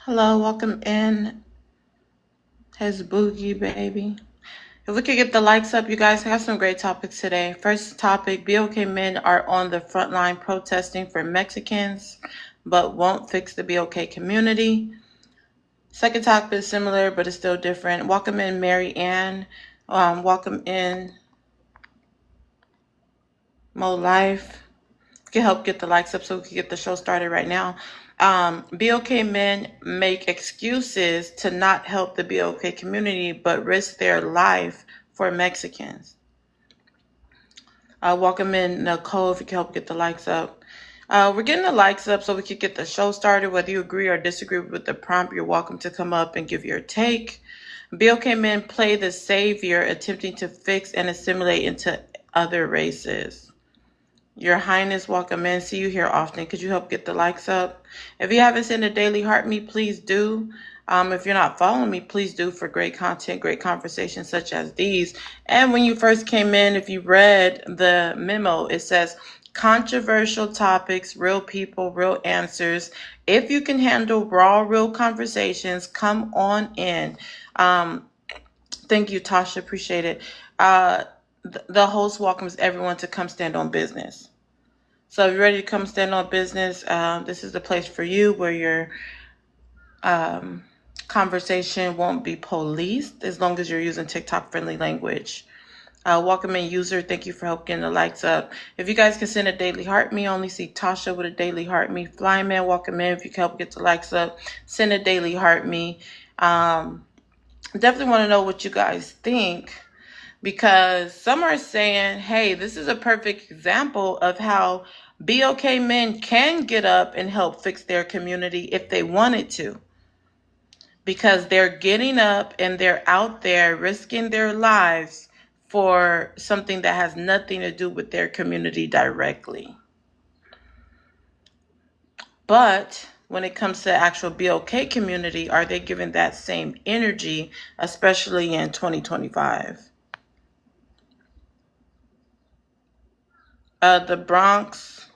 Hello, welcome in. His boogie baby. If we could get the likes up, you guys have some great topics today. First topic, BOK men are on the front line protesting for Mexicans, but won't fix the BOK community. Second topic is similar, but it's still different. Welcome in, Mary Ann. Welcome in, Mo Life. Can help get the likes up so we can get the show started right now. BOK men make excuses to not help the BOK community, but risk their life for Mexicans. Welcome in, Nicole, if you can help get the likes up. We're getting the likes up so we can get the show started. Whether you agree or disagree with the prompt, you're welcome to come up and give your take. BOK men play the savior, attempting to fix and assimilate into other races. Your Highness, welcome in. See you here often. Could you help get the likes up? If you haven't sent a daily heart me, please do. If you're not following me, please do for great content, great conversations such as these. And when you first came in, if you read the memo, it says controversial topics, real people, real answers. If you can handle raw, real conversations, come on in. Thank you, Tasha. Appreciate it. The host welcomes everyone to come stand on business. So if you're ready to come stand on business, this is the place for you where your conversation won't be policed as long as you're using TikTok friendly language. Welcome in, user. Thank you for helping the likes up. If you guys can send a daily heart me, I only see Tasha with a daily heart me. Flyman, welcome in. If you can help get the likes up, send a daily heart me. Definitely want to know what you guys think, because some are saying, hey, this is a perfect example of how BOK men can get up and help fix their community if they wanted to, because they're getting up and they're out there risking their lives for something that has nothing to do with their community directly. But when it comes to the actual BOK community, are they giving that same energy, especially in 2025? The Bronx,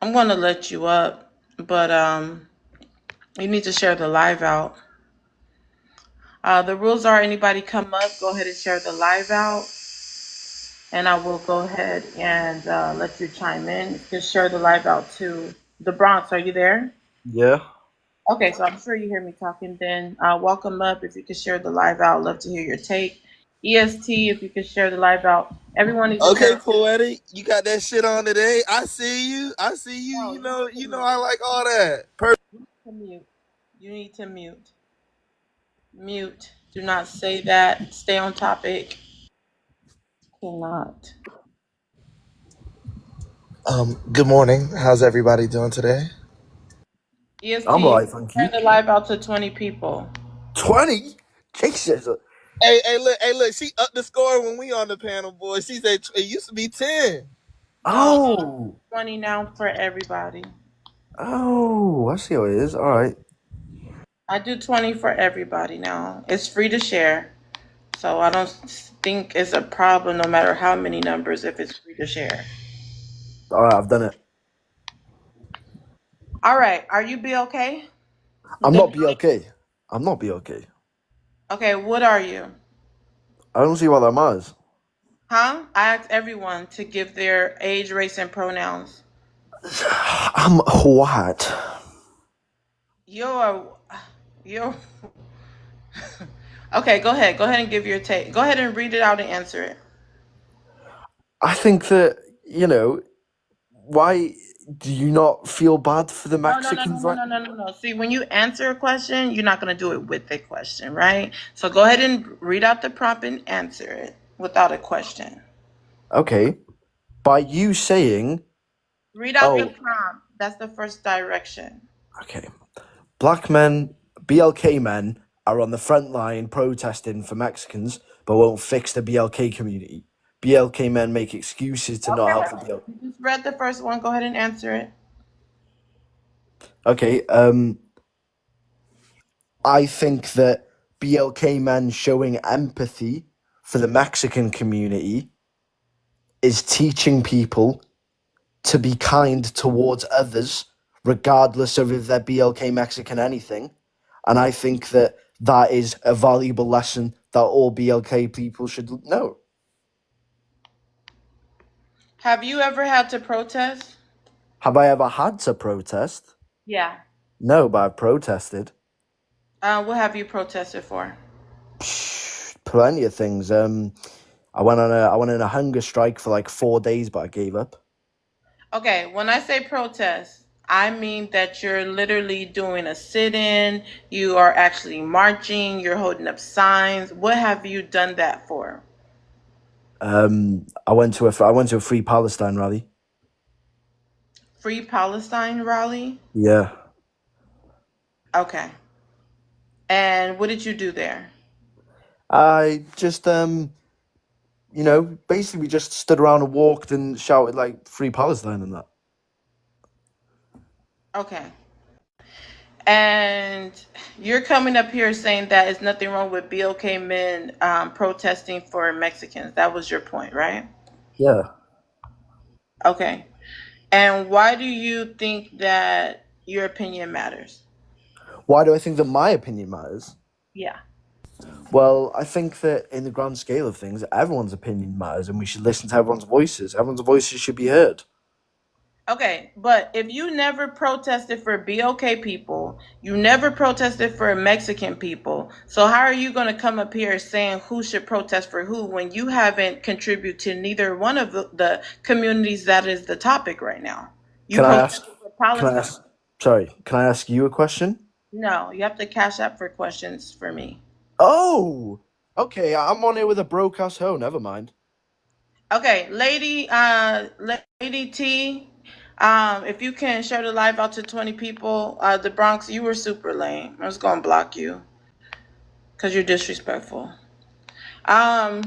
I'm going to let you up, but you need to share the live out. The rules are anybody come up, go ahead and share the live out, and I will go ahead and let you chime in. Just share the live out to the Bronx. Are you there? Yeah. Okay, so I'm sure you hear me talking then. Welcome up. If you could share the live out, love to hear your take. EST, if you could share the live out. Everyone needs to Okay, share. poetic. You got that shit on today. I see you. I see you. No, You you know. need to You know. mute. I like all that. Perfect. You need to mute. You need to mute. Mute. Do not say that. Stay on topic. Cannot. Good morning. How's everybody doing today? I'm EST, alright, thank turn you. the live out to 20 people. 20? Jesus. Hey, look. She upped the score when we on the panel, boy. She said it used to be 10. No, Oh. 20 now for everybody. Oh, I see how it is. Alright. I do 20 for everybody now. It's free to share. So I don't think it's a problem no matter how many numbers if it's free to share. Alright, I've done it. All right. Are you be okay? I'm The not BLK. I'm not BLK. Okay, what are you? I don't see why that matters. Huh? I asked everyone to give their age, race, and pronouns. I'm what? You're you're Okay, go ahead. Go ahead and give your take. Go ahead and read it out and answer it. I think that, why do you not feel bad for the No, no, no, no, Mexicans, no, right? no, no, no, no. See, when you answer a question, you're not going to do it with a question, right? So go ahead and read out the prompt and answer it without a question. Okay. By you saying, Read out the oh, prompt. That's the first direction. okay. Black men, BLK men, are on the front line protesting for Mexicans, but won't fix the BLK community. BLK men make excuses to not help the Okay. BLK. You just read the first one. Go ahead and answer it. Okay, I think that BLK men showing empathy for the Mexican community is teaching people to be kind towards others regardless of if they're BLK, Mexican, anything. And I think that that is a valuable lesson that all BLK people should know. Have you ever had to protest? Have I ever had to protest? Yeah. No, but I've protested. What have you protested for? Plenty of things. I went on a hunger strike for like 4 days, but I gave up. Okay, when I say protest, I mean that you're literally doing a sit-in, you are actually marching, you're holding up signs. What have you done that for? I went to a Free Palestine rally. Free Palestine rally? Yeah. Okay. And what did you do there? I just basically just stood around and walked and shouted like Free Palestine and that. Okay. And you're coming up here saying that there's nothing wrong with BLK men protesting for Mexicans. That was your point, right? Yeah. Okay. And why do you think that your opinion matters? Why do I think that my opinion matters? Yeah. Well, I think that in the grand scale of things, everyone's opinion matters and we should listen to everyone's voices. Everyone's voices should be heard. Okay, but if you never protested for BOK people, you never protested for Mexican people, so how are you going to come up here saying who should protest for who when you haven't contributed to neither one of the communities that is the topic right now? You Can I ask? protested for Can I Palestine. ask? Sorry. Can I ask you a question? No, you have to cash up for questions for me. Oh, okay. I'm on here with a broke ass hoe. Never mind. Okay, Lady T, if you can share the live out to 20 people, the Bronx, you were super lame. I was gonna block you because you're disrespectful. EST,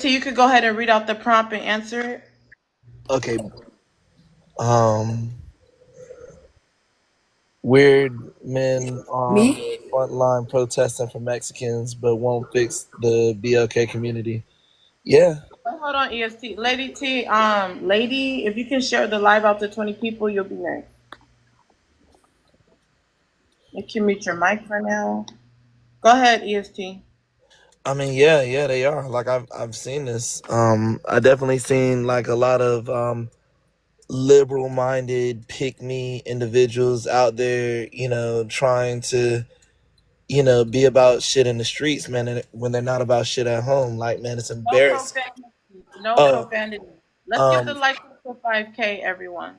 you could go ahead and read out the prompt and answer it. Okay. Weird men on the front line protesting for Mexicans, but won't fix the BLK community. Yeah. Hold on, EST. Lady T, lady, if you can share the live out to 20 people, you'll be next. You can mute your mic for now. Go ahead, EST. I mean, yeah, they are. Like I've seen this. I definitely seen like a lot of liberal-minded pick-me individuals out there, trying to, be about shit in the streets, man, and when they're not about shit at home. Like, man, it's No embarrassing. profanity. No Oh, profanity. Let's get the um, likes to 5K, everyone.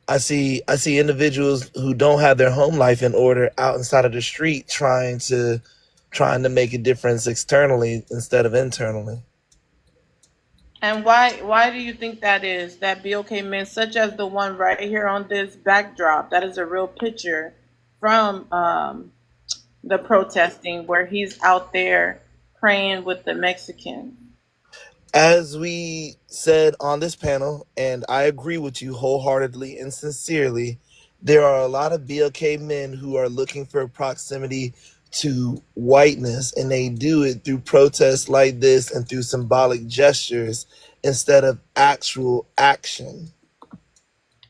I see individuals who don't have their home life in order out inside of the street trying to make a difference externally instead of internally. And why do you think that is? That BOK men, such as the one right here on this backdrop, that is a real picture from the protesting where he's out there praying with the Mexicans. As we said on this panel, and I agree with you wholeheartedly and sincerely, there are a lot of BLK men who are looking for proximity to whiteness, and they do it through protests like this and through symbolic gestures instead of actual action.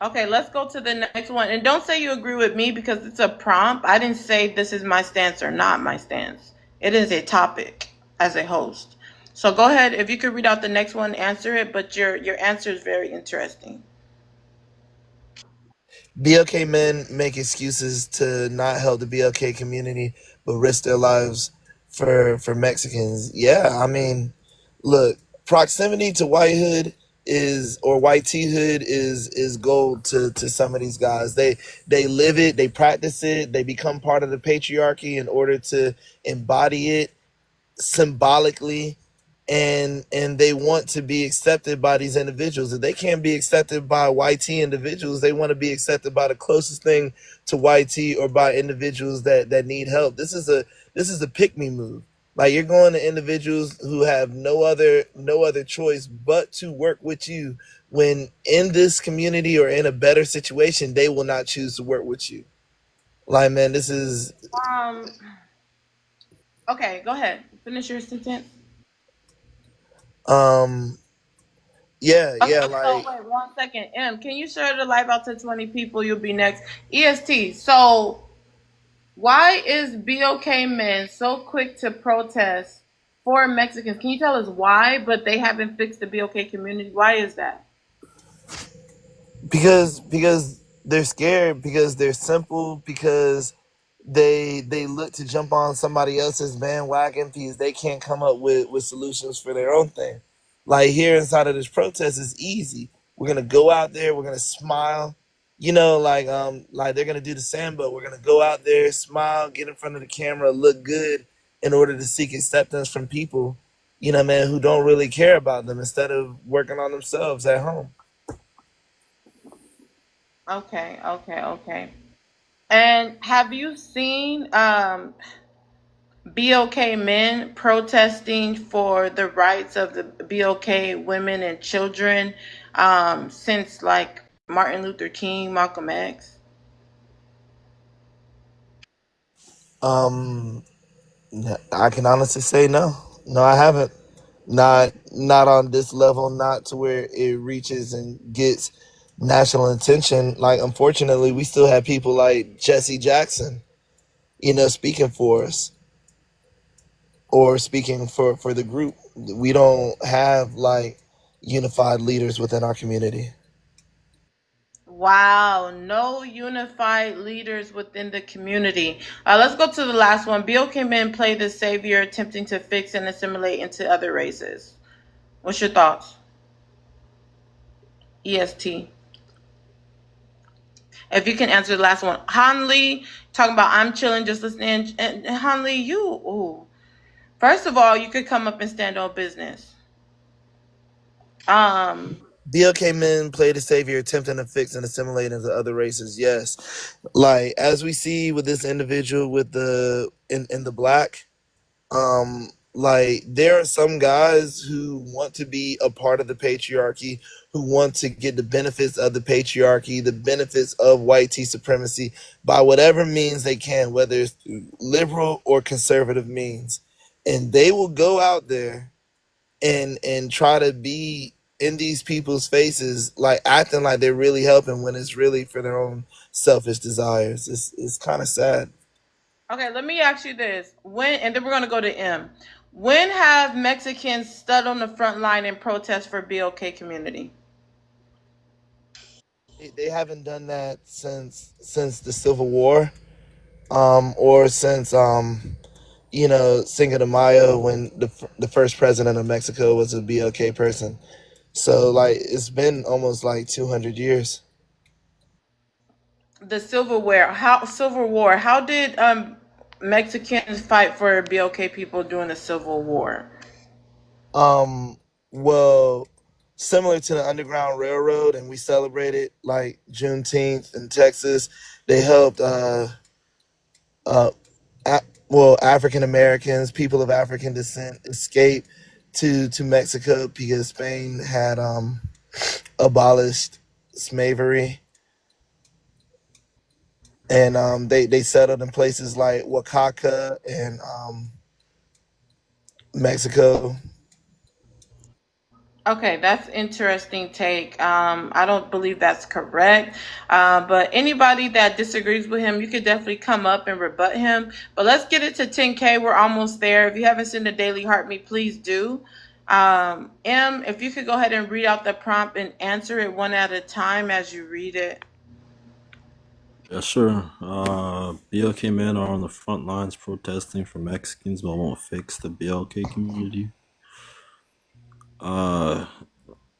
Okay, let's go to the next one. And don't say you agree with me because it's a prompt. I didn't say this is my stance or not my stance. It is a topic as a host. So go ahead, if you could read out the next one, answer it, but your answer is very interesting. BLK men make excuses to not help the BLK community, but risk their lives for Mexicans. Yeah, I mean, look, proximity to whitehood or white hood is gold to some of these guys. They live it, they practice it, they become part of the patriarchy in order to embody it symbolically, and they want to be accepted by these individuals. If they can't be accepted by YT individuals, they want to be accepted by the closest thing to YT or by individuals that need help. This is a pick me move. Like, you're going to individuals who have no other choice but to work with you, when in this community or in a better situation they will not choose to work with you. Like, man, this is Okay, go ahead. Finish your sentence. Yeah, Okay, yeah, so like wait 1 second. Can you share the live out to 20 people? You'll be next. EST. So why is BOK men so quick to protest for Mexicans? Can you tell us why? But they haven't fixed the BOK community. Why is that? because they're scared, because they're simple, because they look to jump on somebody else's bandwagon because they can't come up with solutions for their own thing. Like here inside of this protest is easy. We're gonna go out there, we're gonna smile, like they're gonna do the samba. We're gonna go out there, smile, get in front of the camera, look good in order to seek acceptance from people, man, who don't really care about them instead of working on themselves at home. Okay, okay, okay. And have you seen BOK men protesting for the rights of the BOK women and children since like Martin Luther King, Malcolm X? Um I can honestly say no. No, I haven't. Not on this level, not to where it reaches and gets national attention. Like unfortunately, we still have people like Jesse Jackson, speaking for us or speaking for the group. We don't have like unified leaders within our community. Wow, no unified leaders within the community. Let's go to the last one. BOK men play the savior, attempting to fix and assimilate into other races. What's your thoughts? EST. If you can answer the last one. Hanley, talking about I'm chilling, just listening. And Hanley, ooh. First of all, you could come up and stand on business. Um, BLK men play the savior, attempting to fix and assimilate into other races. Yes, like as we see with this individual with the in the black, like there are some guys who want to be a part of the patriarchy, who want to get the benefits of the patriarchy, the benefits of white tea supremacy by whatever means they can, whether it's through liberal or conservative means, and they will go out there and try to be in these people's faces, like acting like they're really helping when it's really for their own selfish desires. It's kind of sad. okay, let me ask you this. When and then we're gonna go to M. When have Mexicans stood on the front line and protest for BOK community? They haven't done that since the Civil War, or since Cinco de Mayo, when the first president of Mexico was a BLK person. So like it's been almost like 200 years. The Civil War. How did Mexicans fight for BOK people during the Civil War? Well, similar to the Underground Railroad, and we celebrated like Juneteenth in Texas. They helped, uh, African Americans, people of African descent, escape to Mexico because Spain had abolished slavery, and they settled in places like Oaxaca and Mexico. Okay, that's interesting take. I don't believe that's correct. But anybody that disagrees with him, you could definitely come up and rebut him. But let's get it to 10K. We're almost there. If you haven't seen the Daily Heartbeat, please do. If you could go ahead and read out the prompt and answer it one at a time as you read it. Yeah, sure. BLK men are on the front lines protesting for Mexicans, but won't fix the BLK community. Uh,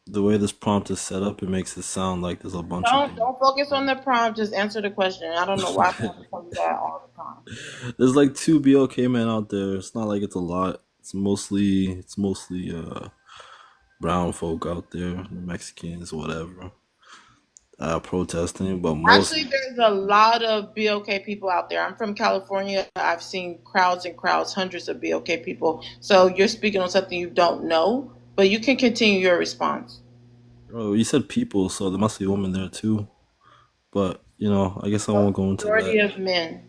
the way this prompt is set up, it makes it sound like there's a bunch of Don't focus on the prompt. Just answer the question. I don't know why people tell you that all the time. there's like two BLK men out there. It's not like it's a lot. It's mostly brown folk out there, Mexicans, whatever, protesting. But most Actually, there's a lot of BOK people out there. I'm from California. I've seen crowds and crowds, hundreds of BOK people. So you're speaking on something you don't know, but you can continue your response. oh, you said people, so there must be women there too. But I guess I won't go into Majority that. of men.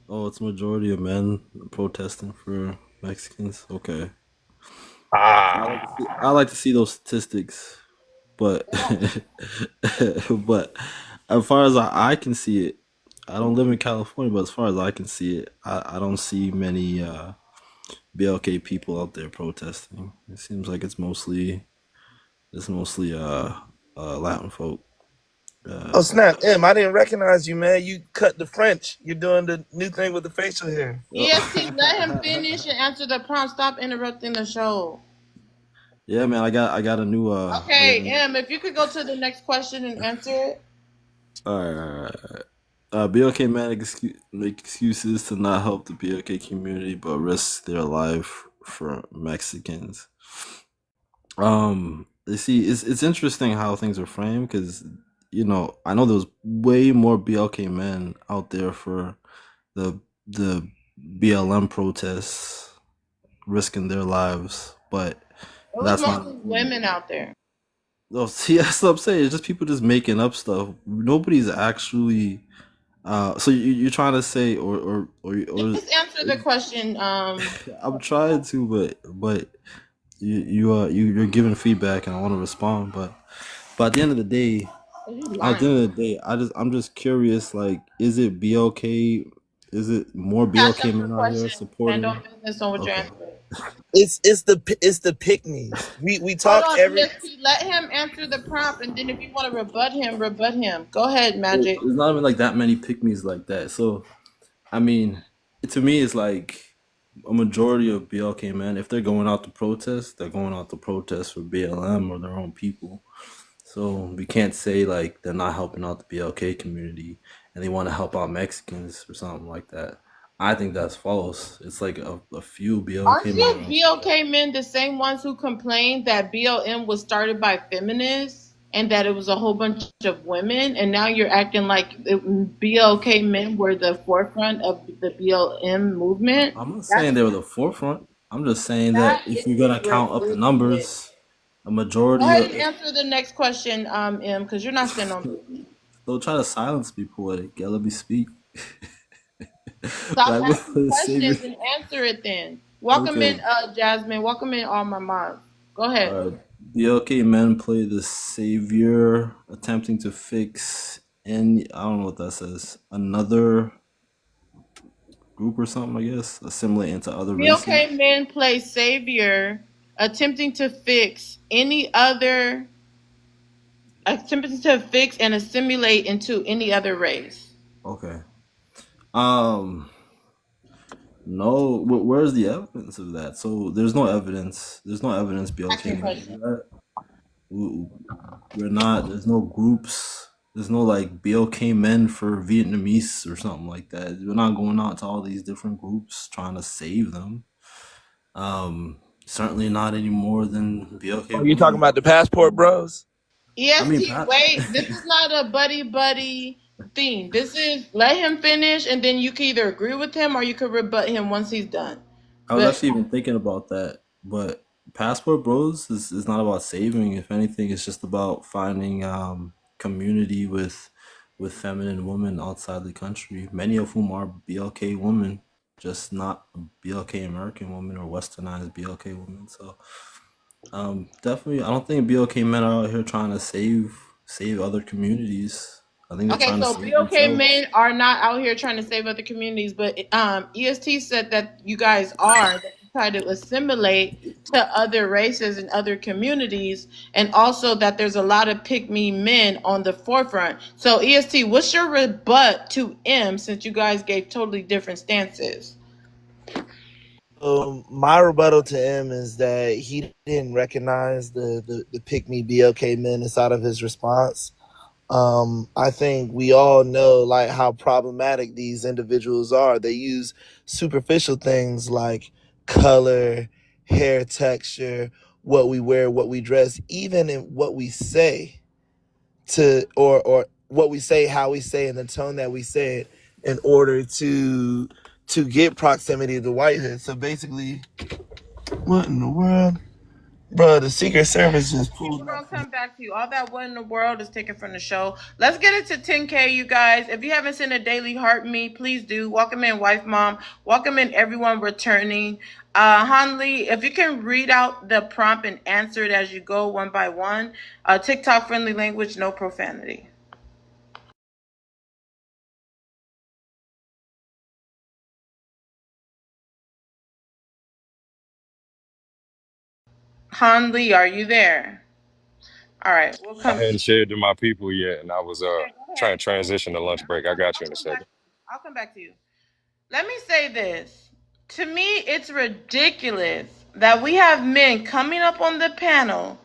Oh, it's a majority of men protesting for Mexicans. Okay. I like to see those statistics. but but as far as I can see it, I don't live in California, but as far as I can see it, I don't see many BLK people out there protesting. It seems like it's mostly Latin folk. Oh Uh, snap, I didn't recognize you, man. You cut the French. You're doing the new thing with the facial hair. EST, let him finish and answer the prompt. Stop interrupting the show. yeah, man, I got a new Okay, if you could go to the next question and answer it. all right, all right, all right. BLK man make excuses to not help the BLK community, but risk their life for Mexicans. You see, it's interesting how things are framed because I know there was way more BLK men out there for the BLM protests, risking their lives, but It was that's not. mostly women out there. Oh, see, that's what I'm saying. It's just people just making up stuff. Nobody's actually. So you're trying to say, Just answer the question. I'm trying to, but you're giving feedback, and I want to respond, but at the end of the day, I'm just curious. Like, is it BLK? Is it more Cash BLK up your men out here question. Stand on supporting? business on what you're Okay. answering. It's the pick-me's. We Hold talk on, every. EST. Let him answer the prompt, and then if you want to rebut him, rebut him. Go ahead, Magic. There's not even like that many pick-me's like that. So, I mean, to me, it's like a majority of BLK men, if they're going out to protest, they're going out to protest for BLM or their own people. So we can't say like they're not helping out the BLK community and they want to help out Mexicans or something like that. I think that's false. It's like a few BLK Aren't you men. BLK men the same ones who complained that BLM was started by feminists and that it was a whole bunch of women? And now you're acting like BLK men were the forefront of the BLM movement? I'm not saying they were the forefront. I'm just saying that That if is you're gonna count up the ridiculous. numbers, a Go majority ahead of and answer the next question, M, because you're not standing on business. they'll try to silence me, poetic. Yeah, let me speak. Stop Like, what asking the savior? questions and answer it then. Welcome Okay. in, Jasmine. Welcome in, all my moms. Go ahead. BLK men play the savior, attempting to fix any. I don't know what that says. Another group or something, I guess. Assimilate into other races. BLK men play savior, attempting to fix any other, attempting to fix and assimilate into any other race. Okay. Um. No. Where's the evidence of that? So there's no evidence. There's no evidence Ask BLK your men do question. that. We're not. There's no groups. There's no like BLK men for Vietnamese or something like that. We're not going out to all these different groups trying to save them. Certainly not any more than BLK Oh, you talking women. about the passport bros? I mean, EST, wait, this is not a buddy buddy thing. This is let him finish, and then you can either agree with him or you could rebut him once he's done. I was But actually even thinking about that, but Passport Bros is not about saving. If anything, it's just about finding community with feminine women outside the country. Many of whom are BLK women, just not BLK American women or westernized BLK women. So definitely, I don't think BLK men are out here trying to save other communities. I think they're okay, trying to so save BLK themselves. men are not out here trying to save other communities, but EST said that you guys are that you try to assimilate to other races and other communities, and also that there's a lot of pick me men on the forefront. So EST, what's your rebut to M since you guys gave totally different stances? My rebuttal to him is that he didn't recognize the pick me BLK men inside of his response. I think we all know like how problematic these individuals are. They use superficial things like color, hair texture, what we wear, what we dress, even in what we say to or what we say, how we say, and the tone that we say it in order to get proximity to whitehood. So basically, what in the world? Bro, the Secret Service just We're pulled up. gonna come back to you. All that what in the world is taken from the show. Let's get it to 10K, you guys. If you haven't sent a daily heart me, please do. Welcome in, wife, mom. Welcome in, everyone returning. Hanli, if you can read out the prompt and answer it as you go, one by one. TikTok friendly language, no profanity. Hanli, are you there? All right, we'll I come. hadn't shared to my people yet, and I was Okay, go ahead. trying to transition to lunch break. I got you in a second. I'll come back to you. Let me say this. To me, it's ridiculous that we have men coming up on the panel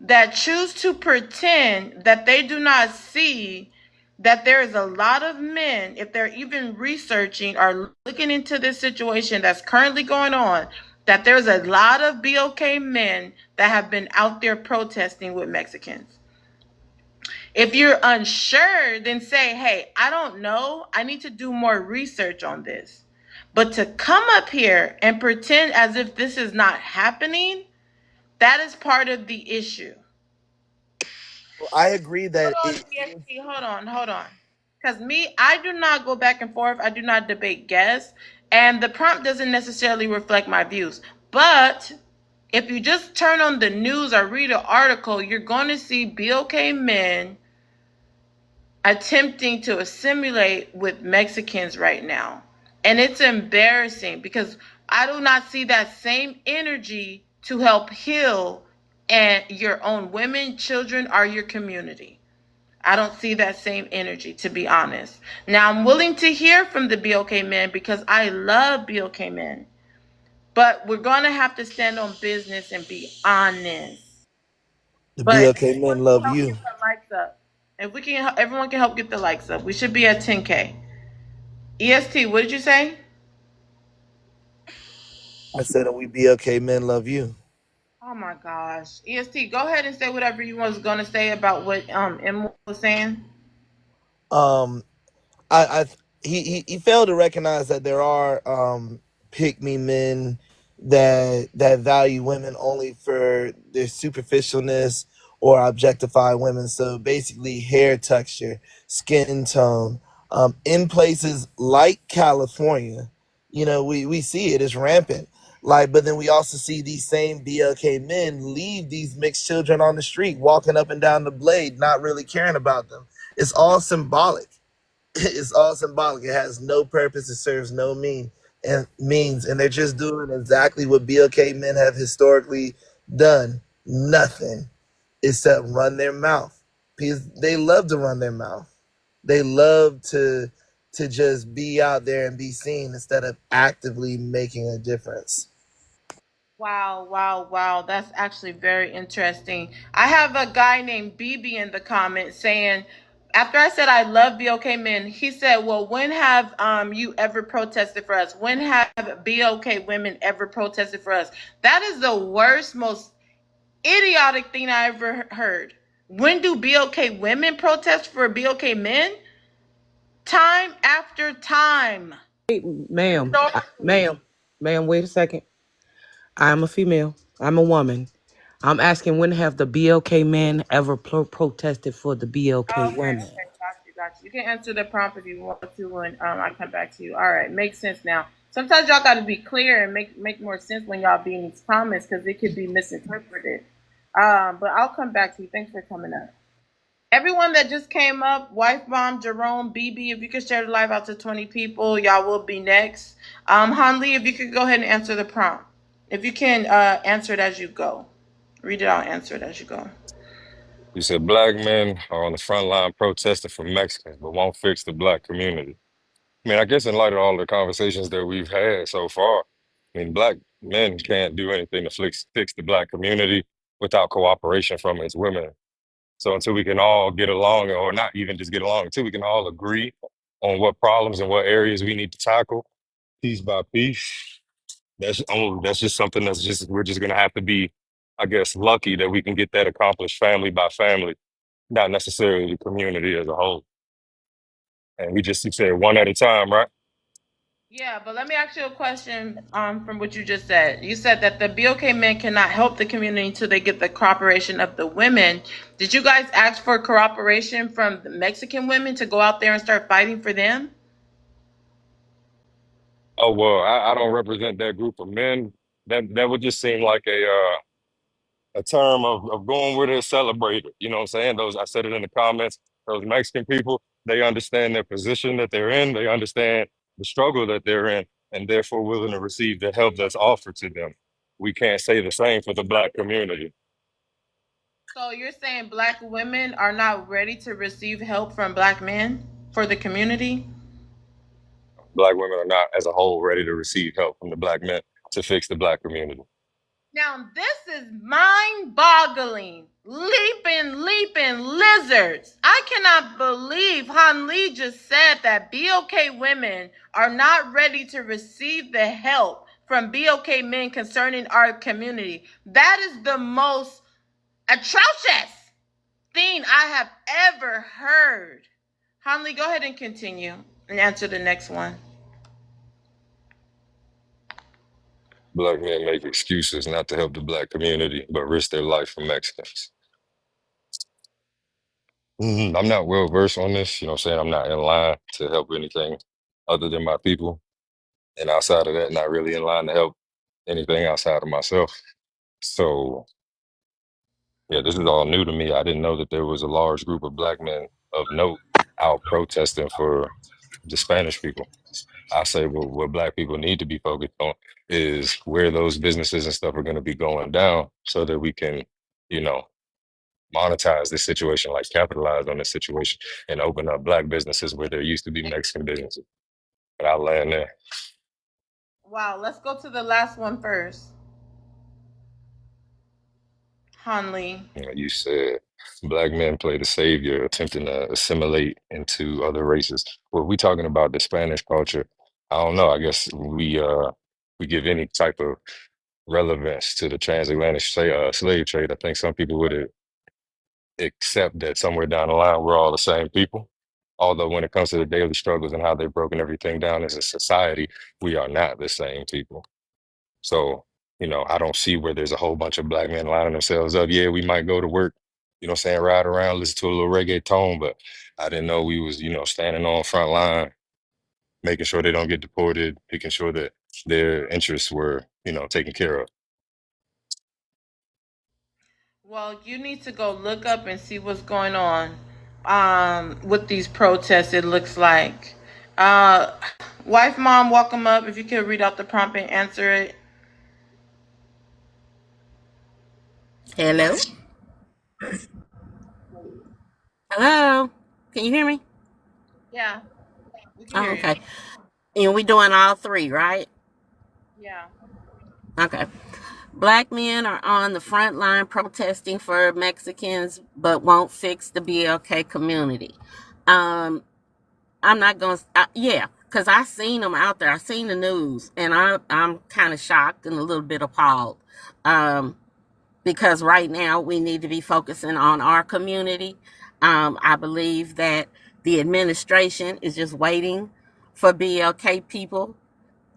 that choose to pretend that they do not see that there is a lot of men, if they're even researching or looking into this situation that's currently going on, that there's a lot of BOK men that have been out there protesting with Mexicans. If you're unsure, then say, hey, I don't know. I need to do more research on this. But to come up here and pretend as if this is not happening, that is part of the issue. I agree that Hold on, PSP. Hold on. Because me, I do not go back and forth. I do not debate guests. And the prompt doesn't necessarily reflect my views. But if you just turn on the news or read an article, you're going to see BOK men attempting to assimilate with Mexicans right now. And it's embarrassing because I do not see that same energy to help heal and your own women, children, or your community. I don't see that same energy, to be honest. Now, I'm willing to hear from the BOK men because I love BOK men. But we're going to have to stand on business and be honest. the But BLK men love help you. get the likes up. If we can, everyone can help get the likes up. We should be at 10K. EST, what did you say? I said, and we BLK men love you. Oh my gosh. EST, go ahead and say whatever you was gonna say about what Emma was saying. Um, I he failed to recognize that there are pick me men that value women only for their superficialness or objectify women. So basically, hair texture, skin tone. In places like California, we see it is rampant. Like, but then we also see these same BLK men leave these mixed children on the street, walking up and down the blade, not really caring about them. It's all symbolic. It's all symbolic. It has no purpose. It serves no means, and they're just doing exactly what BLK men have historically done. Nothing except run their mouth because they love to run their mouth. They love to just be out there and be seen instead of actively making a difference. Wow, wow, wow. That's actually very interesting. I have a guy named BB in the comments saying, after I said I love BOK men, he said, well, when have you ever protested for us? When have BOK women ever protested for us? That is the worst, most idiotic thing I ever heard. When do BOK women protest for BOK men? Time after time. Ma'am, Historically. ma'am, wait a second. I'm a female. I'm a woman. I'm asking when have the BLK men ever protested for the BLK Okay, women? got you. You can answer the prompt if you want to when I come back to you. All right, makes sense now. Sometimes y'all got to be clear and make more sense when y'all be in these comments because it could be misinterpreted. But I'll come back to you. Thanks for coming up. Everyone that just came up, Wife Bomb, Jerome, BB, if you could share the live out to 20 people, y'all will be next. Hanli, if you could go ahead and answer the prompt. If you can answer it as you go. Read it out, answer it as you go. You said black men are on the front line protesting for Mexicans, but won't fix the black community. I mean, I guess in light of all the conversations that we've had so far, I mean, black men can't do anything to fix the black community without cooperation from its women. So until we can all get along, or not even just get along, until we can all agree on what problems and what areas we need to tackle piece by piece, that's just something that's just we're just gonna have to be, I guess, lucky that we can get that accomplished family by family, not necessarily the community as a whole. And we just you said one at a time, right? Yeah, but let me ask you a question from what you just said. You said that the BOK men cannot help the community until they get the cooperation of the women. Did you guys ask for cooperation from the Mexican women to go out there and start fighting for them? Oh well, I don't represent that group of men. That would just seem like a term of going with it, celebrate it. You know what I'm saying? Those I said it in the comments. Those Mexican people, they understand their position that they're in. They understand the struggle that they're in, and therefore willing to receive the help that's offered to them. We can't say the same for the black community. So you're saying black women are not ready to receive help from black men for the community? Black women are not, as a whole, ready to receive help from the black men to fix the black community. Now, this is mind boggling. Leaping lizards. I cannot believe Han Lee just said that BOK women are not ready to receive the help from BOK men concerning our community. That is the most atrocious thing I have ever heard. Han Lee, go ahead and continue and answer the next one. Black men make excuses not to help the black community, but risk their life for Mexicans. I'm not well versed on this. You know what I'm saying? I'm not in line to help anything other than my people. And outside of that, not really in line to help anything outside of myself. So, yeah, this is all new to me. I didn't know that there was a large group of black men of note out protesting for the Spanish people. I say what black people need to be focused on is where those businesses and stuff are going to be going down so that we can, you know, monetize this situation, like capitalize on this situation and open up black businesses where there used to be Mexican businesses. But I'll land there. Wow, let's go to the last one first. Han Lee. You know, you said black men play the savior, attempting to assimilate into other races. Well, we talking about the Spanish culture. I don't know. I guess we give any type of relevance to the transatlantic slave trade. I think some people would accept that somewhere down the line we're all the same people. Although when it comes to the daily struggles and how they've broken everything down as a society, we are not the same people. So, you know, I don't see where there's a whole bunch of black men lining themselves up. Yeah, we might go to work, you know what I'm saying, ride around, listen to a little reggaeton, but I didn't know we was, you know, standing on front line, making sure they don't get deported, making sure that their interests were, you know, taken care of. Well, you need to go look up and see what's going on with these protests, it looks like. Uh, Wife, mom, welcome up. If you could read out the prompt and answer it. Hello? Hello? Can you hear me? Yeah, we can Oh, hear you. okay. And we doing all three, right? Yeah. Okay. Black men are on the front line protesting for Mexicans, but won't fix the BLK community. Um, I'm not gonna. Yeah, because I seen them out there. I seen the news, and I'm kind of shocked and a little bit appalled. Um, because right now we need to be focusing on our community. I believe that the administration is just waiting for BLK people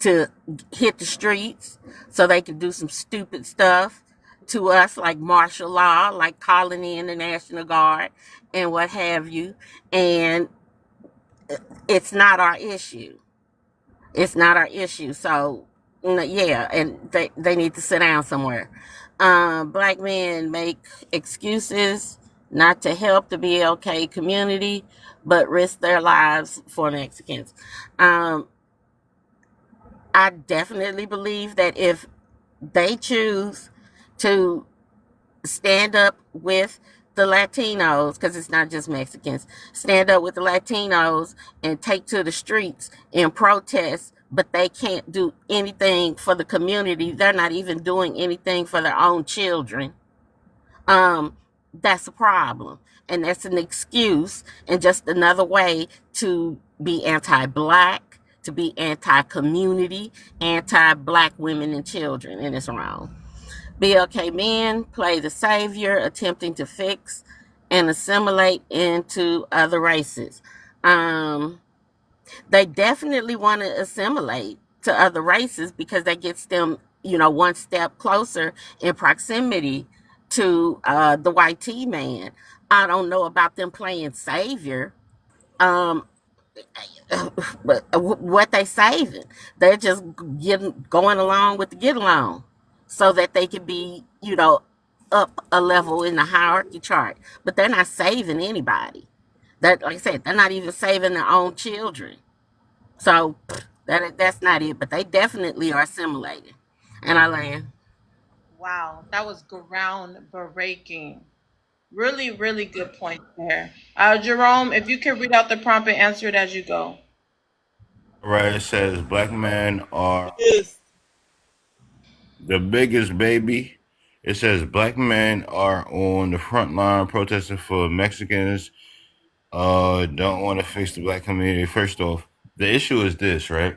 to hit the streets so they can do some stupid stuff to us, like martial law, like calling in the National Guard and what have you. And it's not our issue. It's not our issue. So, yeah, and they need to sit down somewhere. Black men make excuses not to help the BLK community, but risk their lives for Mexicans. I definitely believe that if they choose to stand up with the Latinos, because it's not just Mexicans, stand up with the Latinos and take to the streets and protest, but they can't do anything for the community. They're not even doing anything for their own children. That's a problem. And that's an excuse and just another way to be anti-black, to be anti-community, anti-black women and children, and it's wrong. BLK men play the savior, attempting to fix and assimilate into other races. They definitely want to assimilate to other races because that gets them, one step closer in proximity to the white tea man. I don't know about them playing savior. Um, but what they saving? They're just going along with the get along, so that they can be, up a level in the hierarchy chart. But they're not saving anybody. That, like I said, they're not even saving their own children. So that's not it. But they definitely are assimilating. And I land. Wow, that was groundbreaking. Really, really good point there. Jerome, if you could read out the prompt and answer it as you go. Right, it says black men are Yes. the biggest baby. It says black men are on the front line protesting for Mexicans. Don't want to fix the black community. First off, the issue is this, right?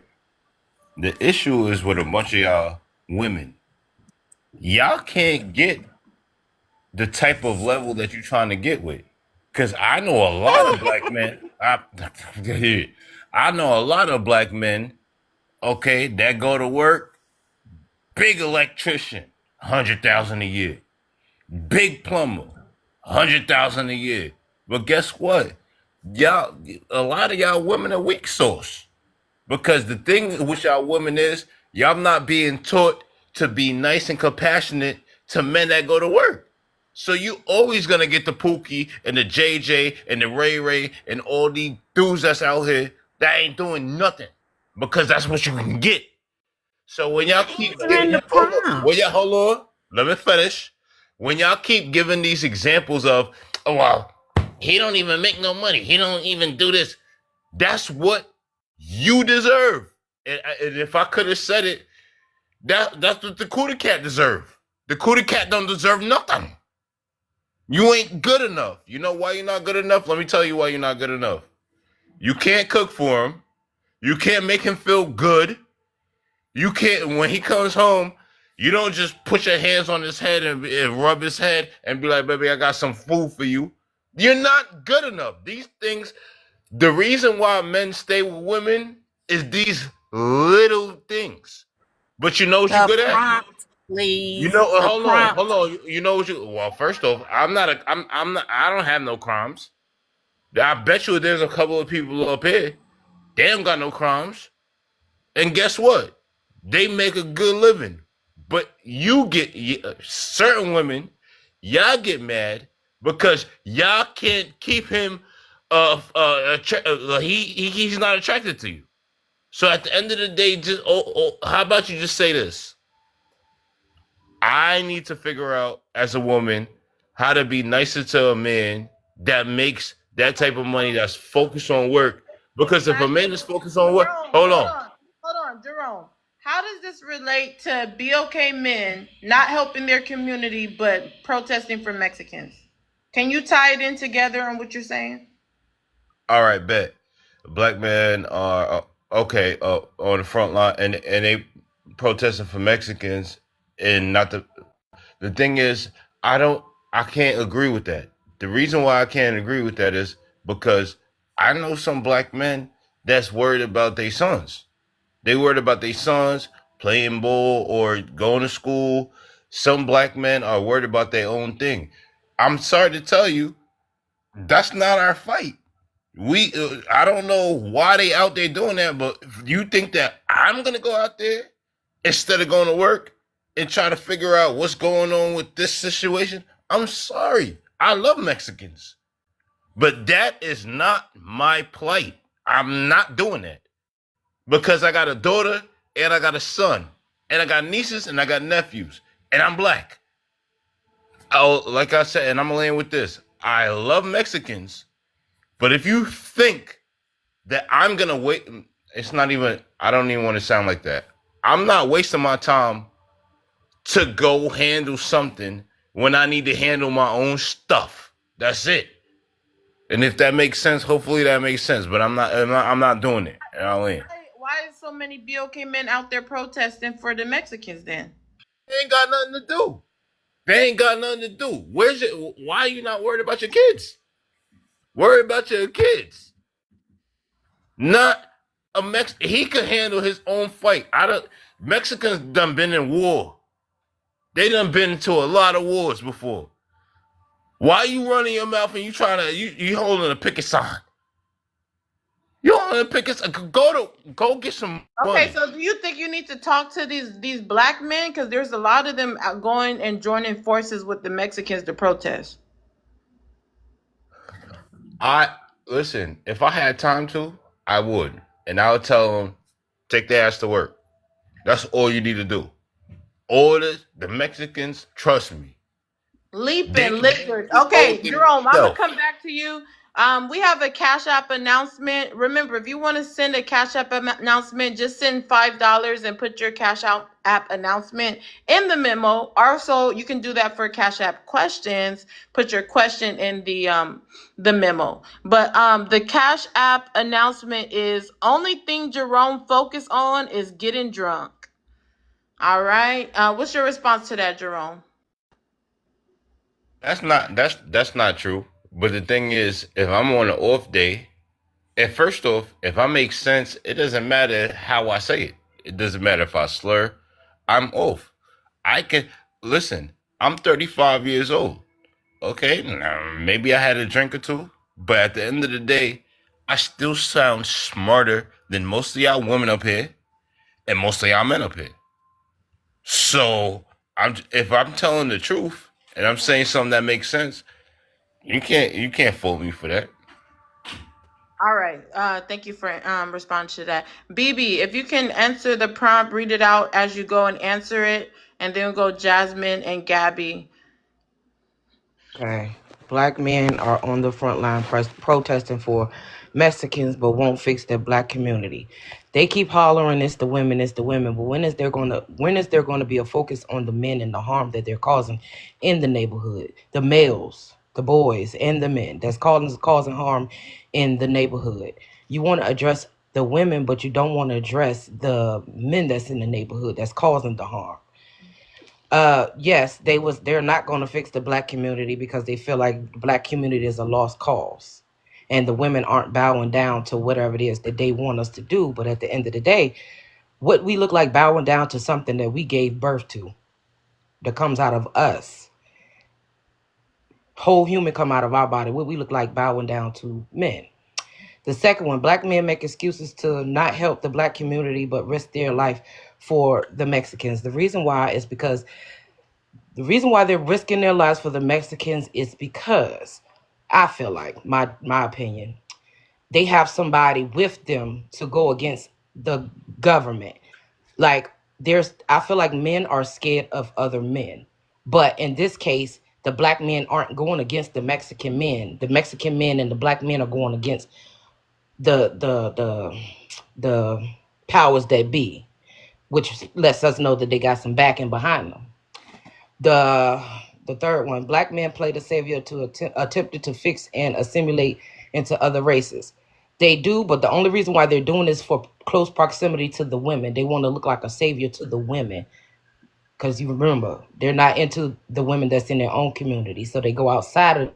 The issue is with a bunch of y'all women. Y'all can't get the type of level that you're trying to get with. Cause I know a lot of black men. I know a lot of black men, okay, that go to work, big electrician, 100,000 a year. Big plumber, 100,000 a year. But guess what? Y'all, a lot of y'all women are weak sauce. Because the thing with y'all women is, y'all not being taught to be nice and compassionate to men that go to work. So you always gonna get the Pookie and the JJ and the Ray Ray and all these dudes that's out here that ain't doing nothing. Because that's what you can get. So when y'all keep Answering the when prompt. y'all hold on, let me finish. When y'all keep giving these examples of, oh well, he don't even make no money. He don't even do this. That's what you deserve. And if I could have said it, that's what the Cootie Cat deserve. The Cootie Cat don't deserve nothing. You ain't good enough. You know why you're not good enough? Let me tell you why you're not good enough. You can't cook for him. You can't make him feel good. You can't, when he comes home, you don't just put your hands on his head and rub his head and be like, baby, I got some food for you. You're not good enough. These things, the reason why men stay with women is these little things. But you know what you're The good at? prompt, You please. know, The hold prompt. on. You know what you, well, first off, I'm not, I don't have no crimes. I bet you there's a couple of people up here, they don't got no crimes. And guess what? They make a good living. But you get certain women, y'all get mad because y'all can't keep him. He's not attracted to you. So at the end of the day, just how about you just say this? I need to figure out as a woman how to be nicer to a man that makes that type of money that's focused on work. Because if a man is focused on work, Jerome, hold on. hold on, Jerome. How does this relate to BOK men not helping their community but protesting for Mexicans? Can you tie it in together on what you're saying? All right, bet. Black men are okay on the front line, and they protesting for Mexicans, and not the thing is, I don't, I can't agree with that. The reason why I can't agree with that is because I know some black men that's worried about their sons. They worried about their sons playing ball or going to school. Some black men are worried about their own thing. I'm sorry to tell you, that's not our fight. I don't know why they out there doing that, but you think that I'm gonna go out there instead of going to work and try to figure out what's going on with this situation? I'm sorry. I love Mexicans, but that is not my plight. I'm not doing that because I got a daughter and I got a son and I got nieces and I got nephews and I'm black. Oh, like I said, and I'm gonna land with this. I love Mexicans, but if you think that I'm gonna wait. It's not even. I don't even want to sound like that. I'm not wasting my time to go handle something when I need to handle my own stuff. That's it. And if that makes sense, hopefully that makes sense. But I'm not doing it. And I'll end. Why is so many BOK men out there protesting for the Mexicans then? They ain't got nothing to do. They ain't got nothing to do. Where's your? Why are you not worried about your kids? Worry about your kids. Not He could handle his own fight. Mexicans done been in war. They done been into a lot of wars before. Why are you running your mouth and you holding a picket sign? You holding a picket sign? Go get some Okay, money. so do you think you need to talk to these black men? Because there's a lot of them out going and joining forces with the Mexicans to protest. Listen, if I had time to, I would. And I would tell them, take their ass to work. That's all you need to do. Orders, the Mexicans, trust me. Leaping liquors. Okay, Jerome, I'm gonna come back to you. We have a Cash App announcement. Remember, if you want to send a Cash App announcement, just send $5 and put your Cash App announcement in the memo. Also, you can do that for Cash App questions. Put your question in the memo. But the Cash App announcement is only thing Jerome focus on is getting drunk. All right. What's your response to that, Jerome? That's not true. But the thing is, if I'm on an off day, first off, if I make sense, it doesn't matter how I say it. It doesn't matter if I slur. I'm off. I can listen. I'm 35 years old. Okay, now, maybe I had a drink or two, but at the end of the day, I still sound smarter than most of y'all women up here and most of y'all men up here. So if I'm telling the truth and I'm saying something that makes sense, you can't fool me for that. All right. Thank you for responding to that. BB, if you can answer the prompt, read it out as you go and answer it, and then we'll go Jasmine and Gabby. Okay. Black men are on the front line protesting for Mexicans, but won't fix their black community. They keep hollering, it's the women, it's the women. But when is there going to be a focus on the men and the harm that they're causing in the neighborhood? The males, the boys, and the men that's causing harm in the neighborhood. You want to address the women, but you don't want to address the men that's in the neighborhood that's causing the harm. Yes, they're not going to fix the black community because they feel like the black community is a lost cause. And the women aren't bowing down to whatever it is that they want us to do. But at the end of the day, what we look like bowing down to something that we gave birth to, that comes out of us. Whole human come out of our body. What we look like bowing down to men. The second one, black men make excuses to not help the black community, but risk their life for the Mexicans. The reason why they're risking their lives for the Mexicans is because I feel like, my opinion, they have somebody with them to go against the government. Like I feel like men are scared of other men. But in this case, the black men aren't going against the Mexican men. The Mexican men and the black men are going against the powers that be, which lets us know that they got some backing behind them. The third one, black men play the savior to attempted to fix and assimilate into other races. They do, but the only reason why they're doing this for close proximity to the women. They want to look like a savior to the women. Because you remember, they're not into the women that's in their own community. So they go outside of.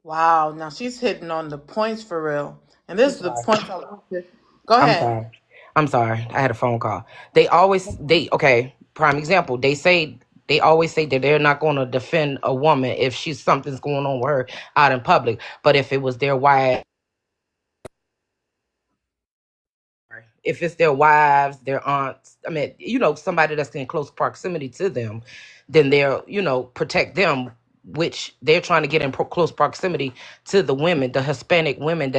Wow, now she's hitting on the points for real. And this is the point I want to. Go ahead. I'm sorry. I had a phone call. Okay, prime example. They always say that they're not going to defend a woman if something's going on with her out in public. But if it was their wife, if it's their wives, their aunts, I mean, somebody that's in close proximity to them, then they'll, protect them, which they're trying to get in close proximity to the women, the Hispanic women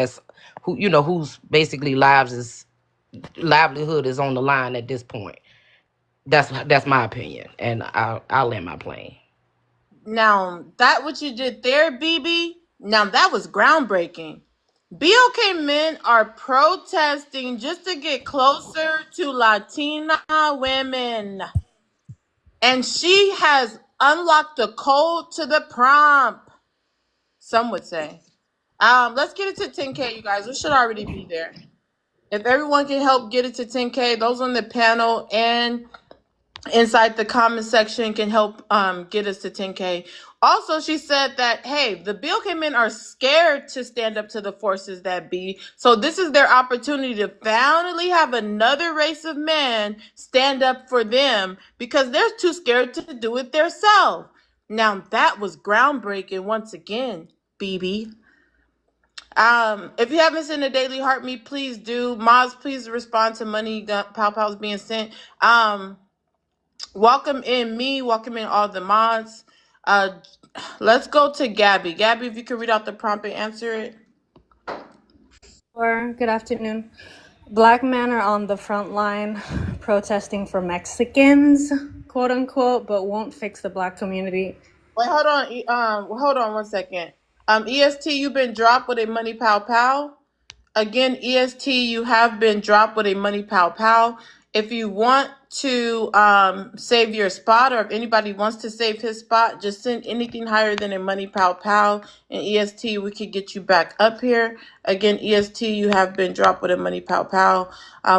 whose basically livelihood is on the line at this point. That's my opinion, and I'll land my plane. Now, that what you did there, BB, now that was groundbreaking. BLK men are protesting just to get closer to Latina women. And she has unlocked the code to the prompt, some would say. Let's get it to 10K, you guys. We should already be there. If everyone can help get it to 10K, those on the panel and inside the comment section can help get us to 10K. Also, she said that, hey, the BLK men are scared to stand up to the forces that be. So this is their opportunity to finally have another race of men stand up for them because they're too scared to do it themselves. Now, that was groundbreaking once again, BB. If you haven't sent a daily heart me, please do. Moz, please respond to money pow pow's being sent. Welcome in me, welcome in all the mods. Let's go to Gabby. Gabby, if you could read out the prompt and answer it. Or good afternoon. Black men are on the front line protesting for Mexicans, quote unquote, but won't fix the black community. Wait, hold on 1 second. EST, you've been dropped with a money pow pow. Again, EST, you have been dropped with a money pow pow. If you want to save your spot, or if anybody wants to save his spot, just send anything higher than a money pow pow. And EST, we could get you back up here. Again, EST, you have been dropped with a money pow pow.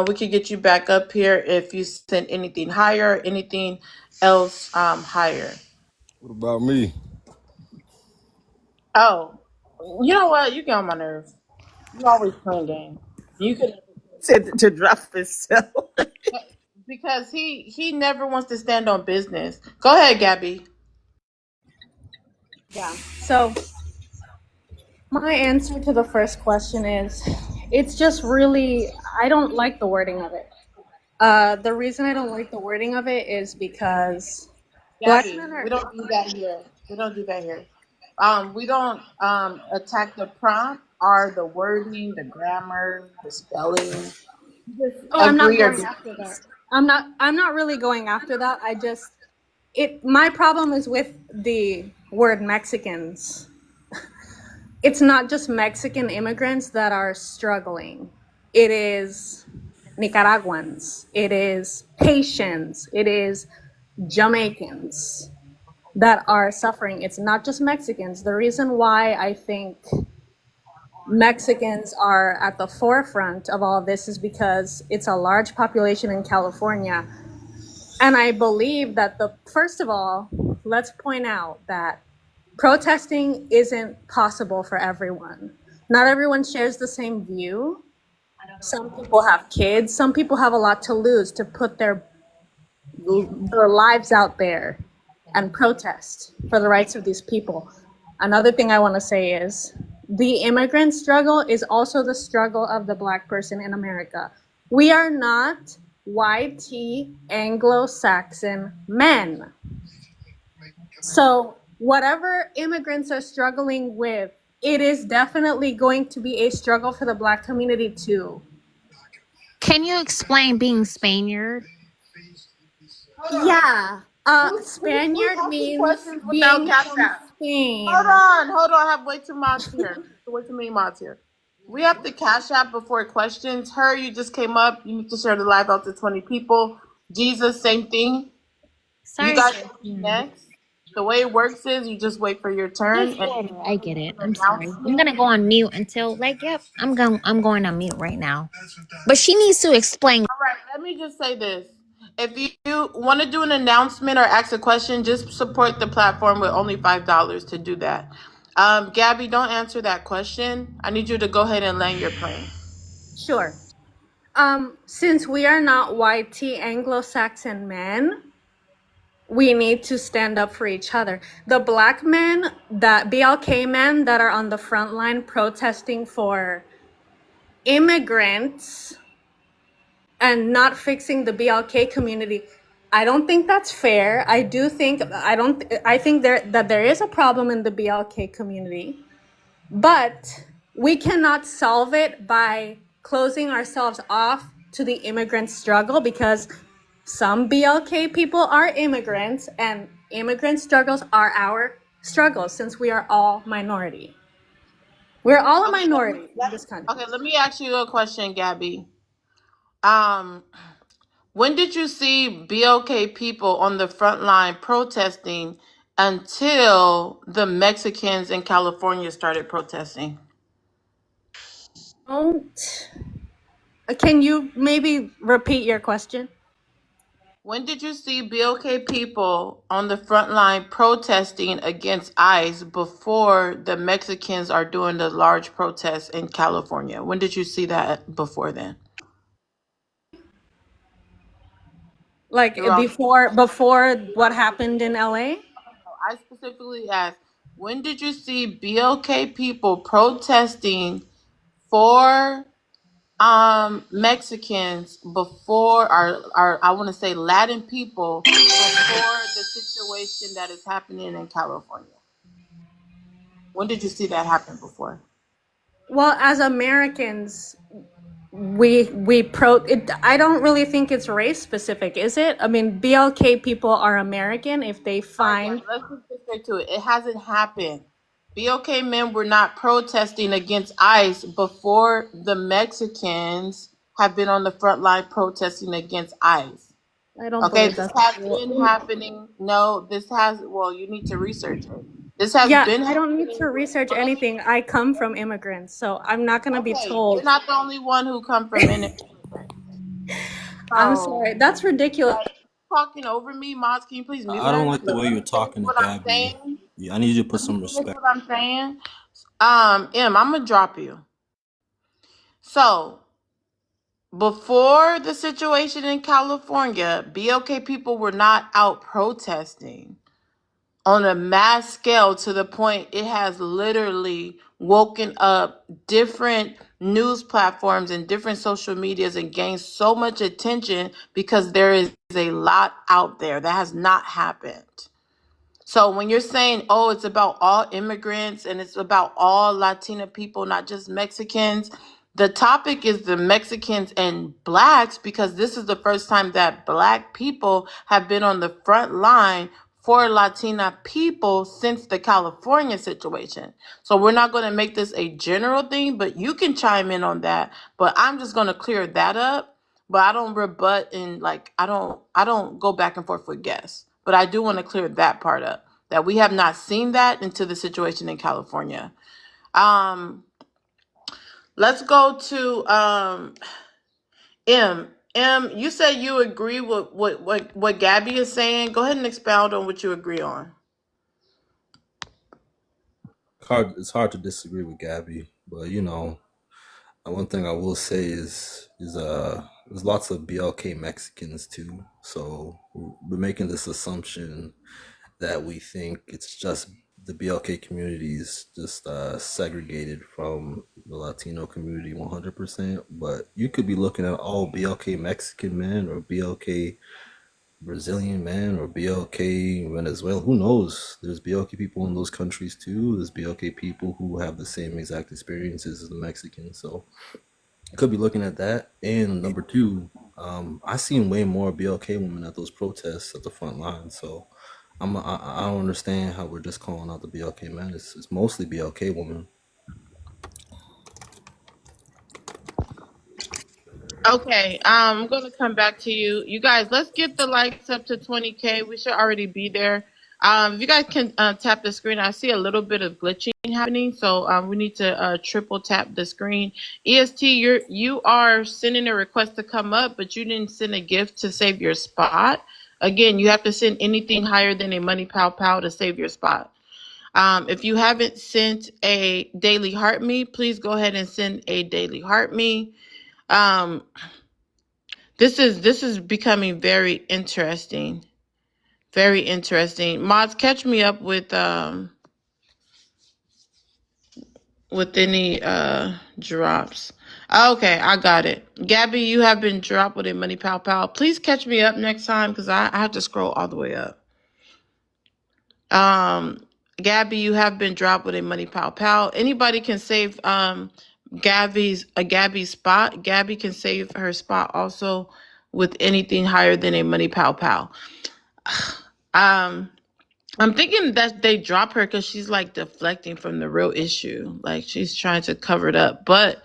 We could get you back up here if you send anything higher, anything else higher. What about me? Oh, you know what? You get on my nerves. You always playing games. You could said to drop himself because he never wants to stand on business. Go ahead, Gabby. Yeah. So my answer to the first question is, it's just really, I don't like the wording of it. The reason I don't like the wording of it is because Gabby, black men are. we don't do that here. We don't do that here. We don't attack the prompt or the wording, the grammar, the spelling. Oh, I'm not Agree or going after that. I'm not really going after that. My problem is with the word Mexicans. It's not just Mexican immigrants that are struggling. It is Nicaraguans. It is Haitians. It is Jamaicans that are suffering. It's not just Mexicans. The reason why I think Mexicans are at the forefront of all of this is because it's a large population in California. And I believe that first of all, let's point out that protesting isn't possible for everyone. Not everyone shares the same view. Some people have kids. Some people have a lot to lose to put their lives out there and protest for the rights of these people. Another thing I want to say is the immigrant struggle is also the struggle of the black person in America. We are not white Anglo-Saxon men. So whatever immigrants are struggling with, it is definitely going to be a struggle for the black community too. Can you explain being Spaniard? Yeah. Spaniard means being from Spain. Hold on. I have way too mods here. Way too many mods here. We have the Cash App before questions. Her, you just came up. You need to share the live out to 20 people. Jesus, same thing. Sorry. You guys next. The way it works is you just wait for your turn. I get it. I'm sorry. I'm gonna go on mute until I'm going on mute right now. But she needs to explain. All right, let me just say this. If you want to do an announcement or ask a question, just support the platform with only $5 to do that. Gabby, don't answer that question. I need you to go ahead and land your plane. Sure. Since we are not white Anglo-Saxon men, we need to stand up for each other. The black men, that BLK men that are on the front line protesting for immigrants and not fixing the BLK community, I don't think that's fair. I think that there is a problem in the BLK community, but we cannot solve it by closing ourselves off to the immigrant struggle, because some BLK people are immigrants and immigrant struggles are our struggles, since we are all minority. We're all a minority in this country. Okay, let me ask you a question, Gabby. When did you see BLK people on the front line protesting until the Mexicans in California started protesting? Can you maybe repeat your question? When did you see BLK people on the front line protesting against ICE before the Mexicans are doing the large protests in California? When did you see that before then? Like Jerome, before what happened in LA? I specifically asked, when did you see BLK people protesting for Mexicans before our I want to say Latin people before the situation that is happening in California? When did you see that happen before? Well, as Americans, I don't really think it's race specific, is it? I mean, BLK people are American if they find. Let's just get straight to it. It hasn't happened. BLK men were not protesting against ICE before the Mexicans have been on the front line protesting against ICE. I don't Okay, believe this that's has true. been happening. No, this has, well, you need to research it. This has Yeah, been I don't need happening. to research anything. I come from immigrants, so I'm not gonna be Okay, you're told. not the only one who come from immigrants. I'm So, sorry, that's ridiculous. talking over me, Moz, can you please mute I don't her? like the way you're talking to What I'm Gabby. saying? Yeah, I need you to put some Finish respect. what I'm saying? I'm gonna drop you. So, before the situation in California, BLK people were not out protesting on a mass scale to the point it has literally woken up different news platforms and different social medias and gained so much attention because there is a lot out there that has not happened. So when you're saying, oh, it's about all immigrants and it's about all Latina people, not just Mexicans, the topic is the Mexicans and blacks because this is the first time that black people have been on the front line for Latina people since the California situation. So we're not going to make this a general thing, but you can chime in on that. But I'm just going to clear that up. But I don't rebut and I don't go back and forth with guests. But I do want to clear that part up. That we have not seen that into the situation in California. Let's go to M. M, you said you agree with what Gabby is saying. Go ahead and expound on what you agree on. It's hard to disagree with Gabby, but one thing I will say is there's lots of BLK Mexicans too. So we're making this assumption that we think it's just the BLK community is just segregated from the Latino community 100%. But you could be looking at all BLK Mexican men or BLK Brazilian man or BLK Venezuela. Who knows? There's BLK people in those countries too. There's BLK people who have the same exact experiences as the Mexicans. So could be looking at that. And number two, I seen way more BLK women at those protests at the front line. So I don't understand how we're just calling out the BLK men. It's mostly BLK women. Okay, I'm gonna come back to you. You guys, let's get the likes up to 20K. We should already be there. If you guys can tap the screen, I see a little bit of glitching happening, so we need to triple tap the screen. EST, you are sending a request to come up, but you didn't send a gift to save your spot. Again, you have to send anything higher than a money pow pow to save your spot. If you haven't sent a daily heart me, please go ahead and send a daily heart me. This is becoming very interesting. Very interesting. Mods, catch me up with any drops. Okay, I got it. Gabby, you have been dropped with a money pow pow. Please catch me up next time because I have to scroll all the way up. Gabby, you have been dropped with a money pow pow. Anybody can save Gabby's spot. Gabby can save her spot also with anything higher than a money pow pow. I'm thinking that they drop her because she's like deflecting from the real issue. Like she's trying to cover it up. But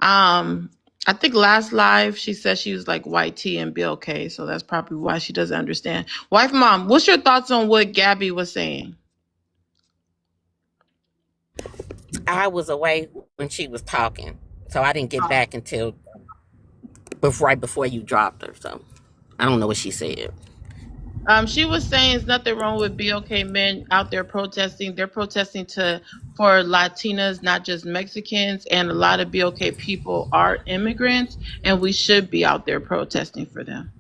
I think last live she said she was like YT and BLK, so that's probably why she doesn't understand. Wife mom, what's your thoughts on what Gabby was saying? I was away when she was talking, so I didn't get back until right before you dropped her. So I don't know what she said. She was saying there's nothing wrong with BLK men out there protesting. They're protesting for Latinas, not just Mexicans, and a lot of BLK people are immigrants, and we should be out there protesting for them.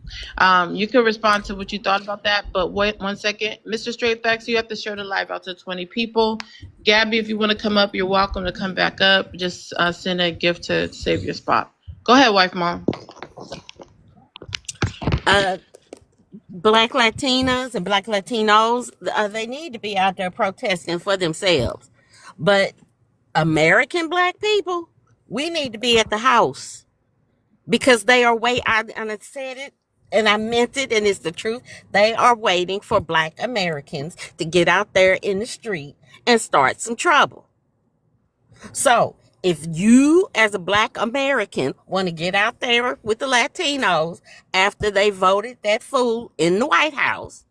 You can respond to what you thought about that, but wait 1 second. Mr. Straight Facts, you have to share the live out to 20 people. Gabby, if you want to come up, you're welcome to come back up. Just send a gift to save your spot. Go ahead, wife, mom. Uh, Black Latinas and Black Latinos, they need to be out there protesting for themselves. But American Black people, we need to be at the house because they are and I said it and I meant it, and it's the truth. They are waiting for Black Americans to get out there in the street and start some trouble. So if you, as a Black American, want to get out there with the Latinos after they voted that fool in the White House,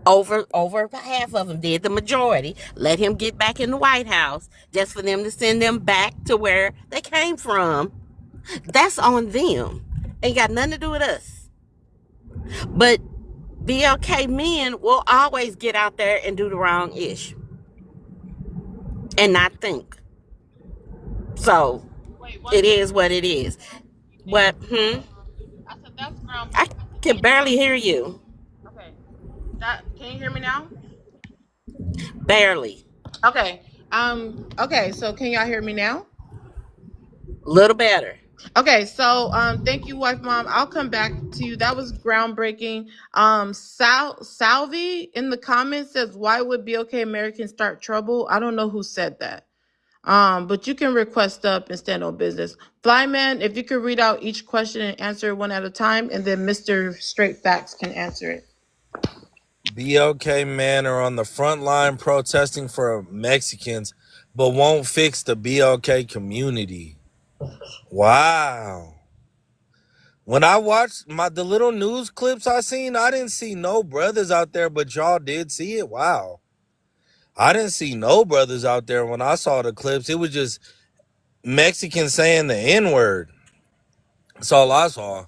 over half of them did, the majority, let him get back in the White House just for them to send them back to where they came from, that's on them. Ain't got nothing to do with us. But BLK men will always get out there and do the wrong ish and not think. So it is what it is. What? I said that's ground. I can barely hear you. Okay. Can you hear me now? Barely. Okay. Okay, so can y'all hear me now? A little better. Okay, so thank you, wife mom. I'll come back to you. That was groundbreaking. Salvi in the comments says, why would BLK Americans start trouble? I don't know who said that. But you can request up and stand on business. Flyman, if you could read out each question and answer it one at a time, and then Mr. Straight Facts can answer it. BLK men are on the front line protesting for Mexicans, but won't fix the BLK community. Wow. When I watched the little news clips I seen, I didn't see no brothers out there, but y'all did see it. Wow. I didn't see no brothers out there when I saw the clips. It was just Mexicans saying the N-word. That's all I saw.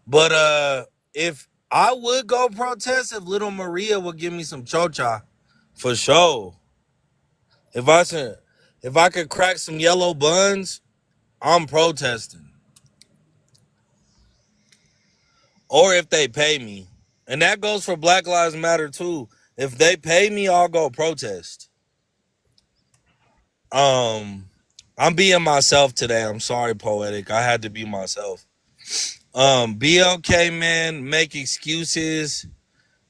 But if I would go protest, if Little Maria would give me some chocha, for sure. If I could crack some yellow buns, I'm protesting. Or if they pay me. And that goes for Black Lives Matter too. If they pay me, I'll go protest. I'm being myself today. I'm sorry, Poetic. I had to be myself. BLK men make excuses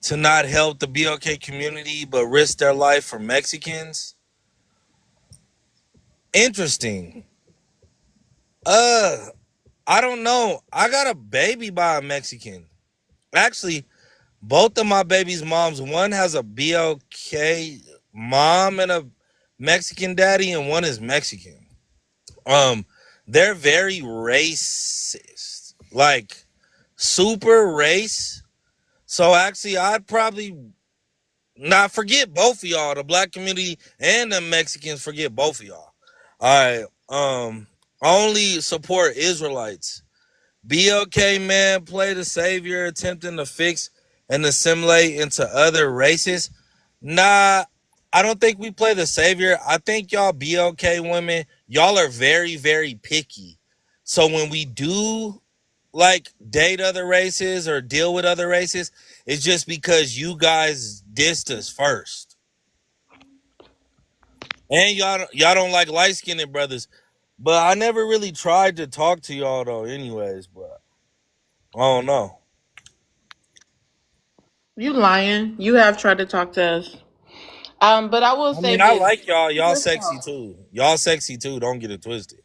to not help the BLK community but risk their life for Mexicans. Interesting. I don't know. I got a baby by a Mexican. Actually, both of my baby's moms, one has a BLK mom and a Mexican daddy, and one is Mexican. They're very racist, like super race. So actually, I'd probably not forget both of y'all, the Black community and the Mexicans. Forget both of y'all. All right. Only support Israelites. BLK men play the savior, attempting to fix and assimilate into other races. Nah, I don't think we play the savior. I think y'all BLK women, y'all are very, very picky. So when we do like date other races or deal with other races, it's just because you guys dissed us first. And y'all don't like light-skinned brothers. But I never really tried to talk to y'all though anyways, but I don't know. You lying. You have tried to talk to us. But I will say I this. like y'all. Y'all sexy too. Y'all sexy too. Don't get it twisted.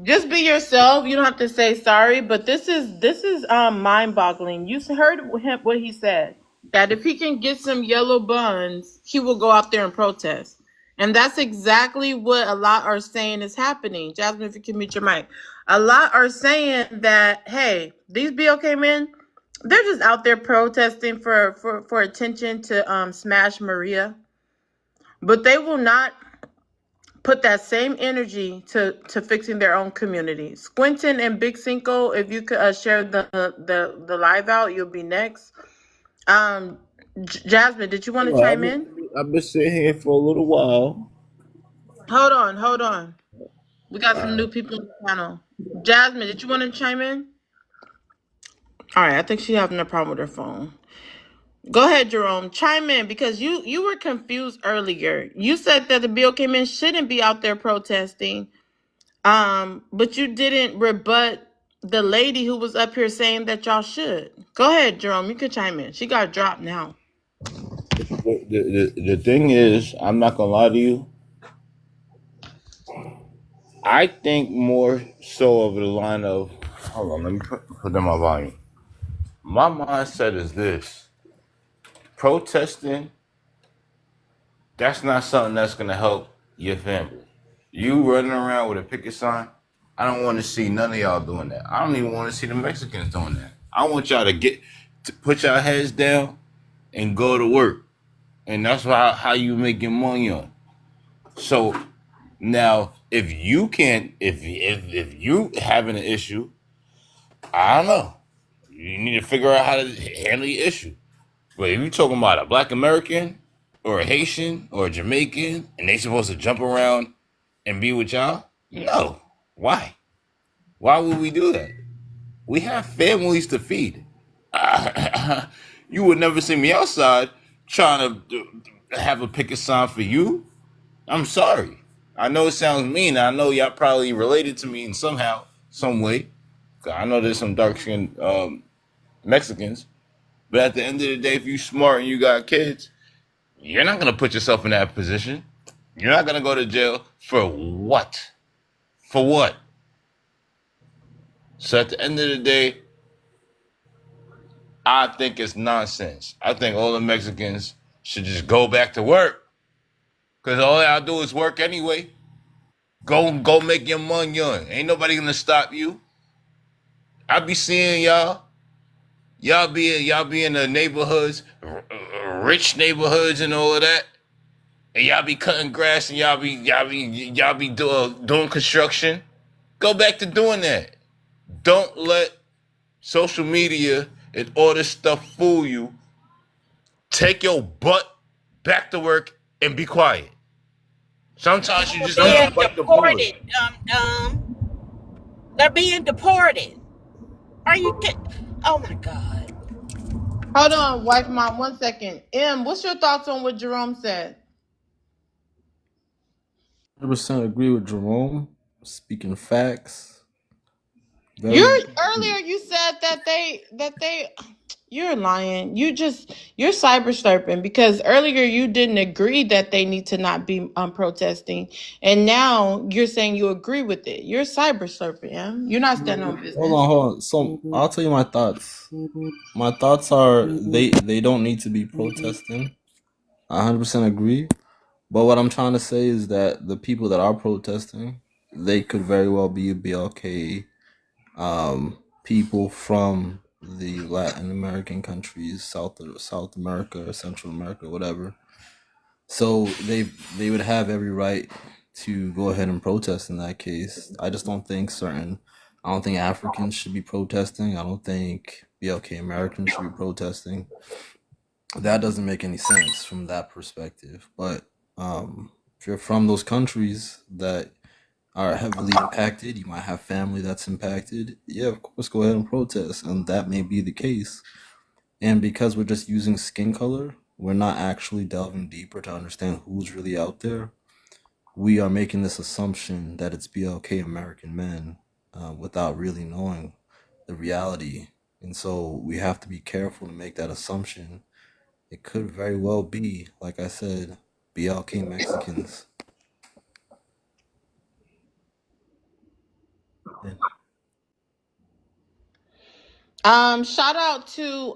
Just be yourself. You don't have to say sorry, but this is mind-boggling. You heard what he said, that if he can get some yellow buns, he will go out there and protest. And that's exactly what a lot are saying is happening. Jasmine, if you can mute your mic. A lot are saying that, hey, these BLK men, they're just out there protesting for attention to smash Maria. But they will not put that same energy to fixing their own community. Squinton and Big Cinco, if you could share the live out, you'll be next. Jasmine, did you want to Well, chime in? I've been sitting here for a little while. Hold on. We got some Uh, new people on the panel. Jasmine, did you want to chime in? All right, I think she's having a problem with her phone. Go ahead, Jerome. Chime in because you were confused earlier. You said that the BLK men shouldn't be out there protesting, but you didn't rebut the lady who was up here saying that y'all should. Go ahead, Jerome. You can chime in. She got dropped now. the thing is, I'm not gonna lie to you. I think more so of the line of, hold on, let me put down my volume. My mindset is this: protesting, that's not something that's gonna help your family. You running around with a picket sign, I don't want to see none of y'all doing that. I don't even want to see the Mexicans doing that. I want y'all to put your heads down and go to work, and that's how you make your money on. So now, if you can't, if you having an issue, I don't know. You need to figure out how to handle the issue. But if you're talking about a Black American or a Haitian or a Jamaican, and they supposed to jump around and be with y'all, no. Why? Why would we do that? We have families to feed. You would never see me outside trying to have a picket sign for you. I'm sorry. I know it sounds mean. I know y'all probably related to me in somehow, some way. I know there's some dark-skinned Mexicans. But at the end of the day, if you smart and you got kids, you're not going to put yourself in that position. You're not going to go to jail for what? For what? So at the end of the day, I think it's nonsense. I think all the Mexicans should just go back to work. Because all y'all do is work anyway. Go make your money on. Ain't nobody going to stop you. I be seeing y'all. Y'all be in the neighborhoods, rich neighborhoods and all of that. And y'all be cutting grass and y'all be doing construction. Go back to doing that. Don't let social media and all this stuff fool you. Take your butt back to work and be quiet. Sometimes you just Being need to bite the bullet. deported, they're being deported. Are you kidding? Oh my God. Hold on, wife mom, 1 second. What's your thoughts on what Jerome said? 100% agree with Jerome. Speaking facts. Earlier you said that they you're lying. You're cyber slurping because earlier you didn't agree that they need to not be protesting, and now you're saying you agree with it. You're cyber slurping, yeah? You're not standing on business. Hold on. So I'll tell you my thoughts. My thoughts are they don't need to be protesting. I 100% agree. But what I'm trying to say is that the people that are protesting, they could very well be BLK people from the Latin American countries, South America, Central America, whatever. So they would have every right to go ahead and protest in that case. I just don't think I don't think Africans should be protesting. I don't think BLK Americans should be protesting. That doesn't make any sense from that perspective. But if you're from those countries that are heavily impacted, you might have family that's impacted. Yeah, of course, go ahead and protest, and that may be the case. And because we're just using skin color, we're not actually delving deeper to understand who's really out there. We are making this assumption that it's BLK American men without really knowing the reality. And so we have to be careful to make that assumption. It could very well be, like I said, BLK Mexicans. Shout out to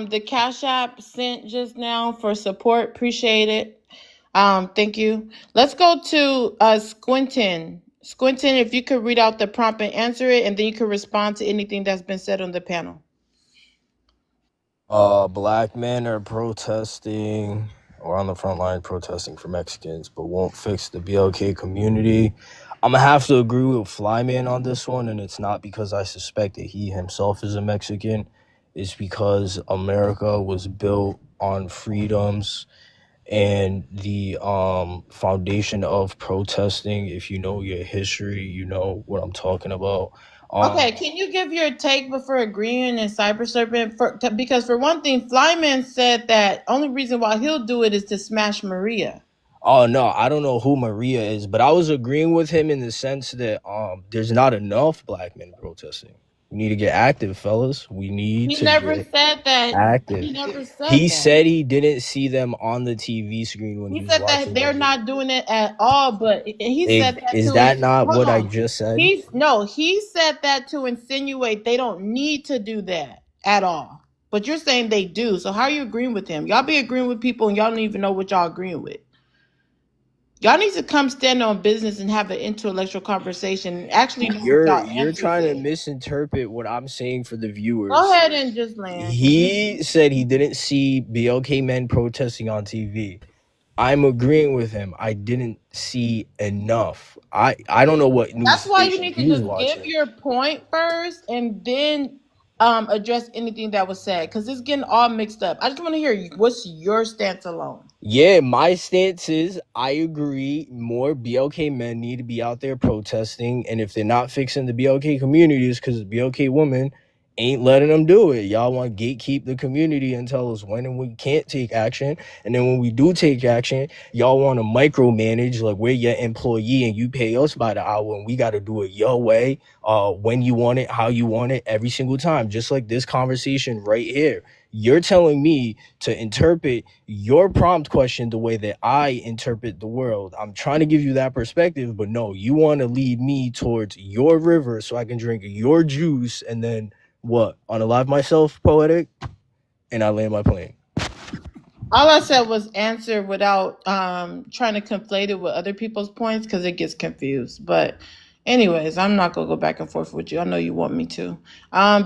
the Cash App sent just now for support. Appreciate it. Thank you. Let's go to Squinton. Squinton, if you could read out the prompt and answer it, and then you can respond to anything that's been said on the panel. Black men are protesting or on the front line protesting for Mexicans, but won't fix the BLK community. I'm gonna have to agree with Flyman on this one, and it's not because I suspect that he himself is a Mexican. It's because America was built on freedoms and the foundation of protesting. If you know your history, you know what I'm talking about. Okay, can you give your take before agreeing in Cyber Serpent? Because for one thing, Flyman said that only reason why he'll do it is to smash Maria. Oh no, I don't know who Maria is, but I was agreeing with him in the sense that there's not enough black men protesting. We need to get active, fellas. We need He to never get said that. active. He never said He that. said he didn't see them on the TV screen when he He was said watching that they're them. not doing it at all, but he said that Is to that not hold what I on. just said? He said that to insinuate they don't need to do that at all. But you're saying they do. So how are you agreeing with him? Y'all be agreeing with people and y'all don't even know what y'all agreeing with. Y'all need to come stand on business and have an intellectual conversation and actually know what y'all You're trying to is. misinterpret what I'm saying for the viewers. Go ahead and just land. He said he didn't see BLK men protesting on TV. I'm agreeing with him. I didn't see enough. I don't know what news That's why you station need to he was just watching. give your point first and then address anything that was said, because it's getting all mixed up. I just want to hear what's your stance alone. Yeah, my stance is I agree more BLK men need to be out there protesting, and if they're not fixing the BLK communities because the BLK women ain't letting them do it. Y'all want to gatekeep the community and tell us when and we can't take action, and then when we do take action, y'all want to micromanage like we're your employee and you pay us by the hour and we got to do it your way, when you want it, how you want it, every single time. Just like this conversation right here. You're telling me to interpret your prompt question the way that I interpret the world. I'm trying to give you that perspective, but no, you want to lead me towards your river so I can drink your juice and then what? Unalive myself, poetic? And I land my plane. All I said was answer without trying to conflate it with other people's points because it gets confused. But anyways, I'm not going to go back and forth with you. I know you want me to.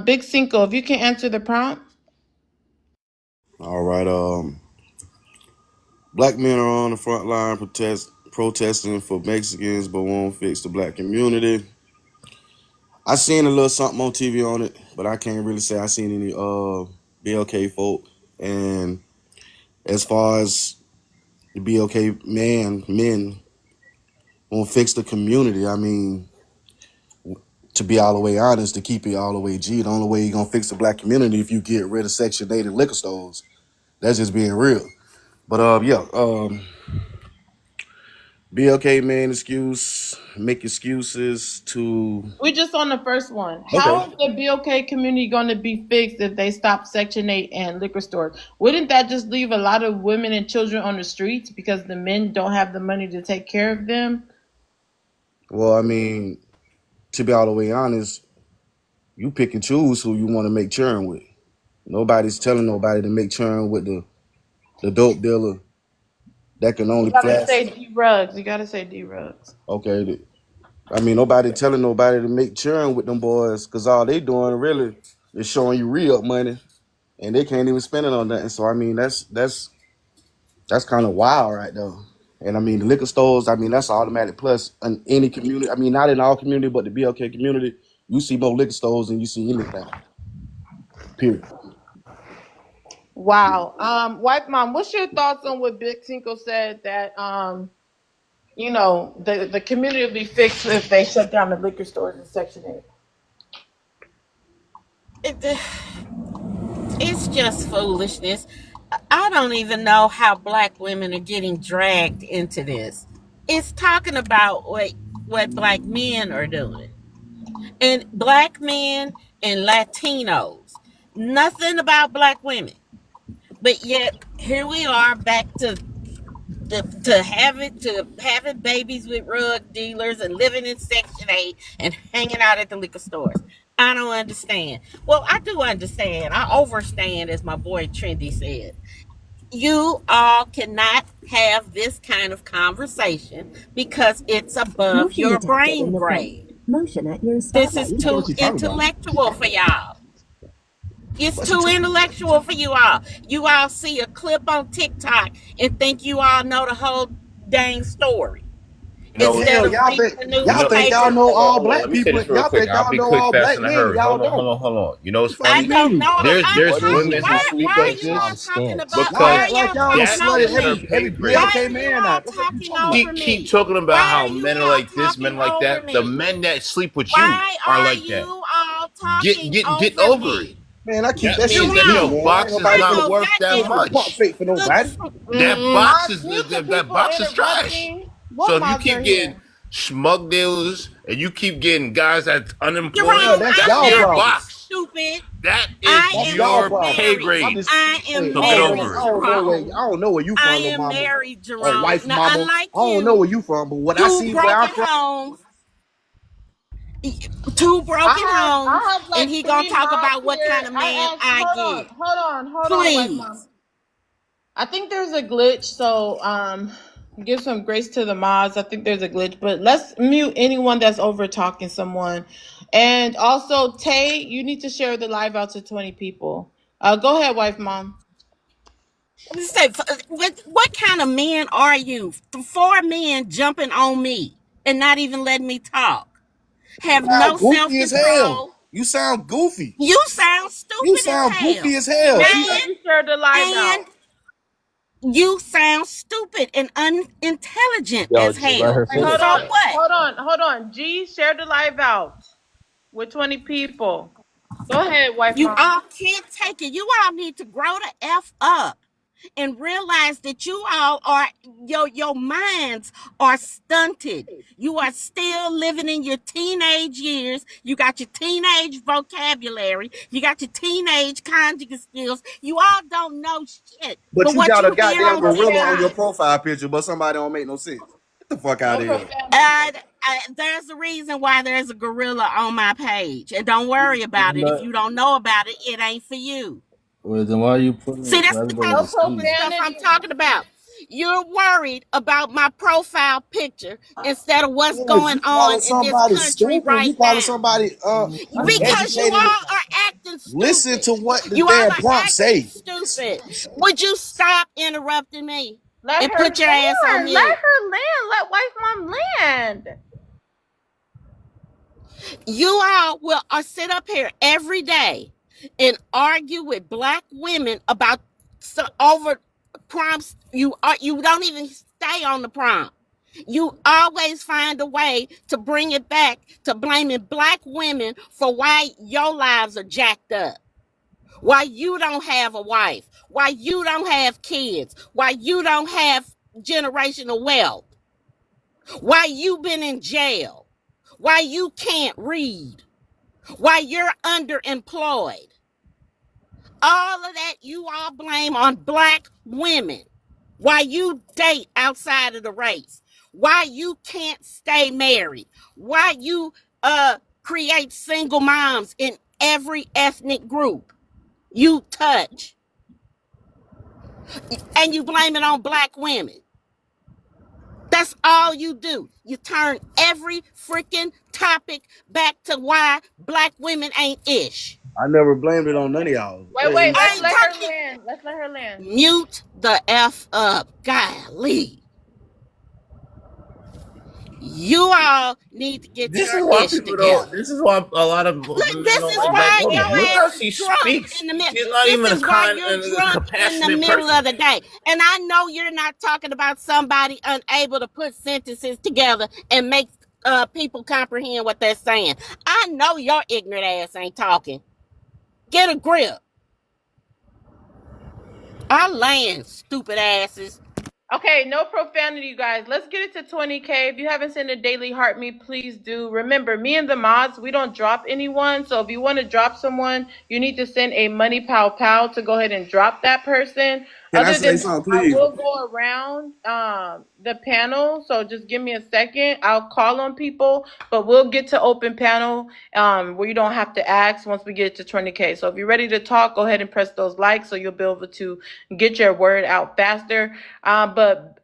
Big Cinco, if you can answer the prompt. All right. Black men are on the front line protesting for Mexicans, but won't fix the black community. I seen a little something on TV on it, but I can't really say I seen any BLK folk. And as far as the BLK men won't fix the community, I mean, to be all the way honest, to keep it all the way G, the only way you're gonna fix the black community if you get rid of Section 8 and liquor stores. That's just being real. But BLK man make excuses to. We're just on the first one. How is the BLK community going to be fixed if they stop Section 8 and liquor stores? Wouldn't that just leave a lot of women and children on the streets because the men don't have the money to take care of them? Well, I mean, to be all the way honest, you pick and choose who you want to make churn with. Nobody's telling nobody to make churn with the dope dealer that can only You gotta pass. say D-Rugs. You gotta say D-Rugs. Okay. I mean, nobody telling nobody to make churn with them boys because all they doing really is showing you re-up money and they can't even spend it on nothing. So, I mean, that's kind of wild right there. And, I mean, the liquor stores, I mean, that's automatic plus in any community. I mean, not in our community, but the BLK community, you see more liquor stores than you see anything. Period. Wow. Wife Mom, what's your thoughts on what Big Cinco said that the community will be fixed if they shut down the liquor stores in Section 8? It's just foolishness. I don't even know how black women are getting dragged into this. It's talking about what black men are doing. And black men and Latinos. Nothing about black women. But yet here we are back to having babies with drug dealers and living in Section 8 and hanging out at the liquor stores. I don't understand. Well, I do understand. I overstand, as my boy Trendy said. You all cannot have this kind of conversation because it's above your brain grade. This is too intellectual for y'all. It's What's she too talking? intellectual for you all. You all see a clip on TikTok and think you all know the whole dang story You know, instead Hell, of y'all reading think the you y'all know. think y'all newspaper. know all Hold on. black Let me say people. this real Y'all quick. think I'll y'all be know quick, all fast, black in a men. hurry. Y'all Hold on, don't. hold on, hold on. You know what's The fuck I you funny? don't mean? know. There's What is women who Why speak are like you I'm all this talking scamps. about? Y'all Why because are act like y'all y'all done that talking slutted over is her every me? pay every grade. Why BLK are you man all out. The fuck you talking talking about? over Keep me? talking about Why how are you men are all like this, men talking are like over that. The me? men that sleep with you Why are are like that. you all Get talking get get over over it. me? Man, I keep That that means shit that G, your Jerome, man. Ain't box is nobody I not finna, know worth that ain't goddamn. finna pump much. fake for nobody. That Mm-mm. box Mods, is mute the that people box is trash. interrupting. So What if you mods are keep getting here? smug deals and you keep getting guys that's unemployed, Yeah, Jerome, that's that's I'm y'all your married, problem. box. stupid. That is I That's am y'all your problem. pay married. I'm grade. just I hey, am So I get don't know. married, over I it. don't know where Jerome. I don't know where you I from, little am mama married, or Jerome. wife Now, mama. unlike I don't know you, where you from, but what I two see where I'm broken from, homes, two broken homes, I have and like he gonna three talk mods about what here. kind of man I asked, I get. hold on, wife mom. Please. I think there's a glitch, so give some grace to the mods. I think there's a glitch, but let's mute anyone that's over talking someone. And also, Tay, you need to share the live out to 20 people. Go ahead, wife mom. Say, what kind of man are you? Four men jumping on me and not even letting me talk. you Have no sound goofy as hell. self-control. You sound goofy. You sound You stupid as sound goofy hell. as hell. Make See, sure And you share the live and out. you sound stupid and unintelligent Yo, as just let her hell. Wait, So finish, yo. what? hold on. G, share the live out with 20 people. Go ahead, wife You mom. all can't take it. You all need to grow the F up and realize that you all are your minds are stunted. You are still living in your teenage years. You got your teenage vocabulary. You got your teenage conjugate skills. You all don't know shit. but But you what got a you hear No goddamn on gorilla on your profanity. TikTok, profile picture, but somebody don't make no sense. Get the fuck out No of here. profanity. there's a reason why there's a gorilla on my page. And don't worry about Then it. If that, you don't know about it, it ain't for you. well, then why are you See, putting that's the everybody type No to of stupid sleep? stuff I'm profanity. talking about. You're worried about my profile picture instead of what's Yeah, going you on calling in this somebody country stupid. You right calling now. somebody Because you uneducated. all are acting Listen stupid. to what the You all damn are prompt acting say. stupid. Would you stop interrupting me Let and her put your ass on land. Let mute? her land. Let wife mom land. You all will sit up here every day and argue with black women about over prompts. You don't even stay on the prompt. You always find a way to bring it back to blaming black women for why your lives are jacked up, why you don't have a wife, why you don't have kids, why you don't have generational wealth, why you been in jail, why you can't read, why you're underemployed. All of that you all blame on black women. Why you date outside of the race. Why you can't stay married. Why you create single moms in every ethnic group you touch. And you blame it on black women. That's all you do. You turn every freaking topic back to why black women ain't ish. I never blamed it on none of y'all. Wait. I Let's ain't let her talking. land. Let's let her land. Mute the F up. Golly. You all need to get This your is why ish people don't. together. This is why a lot of Look, men this don't is like Let black her why women. Look your how land. ass she is drunk speaks. in the middle. She's not This even a is why kind you're and a drunk in the compassionate middle of person. the day. And I know you're not talking about somebody unable to put sentences together and make people comprehend what they're saying. I know your ignorant ass ain't talking. Get a grip. I land, stupid asses. Okay, no profanity, you guys. Let's get it to 20K. If you haven't sent a daily heart me, please do. Remember, me and the mods, we don't drop anyone. So if you want to drop someone, you need to send a money pow pow to go ahead and drop that person. Can I Other say than that, something, I please? will go around the panel. So just give me a second. I'll call on people, but we'll get to open panel where you don't have to ask once we get to 20K. So if you're ready to talk, go ahead and press those likes so you'll be able to get your word out faster. But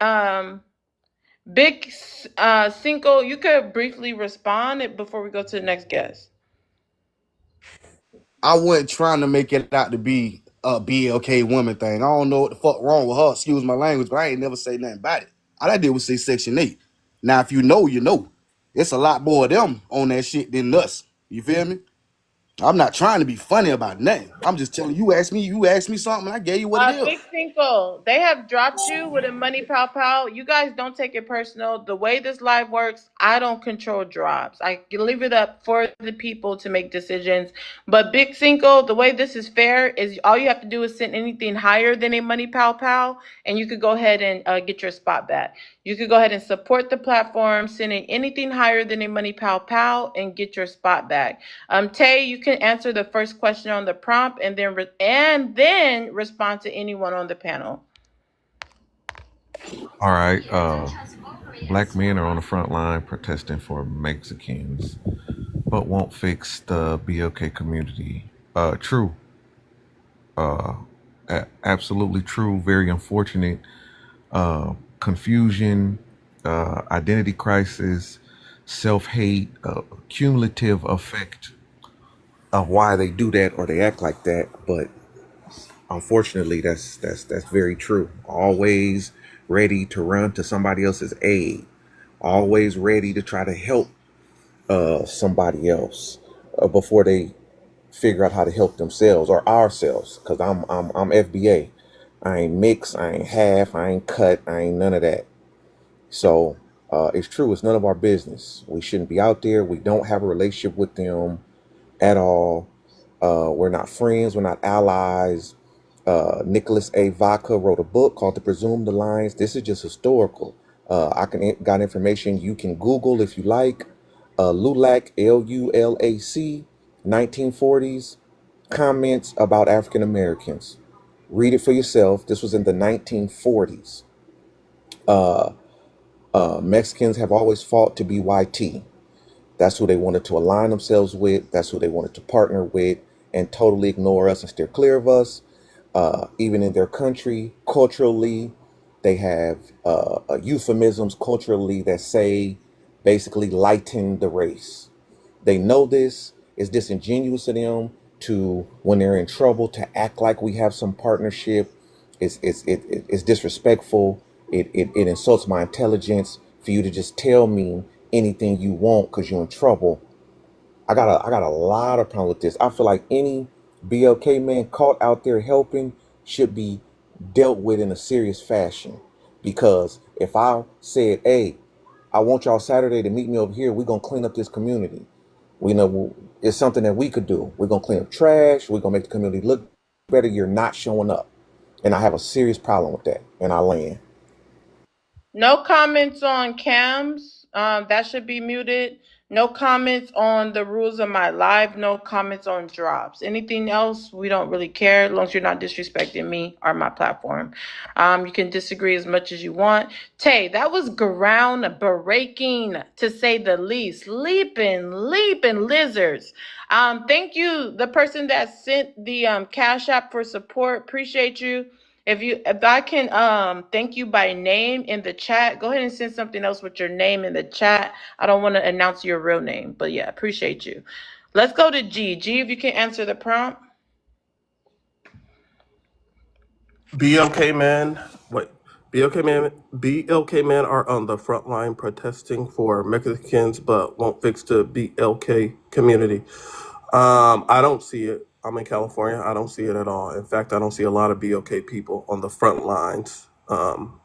Big Cinco, you could briefly respond before we go to the next guest. I wasn't trying to make it out to be a BLK woman thing. I don't know what the fuck wrong with her. Excuse my language, but I ain't never say nothing about it. All I did was say Section 8. Now, if you know, you know. It's a lot more of them on that shit than us. You feel me? I'm not trying to be funny about nothing. I'm just telling you, asked me something, and I gave you what it Big is. Cinco, they have dropped you with a money pow pow. You guys don't take it personal. The way this live works, I don't control drops. I can leave it up for the people to make decisions. But Big Cinco, the way this is fair is all you have to do is send anything higher than a money pow pow, and you could go ahead and get your spot back. You could go ahead and support the platform, sending anything higher than a money pow pow, and get your spot back. Tay, you can answer the first question on the prompt, and then respond to anyone on the panel. All right. Black men are on the front line protesting for Mexicans, but won't fix the BLK community. True. Absolutely true. Very unfortunate. Confusion, identity crisis, self-hate, cumulative effect of why they do that or they act like that. But unfortunately, that's very true. Always ready to run to somebody else's aid. Always ready to try to help somebody else before they figure out how to help themselves or ourselves. Cause I'm FBA. I ain't mixed. I ain't half. I ain't cut. I ain't none of that. So it's true. It's none of our business. We shouldn't be out there. We don't have a relationship with them at all. We're not friends. We're not allies. Nicholas A. Vaca wrote a book called The Presumed Alliance. This is just historical. Got information you can Google if you like. LULAC, LULAC, 1940s, comments about African Americans. Read it for yourself. This was in the 1940s. Mexicans have always fought to be YT. That's who they wanted to align themselves with. That's who they wanted to partner with, and totally ignore us and steer clear of us. Even in their country, culturally, they have euphemisms culturally that say basically lighten the race. They know this. It's disingenuous of them to, when they're in trouble, to act like we have some partnership. It's disrespectful. It insults my intelligence for you to just tell me anything you want because you're in trouble. I got a lot of problem with this. I feel like any BLK man caught out there helping should be dealt with in a serious fashion. Because if I said, hey, I want y'all Saturday to meet me over here, we're going to clean up this community. We know it's something that we could do. We're going to clean up trash. We're going to make the community look better. You're not showing up. And I have a serious problem with that. And I land. No comments on cams. That should be muted. No comments on the rules of my live. No comments on drops. Anything else, we don't really care as long as you're not disrespecting me or my platform. You can disagree as much as you want. Tay, that was groundbreaking to say the least. Leaping lizards. Thank you, the person that sent the Cash App for support. Appreciate you. If I can thank you by name in the chat, go ahead and send something else with your name in the chat. I don't want to announce your real name, but yeah, appreciate you. Let's go to G. G, if you can answer the prompt. BLK men are on the front line protesting for Mexicans, but won't fix the BLK community. I don't see it. I'm in California. I don't see it at all. In fact, I don't see a lot of BLK people on the front lines. I'm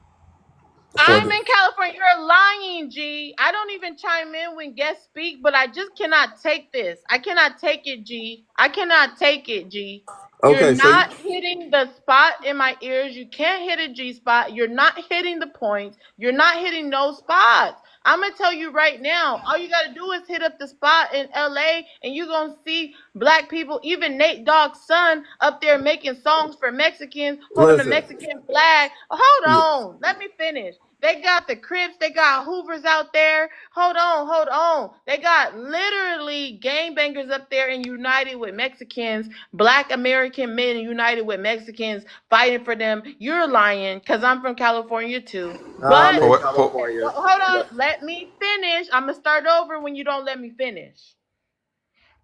in California. You're lying, G. I don't even chime in when guests speak, but I just cannot take this. I cannot take it, G. I cannot take it, G. Okay, You're not hitting the spot in my ears. You can't hit a G spot. You're not hitting the points. You're not hitting no spots. I'm going to tell you right now, all you got to do is hit up the spot in LA and you're going to see black people, even Nate Dogg's son up there making songs for Mexicans, holding the Mexican flag. Hold on. Let me finish. They got the Crips. They got Hoovers out there. Hold on. They got literally gangbangers up there and united with Mexicans, black American men united with Mexicans, fighting for them. You're lying because I'm from California too. But hold on. Let me finish. I'm going to start over when you don't let me finish.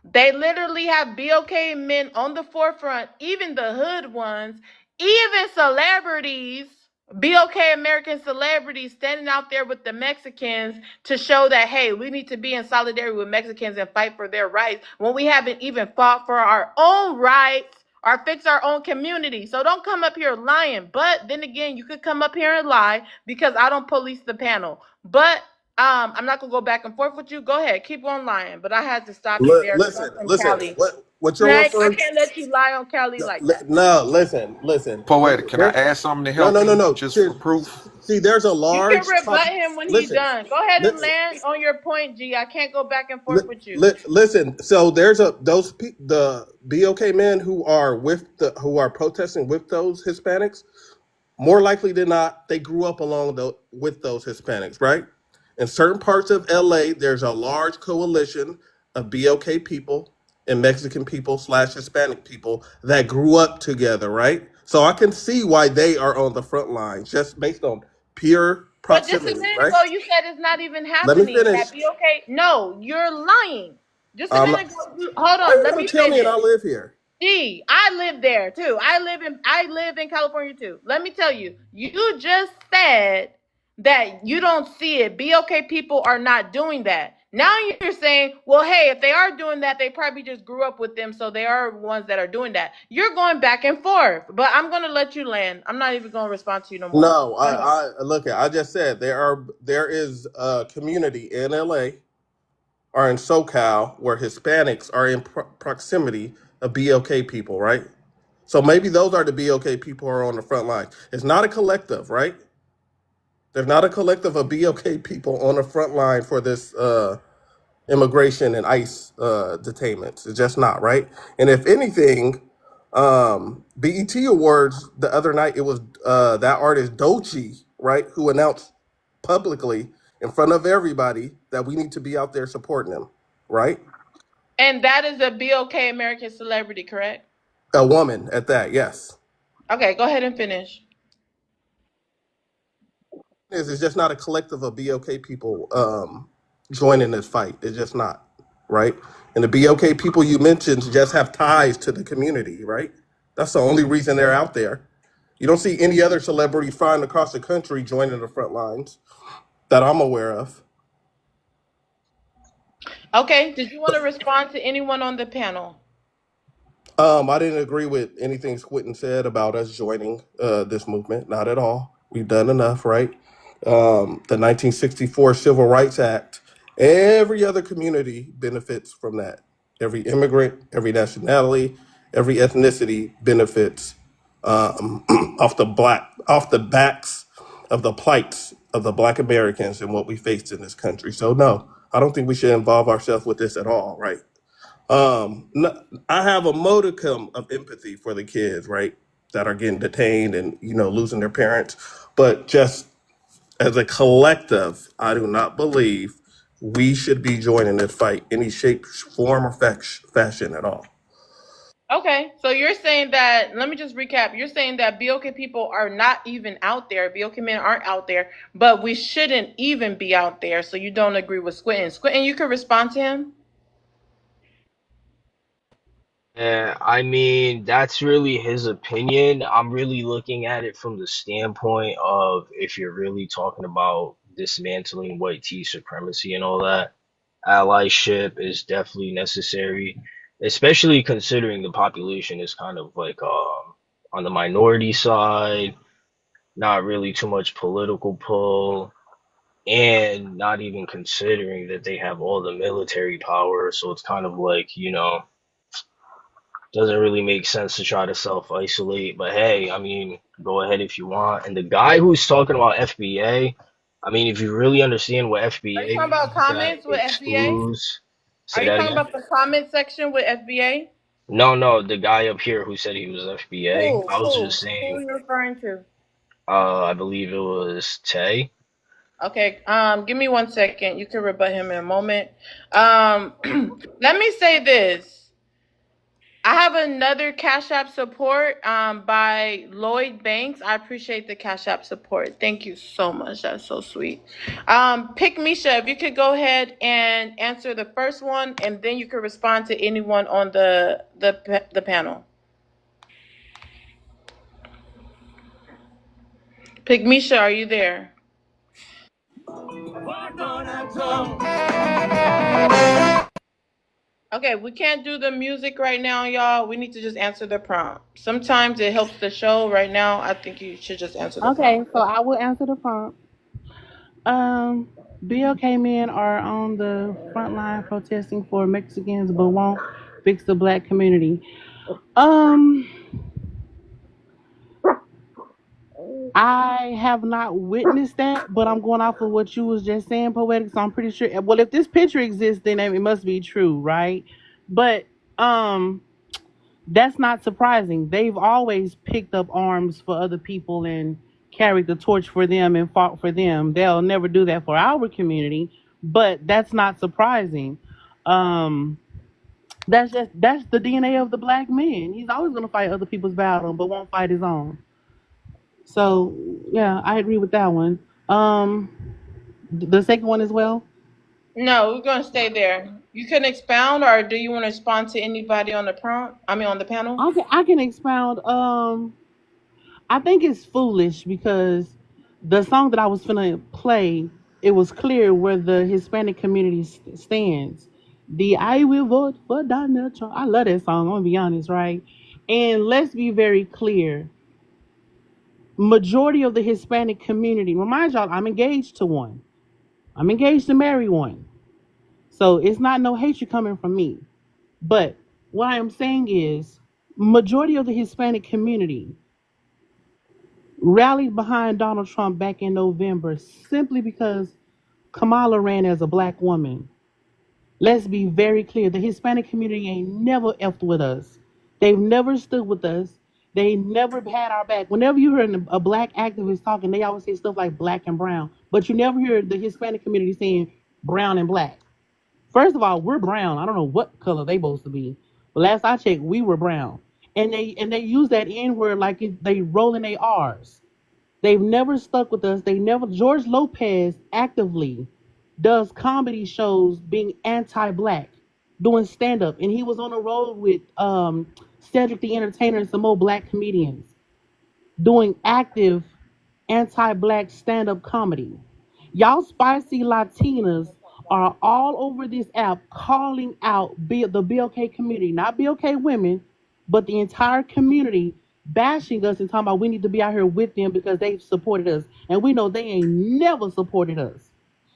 They literally have BOK men on the forefront, even the hood ones, even celebrities, BOK American celebrities standing out there with the Mexicans to show that, hey, we need to be in solidarity with Mexicans and fight for their rights when we haven't even fought for our own rights or fix our own community. So don't come up here lying. But then again, you could come up here and lie because I don't police the panel. But I'm not gonna go back and forth with you. Go ahead, keep on lying. But I had to stop you there because I'm from Listen. Cali. What you're Like, I referring? can't let you lie on Cali like that. No, listen. Poetic, can I add something to help him No. just for proof? See, there's a You large. can rebut him when he's done. Go ahead and land on your point, G. I can't go back and forth with you. Listen. So there's the BOK men who are protesting with those Hispanics. More likely than not, they grew up with those Hispanics, right? In certain parts of LA, there's a large coalition of BOK people and Mexican people / Hispanic people that grew up together, right? So I can see why they are on the front line, just based on pure But just a proximity, minute right? ago, you said it's not even Let me happening. finish. That BOK? No, you're lying. Just a Um, minute ago. Hold why you on. Let gonna me tell say me and I this. live here? Gee, I live there too. I live in California too. Let me tell you, you just said that you don't see it. BOK people are not doing that. Now you're saying, well, hey, if they are doing that, they probably just grew up with them, so they are ones that are doing that. You're going back and forth, but I'm gonna let you land. I'm not even gonna respond to you no more. No, I just said there is a community in LA or in SoCal where Hispanics are in proximity of BLK people, right? So maybe those are the BLK people who are on the front line. It's not a collective, right? There's not a collective of BLK people on the front line for this immigration and ICE detainments. It's just not, right? And if anything, BET Awards the other night, it was that artist Doechii, right, who announced publicly in front of everybody that we need to be out there supporting them, right? And that is a BOK American celebrity, correct? A woman at that, yes. Okay, go ahead and finish. It's just not a collective of BOK people joining this fight. It's just not, right? And the BOK people you mentioned just have ties to the community, right? That's the only reason they're out there. You don't see any other celebrities flying across the country joining the front lines that I'm aware of. Okay, did you want to respond to anyone on the panel? I didn't agree with anything Squinton said about us joining this movement. Not at all. We've done enough, right? The 1964 Civil Rights Act, every other community benefits from that. Every immigrant, every nationality, every ethnicity benefits off the backs of the plights of the Black Americans and what we faced in this country. So no, I don't think we should involve ourselves with this at all, right? I have a modicum of empathy for the kids, right, that are getting detained and losing their parents, but just as a collective, I do not believe we should be joining this fight any shape, form, or fashion at all. Okay, so you're saying that, let me just recap. You're saying that BOK people are not even out there. BOK men aren't out there, but we shouldn't even be out there. So you don't agree with Squinton. Squinton, you can respond to him. Yeah, I mean, that's really his opinion. I'm really looking at it from the standpoint of if you're really talking about dismantling white tea supremacy and all that, allyship is definitely necessary, especially considering the population is kind of like on the minority side, not really too much political pull, and not even considering that they have all the military power. So it's kind of like, doesn't really make sense to try to self-isolate, but hey, I mean, go ahead if you want. And the guy who's talking about FBA, I mean, if you really understand what Are you FBA talking about means, that comments with FBA? excludes. Are Say you that talking again? about the comment section with FBA? No, the guy up here who said he was FBA. I was just Who saying, are you referring to? I believe it was Tay. Okay, give me 1 second. You can rebut him in a moment. Let me say this. I have another Cash App support by Lloyd Banks. I appreciate the Cash App support. Thank you so much. That's so sweet. Pick Misha, if you could go ahead and answer the first one, and then you could respond to anyone on the panel. Pick Misha, are you there? Okay, we can't do the music right now, y'all. We need to just answer the prompt. Sometimes it helps the show. Right now, I think you should just answer the Okay, prompt. so I will answer the prompt. BLK men are on the front line protesting for Mexicans but won't fix the black community. I have not witnessed that, but I'm going off of what you was just saying, Poetic, so I'm pretty sure. Well, if this picture exists, then it must be true, right? But that's not surprising. They've always picked up arms for other people and carried the torch for them and fought for them. They'll never do that for our community, but that's not surprising. That's the DNA of the black man. He's always going to fight other people's battle, but won't fight his own. So yeah, I agree with that one. The second one as well. No, we're gonna stay there. You can expound, or do you want to respond to anybody on the prompt? I mean, on the panel. I can expound. I think it's foolish because the song that I was finna play, it was clear where the Hispanic community stands. The I will vote for Donald Trump. I love that song. I'm gonna be honest, right? And let's be very clear. Majority of the Hispanic community, remind y'all, I'm engaged to one. I'm engaged to marry one. So it's not no hatred coming from me. But what I am saying is, majority of the Hispanic community rallied behind Donald Trump back in November simply because Kamala ran as a black woman. Let's be very clear. The Hispanic community ain't never effed with us. They've never stood with us. They never had our back. Whenever you hear a black activist talking, they always say stuff like black and brown. But you never hear the Hispanic community saying brown and black. First of all, we're brown. I don't know what color they supposed to be. But last I checked, we were brown. And they use that N-word like they roll in their R's. They've never stuck with us. George Lopez actively does comedy shows being anti-black, doing stand-up. And he was on the road with Cedric the Entertainer and some more black comedians doing active anti-black stand-up comedy. Y'all spicy Latinas are all over this app calling out the BLK community, not BLK women, but the entire community, bashing us and talking about we need to be out here with them because they've supported us. And we know they ain't never supported us.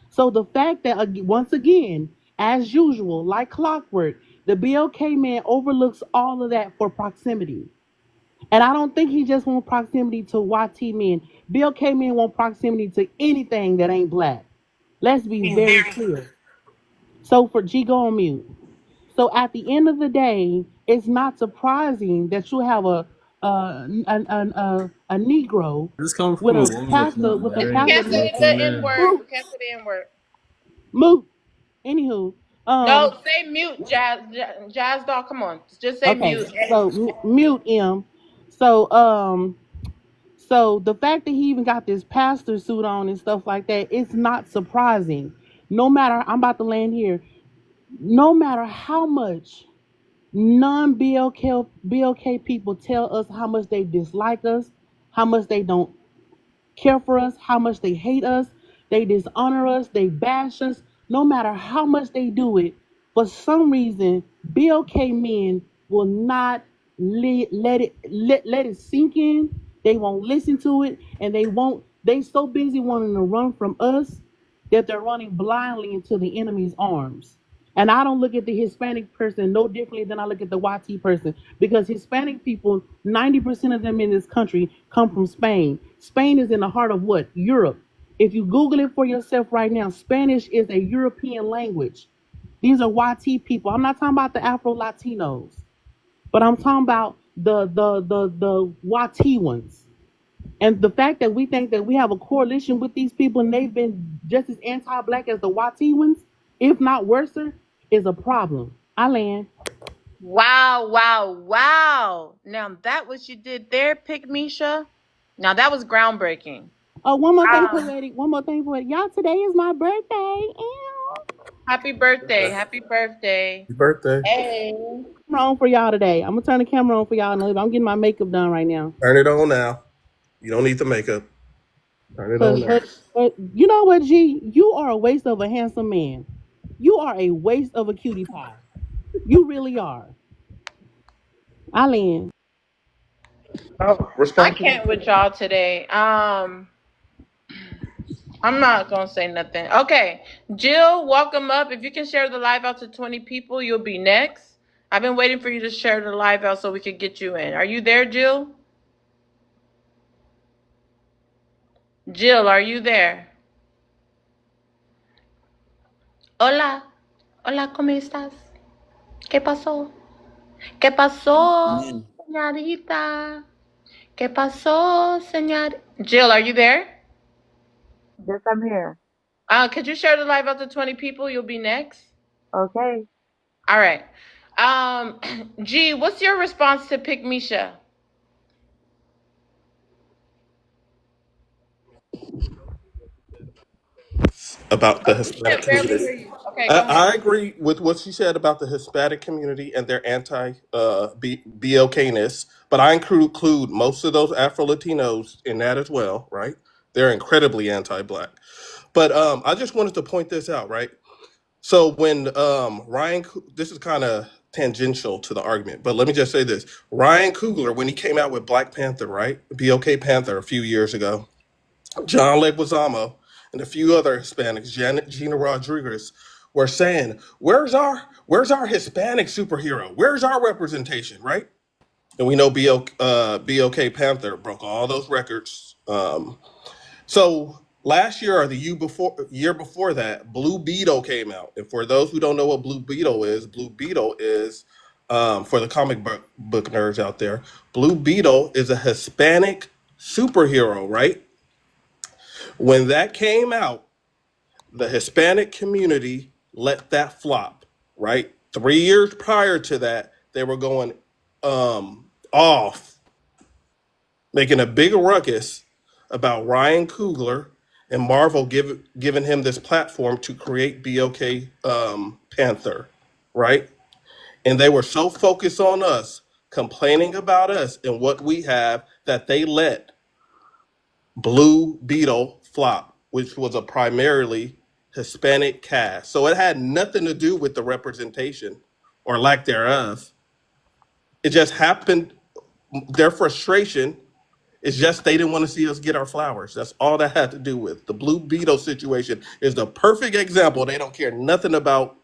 So the fact that, once again, as usual, like clockwork, the BLK man overlooks all of that for proximity. And I don't think he just wants proximity to YT men. BLK men want proximity to anything that ain't black. Let's be very clear. So for G, go on mute. So at the end of the day, it's not surprising that you have a Negro with a pastor with a Can't pastor. say the N-word. Can't say the N-word. Mute. Anywho. No, say mute, Jazz Doll. Come on, just say Okay, mute. so mute him. So so the fact that he even got this pastor suit on and stuff like that, it's not surprising. No matter, I'm about to land here. No matter how much non-BLK people tell us how much they dislike us, how much they don't care for us, how much they hate us, they dishonor us, they bash us, no matter how much they do it, for some reason, BLK men will not let it sink in. They won't listen to it, and they so busy wanting to run from us that they're running blindly into the enemy's arms. And I don't look at the Hispanic person no differently than I look at the YT person, because Hispanic people, 90% of them in this country come from Spain. Spain is in the heart of what? Europe. If you Google it for yourself right now, Spanish is a European language. These are YT people. I'm not talking about the Afro-Latinos, but I'm talking about the YT ones. And the fact that we think that we have a coalition with these people and they've been just as anti-black as the YT ones, if not worse, is a problem. I land. Wow, wow, wow. Now that what you did there, Pick Misha. Now that was groundbreaking. Oh, one more thing, Um, poetic. One more thing, poetic. Y'all, today is my birthday. Ew. happy birthday. Happy birthday. Happy birthday. Hey. Camera on for y'all today. I'm gonna turn the camera on for y'all. I'm getting my makeup done right now. Turn it on now. You don't need the makeup. Turn it on now. But you know what, G? You are a waste of a handsome man. You are a waste of a cutie pie. You really are. Eileen. Oh, I respond to can't with y'all today. I'm not gonna say nothing. Okay, Jill, welcome up. If you can share the live out to 20 people, you'll be next. I've been waiting for you to share the live out so we could get you in. Are you there, Jill? Jill, are you there? Hola. Hola, ¿cómo estás? ¿Qué pasó? ¿Qué pasó, señorita? ¿Qué pasó, señor? Jill, are you there? Yes, I'm here. Could you share the live out to 20 people? You'll be next. Okay. All right. G, what's your response to Pick Misha? about the Oh, we Hispanic can't barely community. hear you. Okay, go ahead. I agree with what she said about the Hispanic community and their anti BLK-ness, but I include most of those Afro Latinos in that as well, right? They're incredibly anti-black. But I just wanted to point this out, right? So when this is kind of tangential to the argument, but let me just say this: Ryan Coogler, when he came out with Black Panther, right, BLK Panther a few years ago, John Leguizamo and a few other Hispanics, Gina Rodriguez, were saying, "Where's our Hispanic superhero? Where's our representation?" Right? And we know BOK Panther broke all those records. So last year or the year before that, Blue Beetle came out. And for those who don't know what Blue Beetle is for the book nerds out there, Blue Beetle is a Hispanic superhero, right? When that came out, the Hispanic community let that flop, right? 3 years prior to that, they were going off, making a big ruckus about Ryan Coogler and Marvel giving him this platform to create BOK Panther, right? And they were so focused on us, complaining about us and what we have, that they let Blue Beetle flop, which was a primarily Hispanic cast. So it had nothing to do with the representation or lack thereof. It just happened. Their frustration is just they didn't want to see us get our flowers. That's all that had to do with. The Blue Beetle situation is the perfect example. They don't care nothing about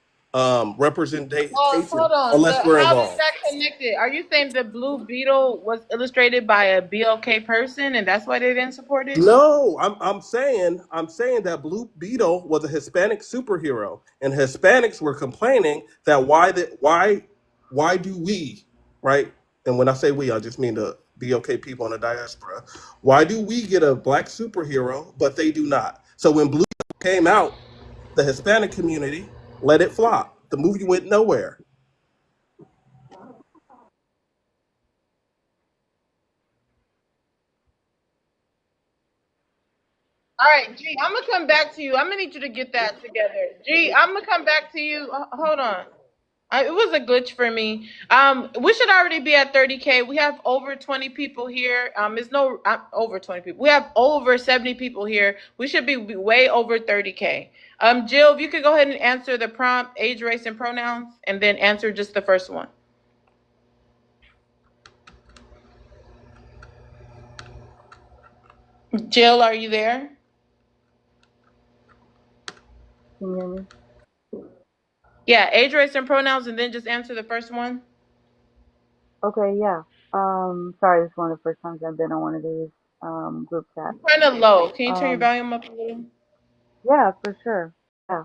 representation Well, hold on. unless we're How is involved. that connected? Are you saying the Blue Beetle was illustrated by a BLK person and that's why they didn't support it? No, I'm saying that Blue Beetle was a Hispanic superhero, and Hispanics were complaining that why do we, right? And when I say we, I just mean the BOK people in the diaspora. Why do we get a black superhero but they do not? So when Blue came out, the Hispanic community let it flop. The movie went nowhere. All right, G, I'm gonna come back to you. I'm gonna need you to get that together. G, I'm gonna come back to you. Hold on. It was a glitch for me. We should already be at 30K. We have over 20 people here. It's no over 20 people. We have over 70 people here. We should be way over 30K. Jill, if you could go ahead and answer the prompt, age, race, and pronouns, and then answer just the first one. Jill, are you there? Can you hear me? Yeah, age, race, and pronouns, and then just answer the first one. Okay, yeah. Sorry, this is one of the first times I've been on one of these group chats. Kind of low. Can you turn your Um, volume up a little? yeah, for sure. Yeah.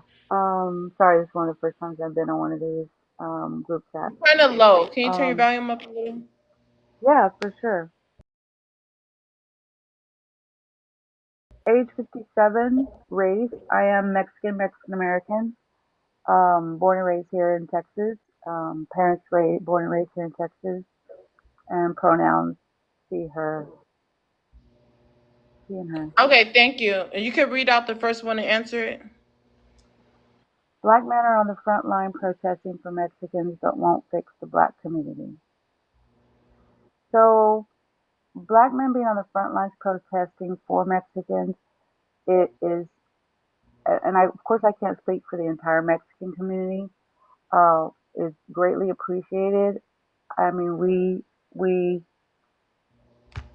Sorry, this is one of the first times I've been on one of these group chats. Kind of low. Can you turn your Um, volume up a little? yeah, for sure. Age 57, race, I am Mexican American. Born and raised here in Texas. Parents born and raised here in Texas, and pronouns she, her, he and her. Okay, thank you. And you can read out the first one and answer it. Black men are on the front line protesting for Mexicans but won't fix the black community. So, black men being on the front lines protesting for Mexicans, it is, and I, of course, I can't speak for the entire Mexican community, is greatly appreciated. I mean, we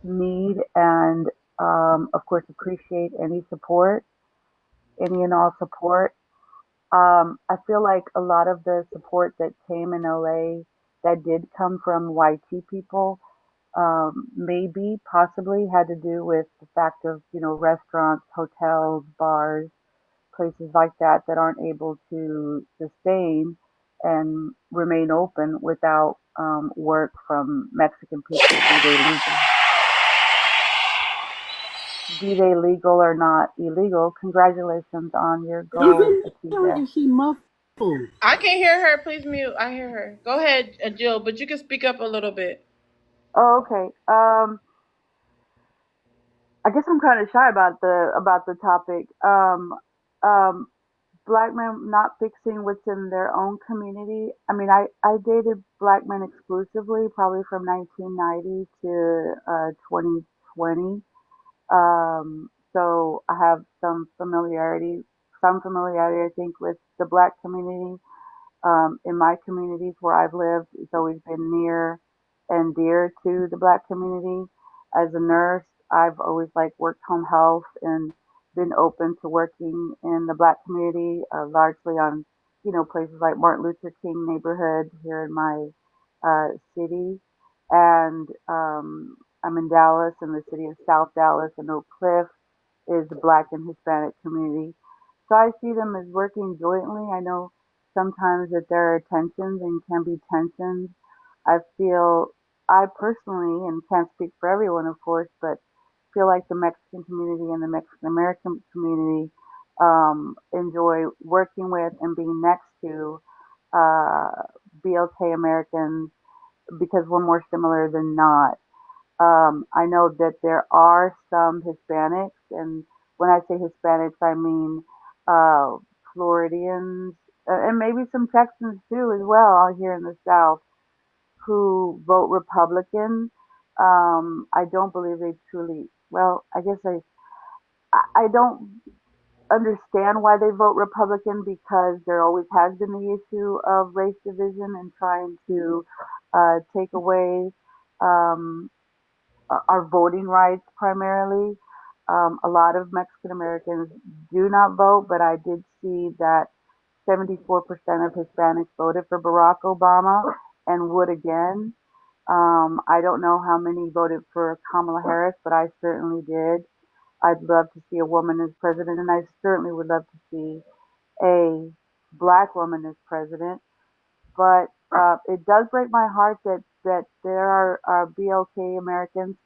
need and, of course, appreciate any support, any and all support. I feel like a lot of the support that came in LA that did come from YT people, maybe possibly had to do with the fact of, restaurants, hotels, bars, places like that that aren't able to sustain and remain open without work from Mexican people, be they legal or not illegal. Congratulations on your goal, Atija. Is she muffled? I can hear her. Please mute. I hear her. Go ahead, Jill, but you can speak up a little bit. Oh, okay. I guess I'm kind of shy about the topic. Black men not fixing what's in their own community. I mean, I dated black men exclusively, probably from 1990 to 2020. So I have some familiarity, I think, with the black community. In my communities where I've lived, it's always been near and dear to the black community. As a nurse, I've always worked home health and been open to working in the black community, largely on, places like Martin Luther King neighborhood here in my city. And I'm in Dallas, in the city of South Dallas, and Oak Cliff is the black and Hispanic community. So I see them as working jointly. I know sometimes that there are tensions and can be tensions. I feel, I personally, and can't speak for everyone, of course, but feel like the Mexican community and the Mexican American community enjoy working with and being next to uh, BLK Americans because we're more similar than not. I know that there are some Hispanics, and when I say Hispanics, I mean uh, Floridians and maybe some Texans too, as well, out here in the South, who vote Republican. I don't believe they truly. Well, I guess I don't understand why they vote Republican because there always has been the issue of race division and trying to take away. Um, our voting rights primarily. A lot of Mexican Americans do not vote, but I did see that 74% of Hispanics voted for Barack Obama and would again. I don't know how many voted for Kamala Harris, but I certainly did. I'd love to see a woman as president, and I certainly would love to see a black woman as president. But it does break my heart that there are BLK Americans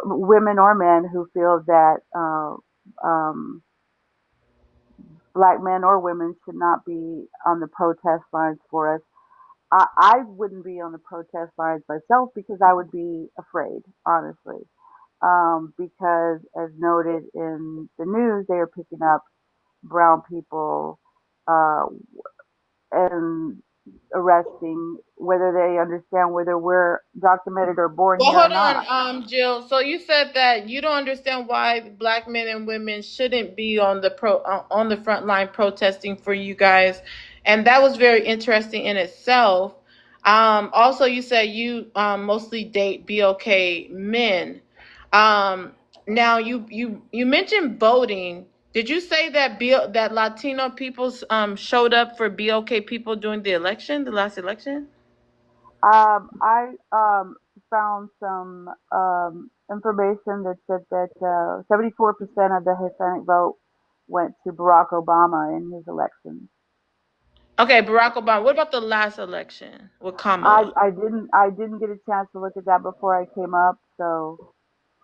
women or men who feel that um, black men or women should not be on the protest lines for us. I wouldn't be on the protest lines myself because I would be afraid, honestly. Because as noted in the news, they are picking up brown people uh, and arresting, whether they understand whether we're documented or born Well, here or hold not. on, Jill. So you said that you don't understand why black men and women shouldn't be on on the front line protesting for you guys, and that was very interesting in itself. Also, you said you mostly date BLK men. Um, Now you mentioned voting. Did you say that that Latino people showed up for BLK people during the election, the last election? I found some information that said that 74% of the Hispanic vote went to Barack Obama in his election. Okay, Barack Obama. What about the last election with Kamala? I didn't get a chance to look at that before I came up, so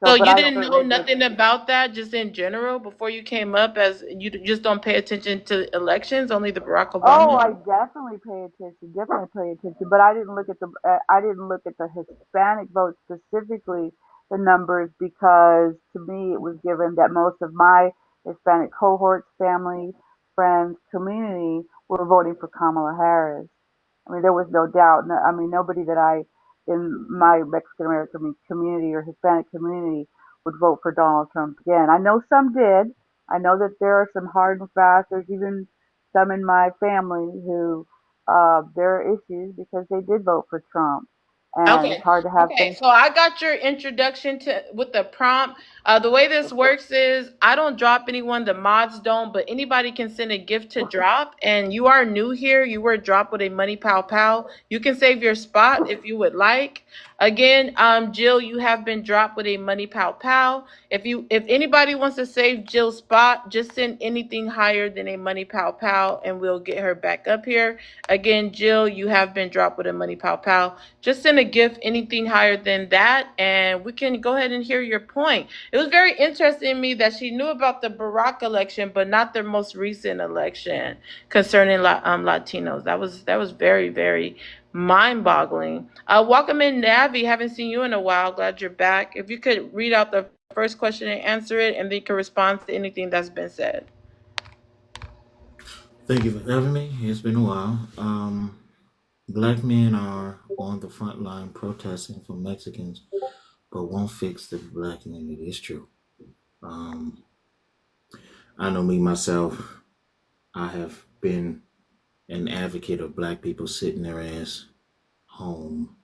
So But you I didn't know certainly did. nothing about that just in general before you came up, as you just don't pay attention to elections, only the Barack Oh, I Obama? definitely pay attention. Definitely pay attention. But I didn't look at the Hispanic vote specifically, the numbers, because to me it was given that most of my Hispanic cohorts, family, friends, community were voting for Kamala Harris. I mean, there was no doubt. No, I mean, nobody that I in my Mexican American community or Hispanic community would vote for Donald Trump again. I know some did. I know that there are some hard and fast. There's even some in my family who there are issues because they did vote for Trump, and it's Okay. hard to have Okay. things. So I got your introduction to with the prompt. The way this works is I don't drop anyone, the mods don't, but anybody can send a gift to drop. And you are new here. You were dropped with a money pow pow. You can save your spot if you would like. Again, Jill, you have been dropped with a money pow pow. If anybody wants to save Jill's spot, just send anything higher than a money pow pow, and we'll get her back up here. Again, Jill, you have been dropped with a money pow pow. Just send a gift anything higher than that, and we can go ahead and hear your point. It was very interesting to me that she knew about the Barack election, but not the most recent election concerning Latinos. That was very, very mind-boggling. Welcome in, Navi. Haven't seen you in a while. Glad you're back. If you could read out the first question and answer it, and then you can respond to anything that's been said. Thank you for having me. It's been a while. Black men are on the front line protesting for Mexicans, but won't fix the black community. It's true. Um, I know me myself. I have been an advocate of black people sitting their ass home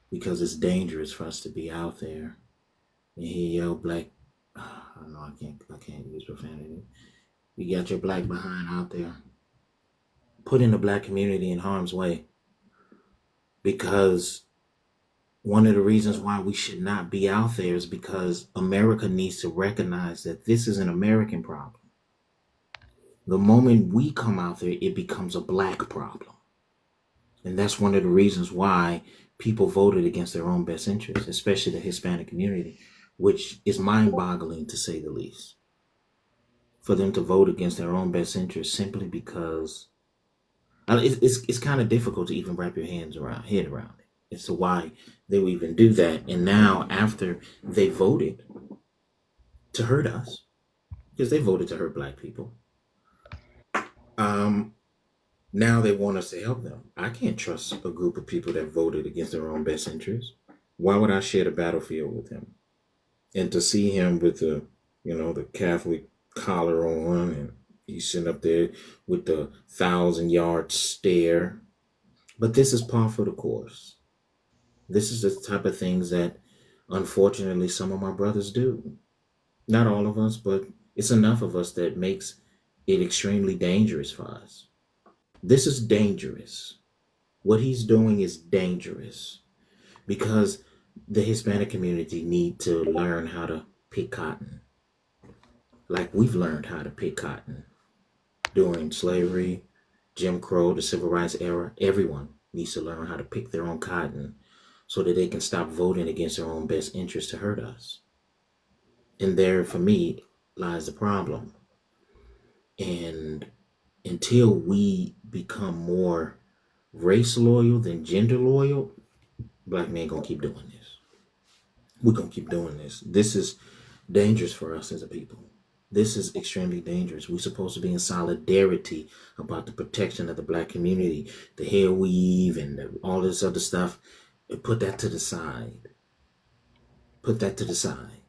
because it's dangerous for us to be out there and hear yo black. I know I can't use profanity. You got your black behind out there, putting the black community in harm's way, because one of the reasons why we should not be out there is because America needs to recognize that this is an American problem. The moment we come out there, it becomes a black problem. And that's one of the reasons why people voted against their own best interests, especially the Hispanic community, which is mind-boggling to say the least. For them to vote against their own best interests simply because it's kind of difficult to even wrap your head around it as to why they would even do that. And now, after they voted to hurt us, because they voted to hurt black people, now they want us to help them. I can't trust a group of people that voted against their own best interests. Why would I share the battlefield with him? And to see him with the Catholic collar on, and he's sitting up there with the 1,000-yard stare. But this is par for the course. This is the type of things that, unfortunately, some of my brothers do. Not all of us, but it's enough of us that makes it extremely dangerous for us. This is dangerous. What he's doing is dangerous because the Hispanic community need to learn how to pick cotton. Like we've learned how to pick cotton during slavery, Jim Crow, the Civil Rights era. Everyone needs to learn how to pick their own cotton so that they can stop voting against their own best interest to hurt us. And there, for me, lies the problem. And until we become more race loyal than gender loyal, black men gonna keep doing this. We're gonna keep doing this. This is dangerous for us as a people. This is extremely dangerous. We're supposed to be in solidarity about the protection of the black community, the hair weave and all this other stuff. Put that to the side. Put that to the side.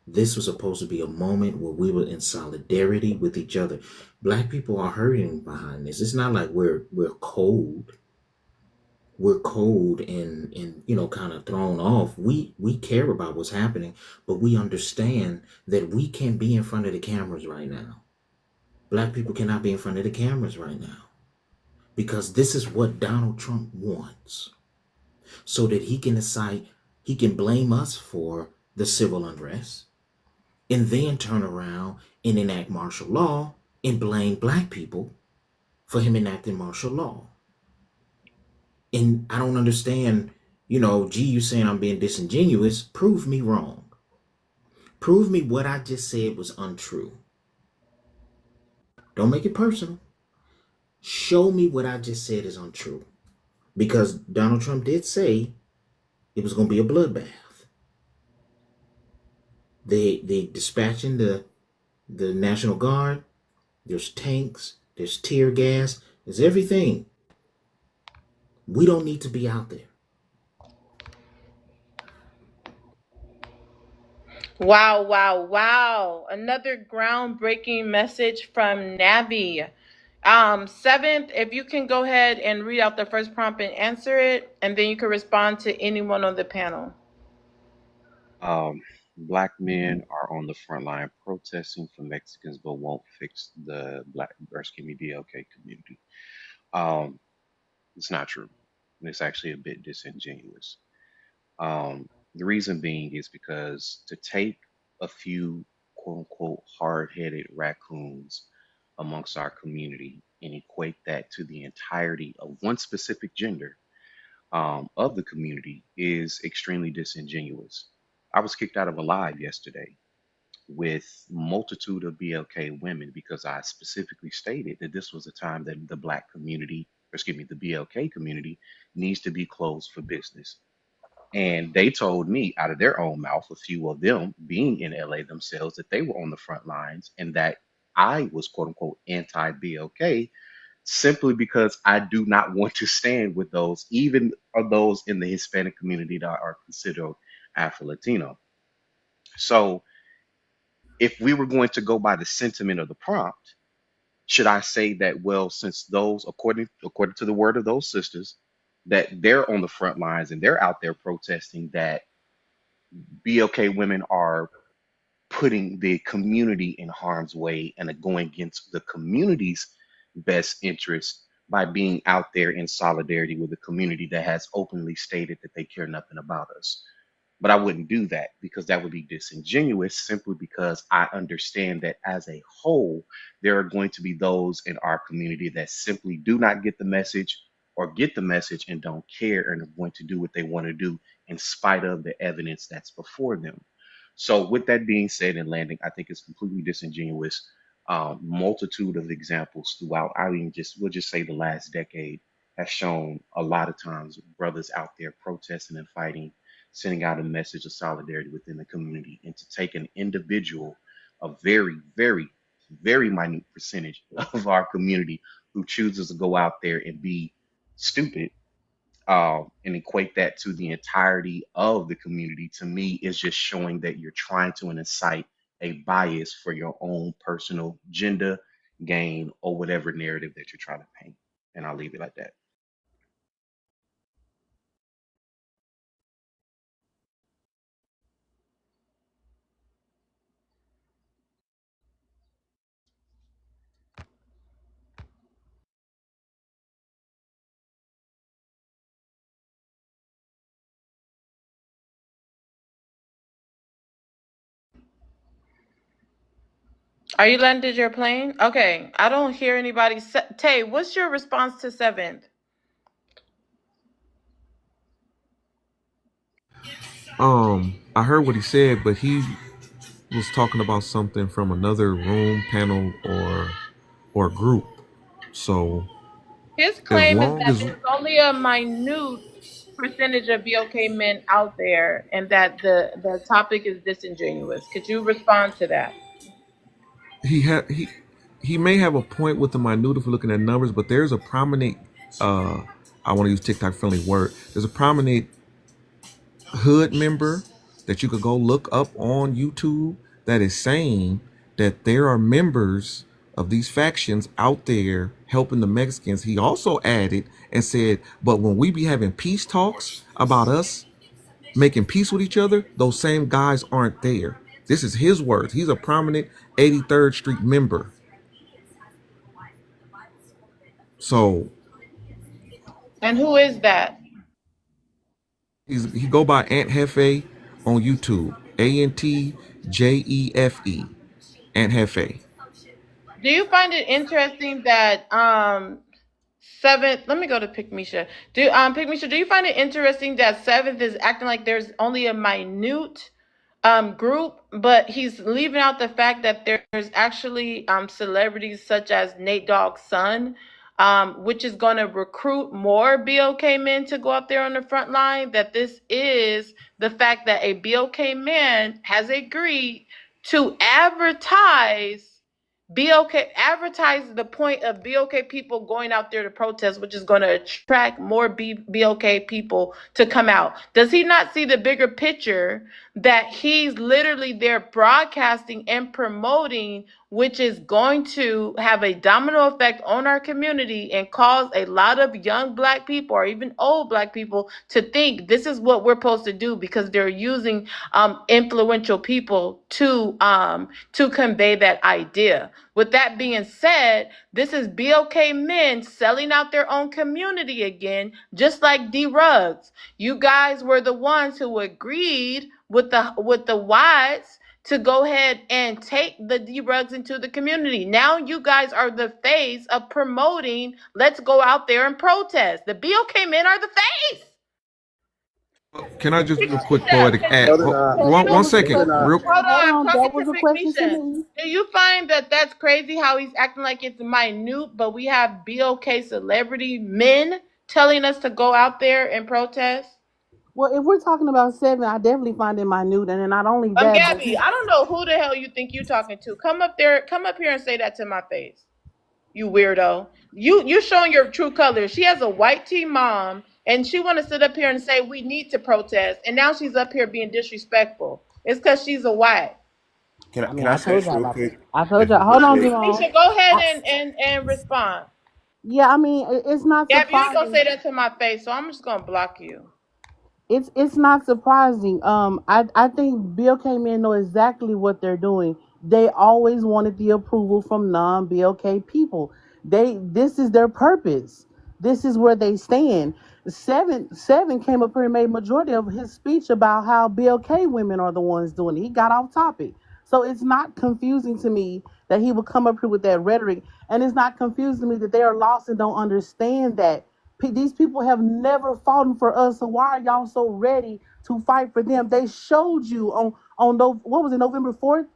This was supposed to be a moment where we were in solidarity with each other. Black people are hurting behind this. It's not like we're cold. We're cold and kind of thrown off. We care about what's happening, but we understand that we can't be in front of the cameras right now. Black people cannot be in front of the cameras right now because this is what Donald Trump wants, so that he can decide, he can blame us for the civil unrest and then turn around and enact martial law and blame black people for him enacting martial law. And I don't understand, you saying I'm being disingenuous. Prove me wrong. Prove me what I just said was untrue. Don't make it personal. Show me what I just said is untrue. Because Donald Trump did say it was going to be a bloodbath. They dispatching the National Guard. There's tanks. There's tear gas. There's everything. We don't need to be out there. Wow, wow, wow. Another groundbreaking message from Navi. Seventh, if you can go ahead and read out the first prompt and answer it, and then you can respond to anyone on the panel. Black men are on the front line protesting for Mexicans, but won't fix the BLK community. It's not true. And it's actually a bit disingenuous. The reason being is because to take a few quote unquote hard headed raccoons amongst our community and equate that to the entirety of one specific gender of the community is extremely disingenuous. I was kicked out of a live yesterday with multitude of BLK women because I specifically stated that this was a time that the black community, or excuse me, the BLK community needs to be closed for business. And they told me out of their own mouth, a few of them being in LA themselves, that they were on the front lines and that I was quote unquote anti BLK simply because I do not want to stand with those, even of those in the Hispanic community that are considered Afro Latino. So if we were going to go by the sentiment of the prompt, should I say that, well, since those, according to the word of those sisters, that they're on the front lines and they're out there protesting, that BLK women are putting the community in harm's way and are going against the community's best interest by being out there in solidarity with a community that has openly stated that they care nothing about us. But I wouldn't do that because that would be disingenuous simply because I understand that as a whole, there are going to be those in our community that simply do not get the message or get the message and don't care and are going to do what they want to do in spite of the evidence that's before them. So with that being said and landing, I think it's completely disingenuous. Multitude of examples throughout, we'll just say the last decade has shown a lot of times brothers out there protesting and fighting, sending out a message of solidarity within the community, and to take an individual, a very, very, very minute percentage of our community who chooses to go out there and be stupid and equate that to the entirety of the community, to me, is just showing that you're trying to incite a bias for your own personal agenda, gain, or whatever narrative that you're trying to paint. And I'll leave it like that. Are you landed your plane? Okay, I don't hear anybody. Tay, what's your response to seventh? I heard what he said, but he was talking about something from another room, panel, or group. So His as claim is long that as there's only a minute percentage of BLK men out there and that the topic is disingenuous. Could you respond to that? he may have a point with the minute if we're looking at numbers, but there's a prominent I want to use TikTok friendly word. There's a prominent hood member that you could go look up on YouTube that is saying that there are members of these factions out there helping the Mexicans. He also added and said, but when we be having peace talks about us making peace with each other, those same guys aren't there. This is his words. He's a prominent 83rd Street member. So, and who is that? He go by Aunt Hefe on YouTube. ANTJEFE. Aunt Hefe. Do you find it interesting that seventh? Let me go to Pygmisha. Pygmisha, do you find it interesting that seventh is acting like there's only a minute group, but he's leaving out the fact that there's actually celebrities such as Nate Dogg's son, which is going to recruit more BOK men to go out there on the front line. That this is the fact that a BOK man has agreed to advertise the point of BOK people going out there to protest, which is going to attract more BOK people to come out. Does he not see the bigger picture that he's literally there broadcasting and promoting, which is going to have a domino effect on our community and cause a lot of young Black people or even old Black people to think this is what we're supposed to do, because they're using influential people to convey that idea. With that being said, this is BOK men selling out their own community again, just like D Ruggs. You guys were the ones who agreed with the whites to go ahead and take the D Ruggs into the community. Now you guys are the face of promoting, let's go out there and protest. The BOK men are the face. Can I just real quick poetic add? One second. Real Hold on, that was a question to me. Do you find that that's crazy how he's acting like it's minute, but we have BOK celebrity men telling us to go out there and protest? Well, if we're talking about 7, I definitely find it minute, and then not only that, Gabby, I don't know who the hell you think you're talking to. Come up here and say that to my face. You weirdo. You showing your true colors. She has a white teen mom, and she want to sit up here and say we need to protest, and now she's up here being disrespectful. It's because she's a white. Can I say this real quick? I told you. Hold on, Nisha, go ahead and respond. Yeah, I mean, it's not Gabby, surprising. you gonna say that to my face, so I'm just gonna block you. It's not surprising. I think BOK men know exactly what they're doing. They always wanted the approval from non-BOK people. This is their purpose. This is where they stand. Seven came up here and made majority of his speech about how BOK women are the ones doing it. He got off topic. So it's not confusing to me that he would come up here with that rhetoric. And it's not confusing to me that they are lost and don't understand that. These people have never fought for us, so why are y'all so ready to fight for them? They showed you on what was it, November 4th,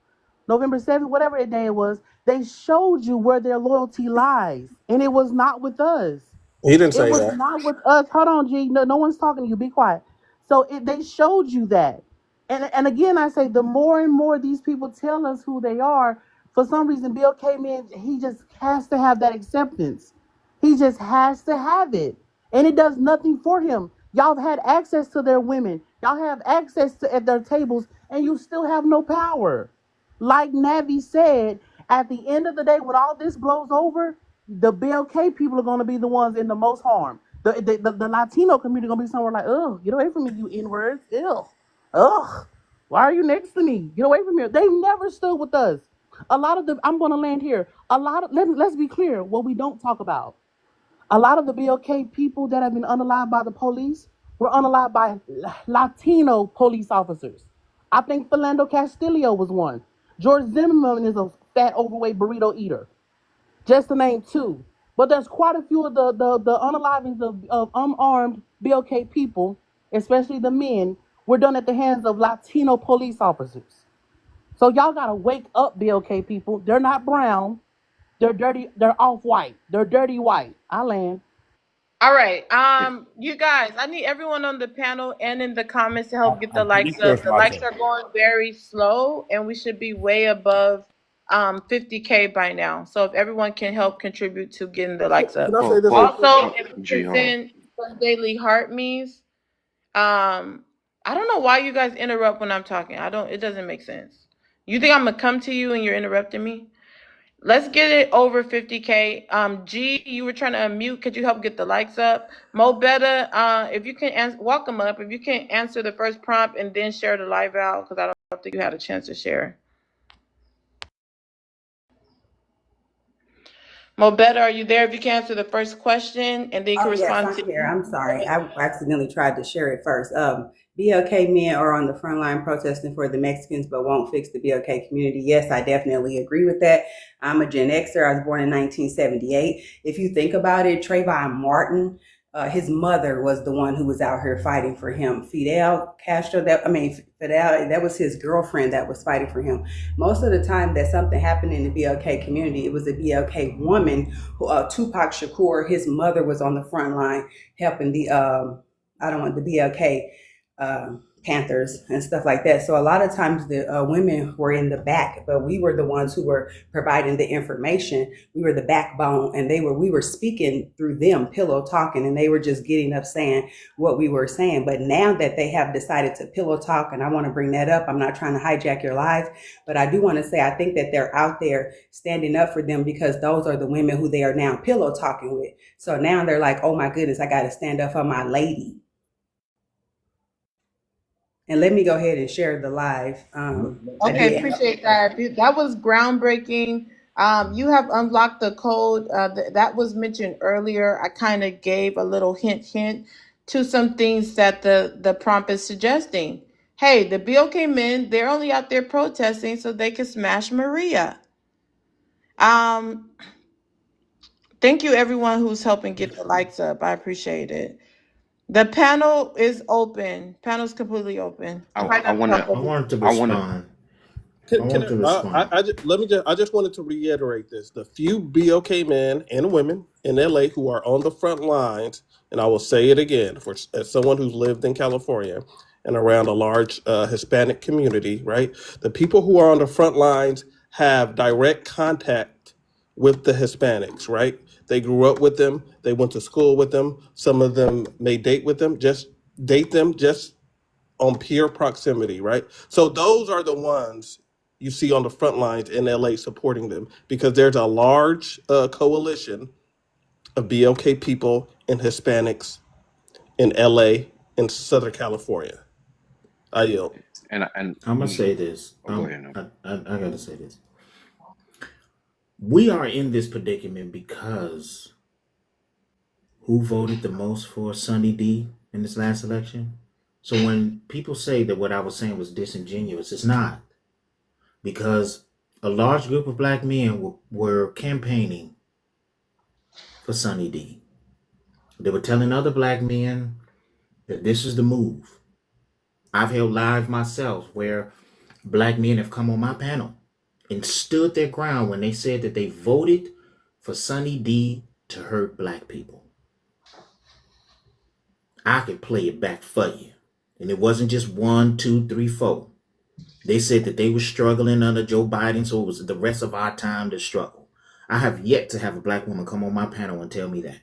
November 7th, whatever day it was. They showed you where their loyalty lies, and it was not with us. He didn't say It was that. not with us. Hold on, G. No one's talking to you. Be quiet. So they showed you that, and again, I say the more and more these people tell us who they are, for some reason, Bill came in. He just has to have that acceptance. He just has to have it. And it does nothing for him. Y'all have had access to their women. Y'all have access to at their tables, and you still have no power. Like Navi said, at the end of the day, when all this blows over, the BLK people are going to be the ones in the most harm. The Latino community going to be somewhere like, ugh, get away from me, you N-words. Ew. Ugh. Why are you next to me? Get away from me. They've never stood with us. A lot of I'm going to land here. Let's be clear what we don't talk about. A lot of the BLK people that have been unalived by the police were unalived by Latino police officers. I think Philando Castillo was one. George Zimmerman is a fat, overweight burrito eater. Just to name 2. But there's quite a few of the unalivings of unarmed BLK people, especially the men, were done at the hands of Latino police officers. So y'all got to wake up, BLK people. They're not brown. They're dirty. They're off-white. They're dirty white. I land. All right. You guys, I need everyone on the panel and in the comments to help get the likes up. The likes are going very slow, and we should be way above 50K by now. So if everyone can help contribute to getting the likes up. Also, if you can send some daily heart me's. I don't know why you guys interrupt when I'm talking. It doesn't make sense. You think I'm gonna come to you and you're interrupting me? Let's get it over 50K. G, you were trying to unmute. Could you help get the likes up? Mo Betta, if you can welcome up. If you can answer the first prompt and then share the live out, because I don't think you had a chance to share. Mo Betta, are you there? If you can answer the first question and then you can respond yes, to. I'm here. I'm sorry. I accidentally tried to share it first. BLK men are on the front line protesting for the Mexicans, but won't fix the BLK community. Yes, I definitely agree with that. I'm a Gen Xer. I was born in 1978. If you think about it, Trayvon Martin his mother was the one who was out here fighting for him. Fidel Castro, Fidel, that was his girlfriend that was fighting for him. Most of the time that something happened in the BLK community, it was a BLK woman, Tupac Shakur, his mother was on the front line helping the BLK Panthers and stuff like that. So a lot of times the women were in the back, but we were the ones who were providing the information. We were the backbone, and we were speaking through them, pillow talking, and they were just getting up saying what we were saying. But now that they have decided to pillow talk, and I want to bring that up, I'm not trying to hijack your lives, but I do want to say I think that they're out there standing up for them because those are the women who they are now pillow talking with. So now they're like, oh my goodness, I got to stand up for my lady. And let me go ahead and share the live. Okay, appreciate that. That was groundbreaking. You have unlocked the code that was mentioned earlier. I kind of gave a little hint to some things that the prompt is suggesting. Hey, the BLK men, they're only out there protesting so they can smash Maria. Thank you, everyone who's helping get the likes up. I appreciate it. The panel is open. Panel's completely open. I want to respond. I just wanted to reiterate this. The few BLK men and women in LA who are on the front lines, and I will say it again, as someone who's lived in California and around a large Hispanic community, right? The people who are on the front lines have direct contact with the Hispanics, right? They grew up with them. They went to school with them. Some of them may date them just on pure proximity, right? So those are the ones you see on the front lines in LA supporting them because there's a large coalition of BLK people and Hispanics in LA and Southern California. I yield. And I'm gonna say this. I gotta say this. We are in this predicament because who voted the most for Sunny D in this last election? So when people say that what I was saying was disingenuous, it's not. Because a large group of black men were campaigning for Sunny D. They were telling other black men that this is the move. I've held live myself where black men have come on my panel and stood their ground when they said that they voted for Sunny D to hurt black people. I could play it back for you. And it wasn't just 1, 2, 3, 4. They said that they were struggling under Joe Biden, so it was the rest of our time to struggle. I have yet to have a black woman come on my panel and tell me that.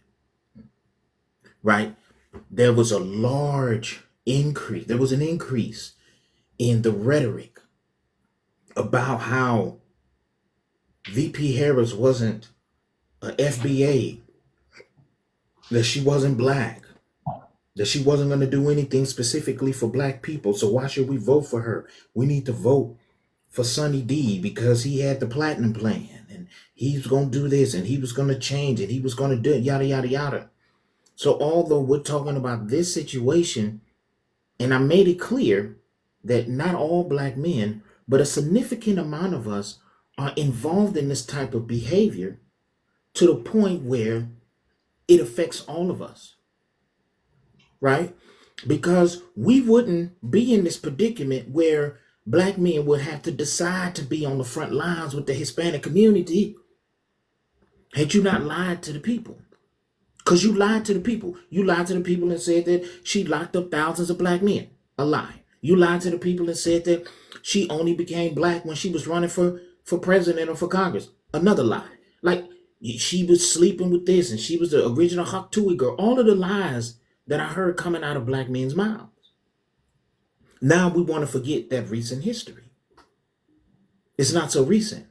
Right? There was a large increase. There was an increase in the rhetoric about how VP Harris wasn't a FBA, that she wasn't black, that she wasn't going to do anything specifically for black people. So why should we vote for her? We need to vote for Sunny D because he had the platinum plan and he was going to do this and he was going to change it. He was going to do it, yada, yada, yada. So although we're talking about this situation, and I made it clear that not all black men, but a significant amount of us are involved in this type of behavior to the point where it affects all of us. Right? Because we wouldn't be in this predicament where black men would have to decide to be on the front lines with the Hispanic community had you not lied to the people. Because you lied to the people. You lied to the people and said that she locked up thousands of black men. A lie. You lied to the people and said that she only became black when she was running for president or for Congress. Another lie. Like she was sleeping with this and she was the original Hawk Tui girl. All of the lies that I heard coming out of black men's mouths. Now we want to forget that recent history. It's not so recent.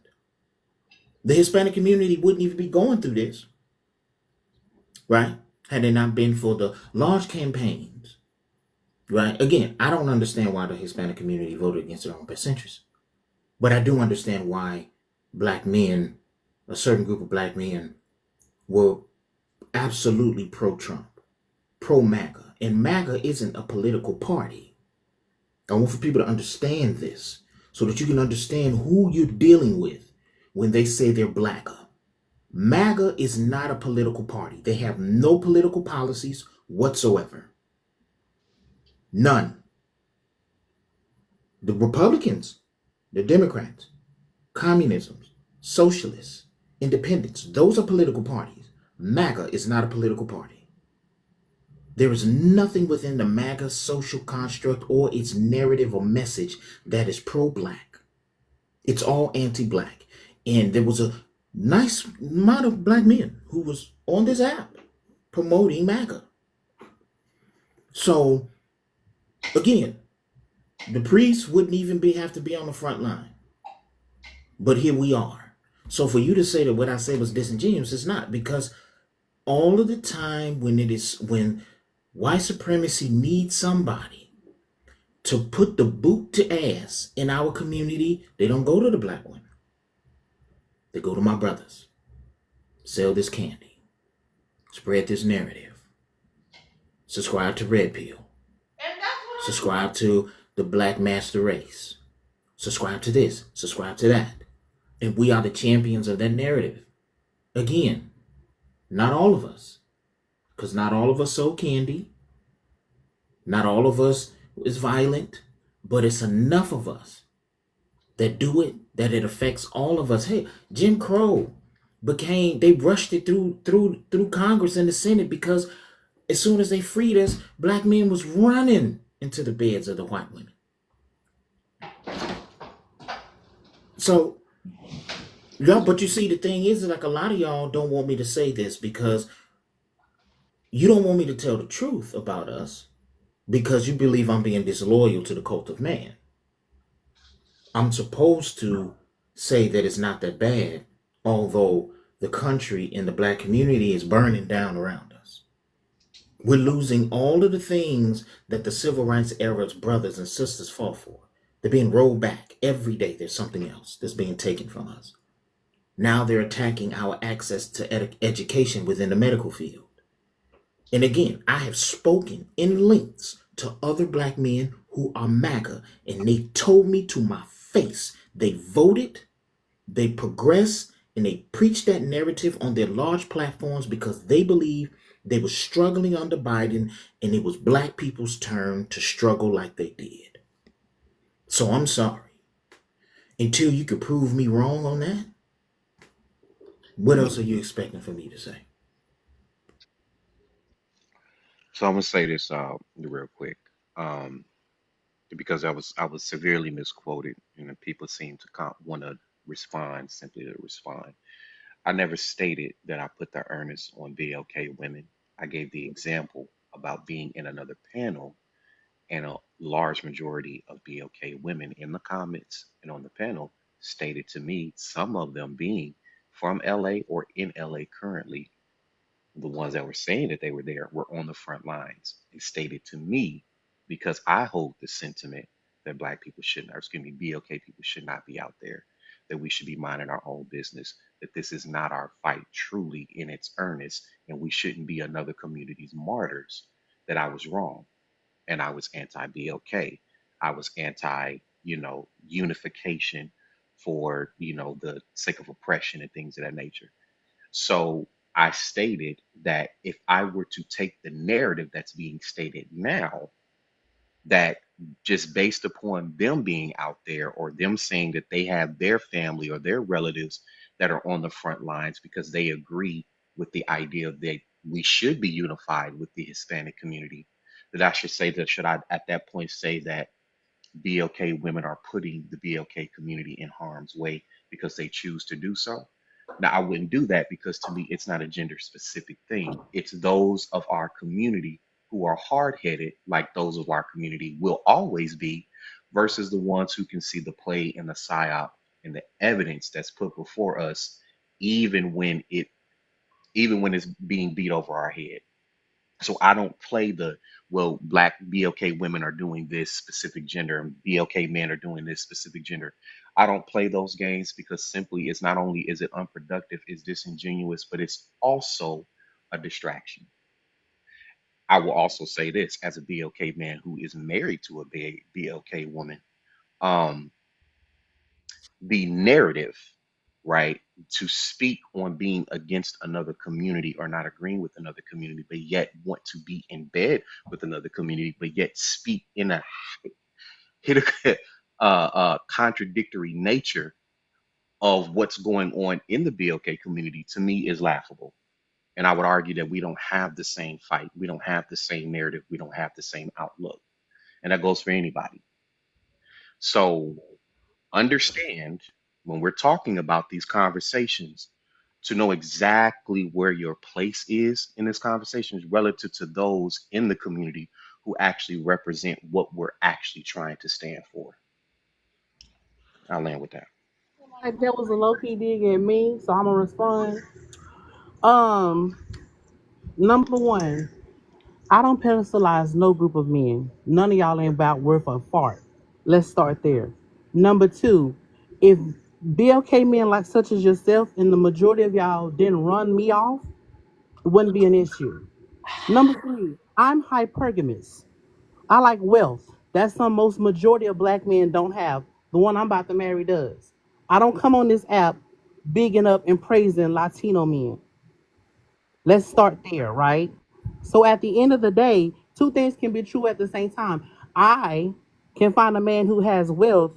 The Hispanic community wouldn't even be going through this, right? Had it not been for the large campaigns, right? Again, I don't understand why the Hispanic community voted against their own best interests, but I do understand why black men, a certain group of black men, were absolutely pro-Trump, pro-MAGA. And MAGA isn't a political party. I want for people to understand this so that you can understand who you're dealing with when they say they're blacker. MAGA is not a political party. They have no political policies whatsoever. None. The Republicans, the Democrats, communism, socialists, independents, those are political parties. MAGA is not a political party. There is nothing within the MAGA social construct or its narrative or message that is pro-black. It's all anti-black. And there was a nice amount of black men who was on this app promoting MAGA. So, again, the priests wouldn't even have to be on the front line. But here we are. So for you to say that what I said was disingenuous, it's not, because all of the time when white supremacy needs somebody to put the boot to ass in our community, they don't go to the black women. They go to my brothers. Sell this candy. Spread this narrative. Subscribe to Red Pill. Subscribe to the Black Master Race. Subscribe to this. Subscribe to that. And we are the champions of that narrative. Again, not all of us. Because not all of us sold candy. Not all of us is violent. But it's enough of us that do it, that it affects all of us. Hey, Jim Crow they rushed it through Congress and the Senate, because as soon as they freed us, black men was running into the beds of the white women. So, yeah, but you see, the thing is, like, a lot of y'all don't want me to say this because you don't want me to tell the truth about us because you believe I'm being disloyal to the cult of man. I'm supposed to say that it's not that bad, although the country and the black community is burning down around us. We're losing all of the things that the civil rights era's brothers and sisters fought for. They're being rolled back. Every day there's something else that's being taken from us. Now they're attacking our access to education within the medical field. And again, I have spoken in lengths to other black men who are MAGA, and they told me to my face, they voted, they progressed, and they preached that narrative on their large platforms because they believe they were struggling under Biden, and it was black people's turn to struggle like they did. So I'm sorry. Until you can prove me wrong on that, what else are you expecting for me to say? So I'm gonna say this real quick, because I was severely misquoted, and then people seem to want to respond simply to respond. I never stated that I put the earnest on BLK women. I gave the example about being in another panel, and a large majority of BLK women in the comments and on the panel stated to me, some of them being from LA or in LA currently, the ones that were saying that they were there were on the front lines and stated to me, because I hold the sentiment that black people shouldn't, or excuse me, BLK people should not be out there, that we should be minding our own business, that this is not our fight truly in its earnest, and we shouldn't be another community's martyrs, that I was wrong. And I was anti-BLK. I was anti, unification for, the sake of oppression and things of that nature. So I stated that if I were to take the narrative that's being stated now, that just based upon them being out there or them saying that they have their family or their relatives that are on the front lines because they agree with the idea that we should be unified with the Hispanic community, that I should say that, should I at that point say that BLK women are putting the BLK community in harm's way because they choose to do so? Now, I wouldn't do that because to me, it's not a gender specific thing. It's those of our community who are hard headed, like those of our community will always be, versus the ones who can see the play and the psyop and the evidence that's put before us, even when it's being beat over our head. So I don't play black BLK women are doing this specific gender and BLK men are doing this specific gender. I don't play those games because simply it's not only is it unproductive, it's disingenuous, but it's also a distraction. I will also say this as a BLK man who is married to a BLK woman. The narrative right? To speak on being against another community or not agreeing with another community, but yet want to be in bed with another community, but yet speak in a contradictory nature of what's going on in the BLK community, to me is laughable. And I would argue that we don't have the same fight. We don't have the same narrative. We don't have the same outlook. And that goes for anybody. So understand when we're talking about these conversations to know exactly where your place is in this conversation relative to those in the community who actually represent what we're actually trying to stand for. I'll land with that. Like that was a low key dig at me, so I'm gonna respond. Um, Number one, I don't pedestalize no group of men. None of y'all ain't about worth a fart. Let's start there. Number two, if BLK men like such as yourself and the majority of y'all didn't run me off, it wouldn't be an issue. Number three, I'm hypergamous. I like wealth. That's something most majority of black men don't have. The one I'm about to marry does. I don't come on this app bigging up and praising Latino men. Let's start there, right? So at the end of the day, two things can be true at the same time. I can find a man who has wealth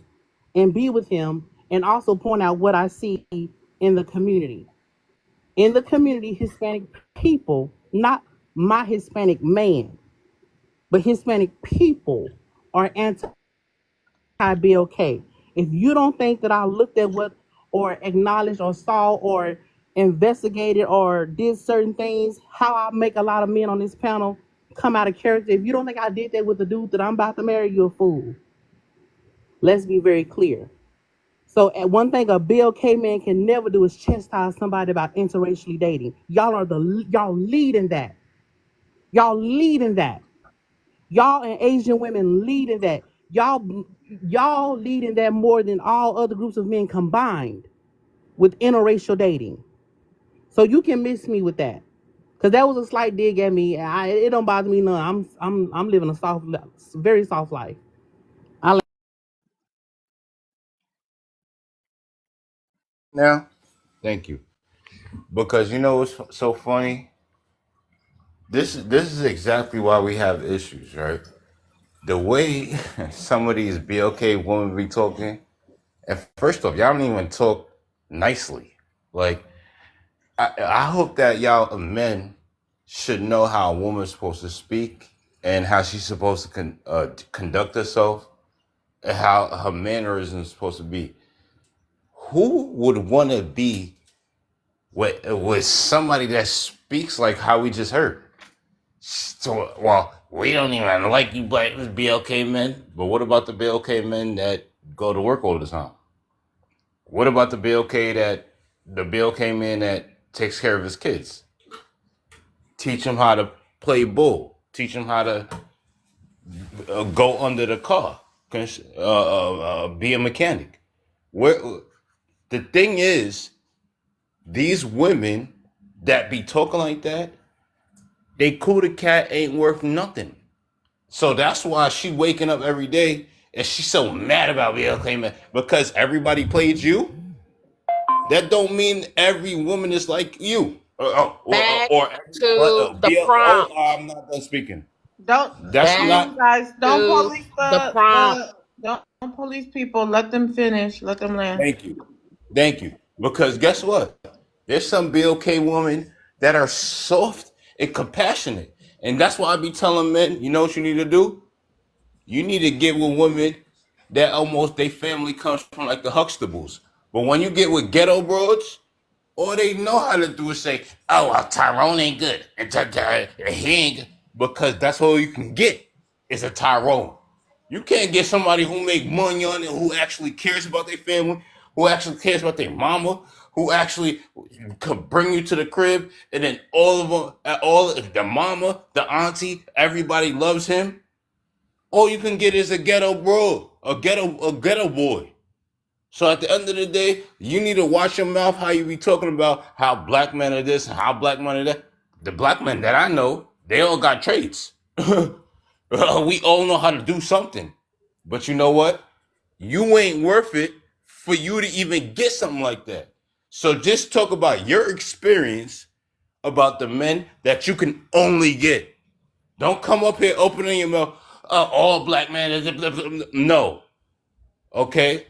and be with him and also point out what I see in the community. In the community, Hispanic people, not my Hispanic man, but Hispanic people are anti-BLK. If you don't think that I looked at what or acknowledged or saw or investigated or did certain things, how I make a lot of men on this panel come out of character, if you don't think I did that with the dude that I'm about to marry, you're a fool. Let's be very clear. So one thing a BLK man can never do is chastise somebody about interracially dating. Y'all leading that. Y'all leading that. Y'all and Asian women leading that. Y'all leading that more than all other groups of men combined with interracial dating. So you can miss me with that, because that was a slight dig at me. It don't bother me none. I'm living a very soft life. Now, thank you. Because you know what's so funny? This is exactly why we have issues, right? The way some of these BLK women be talking, and first off, y'all don't even talk nicely. Like, I hope that y'all men should know how a woman's supposed to speak and how she's supposed to conduct herself and how her mannerism is supposed to be. Who would want to be with somebody that speaks like how we just heard? So, well, we don't even like you black BLK men, but what about the BLK men that go to work all the time? What about the BLK man that takes care of his kids? Teach him how to play bull. Teach him how to go under the car. Be a mechanic. The thing is, these women that be talking like that, they cootie cat ain't worth nothing. So that's why she waking up every day and she's so mad about BLK man, because everybody played you. That don't mean every woman is like you. Back to the prompt. I'm not done speaking. Don't, That's please, guys, don't to police the prompt. don't police people. Let them finish. Let them land. Thank you. Because guess what? There's some BLK women that are soft and compassionate. And that's why I be telling men, you know what you need to do? You need to get with women that almost their family comes from like the Huxtables. But when you get with ghetto broads, all they know how to do is say, oh, well, Tyrone ain't good. And he ain't good. Because that's all you can get is a Tyrone. You can't get somebody who make money on it, who actually cares about their family, who actually cares about their mama, who actually could bring you to the crib, and then all of them, the mama, the auntie, everybody loves him. All you can get is a ghetto bro, a ghetto boy. So at the end of the day, you need to watch your mouth how you be talking about how black men are this and how black men are that. The black men that I know, they all got traits. We all know how to do something. But you know what? You ain't worth it for you to even get something like that. So just talk about your experience about the men that you can only get. Don't come up here opening your mouth. All black men is blah, blah, blah. No, okay?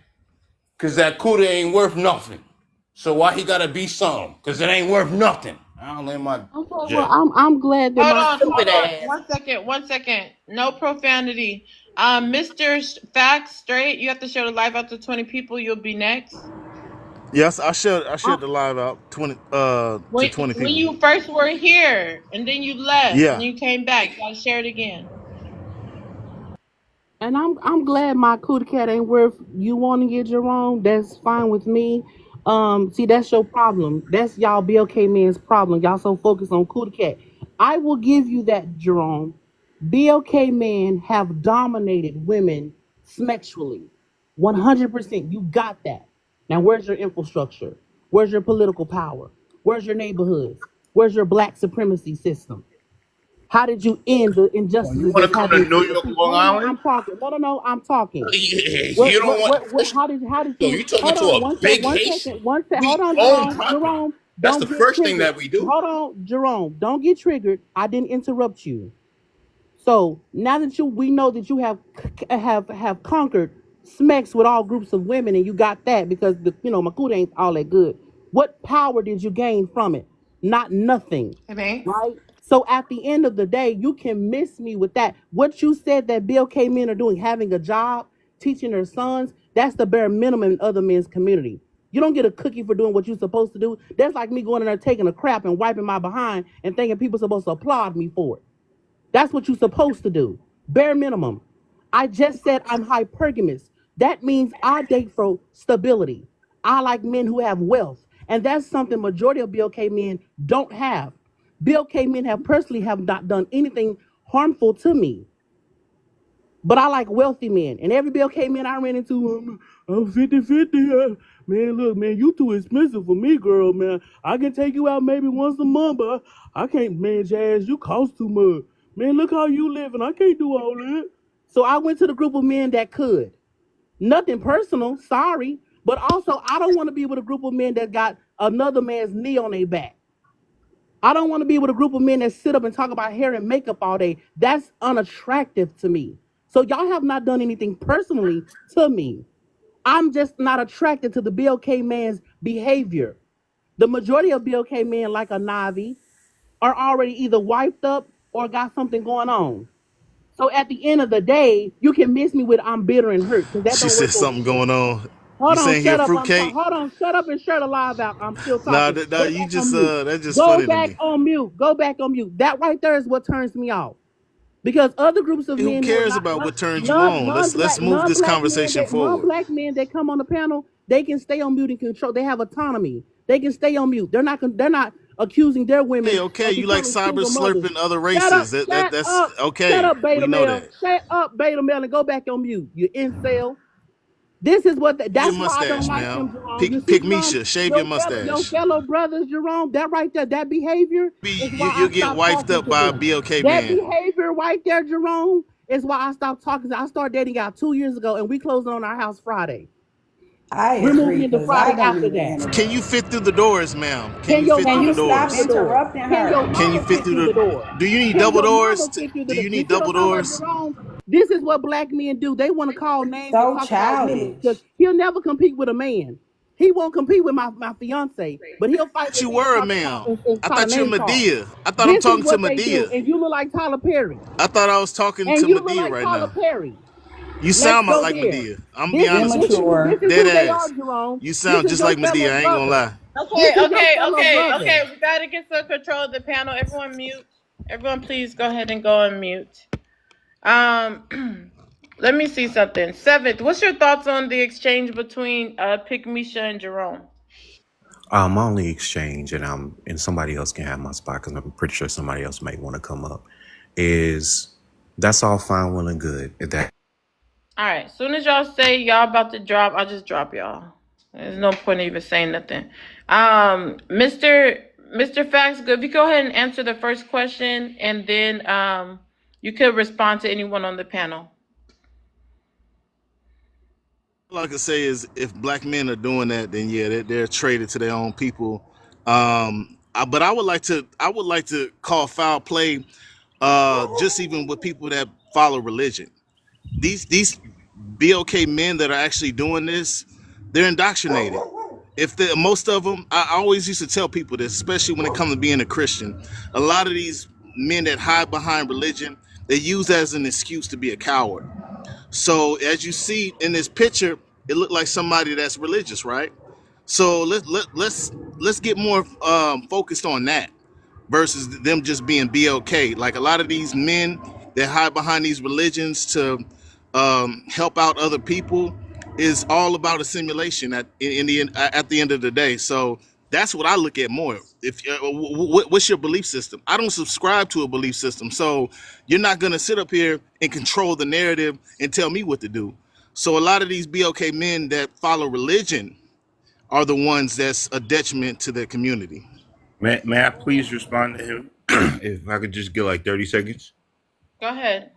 Because that Cuda ain't worth nothing. So why he gotta be some? Because it ain't worth nothing. I don't let my Okay, well, jet. I'm glad that Hold my on, Stupid hold on. ass. One second. No profanity. Mr. Facts Straight, you have to share the live out to 20 people. You'll be next. Yes, I shared I, the live out to When 20 when people. you first were here and then you left and Yeah. you came back, you gotta share it again. and I'm glad my cootie cat ain't worth you wanting it, Jerome. That's fine with me. See, that's your problem. That's y'all BLK men's problem. Y'all so focused on cootie cat. I will give you that, Jerome. BLK men have dominated women sexually. 100%. You got that. Now, where's your infrastructure? Where's your political power? Where's your neighborhoods? Where's your black supremacy system? How did you end the Oh, you injustices want that's to come to happening to New your York, people? Long No, Island? I'm talking. No, I'm talking. You don't want. First, How did yo, you, you talking hold to on, a big Haitian? one second, hold We on, own Jerome, property. That's the don't get first thing triggered. that we do. Hold on, Jerome, don't get triggered. I didn't interrupt you. So now that we know that you have conquered smacks with all groups of women, and you got that because Makuta ain't all that good. What power did you gain from it? Not nothing, Thanks. right? So at the end of the day, you can miss me with that. What you said that BLK men are doing, having a job, teaching their sons, that's the bare minimum in other men's community. You don't get a cookie for doing what you're supposed to do. That's like me going in there taking a crap and wiping my behind and thinking people are supposed to applaud me for it. That's what you're supposed to do. Bare minimum. I just said I'm hypergamous. That means I date for stability. I like men who have wealth. And that's something majority of BLK men don't have. BLK men have not done anything harmful to me. But I like wealthy men. And every BLK man I ran into, I'm 50-50. Man, look, man, you too expensive for me, girl, man. I can take you out maybe once a month, but I can't, man, Jazz, you cost too much. Man, look how you living. I can't do all that. So I went to the group of men that could. Nothing personal, sorry. But also, I don't want to be with a group of men that got another man's knee on their back. I don't want to be with a group of men that sit up and talk about hair and makeup all day. That's unattractive to me. So y'all have not done anything personally to me. I'm just not attracted to the BLK man's behavior. The majority of BLK men, like a Navi, are already either wiped up or got something going on. So at the end of the day, you can miss me with I'm bitter and hurt because that She don't said work over something here. going on. You Hold on, saying he a shut up. I'm fruitcake? hold on, shut up and shut the live out. I'm still Nah, talking. nah, Go you back just on mute. that's just Go funny to back me. on mute. Go back on mute. That right there is what turns me off. Because other groups of Who men who are cares not about what turns you on? Let's move this conversation forward. non-black men that come on the panel, they can stay on mute and control. They have autonomy. They can stay on mute. They're not accusing their women Okay, of you like becoming cyber single mothers. slurping other Shut up, races. That's shut okay. up, beta We know male. that. Shut up, beta male, and go back on mute. You incel. This is what Shave your that's why I don't mustache, like man. them, Jerome. You see, Pick Jerome, Misha. Shave your your mustache. fellow brothers, Jerome, that right there, that behavior is why I You'll get stopped wifed talking up to by a them. BLK That man. behavior right there, Jerome, is why I stopped talking. I started dating out 2 years ago, and we closed on our house Friday. I We're moving agree, into because I Friday don't after even that. Can you entertain. fit through the doors, ma'am? Can Can you your fit Can through mama the you fit stop through the doors? door? interrupting Can your her? Can you mama fit fit through through the the? door? Do you need Can double your doors? mama fit through the Do door? you You need see what double I'm talking about, doors? Jerome? This is what black men do. They want to call names and So talk about women because childish. he'll never compete with a man. He won't compete with my fiance, but he'll fight But with you me and were a talk ma'am. and I try to thought you were name call. Medea. I thought I'm This is talking to what they do, Medea. and you look like Tyler Perry, I thought I was talking and to you look Medea like right Tyler now. Perry. You Let's sound go like there. Medea. I'm gonna be honest with you. Immature. This is Dead who they are, ass. Jerome. You This sound is just your like fellow Medea. I ain't gonna brother. lie. This is your fellow brother. Okay. We gotta get some control of the panel. Everyone mute. Everyone please go ahead and go on mute. Let me see something. Seventh, what's your thoughts on the exchange between Pick Misha and Jerome? My only exchange, and somebody else can have my spot because I'm pretty sure somebody else might want to come up. Is that's all fine, well and good. That All right. As soon as y'all say y'all about to drop, I'll just drop y'all. There's no point in even saying nothing. Mr. Facts, good. If you go ahead and answer the first question, and then you could respond to anyone on the panel. All I can say is if black men are doing that, then yeah, they're traded to their own people. But I would like to call foul play, just even with people that follow religion. These BOK men that are actually doing this, they're indoctrinated. If the most of them, I always used to tell people this, especially when it comes to being a Christian. A lot of these men that hide behind religion, they use that as an excuse to be a coward. So as you see in this picture, it looked like somebody that's religious, right? So let's get more focused on that versus them just being BLK. Like a lot of these men that hide behind these religions to help out other people is all about a simulation at the end of the day. So that's what I look at more. If what's your belief system? I don't subscribe to a belief system, so you're not gonna sit up here and control the narrative and tell me what to do. So a lot of these BLK men that follow religion are the ones that's a detriment to the community. May I please respond to him? If I could just get like 30 seconds. Go ahead.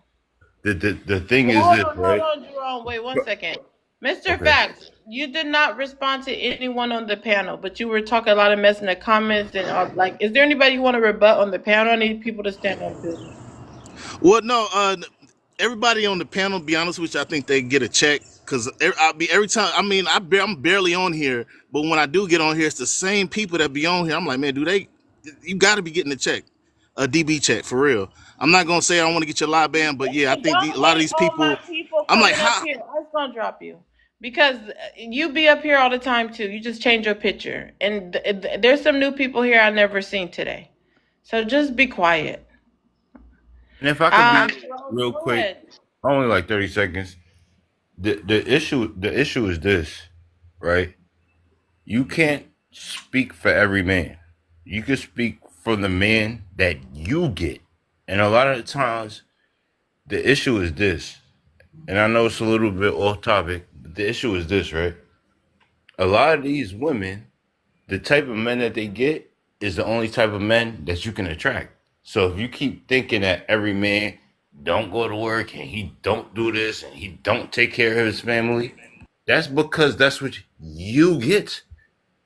The thing Well, is hold this, on, right? Jerome. Wait 1 second. Mr. Okay. Facts, you did not respond to anyone on the panel, but you were talking a lot of mess in the comments and like, is there anybody you want to rebut on the panel? I need people to stand on business. Well, no, everybody on the panel, be honest with you, I think they get a check because every time. I mean, I'm barely on here, but when I do get on here, it's the same people that be on here. I'm like, man, you got to be getting a check, a DB check for real. I'm not gonna say I don't want to get your live band, but yeah, I think a lot of these people. I'm like, coming up how? here. I was gonna drop you because you be up here all the time too. You just change your picture, and there's some new people here I never seen today. So just be quiet. And if I could be Jerome, real go quick, ahead. only like 30 seconds. The issue is this, right? You can't speak for every man. You can speak for the man that you get. And a lot of the times the issue is this. And I know it's a little bit off topic, but the issue is this, right? A lot of these women, the type of men that they get is the only type of men that you can attract. So if you keep thinking that every man don't go to work and he don't do this and he don't take care of his family, that's because that's what you get.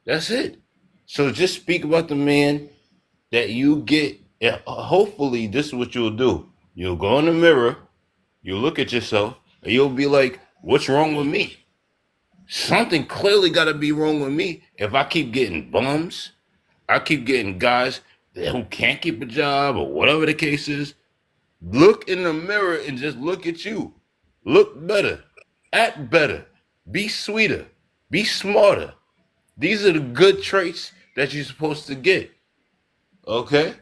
That's it. So just speak about the man that you get. And hopefully this is what you'll do. You'll go in the mirror, you'll look at yourself, and you'll be like, what's wrong with me? Something clearly got to be wrong with me if I keep getting bums. I keep getting guys who can't keep a job or whatever the case is. Look in the mirror and just look at you. Look better. Act better. Be sweeter. Be smarter. These are the good traits that you're supposed to get. Okay?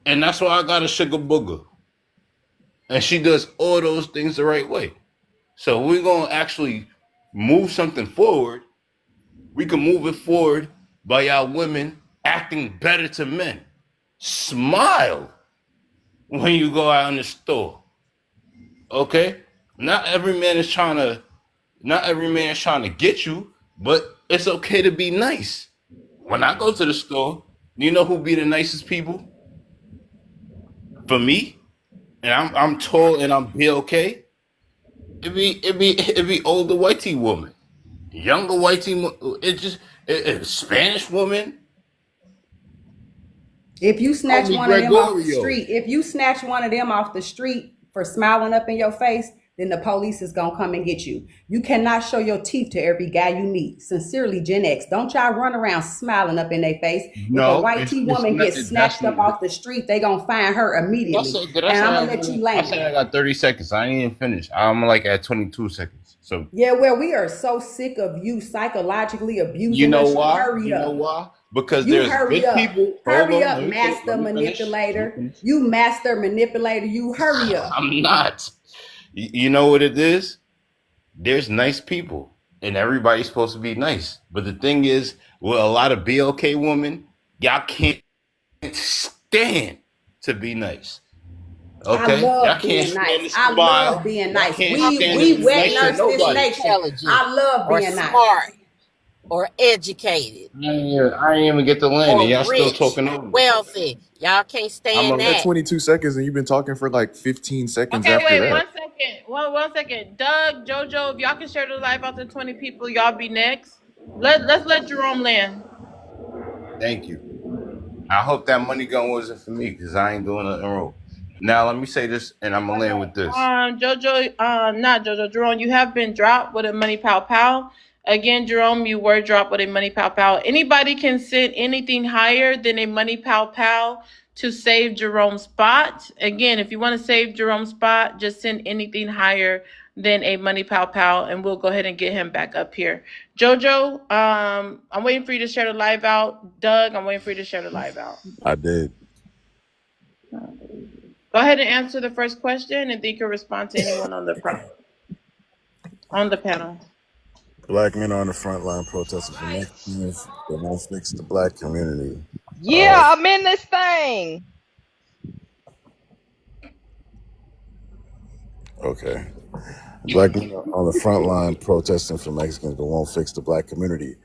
And that's why I got a sugar booger. And she does all those things the right way. So we're going to actually move something forward. We can move it forward by y'all women acting better to men. Smile when you go out in the store. Okay? Not every man is trying to get you, but it's okay to be nice. When I go to the store, you know who be the nicest people? For me, and I'm tall and I'm BLK. It be older whitey woman, younger whitey. Spanish woman. If you snatch Homie one of them off the Gregorio. street, if you snatch one of them off the street for smiling up in your face, then the police is gonna come and get you. You cannot show your teeth to every guy you meet. Sincerely, Gen X. Don't y'all run around smiling up in their face. If a No, white T woman gets snatched up off the street, they gonna find her immediately. Did I And say I'm I gonna let you land. I said I got 30 seconds. I ain't even finished. I'm like at 22 seconds. So Yeah, well, we are so sick of you psychologically abusing you know us. why? Hurry You know up. why? Because You there's hurry good up. people. Hold Hurry on, up, let me master finish. manipulator. You master manipulator. You hurry up. I'm not. You know what it is? There's nice people, and everybody's supposed to be nice. But the thing is, with a lot of BLK women, y'all can't stand to be nice. Okay? I Y'all love can't being stand nice. to I smile. love being Y'all nice. can't We stand we to be wet nice to nurse this nobody. nation. Intelligent I love or being nice. smart or educated I ain't even get to land, and or y'all still rich, talking over me. wealthy. Y'all can't I'm stand a At that. 22 seconds and you've been talking for like 15 seconds Okay, after wait that. 1 second. second. One second. Doug, JoJo, if y'all can share the live out to 20 people, y'all be next. Let's let Jerome land. Thank you. I hope that money gun wasn't for me because I ain't doing nothing wrong. Now let me say this, and I'm gonna land with this. JoJo, not JoJo, Jerome, you have been dropped with a money pow pow. Again, Jerome, you were dropped with a money pow pow. Anybody can send anything higher than a money pow pow to save Jerome's spot. Again, if you want to save Jerome's spot, just send anything higher than a money pow pow, and we'll go ahead and get him back up here. JoJo, I'm waiting for you to share the live out. Doug, I'm waiting for you to share the live out. I did. Go ahead and answer the first question, and then you can respond to anyone on the panel. Black men are on the front line protesting for Mexicans that won't fix the black community. Yeah, I'm in this thing. Okay. Black men are on the front line protesting for Mexicans that won't fix the black community.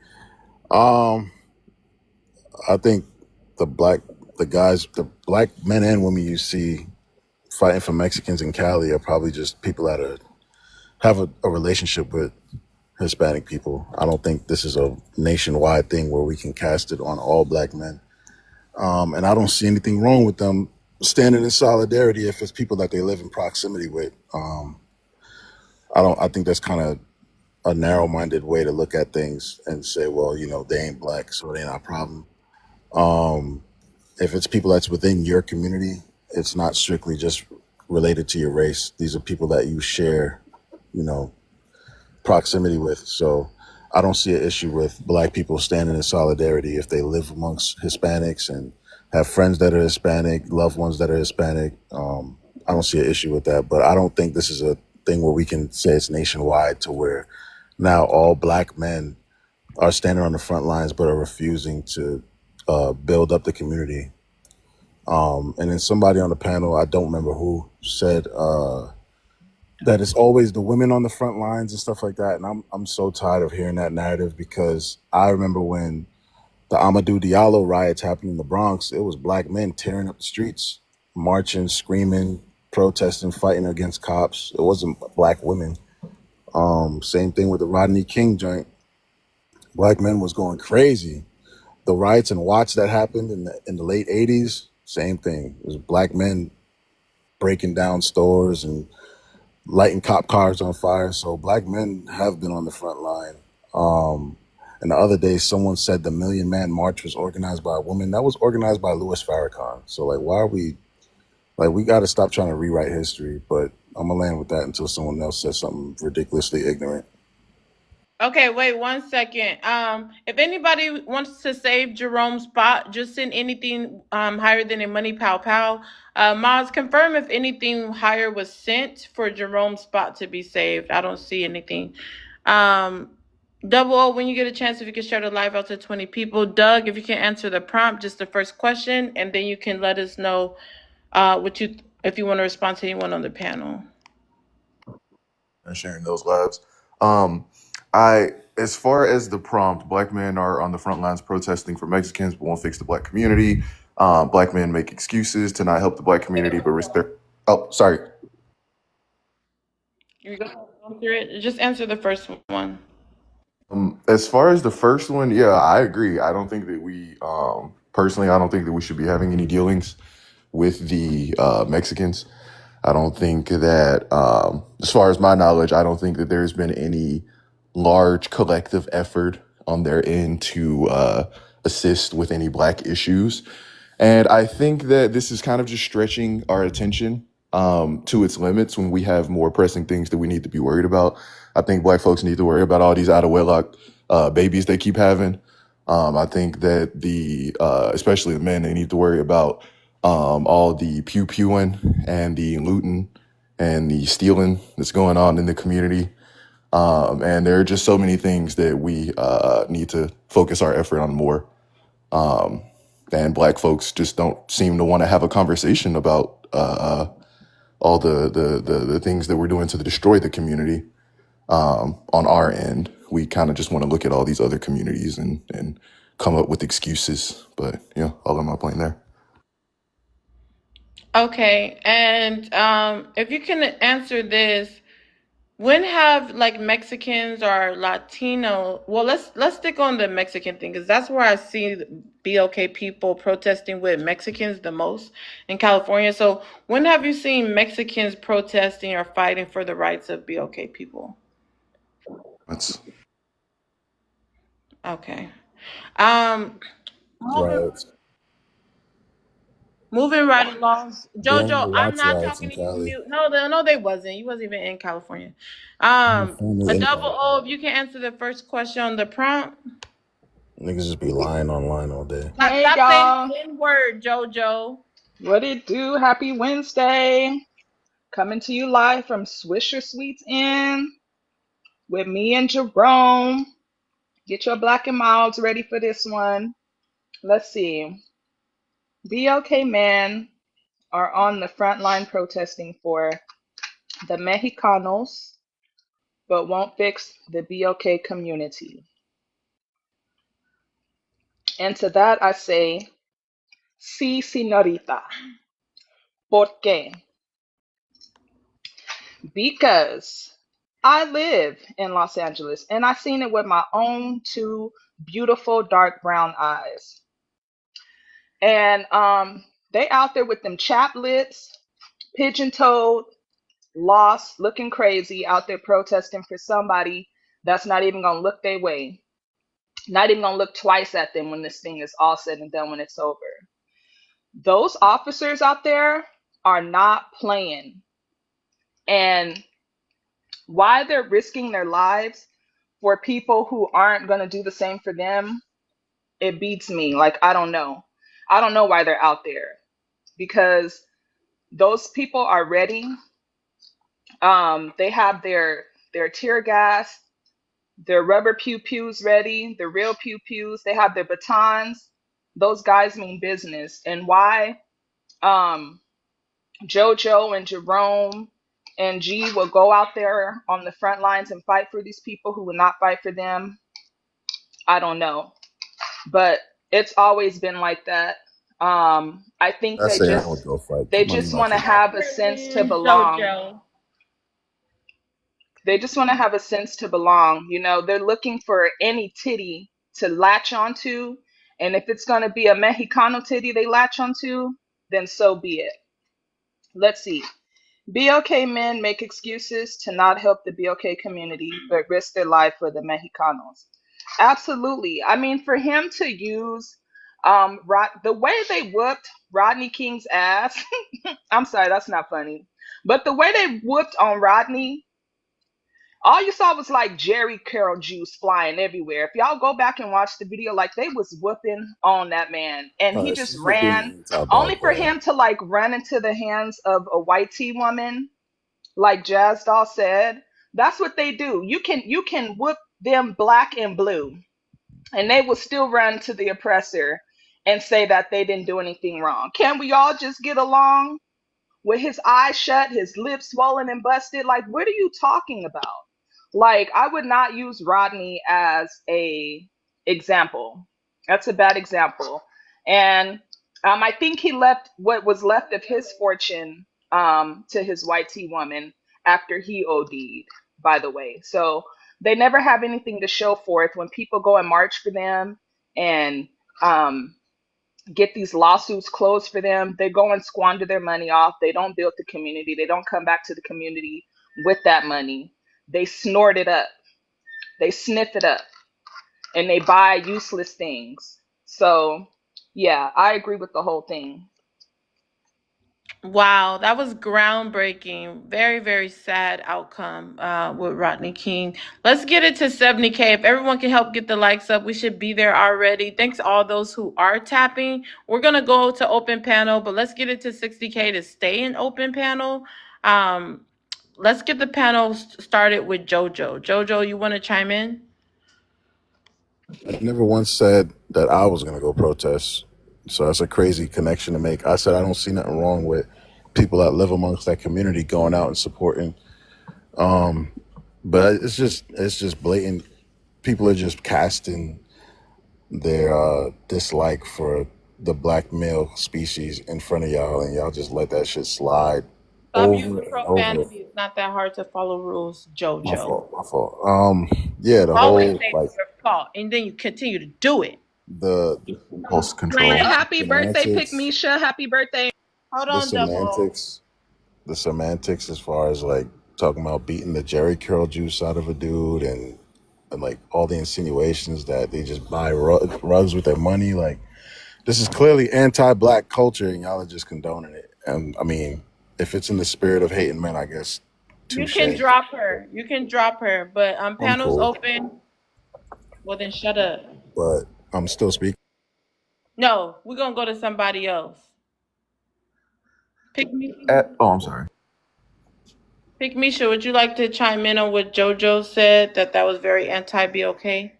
I think the black men and women you see fighting for Mexicans in Cali are probably just people that have a relationship with Hispanic people. I don't think this is a nationwide thing where we can cast it on all black men. And I don't see anything wrong with them standing in solidarity if it's people that they live in proximity with. I think that's kind of a narrow-minded way to look at things and say, well, they ain't black, so it ain't our problem. If it's people that's within your community, it's not strictly just related to your race. These are people that you share, proximity with. So I don't see an issue with black people standing in solidarity if they live amongst Hispanics and have friends that are Hispanic, loved ones that are Hispanic. I don't see an issue with that, but I don't think this is a thing where we can say it's nationwide to where now all black men are standing on the front lines but are refusing to build up the community. And then somebody on the panel, I don't remember who, said that it's always the women on the front lines and stuff like that. And I'm so tired of hearing that narrative because I remember when the Amadou Diallo riots happened in the Bronx, it was black men tearing up the streets, marching, screaming, protesting, fighting against cops. It wasn't black women. Same thing with the Rodney King joint. Black men was going crazy. The riots and Watts that happened in the late 80s, same thing. It was black men breaking down stores and lighting cop cars on fire. So black men have been on the front line. And the other day, someone said the Million Man March was organized by a woman. That was organized by Louis Farrakhan. So why are we, we got to stop trying to rewrite history. But I'm going to land with that until someone else says something ridiculously ignorant. Okay, wait 1 second. If anybody wants to save Jerome's spot, just send anything higher than a money pow pow. Maz, confirm if anything higher was sent for Jerome's spot to be saved. I don't see anything. Double O, when you get a chance, if you can share the live out to 20 people. Doug, if you can answer the prompt, just the first question, and then you can let us know if you want to respond to anyone on the panel. And sharing those lives. As far as the prompt, black men are on the front lines protesting for Mexicans but won't fix the black community. Black men make excuses to not help the black community, but respect. Oh, sorry. You're going to answer it? Just answer the first one. As far as the first one, yeah, I agree. I don't think that we, personally, I don't think that we should be having any dealings with the Mexicans. I don't think that, as far as my knowledge, I don't think that there's been any large collective effort on their end to assist with any black issues. And I think that this is kind of just stretching our attention to its limits when we have more pressing things that we need to be worried about. I think black folks need to worry about all these out of wedlock babies they keep having. I think that especially the men, they need to worry about all the pew-pewing and the looting and the stealing that's going on in the community. And there are just so many things that we need to focus our effort on more. And black folks just don't seem to want to have a conversation about all the things that we're doing to destroy the community. On our end, we kind of just want to look at all these other communities and come up with excuses. But yeah, I'll end my point there. Okay, and if you can answer this, when have like Mexicans or Latino? Well, let's stick on the Mexican thing because that's where I see the BLK people protesting with Mexicans the most in California. So when have you seen Mexicans protesting or fighting for the rights of BLK people? That's Okay. Um, moving Riots. moving right along, During the Jojo. I'm Watts not riots in talking to you. Cali. Mute. No, no, they wasn't. You wasn't even in California. I have A family in double Cali. O. If you can answer the first question on the prompt. Niggas just be lying online all day. Stop, Hey, stop saying y'all. the N word, Jojo. What it do? Happy Wednesday. Coming to you live from Swisher Sweets Inn with me and Jerome. Get your black and milds ready for this one. Let's see. BLK men are on the front line protesting for the Mexicanos, but won't fix the BLK community. And to that I say, sí, señorita. ¿Por qué? Because I live in Los Angeles and I seen it with my own two beautiful dark brown eyes. And they out there with them chapped lips, pigeon-toed, lost, looking crazy, out there protesting for somebody that's not even gonna look their way, not even gonna look twice at them when this thing is all said and done, when it's over. Those officers out there are not playing. And why they're risking their lives for people who aren't going to do the same for them, it beats me. Like, I don't know. I don't know why they're out there, because those people are ready. They have their tear gas, their rubber pew-pews ready, the real pew-pews. They have their batons. Those guys mean business. And why JoJo and Jerome and G will go out there on the front lines and fight for these people who would not fight for them, I don't know. But it's always been like that. I think I say I would go fight. they Put money in just my want to pocket. have a sense to belong. They just want to have a sense to belong. You know, they're looking for any titty to latch onto. And if it's going to be a Mexicano titty they latch onto, then so be it. Let's see. BLK men make excuses to not help the BLK community, but risk their life for the Mexicanos. Absolutely. I mean, for him to use the way they whooped Rodney King's ass, I'm sorry, that's not funny. But the way they whooped on Rodney, all you saw was like Jerry Curl juice flying everywhere. If y'all go back and watch the video, like they was whooping on that man, and he just She's a ran. big Only for anti-black him to like run into the hands of a white tea woman, like Jazz Doll said. That's what they do. You can whoop them black and blue, and they will still run to the oppressor and say that they didn't do anything wrong. Can we all just get along? With his eyes shut, his lips swollen and busted, like, what are you talking about? Like, I would not use Rodney as a example. That's a bad example. And I think he left what was left of his fortune to his white tea woman after he OD'd, by the way. So they never have anything to show for it when people go and march for them and get these lawsuits closed for them. They go and squander their money off. They don't build the community. They don't come back to the community with that money. They snort it up. They sniff it up. And they buy useless things. So, yeah, I agree with the whole thing. Wow, that was groundbreaking. Very, very sad outcome with Rodney King. Let's get it to 70K. If everyone can help get the likes up, we should be there already. Thanks to all those who are tapping. We're going to go to open panel, but let's get it to 60K to stay in open panel. Let's get the panel started with JoJo. JoJo, you want to chime in? I never once said that I was going to go protest. So that's a crazy connection to make. I said I don't see nothing wrong with people that live amongst that community going out and supporting. But it's just blatant. People are just casting their dislike for the black male species in front of y'all, and y'all just let that shit slide Stop over using and over. profanity. It's not that hard to follow rules, My JoJo. fault. My fault. Yeah, the Always whole say it's like your fault, and then you continue to do it. the impulse control, Happy birthday, Pick semantics, Misha. Happy birthday. Hold the on, Double. semantics as far as like talking about beating the Jerry curl juice out of a dude, and like all the insinuations that they just buy rugs with their money. Like, this is clearly anti-black culture, and y'all are just condoning it. And I mean, if it's in the spirit of hating men, I guess You touche. can drop her. You can drop her, but I'm panel's cool, open. Well, then shut up. but I'm still speaking. No, we're gonna go to somebody else. Pick I'm sorry. Misha, would you like to chime in on what JoJo said, that was very anti-BLK?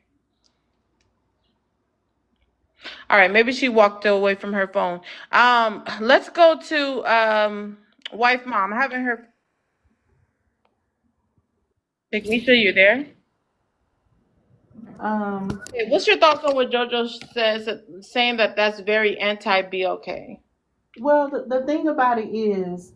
All right, maybe she walked away from her phone. Let's go to wife mom. I haven't heard. Pick Misha, you there? Hey, what's your thoughts on what JoJo says, saying that that's very anti-BLK? Well, the thing about it is,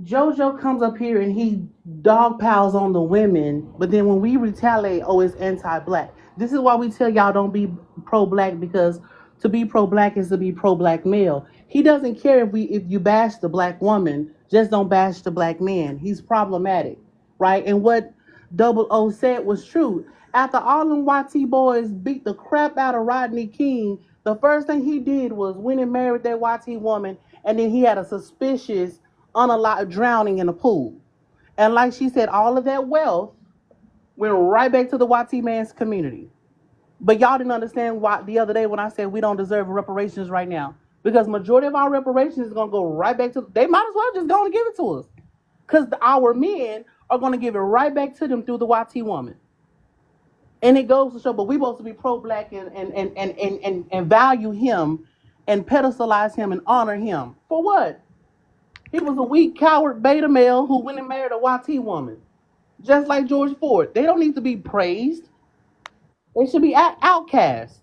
JoJo comes up here and he dog piles on the women, but then when we retaliate, oh, it's anti-black. This is why we tell y'all don't be pro-black, because to be pro-black is to be pro-black male. He doesn't care if you bash the black woman, just don't bash the black man. He's problematic, right? And what Double O said was true. After all them YT boys beat the crap out of Rodney King, the first thing he did was went and married that YT woman, and then he had a suspicious unallowed drowning in a pool. And like she said, all of that wealth went right back to the YT man's community. But y'all didn't understand why the other day when I said we don't deserve reparations right now. Because majority of our reparations is going to go right back to, they might as well just go and give it to us. Because our men are going to give it right back to them through the YT woman. And it goes to show, but we're supposed to be pro-black and value him and pedestalize him and honor him. For what? He was a weak, coward beta male who went and married a YT woman. Just like George Ford. They don't need to be praised. They should be outcast.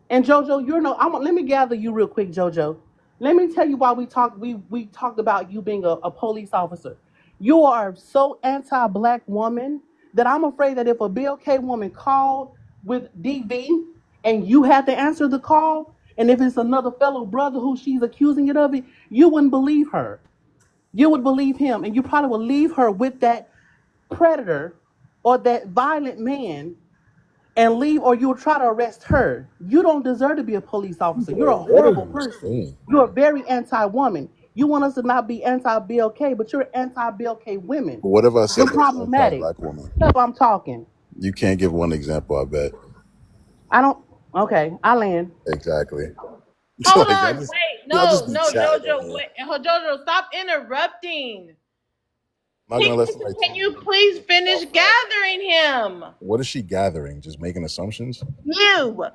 And JoJo, let me gather you real quick, JoJo. Let me tell you why we talked about you being a police officer. You are so anti-black woman that I'm afraid that if a BLK woman called with DV and you had to answer the call, and if it's another fellow brother who she's accusing it of it, you wouldn't believe her. You would believe him, and you probably would leave her with that predator or that violent man and leave, or you would try to arrest her. You don't deserve to be a police officer. You're a horrible person. You're a very anti-woman. You want us to not be anti-BLK, but you're anti-BLK women. What if I said You're problematic. black woman? That's why I'm talking. You can't give one example, I bet. I don't. Okay, I land. Exactly. Hold Like, on, just, wait, y'all just be no, chatting JoJo, over here. wait, JoJo, stop interrupting. I'm not gonna let somebody Can you please finish gathering him? What is she gathering? Just making assumptions? You.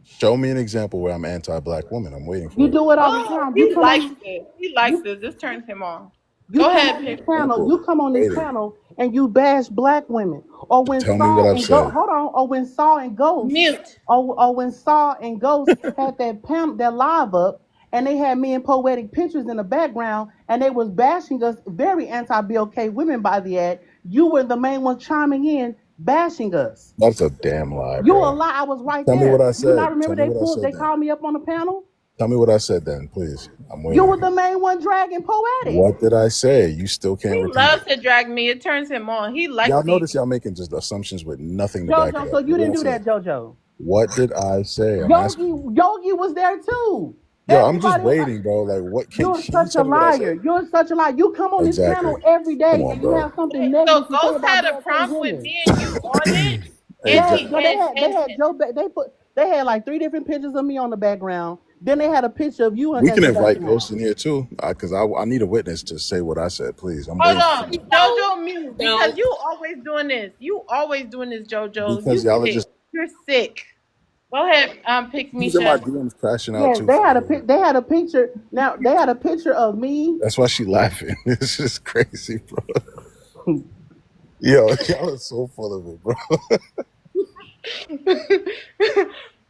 Show me an example where I'm anti-black woman. I'm waiting for You it. do it all the time. He likes this. He likes this. This turns him on. Go ahead, Pick. You come on this panel and you bash black women, or when Tell me what I've said. or when Saw and Ghost mute, or when Saw and Ghost had that live up, and they had me in poetic pictures in the background, and they was bashing us, very anti-BLK women by the ad. You were the main one chiming in, bashing us. That's a damn lie. You bro. a lie. I was right Tell there. me what I You said. not remember Tell me what I said they then. called me up on the panel? Tell me what I said then, please. I'm waiting. You were the main one dragging poetic. What did I say? You still can't He repeat loves it. to drag me. It turns him on. He likes Y'all me. notice y'all making just assumptions with nothing to back it JoJo, up. so you What didn't did do I that, say? JoJo. What did I say? I'm asking. Yogi was there too. Yo, I'm just Everybody- waiting, bro. Like, what? Can You're you such a tell me what I said? liar. You're such a liar. You come on this Exactly. panel every day Come on, and you bro. have something So negative to say Ghost about had a BLK prompt with women. me and you on it. Exactly. No, they had like 3 different pictures of me on the background. Then they had a picture of you. We can invite Ghost in here too, because I need a witness to say what I said. Please, I'm Hold waiting. on, JoJo mute, because you always doing this. You always doing this, JoJo. Because you y'all are sick. just You're sick. Go ahead, Pick these are my Misha. DMs crashing out Yeah, too. they had a picture. Now they had a picture of me. That's why she laughing. It's just crazy, bro. Yo, y'all are so full of it, bro.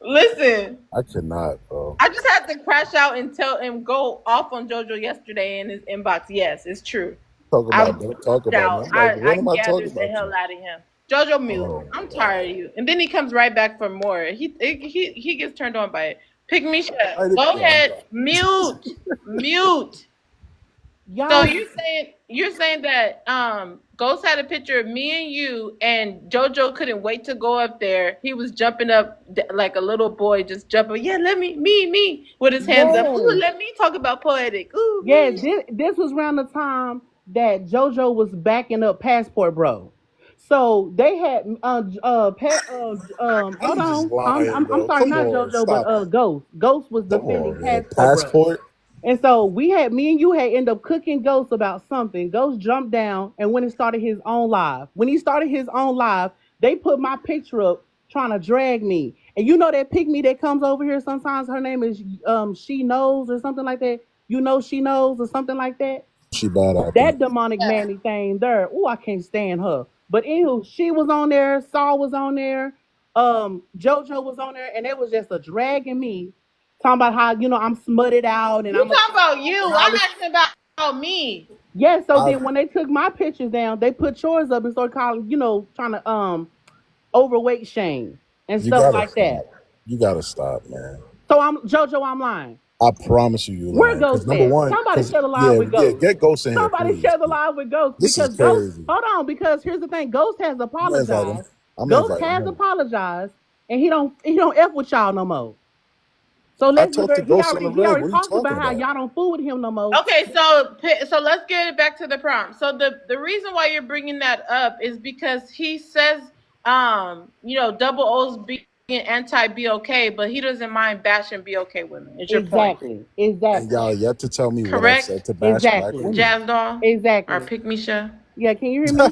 Listen, I cannot, bro. I just had to crash out and tell him go off on JoJo yesterday in his inbox. Yes, it's true. Talk I about, don't talk crashed about me. out. I'm like, I what am I talking gathered the about hell you? out of him. JoJo mute. Oh I'm my god. tired of you. And then he comes right back for more. He gets turned on by it. Pick me shut. Write it Go down. ahead. Mute. Mute. So Y'all, you're saying that Ghost had a picture of me and you, and JoJo couldn't wait to go up there. He was jumping up like a little boy, just jumping. Yeah, let me with his hands up. Ooh, yes, let me talk about poetic. Ooh, yes. me. This was around the time that JoJo was backing up Passport Bro. So they had hold You just on. lying, I'm bro. sorry, Come not on, JoJo, but stop it. Ghost. Ghost was Come defending on, man. Passport Bro. Passport. And so me and you had ended up cooking Ghost about something. Ghost jumped down and when he started his own live. When he started his own live, they put my picture up trying to drag me. And you know that pygmy that comes over here sometimes, her name is She Knows or something like that. You know She Knows or something like that. She bad acting. That demonic manny thing there. Oh, I can't stand her. But anywho, she was on there, Saul was on there, JoJo was on there, and it was just a dragging me, talking about how, I'm smutted out and You I'm a talking about you? and all I'm this. asking about me. Yeah, so I then when they took my pictures down, they put yours up and started calling, trying to overweight shame and you stuff gotta like stop. that. You gotta stop, man. So I'm lying. I promise you, Where lying. Because Ghost number at? one, Somebody because share the live with Ghost. get Ghost in here, Somebody please. share the live with Ghost This is because Ghost. crazy. Hold on, because here's the thing: Ghost has I'm gonna invite him. apologized. I'm gonna Ghost invite has him. apologized, and he don't f with y'all no more. So I let's talked to he Ghost on the already reg. What are you talked talking about how about? y'all don't fool with him no more. Okay, so let's get it back to the prompt. So the reason why you're bringing that up is because he says, double O's being anti-BOK, but he doesn't mind bashing BOK women. Is your point Exactly. And y'all yet to tell me what I correct? said to bash black Exactly. women. Jazz doll or Exactly. pick me Sha? Yeah, can you hear me?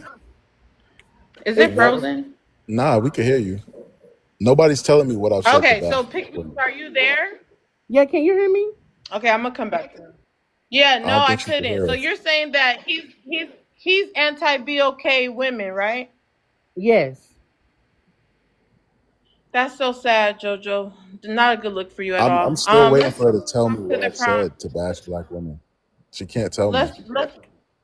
Is it Exactly. frozen? Nah, we can hear you. Nobody's telling me what I've said to Okay, bash so black pick me. women. Are you there? Yeah, can you hear me? Okay, I'm gonna come back to him. Yeah, I no, don't I think she can couldn't. hear So us. you're saying that he's anti-BOK women, right? Yes. That's so sad, JoJo. Not a good look for you at I'm all. still waiting Let's for her to tell me to what the I've prompt. said to bash black women. She can't tell me.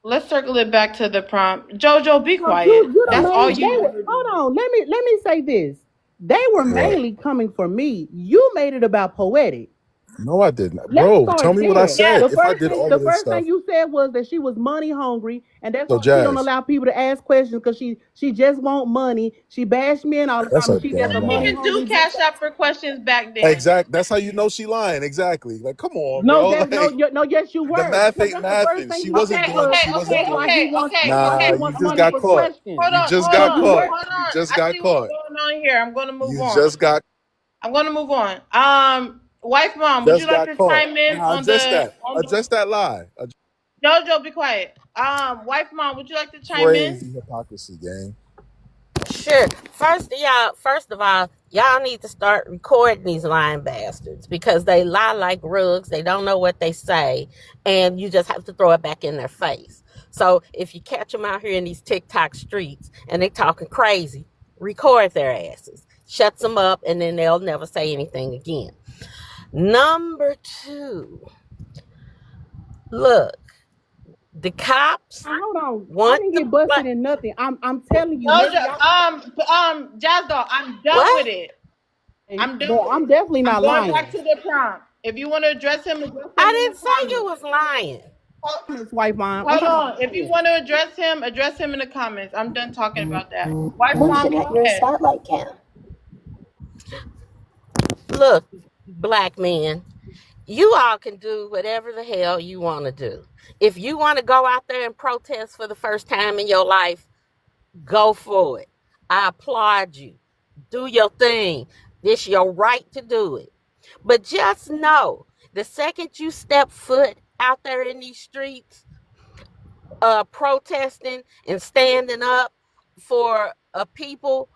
Let's circle it back to the prompt. JoJo, be No, quiet. you done That's all made. you They were, ever hold do. on. Let me say this. They were What? mainly coming for me. You made it about poetic. No, I didn't. Let's Bro, start tell me what I there. said. The If I first did thing, all the of this first thing stuff. you said was that she was money hungry, and that's So why she don't Jazz, allow people to ask questions because she just want money. She bashed men all the that's time, a and she just a damn Didn't money lie. even do hungry. cash out for questions back then. Exact. That's how you know she lying. Exactly. Like, come on, No, bro. that's Like, no. Yes, you the were math because ain't that's the first mathing. thing She you wasn't said doing. was She wasn't that's doing. why he wants Nah, you money just got for caught. questions. You just Hold got on, You caught. were. You just I got see what's caught. going on here. I'm gonna move You on. just got Wife mom, would you like to caught. chime in Nah, on the adjust that lie. JoJo? Be quiet. Wife mom, would you like to chime in? Crazy hypocrisy, gang. Sure. First of all, y'all need to start recording these lying bastards because they lie like rugs. They don't know what they say, and you just have to throw it back in their face. So if you catch them out here in these TikTok streets and they talking crazy, record their asses. Shuts them up, and then they'll never say anything again. Number 2, look, the cops Hold on. I want didn't the get busted in nothing. I'm telling you. Maybe JoJo, Jazz doll, I'm done what? with it. I'm done but with I'm it. definitely I'm not going lying. back to the prompt. If you want to address him I in the didn't say you comments. was lying. This wife mom. Hold on. If you want to address him in the comments. I'm done talking about that. Wife Move mom, it at go your ahead. spotlight cam. Look, black men, you all can do whatever the hell you want to do. If you want to go out there and protest for the first time in your life, go for it. I applaud you. Do your thing. It's your right to do it. But just know, the second you step foot out there in these streets, protesting and standing up for a people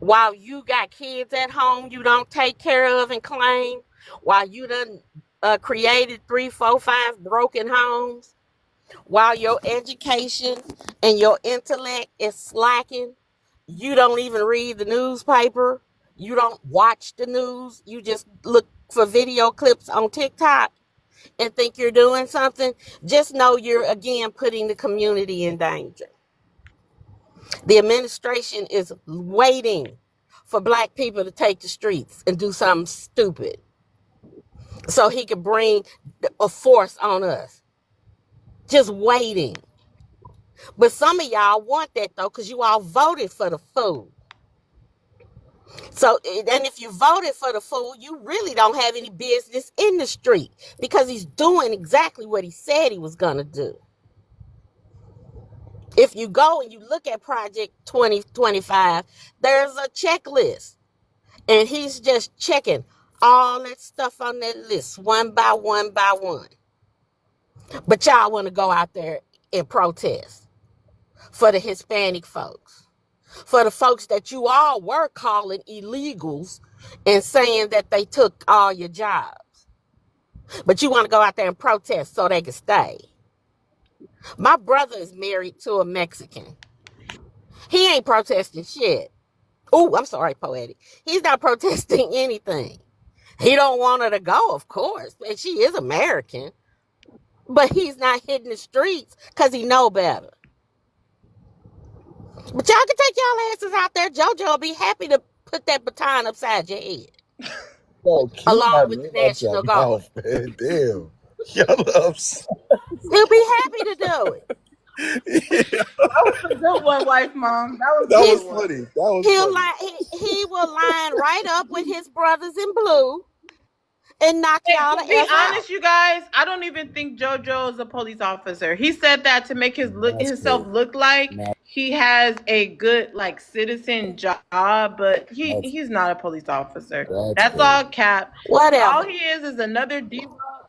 while you got kids at home you don't take care of and claim, while you done created 3, 4, 5 broken homes, while your education and your intellect is slacking, you don't even read the newspaper, You don't watch the news. You just look for video clips on TikTok and think you're doing something. Just know you're, again, putting the community in danger. The administration is waiting for black people to take the streets and do something stupid so he could bring a force on us. Just waiting. But some of y'all want that, though, because you all voted for the fool. So, and if you voted for the fool, you really don't have any business in the street because he's doing exactly what he said he was going to do. If you go and you look at Project 2025, there's a checklist. And he's just checking all that stuff on that list one by one by one. But y'all want to go out there and protest for the Hispanic folks, for the folks that you all were calling illegals and saying that they took all your jobs. But you want to go out there and protest so they can stay. My brother is married to a Mexican. He ain't protesting shit. Oh, I'm sorry, Poetic. He's not protesting anything. He don't want her to go, of course. And she is American. But he's not hitting the streets because he know better. But y'all can take y'all asses out there. JoJo will be happy to put that baton upside your head. Oh, Along with the National Guard. Man. Damn. Y'all upset. He'll be happy to do it. That was a good one, wife mom. That was funny. That was funny. He will line right up with his brothers in blue and knock y'all the To be F out. honest, you guys, I don't even think JoJo is a police officer. He said that to make himself look like he has a good citizen job, but he's not a police officer. That's all cap. Whatever. All he is another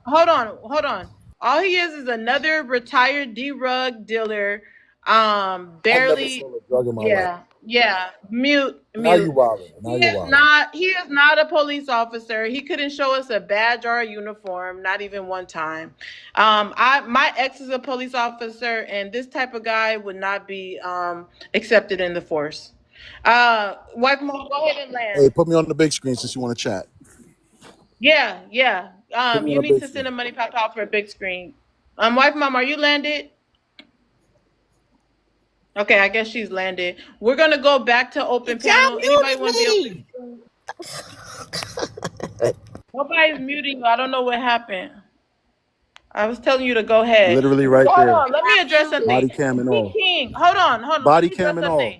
Hold on. All he is another retired D-rug dealer. Barely. Yeah. Mute. Now you wilding. He is not a police officer. He couldn't show us a badge or a uniform, not even one time. My ex is a police officer, and this type of guy would not be accepted in the force. Wife Mom, go ahead and land. Hey, put me on the big screen since you want to chat. Yeah. You need to send a money pop out for a big screen. Wife Mom, are you landed? Okay, I guess she's landed. We're gonna go back to open panel. Anybody want to be open? Nobody's muting you. I don't know what happened. I was telling you to go ahead. Literally right Hold there. on, let me address something. Body cam and all. King, hold on. Body cam and all.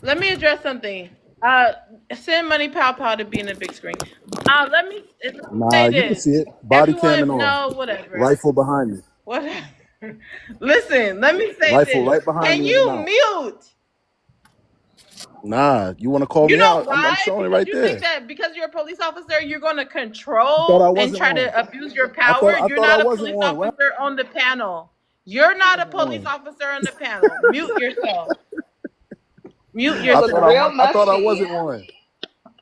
Let me address something. Send money pow to be in the big screen. Let me say You this. can see it. Body cam and all. No, whatever. Rifle behind me. Whatever. Listen, let me say Rifle this. right behind Can me. you mute? Nah, you want to call You me know out? why? I'm showing it Because right you there. think that because you're a police officer, you're going to thought I control and wasn't try on. to abuse your I power. thought You're I not a wasn't police on. What? officer on the panel. You're not a police officer on the panel. Mute yourself. Mute yourself. I thought I wasn't on.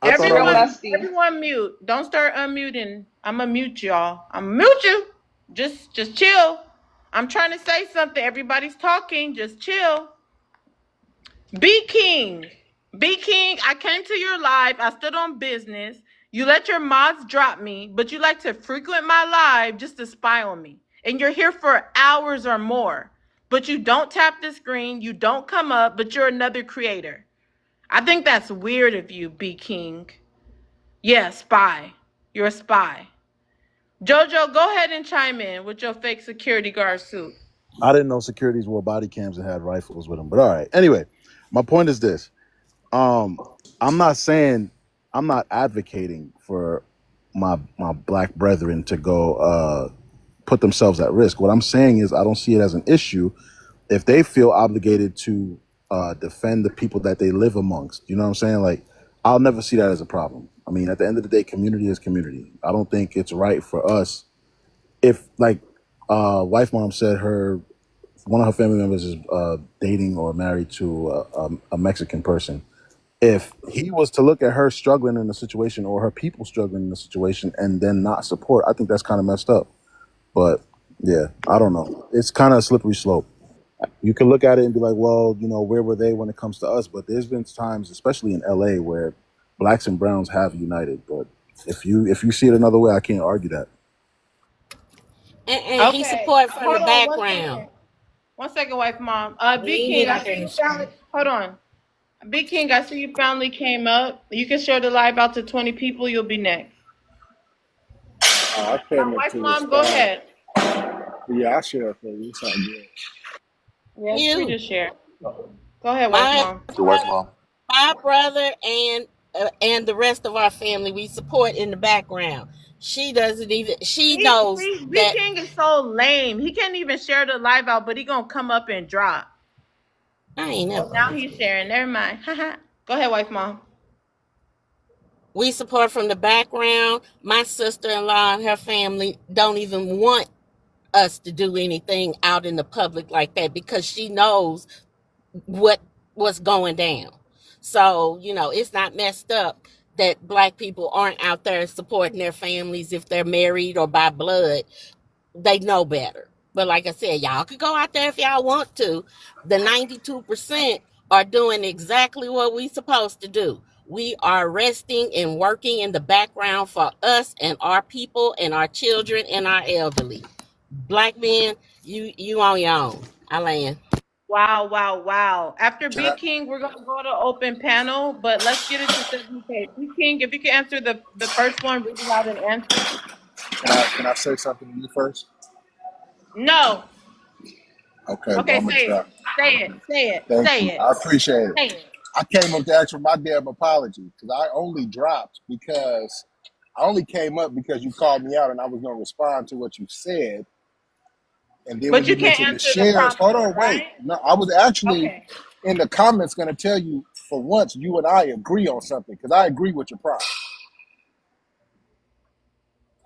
Everyone mute. Don't start unmuting. I'm gonna mute y'all. I'm gonna mute you. Just chill. I'm trying to say something. Everybody's talking. Just chill. B King, I came to your live. I stood on business. You let your mods drop me, but you like to frequent my live just to spy on me. And you're here for hours or more. But you don't tap the screen. You don't come up, but you're another creator. I think that's weird of you, B King. Yeah, spy. You're a spy. JoJo, go ahead and chime in with your fake security guard suit. I didn't know securities wore body cams and had rifles with them, but all right. Anyway, my point is this. I'm not advocating for my black brethren to go put themselves at risk. What I'm saying is I don't see it as an issue if they feel obligated to defend the people that they live amongst. You know what I'm saying? Like, I'll never see that as a problem. I mean, at the end of the day, community is community. I don't think it's right for us if, like, wife mom said one of her family members is dating or married to a Mexican person. If he was to look at her struggling in the situation or her people struggling in the situation and then not support, I think that's kind of messed up. But yeah, I don't know. It's kind of a slippery slope. You can look at it and be like, well, where were they when it comes to us? But there's been times, especially in LA, where blacks and browns have united. But if you see it another way, I can't argue that. And he Okay, support from the hold on one background. second. 1 second, wife, mom. He B ain't King, get I out there see and you finally. Hold on. B King, I see you finally came up. You can share the live out to 20 people. You'll be next. I came up Wife, to mom, go respond. ahead. Yeah, I share for you. It's all good. Yes, free You, to share. Go ahead, wife, my mom. The wife, mom. brother, and the rest of our family, we support in the background. She doesn't even. She knows B that King is so lame. He can't even share the live out, but he gonna come up and drop. I ain't never. Now he's sharing. Never mind. Go ahead, wife, mom. We support from the background. My sister-in-law and her family don't even want us to do anything out in the public like that because she knows what's going down. So, it's not messed up that black people aren't out there supporting their families if they're married or by blood. They know better. But like I said, y'all could go out there if y'all want to. The 92% are doing exactly what we supposed to do. We are resting and working in the background for us and our people and our children and our elderly. Black men, you on your own. I land. Wow, wow, wow. After Can B I King, we're gonna go to open panel, but let's get it to 7K. B King, if you can answer the first one, read it out and answer. Can I say something to you first? No. Okay, well Okay, I'm gonna say try. it. Say it. Say it. Thank Say you. it. I appreciate it. Say it. I came up to ask for my damn apology because I only dropped because I only came up because you called me out and I was gonna respond to what you said. And then when But you you can't mentioned the answer the shares, prompt hold though, on, wait. right? No, I was actually Okay. in the comments gonna tell you for once you and I agree on something because I agree with your prompt.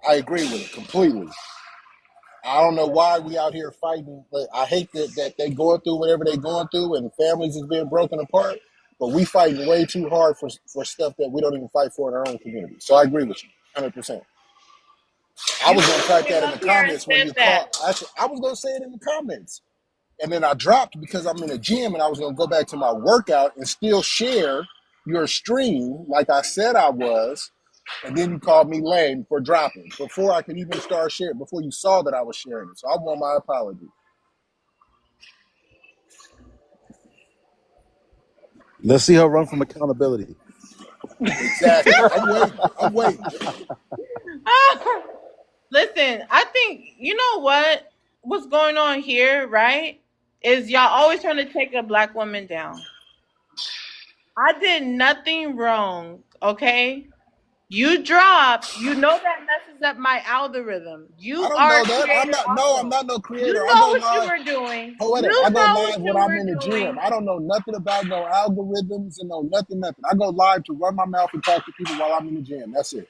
I agree with it completely. I don't know why we out here fighting. But I hate that they going through whatever they going through and families is being broken apart. But we fighting way too hard for stuff that we don't even fight for in our own community. So I agree with you, 100%. I You was could gonna have type came that in the up here and comments when said you that. called. Actually, I was gonna say it in the comments, and then I dropped because I'm in the gym and I was gonna go back to my workout and still share your stream like I said I was. And then you called me lame for dropping before I could even start sharing, before you saw that I was sharing it. So I want my apology. Let's see her run from accountability. Exactly. I'm waiting. I'm waiting. Listen, I think you know what's going on here, right? Is y'all always trying to take a black woman down. I did nothing wrong, okay? You dropped. You know that messes up my algorithm. I You don't are know a that. I'm creator not. No, I'm also. not no You creator. I know go what you live. were doing. Hold it. I You go know what live when you I'm were in the gym. doing. I don't know nothing about no algorithms and no nothing. I go live to run my mouth and talk to people while I'm in the gym. That's it.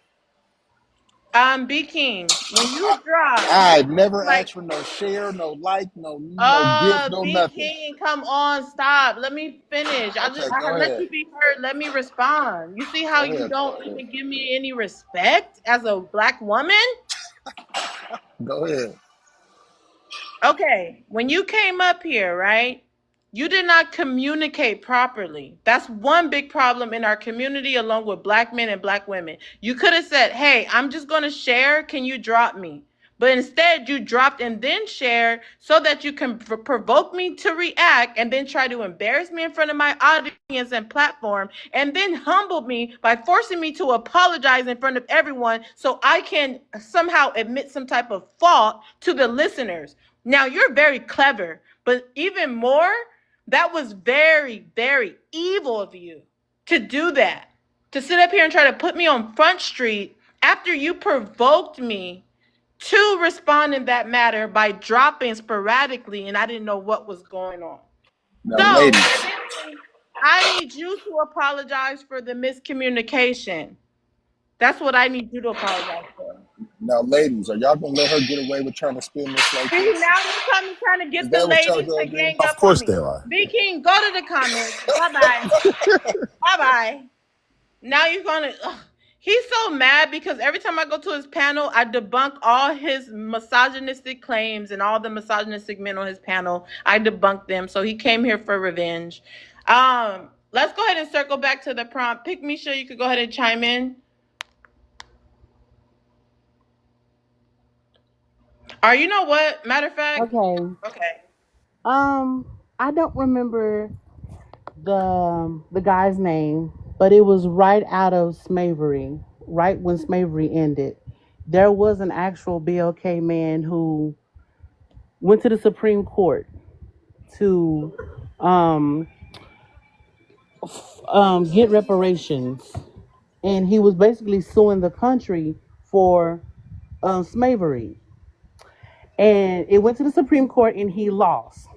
B King, when you drop, I never like, asked for no share, no like, no gift, no B nothing. King, come on, stop. Let me finish. Okay, I go let ahead. you be heard. Let me respond. You see how Go you ahead. don't even give me any respect as a black woman? Go ahead. Okay, when you came up here, right? You did not communicate properly. That's one big problem in our community, along with black men and black women. You could have said, hey, I'm just going to share. Can you drop me? But instead, you dropped and then shared so that you can provoke me to react and then try to embarrass me in front of my audience and platform, and then humbled me by forcing me to apologize in front of everyone so I can somehow admit some type of fault to the listeners. Now, you're very clever, but even more, that was very, very evil of you to do that. To sit up here and try to put me on Front Street after you provoked me to respond in that matter by dropping sporadically, and I didn't know what was going on. Now, So, ladies. eventually, I need you to apologize for the miscommunication. That's what I need you to apologize for. Now, ladies, are y'all gonna let her get away with trying to spin this like See, this? now you're coming trying to Is get the that what y'all ladies to gonna do? gang Of up on course me. they are. B King, go to the comments. Bye-bye. Bye-bye. Now you're gonna he's so mad because every time I go to his panel, I debunk all his misogynistic claims and all the misogynistic men on his panel. I debunk them. So he came here for revenge. let's go ahead and circle back to the prompt. Pick Misha, you could go ahead and chime in. Or you know what? Matter of fact, Okay. okay. I don't remember the guy's name, but it was right out of slavery, right when slavery ended. There was an actual BLK man who went to the Supreme Court to um, get reparations, and he was basically suing the country for slavery. And it went to the Supreme Court, and he lost.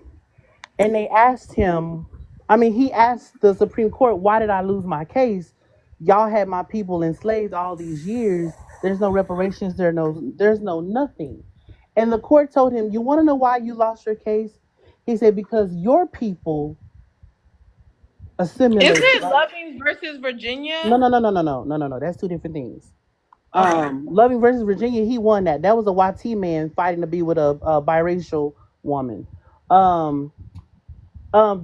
And they asked him, he asked the Supreme Court, why did I lose my case? Y'all had my people enslaved all these years. There's no reparations, there's no nothing. And the court told him, you want to know why you lost your case? He said, because your people Is assimilated. it Loving versus Virginia? No. That's two different things. Loving versus Virginia, he won that. That was a YT man fighting to be with a biracial woman.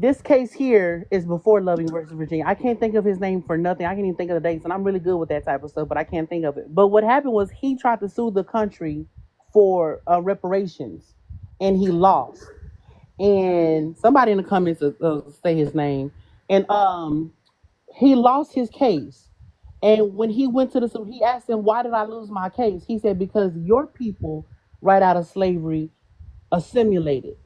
This case here is before Loving versus Virginia. I can't think of his name for nothing. I can't even think of the dates, and I'm really good with that type of stuff, but I can't think of it. But what happened was he tried to sue the country for reparations, and he lost. And somebody in the comments say his name, and he lost his case. And when he went to he asked him, why did I lose my case? He said, because your people, right out of slavery, assimilated.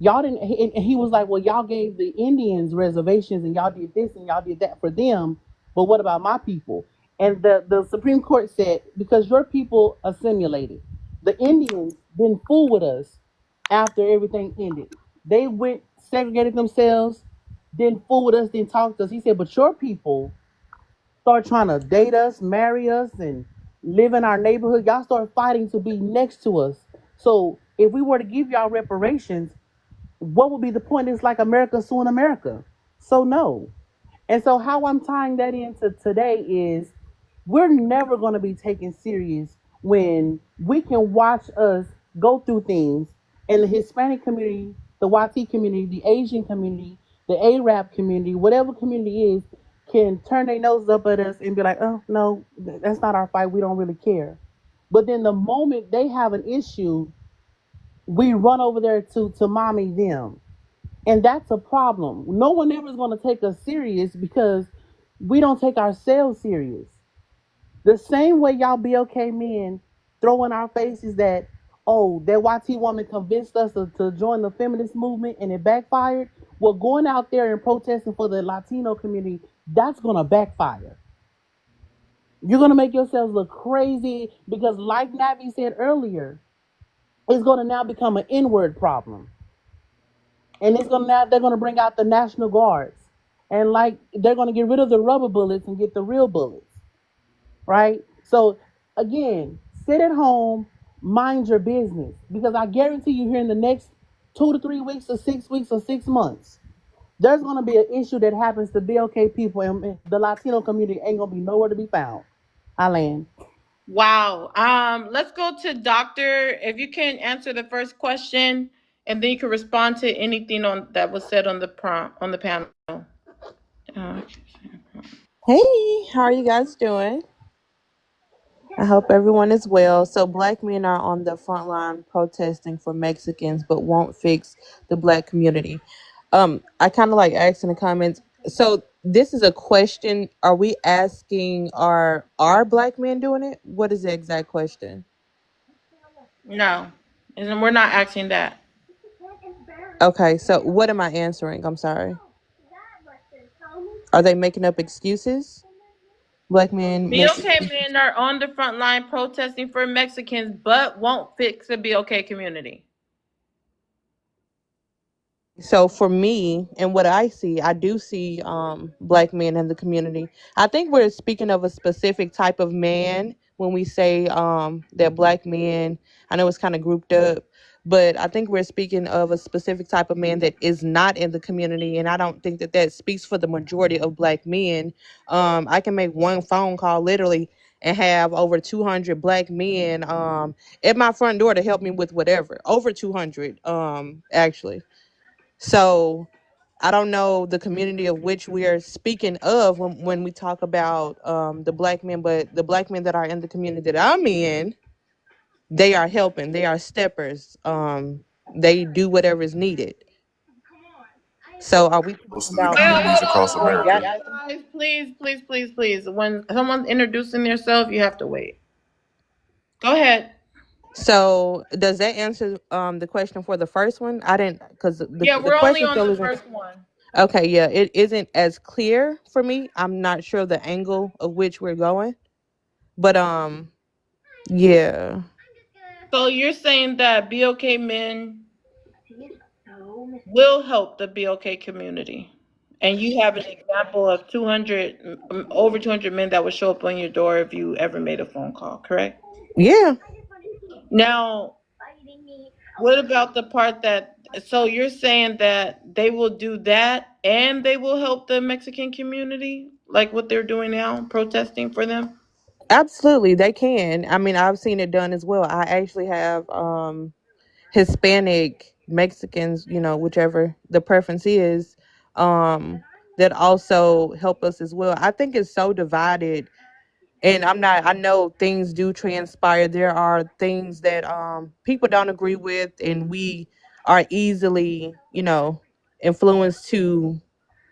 Y'all didn't, and he was like, well, y'all gave the Indians reservations and y'all did this and y'all did that for them. But what about my people? And the Supreme Court said, because your people assimilated. The Indians didn't fool with us after everything ended. They went, segregated themselves, didn't fool with us, didn't talk to us. He said, but your people start trying to date us, marry us, and live in our neighborhood. Y'all start fighting to be next to us. So if we were to give y'all reparations, what would be the point? It's like America suing America. So no. And so how I'm tying that into today is we're never going to be taken serious when we can watch us go through things in the Hispanic community, the YT community, the Asian community, the Arab community, whatever community is, can turn their noses up at us and be like, oh, no, that's not our fight. We don't really care. But then the moment they have an issue, we run over there to mommy them. And that's a problem. No one ever is going to take us serious because we don't take ourselves serious. The same way y'all BLK men throw in our faces that, oh, that YT woman convinced us to join the feminist movement and it backfired. Well, going out there and protesting for the Latino community, that's going to backfire. You're going to make yourselves look crazy because, like Navi said earlier, it's going to now become an inward problem. And they're going to bring out the National Guards. And like they're going to get rid of the rubber bullets and get the real bullets. Right? So again, sit at home, mind your business. Because I guarantee you here in the next 2 to 3 weeks or 6 weeks or 6 months, there's going to be an issue that happens to BLK people and the Latino community ain't going to be nowhere to be found. I land. Wow. Let's go to Doctor. If you can answer the first question, and then you can respond to anything that was said on the panel. Hey, how are you guys doing? I hope everyone is well. So black men are on the front line protesting for Mexicans, but won't fix the black community. I kind of like asked in the comments. So this is a question. Are we asking are black men doing it? What is the exact question? No, and we're not asking that. Okay, so what am I answering? I'm sorry. Are they making up excuses? Black men. BLK men are on the front line protesting for Mexicans, but won't fix the BLK community. So for me and what I see, I do see black men in the community. I think we're speaking of a specific type of man when we say that black men, I know it's kind of grouped up, but I think we're speaking of a specific type of man that is not in the community. And I don't think that speaks for the majority of black men. I can make one phone call literally and have over 200 black men at my front door to help me with whatever. Over 200 actually. So I don't know the community of which we are speaking of when we talk about the black men, but the black men that are in the community that I'm in, they are helping. They are steppers. They do whatever is needed. So are we talking Most of the about Well, communities hold people across on, who hold got America. on, guys. Please, please, please, please. When someone's introducing themselves, you have to wait. Go ahead. So does that answer the question for the first one? I didn't, because Yeah, the we're only question on still the isn't first one. okay. Yeah, it isn't as clear for me. I'm not sure the angle of which we're going, but yeah, So you're saying that BOK men will help the BOK community, and you have an example of 200, over 200 men that would show up on your door if you ever made a phone call, correct? yeah, Now, what about the part that, so you're saying that they will do that and they will help the Mexican community, like what they're doing now, protesting for them? absolutely, they can. I mean, I've seen it done as well. I actually have Hispanic, Mexicans, whichever the preference is, um, that also help us as well. I think it's so divided, and I know things do transpire. There are things that people don't agree with, and we are easily, influenced to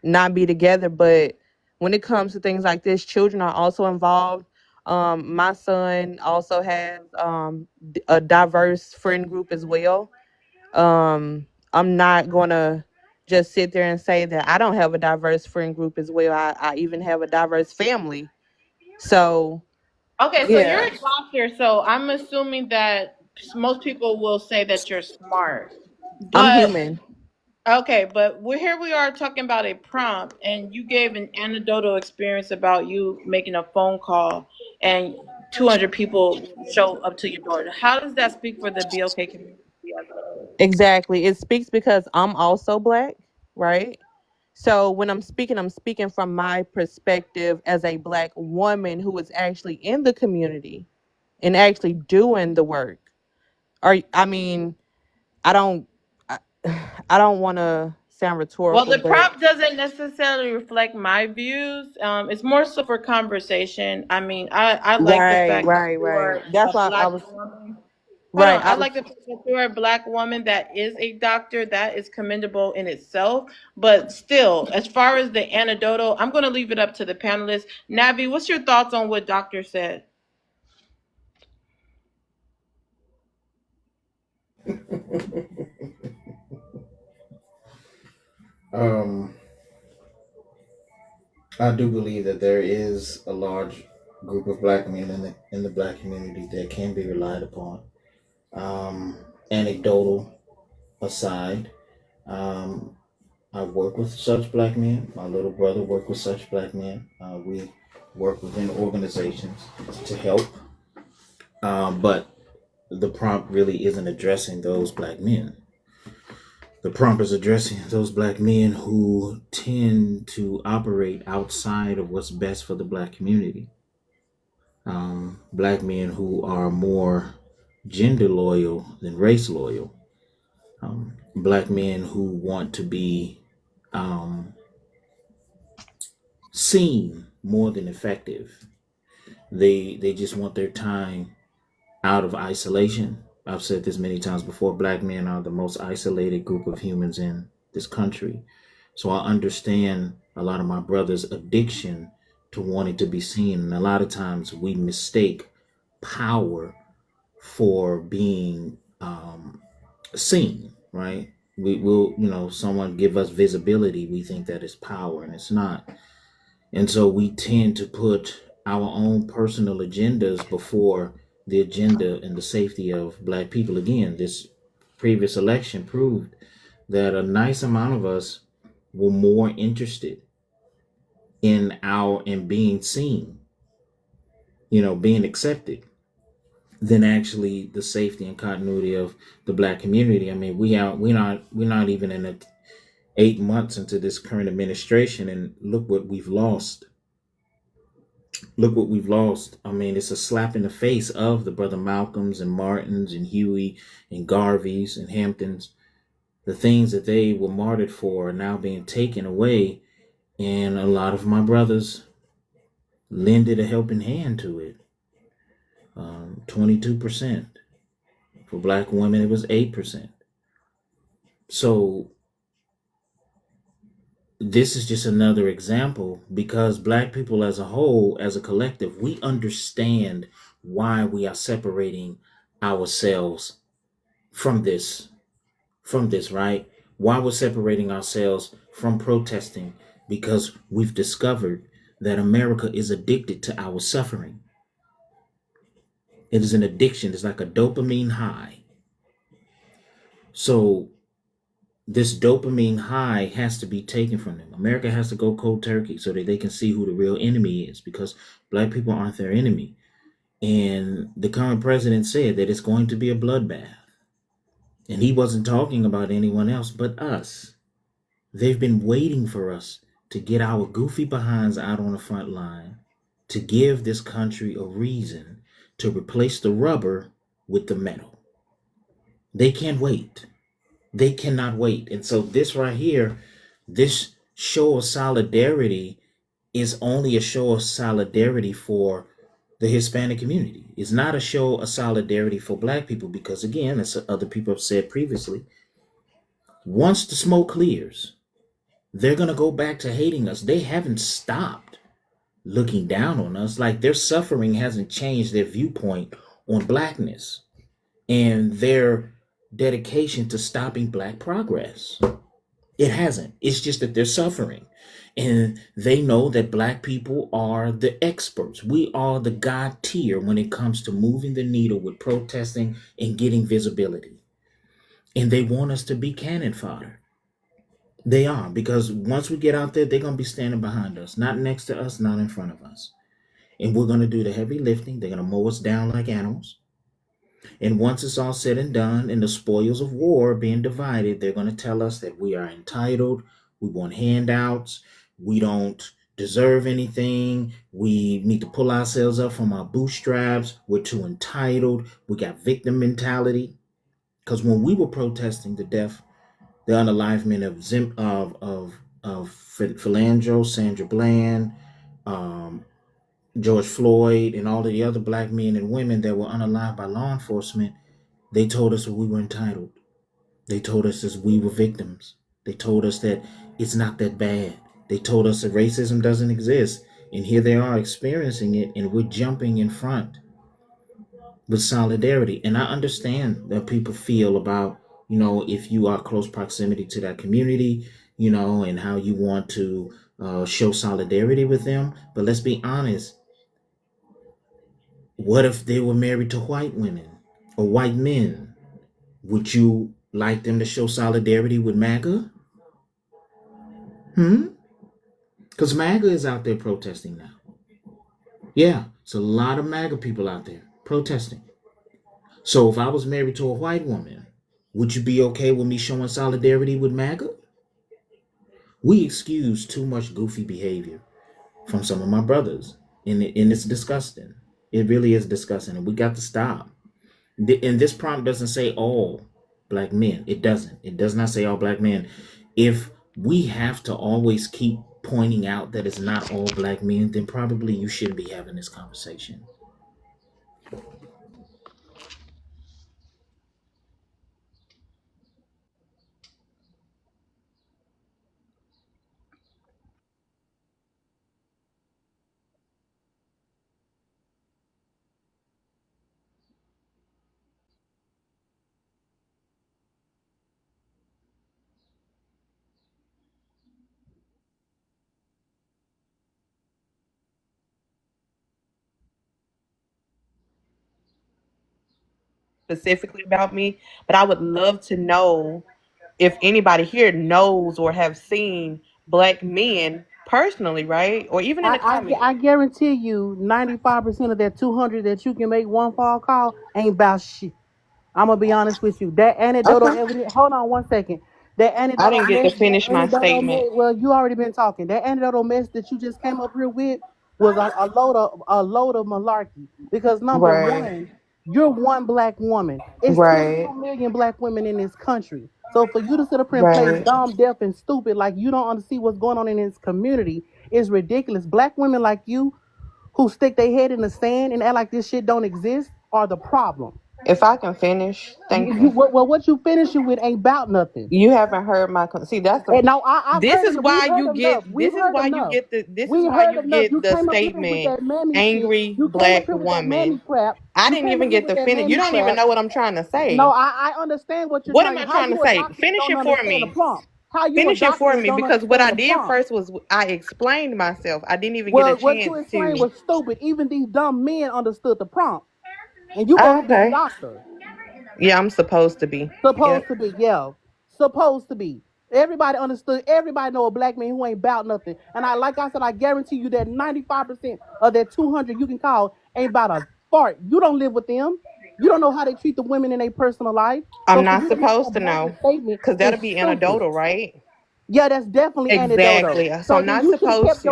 not be together. But when it comes to things like this, children are also involved. My son also has a diverse friend group as well. I'm not gonna just sit there and say that I don't have a diverse friend group as well. I even have a diverse family. So Okay, so you're yeah, a doctor, so I'm assuming that most people will say that you're smart. I'm But human. okay, but here we are talking about a prompt, and you gave an anecdotal experience about you making a phone call and 200 people show up to your door. How does that speak for the BOK community as a whole? Exactly. It speaks because I'm also black, right? So when I'm speaking from my perspective as a black woman who is actually in the community and actually doing the work. Or I mean, I don't I, I don't want to sound Well, rhetorical, the but prompt doesn't necessarily reflect my views. It's more so for conversation. I mean, I like the right, fact that right, you right. are That's a why I black was woman. Hold right. on. I I was like the fact that you're a black woman that is a doctor. That is commendable in itself. But still, as far as the anecdotal, I'm going to leave it up to the panelists. Navi, what's your thoughts on what doctor said? Um, I do believe that there is a large group of black men in the black community that can be relied upon. Anecdotal aside, um, I work with such black men. My little brother worked with such black men. We work within organizations to help, but the prompt really isn't addressing those black men. The prompt is addressing those black men who tend to operate outside of what's best for the black community. Black men who are more gender loyal than race loyal. Black men who want to be um, seen more than effective. They just want their time out of isolation. I've said this many times before. Black men are the most isolated group of humans in this country. So I understand a lot of my brothers' addiction to wanting to be seen. And a lot of times we mistake power for being seen, right? We will, someone give us visibility. We think that is power, and it's not. And so we tend to put our own personal agendas before the agenda and the safety of black people. Again, this previous election proved that a nice amount of us were more interested in being seen, being accepted, than actually the safety and continuity of the black community. I mean, we're not even in 8 months into this current administration, and look what we've lost. Look what we've lost. I mean, it's a slap in the face of the brother Malcolms and Martins and Huey and Garveys and Hamptons The things that they were martyred for are now being taken away, and a lot of my brothers lended a helping hand to it. 22%. For black women, it was 8%. So this is just another example, because black people as a whole, as a collective, we understand why we are separating ourselves from this, right? Why we're separating ourselves from protesting, because we've discovered that America is addicted to our suffering. It is an addiction. It's like a dopamine high. So this dopamine high has to be taken from them. America has to go cold turkey so that they can see who the real enemy is, because black people aren't their enemy. And the current president said that it's going to be a bloodbath. And he wasn't talking about anyone else but us. They've been waiting for us to get our goofy behinds out on the front line, to give this country a reason to replace the rubber with the metal. They can't wait. They cannot wait. And so this right here, this show of solidarity is only a show of solidarity for the Hispanic community. It's not a show of solidarity for black people, because again, as other people have said previously, once the smoke clears, they're going to go back to hating us. They haven't stopped looking down on us. Like, their suffering hasn't changed their viewpoint on blackness and their dedication to stopping black progress. It hasn't. It's just that they're suffering. And they know that black people are the experts. We are the God tier when it comes to moving the needle with protesting and getting visibility. And they want us to be cannon fodder. They are, because once we get out there, they're going to be standing behind us, not next to us, not in front of us. And we're going to do the heavy lifting. They're going to mow us down like animals. And once it's all said and done and the spoils of war being divided, they're going to tell us that we are entitled, we want handouts, we don't deserve anything, we need to pull ourselves up from our bootstraps, we're too entitled, we got victim mentality. Because when we were protesting the death, the unalivement of Philando, Sandra Bland, George Floyd, and all of the other black men and women that were unalived by law enforcement, they told us that we were entitled. They told us that we were victims. They told us that it's not that bad. They told us that racism doesn't exist. And here they are experiencing it, and we're jumping in front with solidarity. And I understand that people feel about, if you are close proximity to that community, and how you want to show solidarity with them. But let's be honest. What if they were married to white women or white men? Would you like them to show solidarity with MAGA? Because MAGA is out there protesting now. Yeah, it's a lot of MAGA people out there protesting. So if I was married to a white woman, would you be okay with me showing solidarity with MAGA? We excuse too much goofy behavior from some of my brothers, and it's disgusting. It really is disgusting, and we got to stop. And this prompt doesn't say all black men. It doesn't. It does not say all black men. If we have to always keep pointing out that it's not all black men, then probably you shouldn't be having this conversation. Specifically about me, but I would love to know if anybody here knows or have seen black men personally, right? Or even in the comments. I guarantee you 95% of that 200 that you can make one phone call ain't about shit. I'm gonna be honest with you. That anecdotal Okay. evidence. Hold on one second. That I anecdotal didn't get to finish my statement. well, you already been talking. That anecdotal mess that you just came up here with was a load of malarkey. Because number Right. one, you're one black woman. It's Right. 22 million black women in this country. So for you to sit up here and play Right. dumb, deaf, and stupid like you don't see what's going on in this community is ridiculous. Black women like you who stick their head in the sand and act like this shit don't exist are the problem. If I can finish, thank you. What you finishing with ain't about nothing. You haven't heard my see. That's the. And no, I've This heard is enough. why We've heard you enough. get. We've This is heard why you enough. get the. This We is why heard you enough. get You the came up here with that statement. mammy shit. Angry You came up black here with that mammy woman. crap. I You didn't came even up here get with to that finish. You mammy don't even crap. know what I'm trying to say. No, I understand what you're What am trying. I How trying to you a say? doctor and Finish don't it for understand the me. prompt? How you a Finish it doctor for and me don't because what I understand the did prompt? first was I explained myself. I didn't even get a Well, what you chance explained to. was stupid. Even these dumb men understood the prompt. And you supposed to be a Okay. doctor. Yeah, I'm supposed to be. Supposed Yep. to be, yeah. Supposed to be. Everybody understood. Everybody know a black man who ain't about nothing. And like I said, I guarantee you that 95% of that 200 you can call ain't about a fart. You don't live with them. You don't know how they treat the women in their personal life. I'm So for not you to make supposed that to know blanket statement because is that'll be stupid. anecdotal, right? Yeah, that's definitely anecdotal. Exactly. So So I'm then not you should have supposed kept to.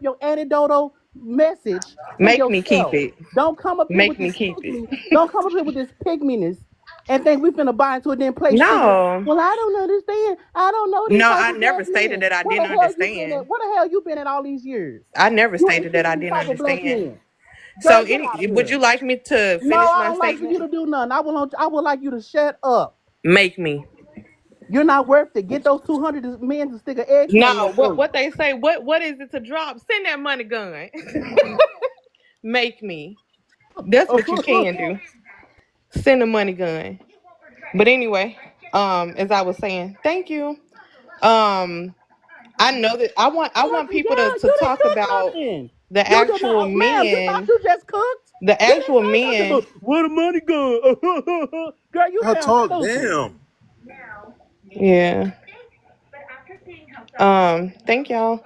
your anecdotal message to Make me keep yourself. it. Don't come up here Make with me this keep it. Don't come up here with this pygminess and think we finna buy into it then play stupid. No. Well, I don't understand. I don't know these No, type I of black never stated men. that I Where didn't the hell you been understand. at? Where the hell you been at all these years? I never You ain't stated that seen I these didn't type of black understand. men. So, Girl, get out of would here. you like me to No, finish I my don't like for you statement? to do nothing. I would like you to shut up. Make me. You're not worth it. Get those 200 men to stick an eggplant in No, your throat. what they say, what is it to drop? Send that money gun. Make me. That's what you can do. Send a money gun. But anyway, as I was saying, thank you. I know that I want people Yeah, to you didn't talk cook about nothing. the You did actual not, ma'am. You thought men. you just cooked. The You didn't actual say nothing men. but where the money go. Girl, you I sound talk. stupid. Damn. Yeah. Thank y'all.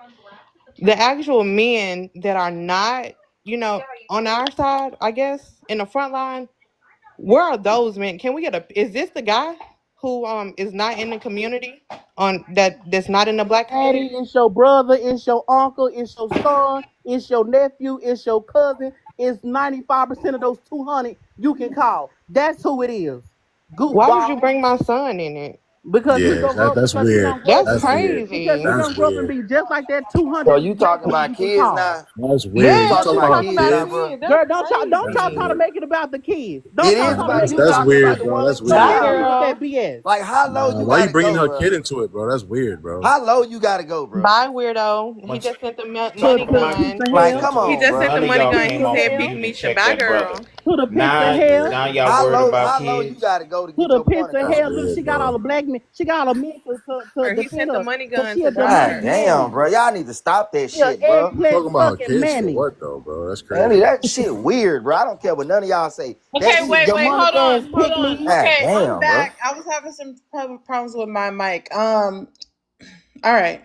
The actual men that are not, on our side, I guess, in the front line, where are those men? Can we is this the guy who is not in the community that's not in the black Daddy, community? it's your brother, it's your uncle, it's your son, it's your nephew, it's your cousin. It's 95% of those 200 you can call. That's who it is. Why would you Goofball. bring my son in it? Because he Yeah, gonna grow that's because he weird. gonna grow up That's and That's be weird. because crazy. he That's gonna grow up and weird. be just like that So 200 you black talking men about you can kids call. now? That's You weird. Yeah, You talking talking we about about talking kids about now, kids? bro? kids. That's Girl, don't That's y'all crazy. try to weird. make it about the kids. Don't It y'all is try to about make That's it you that's about the talking about weird, the kids. bro. ones That's that's So weird. Bye, get child. on with that girl. BS. Like how low Nah, you why you gotta bringing go, her bro? kid into it, bro? That's weird, bro. How low you gotta go, bro? Bye, weirdo. He Once just sent the To money talking the about pits gun. of Like, hell. come He military, on, just sent bro. the none of money y'all To the gun. He came pits of off said, hell. pick mute and Misha. checked Bye, that brother. girl. To the pits of Now, hell. now y'all How worried low? about How low you kids. gotta go to To get the your pits point of That's across, hell. bro? Look, weird, she got all bro. the black men. She got all the men to Or he defend sent the her. money Because gun she a to God demonic John. damn, mammy. bro. Y'all need to stop that She a shit, bro. eggplant Talking about her sucking kids for mammy. what though, bro? That's Man, crazy. that shit weird, bro. I don't care what none of y'all say. That Okay, shit wait, just hold Demonic ass on, hold pick on. me. God Okay, I'm damn, bro. back. I was having some problems with my mic. All right.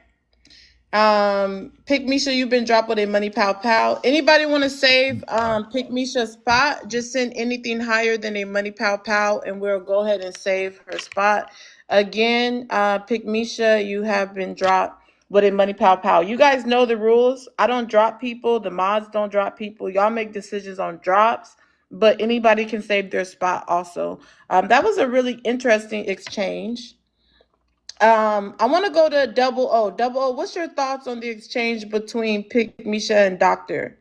Pick Misha, you've been dropped with a money pow pow. Anybody want to save Pick Misha's spot? Just send anything higher than a money pow pow, and we'll go ahead and save her spot. Again, Pick Misha, you have been dropped with a money pow pow. You guys know the rules. I don't drop people. The mods don't drop people. Y'all make decisions on drops, but anybody can save their spot also. That was a really interesting exchange. I want to go to Double O. Double O, what's your thoughts on the exchange between Pick Misha and Doctor?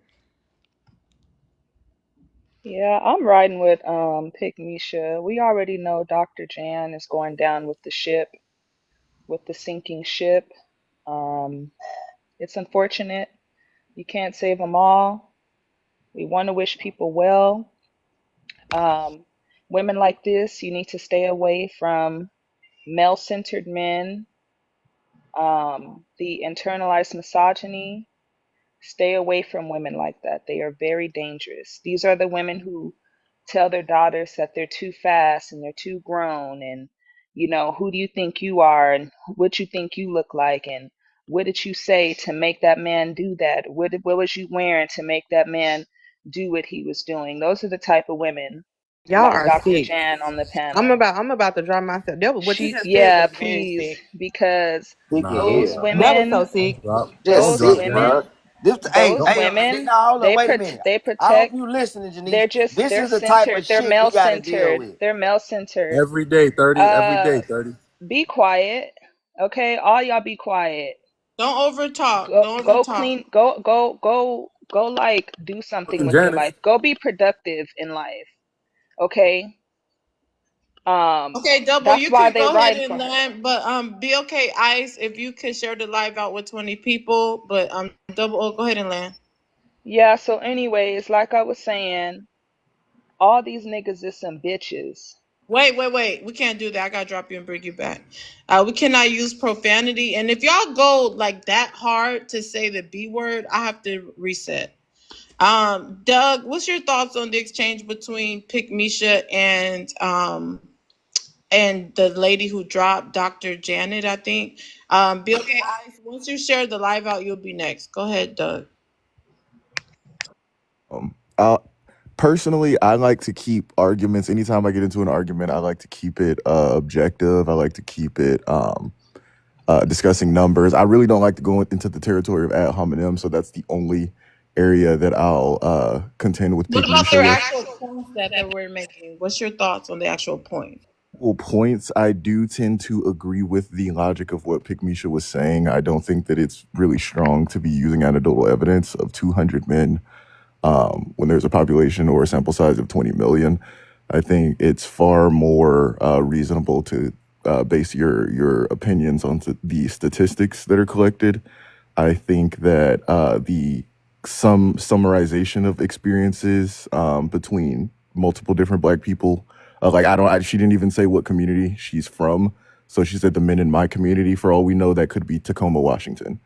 Yeah, I'm riding with Pick Misha. We already know Dr. Jan is going down with the ship, with the sinking ship. It's unfortunate. You can't save them all. We want to wish people well. Women like this, you need to stay away from male-centered men, the internalized misogyny. Stay away from women like that. They are very dangerous. These are the women who tell their daughters that they're too fast and they're too grown and, who do you think you are and what you think you look like and what did you say to make that man do that? What was you wearing to make that man do what he was doing? Those are the type of women Y'all like are Dr. sick. Jan on the I'm panel. about to drop myself. What you just said Yeah, was very please, sick. because Sick as Nah, don't those hell. That was women, so sick. drop. Just Don't those drop sick, that. bro. women, This, hey, Those hey, women, now hold on, they wait a minute. they I hope protect. you listening, Janice. They're just This they're is the type centered. of They're shit we male got to deal centered. with. They're male centered. Every day, 30, every day, 30. Be quiet, okay? All y'all be quiet. Don't over talk. Go Don't over go talk. clean. Go. Like do something Fucking with your Janice. life. Go be productive in life, okay? Okay, Double, That's you why could they go ahead ride and for her. land, but be okay, Ice, if you could share the live out with 20 people, but Double O, go ahead and land. Yeah. So, anyways, like I was saying, all these niggas is some bitches. Wait. We can't do that. I gotta drop you and bring you back. We cannot use profanity, and if y'all go like that hard to say the B word, I have to reset. Doug, what's your thoughts on the exchange between Pick Misha and the lady who dropped Dr. Janet, I think? Be okay, Ice. Once you share the live out, you'll be next. Go ahead, Doug. I personally, I like to keep arguments. Anytime I get into an argument, I like to keep it objective. I like to keep it discussing numbers. I really don't like to go into the territory of ad hominem, so that's the only area that I'll contend with What Pick about Misha their with. actual points that we're making? What's your thoughts on the actual point? Well, points, I do tend to agree with the logic of what Pick Misha was saying. I don't think that it's really strong to be using anecdotal evidence of 200 men when there's a population or a sample size of 20 million. I think it's far more reasonable to base your opinions on the statistics that are collected. I think that some summarization of experiences between multiple different Black people, she didn't even say what community she's from. So she said the men in my community. For all we know, that could be Tacoma, Washington.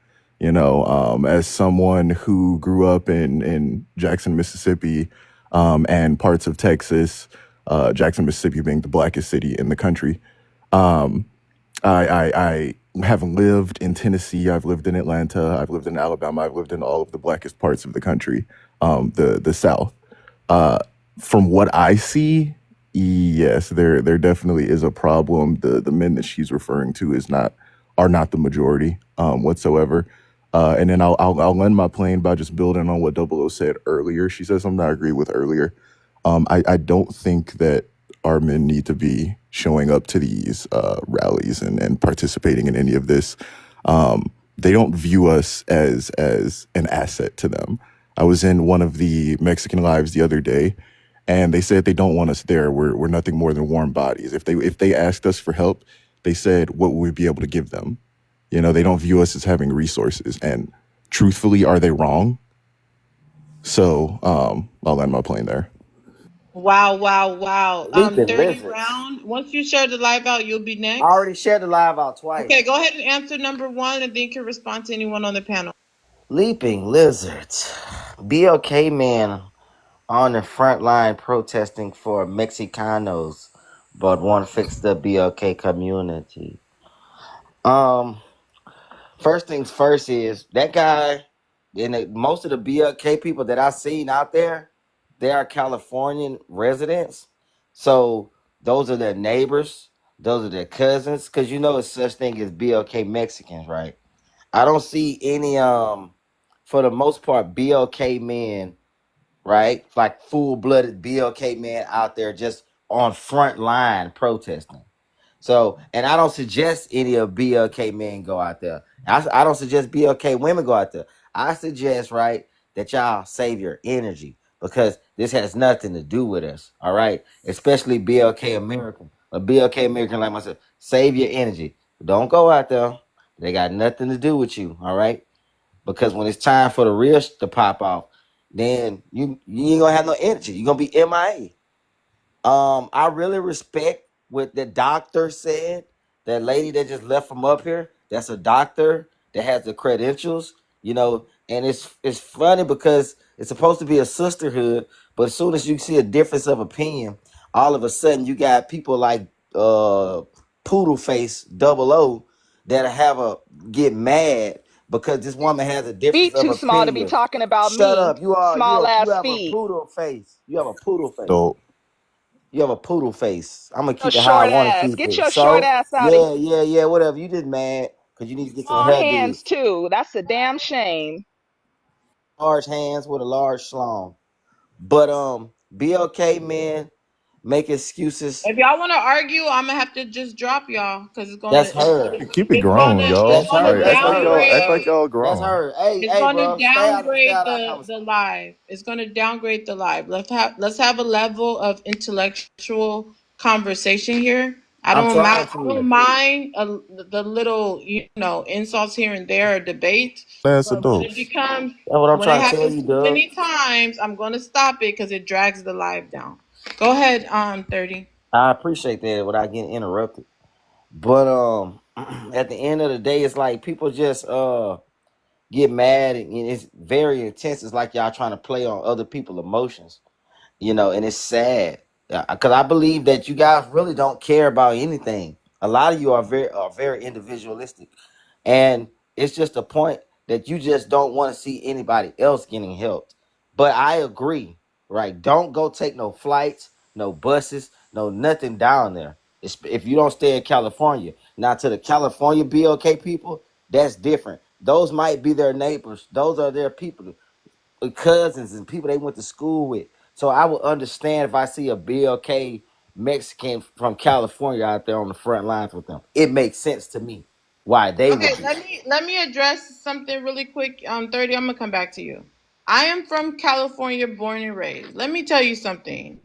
As someone who grew up in Jackson, Mississippi, and parts of Texas, Jackson, Mississippi being the blackest city in the country. Um, I have lived in Tennessee. I've lived in Atlanta. I've lived in Alabama. I've lived in all of the blackest parts of the country, the South. Uh, from what I see, yes, there definitely is a problem. The men that she's referring to are not the majority whatsoever. And then I'll land my plane by just building on what Double O said earlier. She said something I agree with earlier. I don't think that our men need to be showing up to these rallies and participating in any of this. They don't view us as an asset to them. I was in one of the Mexican lives the other day, and they said they don't want us there. We're nothing more than warm bodies. If they asked us for help, they said, what would we be able to give them? They don't view us as having resources. And truthfully, are they wrong? So I'll land my plane there. Wow. Leaping 30 lizards. round. Once you share the live out, you'll be I next. already shared the live out twice. Okay, go ahead and answer number one, and then you can respond to anyone on the panel. Leaping lizards. BLK man on the front line protesting for Mexicanos, but won't fix the BLK community. First things first is that guy, and most of the BLK people that I've seen out there, they are Californian residents. So those are their neighbors, those are their cousins, because it's such thing as BLK Mexicans, right? I don't see any for the most part BLK men, right? Like full-blooded BLK men out there just on front line protesting. So, and I don't suggest any of BLK men go out there. I don't suggest BLK women go out there. I suggest, right, that y'all save your energy because this has nothing to do with us, all right? Especially BLK American. A BLK American like myself, save your energy. Don't go out there. They got nothing to do with you, all right? Because when it's time for the real to pop off, then you ain't gonna have no energy. You're gonna be MIA. I really respect what the doctor said. That lady that just left from up here, that's a doctor that has the credentials, and it's funny because it's supposed to be a sisterhood, but as soon as you see a difference of opinion, all of a sudden you got people like Poodle Face Double O that get mad because this woman has a difference Feet of too small to be opinion. talking about Shut me. up. You Small ass have a feet. poodle face. You have a poodle face. So You have a poodle face. I'm gonna Your keep it how I short want to ass. keep Get it. your short So ass out of here. yeah, whatever. You just mad because you need to get some Long hands hairdos. too. That's a damn shame. large hands with a large schlong. But BLK men make excuses. If y'all want to argue, I'm gonna have to just drop y'all because That's her. Keep it grown, That's y'all. her. Like That's act her. like y'all That's grown. her. Hey, it's hey, gonna bro, stay out downgrade of our the conversation. live. It's gonna downgrade the live. Let's have a level of intellectual conversation here. I I'm don't trying mind. I to. don't mind the little insults here and there, or debate. That's But when it adults. becomes That's what I'm when it trying to tell happens you, too Doug. many times, I'm gonna stop it because it drags the live down. Go ahead, 30. I appreciate that without getting interrupted. But at the end of the day, it's like people just get mad and it's very intense. It's like y'all trying to play on other people's emotions, and it's sad because I believe that you guys really don't care about anything. A lot of you are very individualistic, and it's just a point that you just don't want to see anybody else getting helped. But I agree, right? Don't go take no flights, no buses, no nothing down there. If you don't stay in California. Now to the California BLK people, that's different. Those might be their neighbors. Those are their people, cousins and people they went to school with. So I would understand if I see a BLK Mexican from California out there on the front lines with them. It makes sense to me why they Okay, would be. let me address something really quick. 30, I'm gonna come back to you. I am from California, born and raised. Let me tell you something.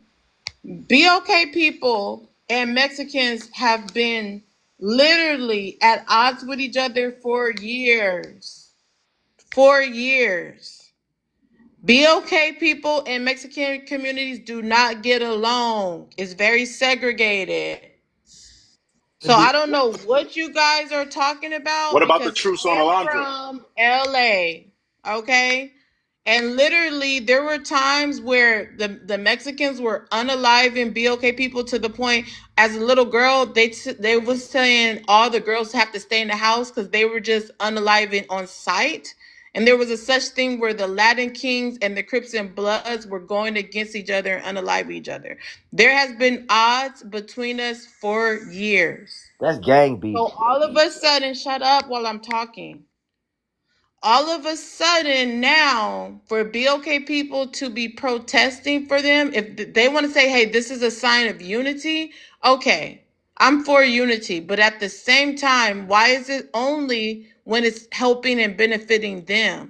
BOK people and Mexicans have been literally at odds with each other for years. For years. BOK people and Mexican communities do not get along. It's very segregated. So I don't know what you guys are talking What about about the because truce I on am Alondra? from LA. Okay? And literally there were times where the Mexicans were unaliving BOK people to the point as a little girl they was saying all the girls have to stay in the house because they were just unaliving on site. And there was a such thing where the Latin Kings and the Crips and Bloods were going against each other and unalive each other. There has been odds between us for years. That's gang beef. So all of a sudden, shut up while I'm talking. All of a sudden now, for BOK people to be protesting for them, if they want to say, hey, this is a sign of unity, okay, I'm for unity. But at the same time, why is it only when it's helping and benefiting them?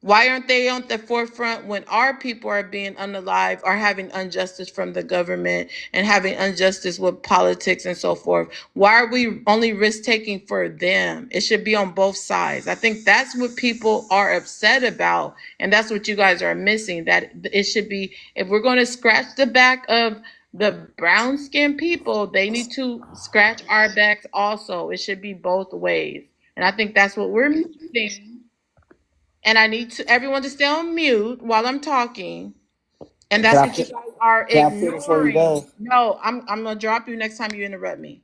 Why aren't they on the forefront when our people are being unalive, are having injustice from the government and having injustice with politics and so forth? Why are we only risk taking for them? It should be on both sides. I think that's what people are upset about. And that's what you guys are missing, that it should be, if we're going to scratch the back of the brown skinned people, they need to scratch our backs also. It should be both ways. And I think that's what we're missing. And I need everyone to stay on mute while I'm talking. And Can that's I, what you guys are can I finish before you ignoring. done? No, I'm gonna drop you next time you interrupt me.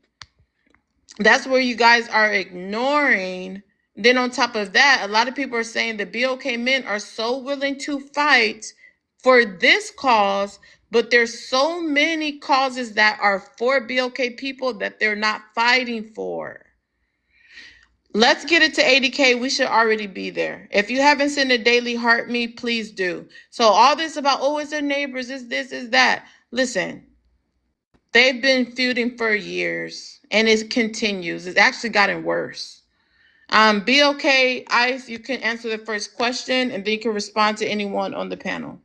That's where you guys are ignoring. Then on top of that, a lot of people are saying the BOK men are so willing to fight for this cause, but there's so many causes that are for BOK people that they're not fighting for. Let's get it to 80K. We should already be there. If you haven't sent a daily heart me, please do. So all this about, oh, it's their neighbors, is this, is that. Listen, they've been feuding for years and it continues. It's actually gotten worse. BOK, Ice, you can answer the first question and then you can respond to anyone on the panel.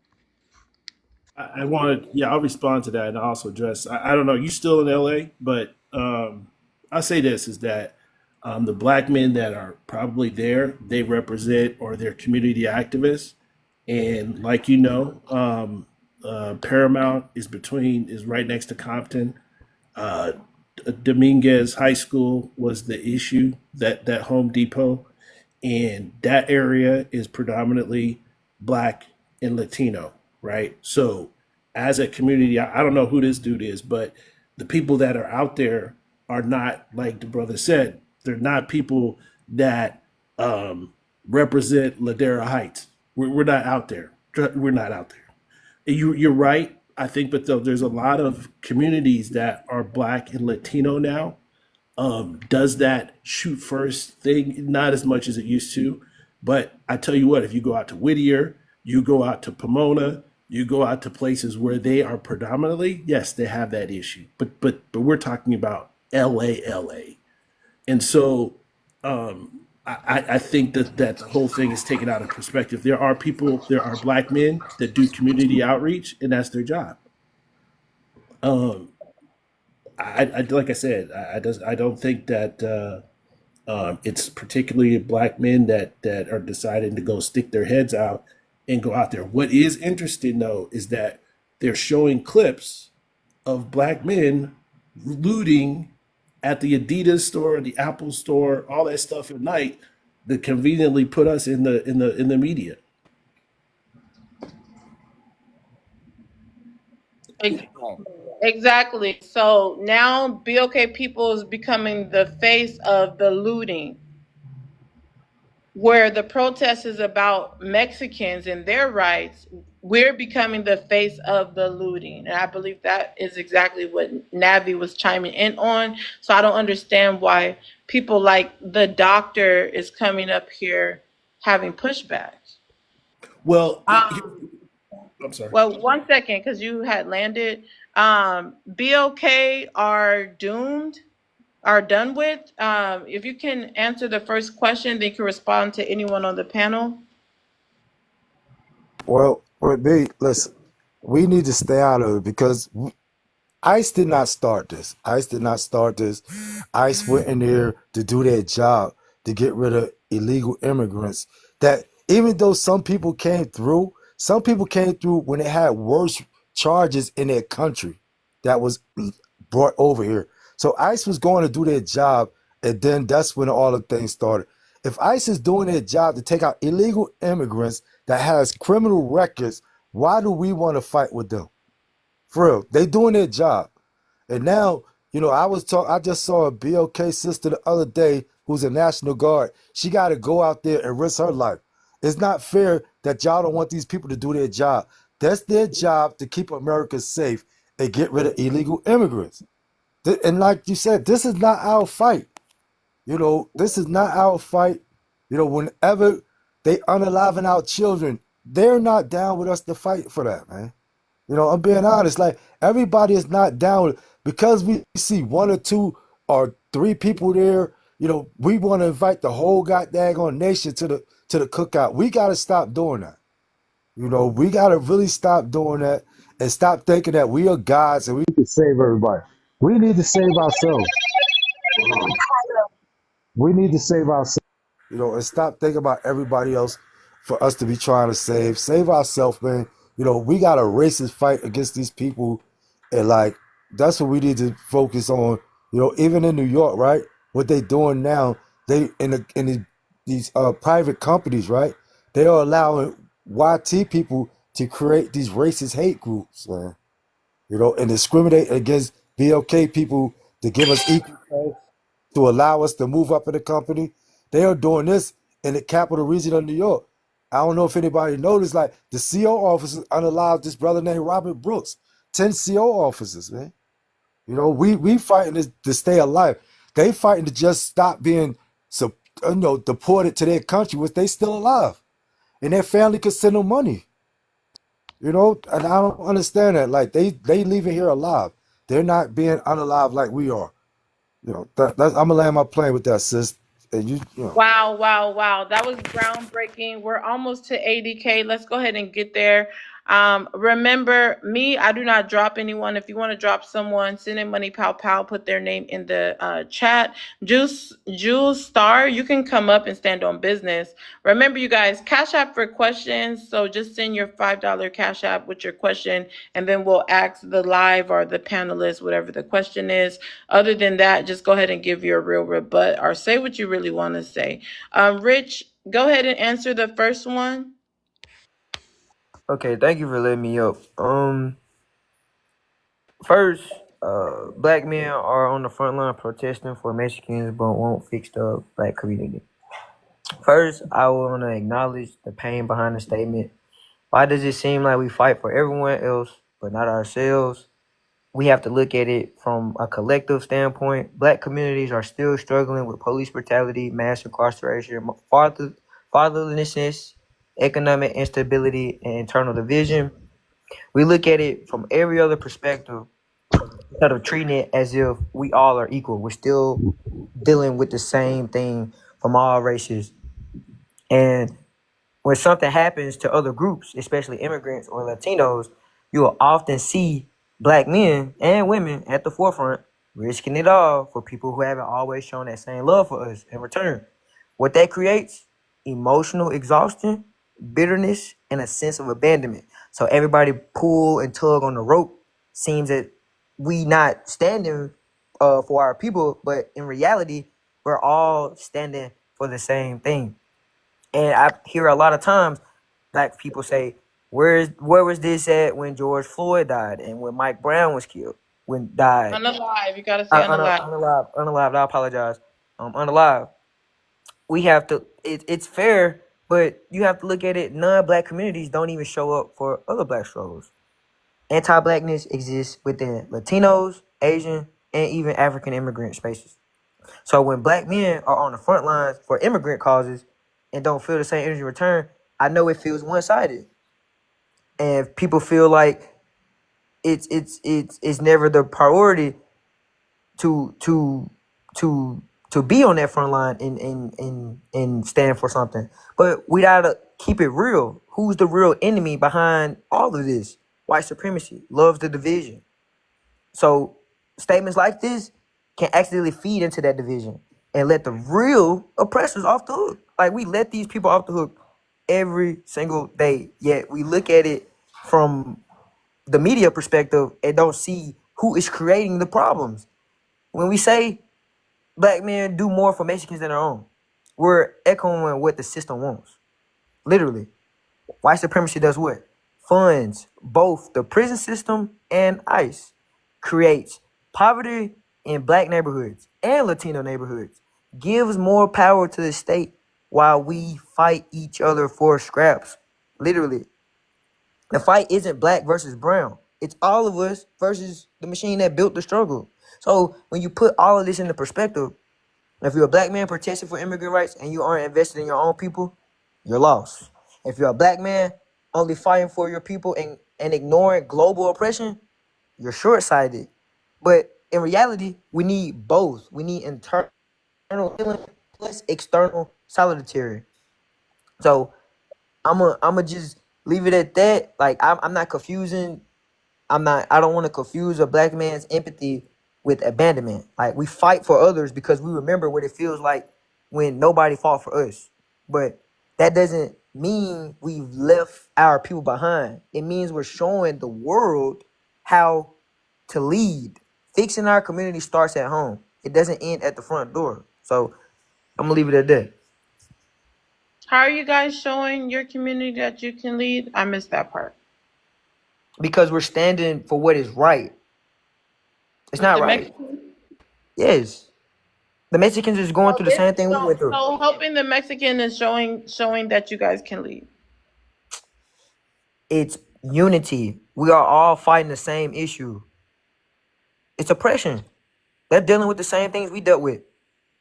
I wanted, yeah, I'll respond to that and also address. I don't know, you still in LA, but I'll say this is that the black men that are probably there, they represent or they're community activists, and like Paramount is right next to Compton. Uh, Dominguez High School was the issue that Home Depot, and that area is predominantly black and Latino, right? So as a community, I don't know who this dude is, but the people that are out there are not, like the brother said, they're not people that represent Ladera Heights. We're not out there. We're not out there. You're right. I think, but there's a lot of communities that are black and Latino now. Does that shoot first thing? Not as much as it used to. But I tell you what, if you go out to Whittier, you go out to Pomona, you go out to places where they are predominantly, yes, they have that issue. But we're talking about LA. And so I think that the whole thing is taken out of perspective. There are black men that do community outreach, and that's their job. Um, I like I said, I don't think that it's particularly black men that are deciding to go stick their heads out and go out there. What is interesting though is that they're showing clips of black men looting at the Adidas store, the Apple store, all that stuff at night that conveniently put us in the media. Ex- Exactly. So now BOK people is becoming the face of the looting, where the protest is about Mexicans and their rights. We're becoming the face of the looting. And I believe that is exactly what Navi was chiming in on. So I don't understand why people like the doctor is coming up here having pushback. Well, Um, I'm sorry. well, one second, because you had landed. BOK are doomed, are done with. If you can answer the first question, then you can respond to anyone on the panel. Well, listen, we need to stay out of it because ICE did not start this. ICE did not start this. ICE went in there to do their job to get rid of illegal immigrants. That even though some people came through when they had worse charges in their country that was brought over here. So ICE was going to do their job, and then that's when all the things started. If ICE is doing their job to take out illegal immigrants that has criminal records, why do we want to fight with them? For real, they doing their job. And now, I just saw a BOK sister the other day who's a National Guard. She got to go out there and risk her life. It's not fair that y'all don't want these people to do their job. That's their job, to keep America safe and get rid of illegal immigrants. And like you said, this is not our fight. This is not our fight. Whenever they unaliving our children, they're not down with us to fight for that, man. I'm being honest. Like, everybody is not down with it. Because we see one or two or three people there, we want to invite the whole goddamn nation to the cookout. We got to stop doing that. We got to really stop doing that and stop thinking that we are gods and we can save everybody. We need to save ourselves. We need to save ourselves, and stop thinking about everybody else for us to be trying to save. Save ourselves, man. We got a racist fight against these people, and like that's what we need to focus on. Even in New York, right? What they doing now, they in these private companies, right? They are allowing YT people to create these racist hate groups, man. And discriminate against BLK people to give us equal pay, to allow us to move up in the company. They are doing this in the capital region of New York. I don't know if anybody noticed, like the CO officers unallowed this brother named Robert Brooks, 10 CO officers, man. We fighting to stay alive. They fighting to just stop being deported to their country, which they still alive. And their family could send them money. And I don't understand that. Like they leaving here alive. They're not being unalive like we are. I'm gonna land my plane with that, sis. And Wow. That was groundbreaking. We're almost to 80K. Let's go ahead and get there. Remember me, I do not drop anyone. If you want to drop someone, send in money, pow, put their name in the chat. Jules Star, you can come up and stand on business. Remember, you guys, Cash App for questions. So just send your $5 Cash App with your question, and then we'll ask the live or the panelists whatever the question is. Other than that, just go ahead and give your real rebut or say what you really want to say. Rich, go ahead and answer the first one. Okay, thank you for letting me up. First, black men are on the front line protesting for Mexicans but won't fix the black community. First, I want to acknowledge the pain behind the statement. Why does it seem like we fight for everyone else but not ourselves? We have to look at it from a collective standpoint. Black communities are still struggling with police brutality, mass incarceration, fatherlessness, economic instability, and internal division. We look at it from every other perspective instead of treating it as if we all are equal. We're still dealing with the same thing from all races. And when something happens to other groups, especially immigrants or Latinos, you will often see black men and women at the forefront risking it all for people who haven't always shown that same love for us in return. What that creates? Emotional exhaustion, bitterness, and a sense of abandonment. So everybody pull and tug on the rope. Seems that we not standing for our people, but in reality, we're all standing for the same thing. And I hear a lot of times black people say, where was this at when George Floyd died and when Mike Brown was killed, when died? Unalive. You gotta say unalive. Unalive. I apologize. Unalive. We have to. It's fair, but you have to look at it. Non-black communities don't even show up for other black struggles. Anti-blackness exists within Latinos, Asian, and even African immigrant spaces. So when black men are on the front lines for immigrant causes and don't feel the same energy in return, I know it feels one-sided, and if people feel like it's never the priority to be on that front line and stand for something. But we gotta keep it real. Who's the real enemy behind all of this? White supremacy loves the division. So statements like this can accidentally feed into that division and let the real oppressors off the hook. Like, we let these people off the hook every single day. Yet we look at it from the media perspective and don't see who is creating the problems. When we say black men do more for Mexicans than their own, we're echoing what the system wants. Literally. White supremacy does what? Funds both the prison system and ICE. Creates poverty in black neighborhoods and Latino neighborhoods. Gives more power to the state while we fight each other for scraps. Literally. The fight isn't black versus brown. It's all of us versus the machine that built the struggle. So when you put all of this into perspective, if you're a black man protesting for immigrant rights and you aren't invested in your own people, you're lost. If you're a black man only fighting for your people and ignoring global oppression, you're short-sighted. But in reality, we need both. We need internal healing plus external solidarity. So I'ma just leave it at that. Like, I'm not confusing. I don't want to confuse a black man's empathy with abandonment. Like, we fight for others because we remember what it feels like when nobody fought for us. But that doesn't mean we've left our people behind. It means we're showing the world how to lead. Fixing our community starts at home. It doesn't end at the front door. So I'm gonna leave it at that. How are you guys showing your community that you can lead? I missed that part. Because we're standing for what is right. It's With not the right. Mexicans? Yes. The Mexicans is going through the same thing we went through. So helping the Mexican is showing that you guys can lead. It's unity. We are all fighting the same issue. It's oppression. They're dealing with the same things we dealt with.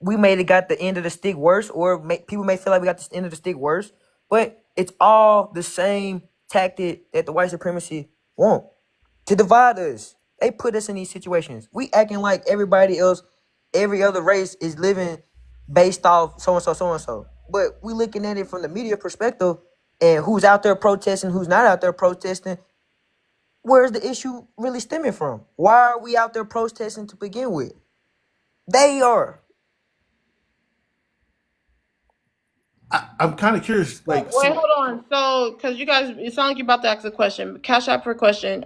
We may have got the end of the stick worse, or people may feel like we got the end of the stick worse, but it's all the same tactic that the white supremacy want to divide us. They put us in these situations. We acting like everybody else, every other race is living based off so-and-so, so-and-so. But we looking at it from the media perspective and who's out there protesting, who's not out there protesting. Where's the issue really stemming from? Why are we out there protesting to begin with? They are. I'm kind of curious. Like, Wait, so, hold on. So, because you guys, it sounds like you're about to ask a question. Cash out for a question.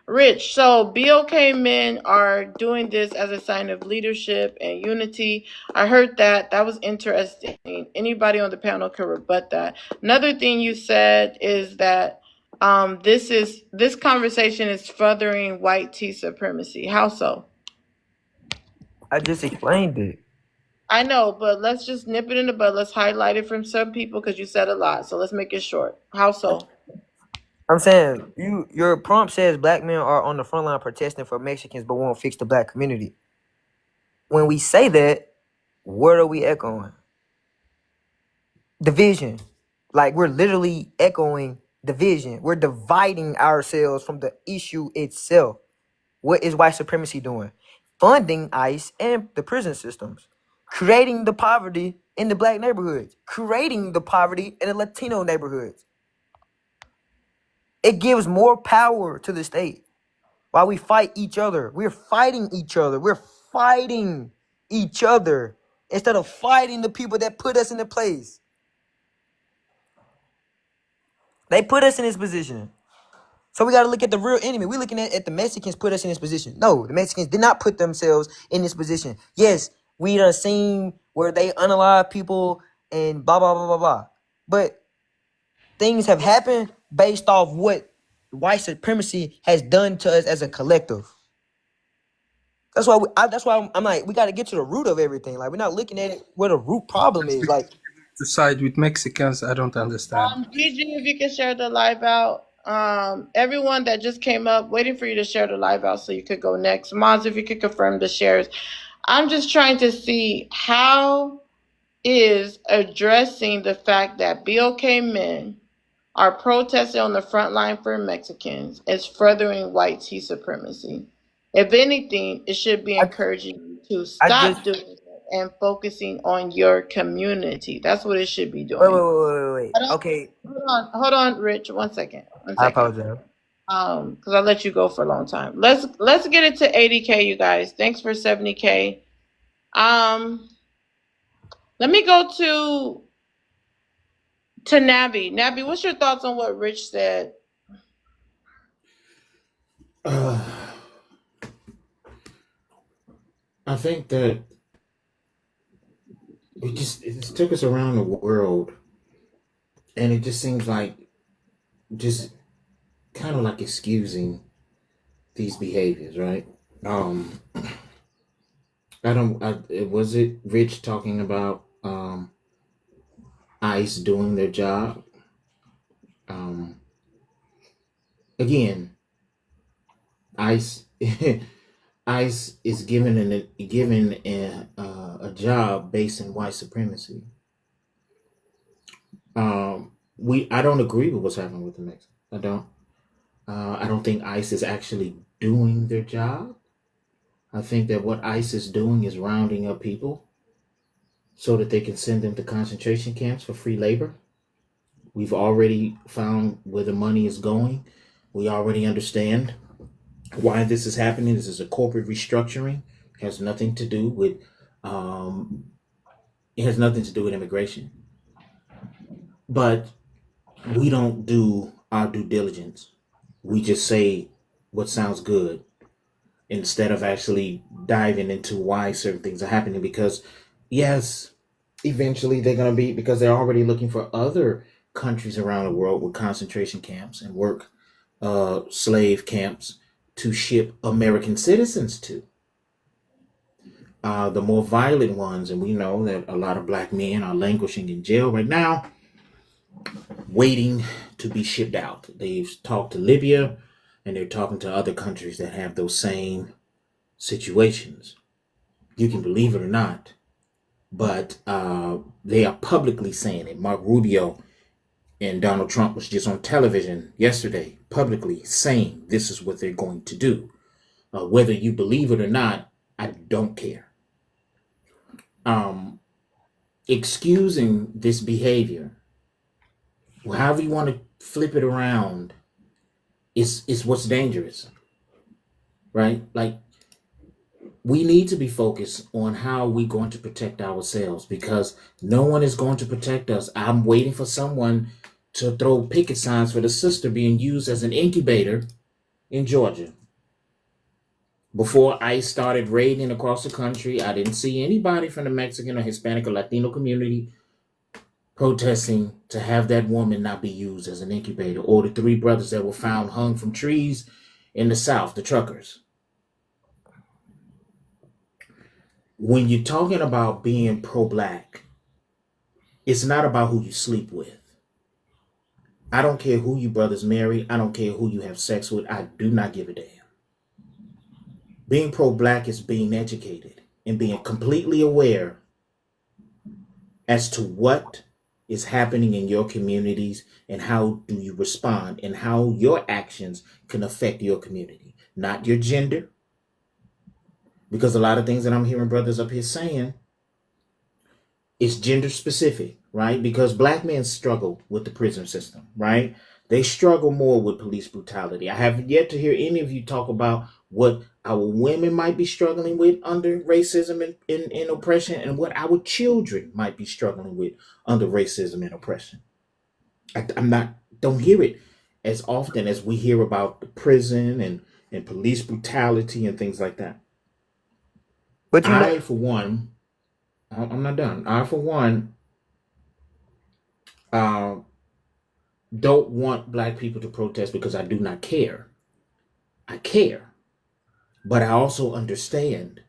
Rich, so BOK men are doing this as a sign of leadership and unity. I heard that. That was interesting. Anybody on the panel could rebut that. Another thing you said is that this conversation is furthering white tea supremacy. How so? I just explained it. I know, but let's just nip it in the bud. Let's highlight it from some people because you said a lot. So let's make it short. How so? I'm saying your prompt says black men are on the front line protesting for Mexicans but won't fix the black community. When we say that, what are we echoing? division. Like we're literally echoing division. We're dividing ourselves from the issue itself. What is white supremacy doing? Funding ICE and the prison systems, creating the poverty in the black neighborhoods, creating the poverty in the Latino neighborhoods. It gives more power to the state while we fight each other. We're fighting each other. We're fighting each other instead of fighting the people that put us in the place. They put us in this position. So we got to look at the real enemy. We're looking at the Mexicans put us in this position. No, the Mexicans did not put themselves in this position. Yes, we done seen where they unalive people and blah, blah, blah, blah, blah. But things have happened based off what white supremacy has done to us as a collective. That's why I'm like, we got to get to the root of everything. Like, we're not looking at it where the root problem is. Like, To side with Mexicans, I don't understand. Gigi, if you can share the live out. Everyone that just came up, waiting for you to share the live out so you could go next. Maz, if you could confirm the shares. I'm just trying to see how is addressing the fact that BOK men are protesting on the front line for Mexicans is furthering white tea supremacy. If anything, it should be encouraging you to stop doing it and focusing on your community. That's what it should be doing. Wait. Okay. Hold on, Rich. One second. I apologize. Because I let you go for a long time. Let's get it to 80K, you guys. Thanks for 70K. Let me go to Nabi. Nabi, what's your thoughts on what Rich said? I think that it just took us around the world, and it just seems like just kind of like excusing these behaviors, right? Was it Rich talking about ICE doing their job? Again, ICE ICE is given a job based in white supremacy. I don't agree with what's happening with the Mexicans. I don't. I don't think ICE is actually doing their job. I think that what ICE is doing is rounding up people so that they can send them to concentration camps for free labor. We've already found where the money is going. We already understand why this is happening. This is a corporate restructuring. It has nothing to do with immigration. But we don't do our due diligence. We just say what sounds good instead of actually diving into why certain things are happening. Because yes, eventually they're going to be, because they're already looking for other countries around the world with concentration camps and work slave camps to ship American citizens to. The more violent ones, and we know that a lot of black men are languishing in jail right now, waiting to be shipped out. They've talked to Libya, and they're talking to other countries that have those same situations. You can believe it or not, but they are publicly saying it. Mark Rubio and Donald Trump was just on television yesterday, publicly saying this is what they're going to do. Whether you believe it or not, I don't care. Excusing this behavior, however you want to flip it around, is what's dangerous, right? Like, we need to be focused on how we're going to protect ourselves, because no one is going to protect us. I'm waiting for someone to throw picket signs for the sister being used as an incubator in Georgia. Before ICE started raiding across the country, I didn't see anybody from the Mexican or Hispanic or Latino community protesting to have that woman not be used as an incubator, or the 3 brothers that were found hung from trees in the South, the truckers. When you're talking about being pro-black, it's not about who you sleep with. I don't care who you brothers marry. I don't care who you have sex with. I do not give a damn. Being pro-black is being educated and being completely aware as to what is happening in your communities, and how do you respond, and how your actions can affect your community, not your gender. Because a lot of things that I'm hearing brothers up here saying is gender specific, right? Because black men struggle with the prison system, right? They struggle more with police brutality. I haven't yet to hear any of you talk about what our women might be struggling with under racism and oppression, and what our children might be struggling with under racism and oppression. Don't hear it as often as we hear about the prison and police brutality and things like that. But you know, For one, I'm not done. I, for one, don't want black people to protest because I do not care. I care. But I also understand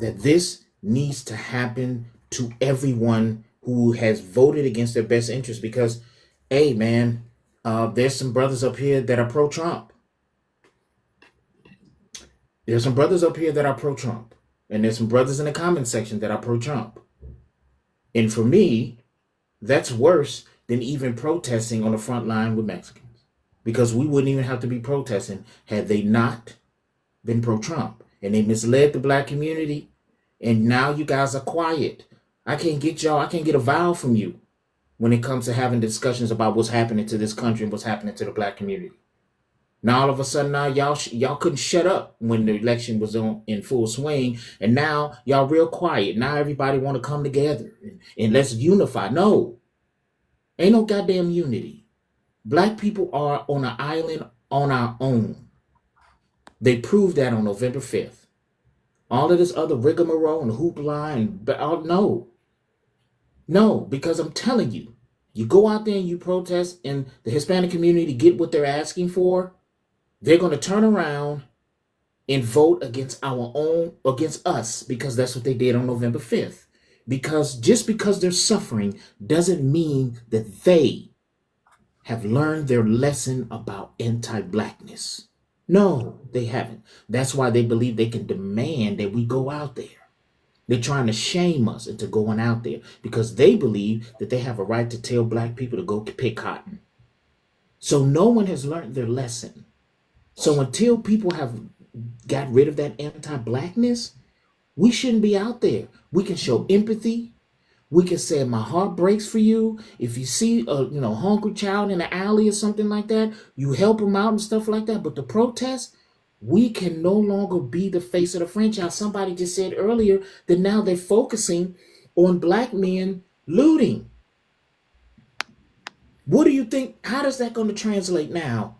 that this needs to happen to everyone who has voted against their best interest, because, hey, man, there's some brothers up here that are pro-Trump. There's some brothers up here that are pro-Trump. And there's some brothers in the comment section that are pro-Trump. And for me, that's worse than even protesting on the front line with Mexicans. Because we wouldn't even have to be protesting had they not been pro-Trump. And they misled the black community. And now you guys are quiet. I can't get a vowel from you when it comes to having discussions about what's happening to this country and what's happening to the black community. Now all of a sudden, now y'all couldn't shut up when the election was in full swing, and now y'all real quiet. Now everybody want to come together and let's unify. No, ain't no goddamn unity. Black people are on an island on our own. They proved that on November 5th. All of this other rigmarole and hoopla and no, because I'm telling you, you go out there and you protest, and the Hispanic community get what they're asking for. They're going to turn around and vote against us, because that's what they did on November 5th. Because just because they're suffering doesn't mean that they have learned their lesson about anti-blackness. No, they haven't. That's why they believe they can demand that we go out there. They're trying to shame us into going out there because they believe that they have a right to tell black people to go pick cotton. So no one has learned their lesson. So until people have got rid of that anti-blackness, we shouldn't be out there. We can show empathy. We can say, my heart breaks for you. If you see a hungry child in the alley or something like that, you help them out and stuff like that. But the protest, we can no longer be the face of the franchise. Somebody just said earlier that now they're focusing on black men looting. What do you think? How is that going to translate now?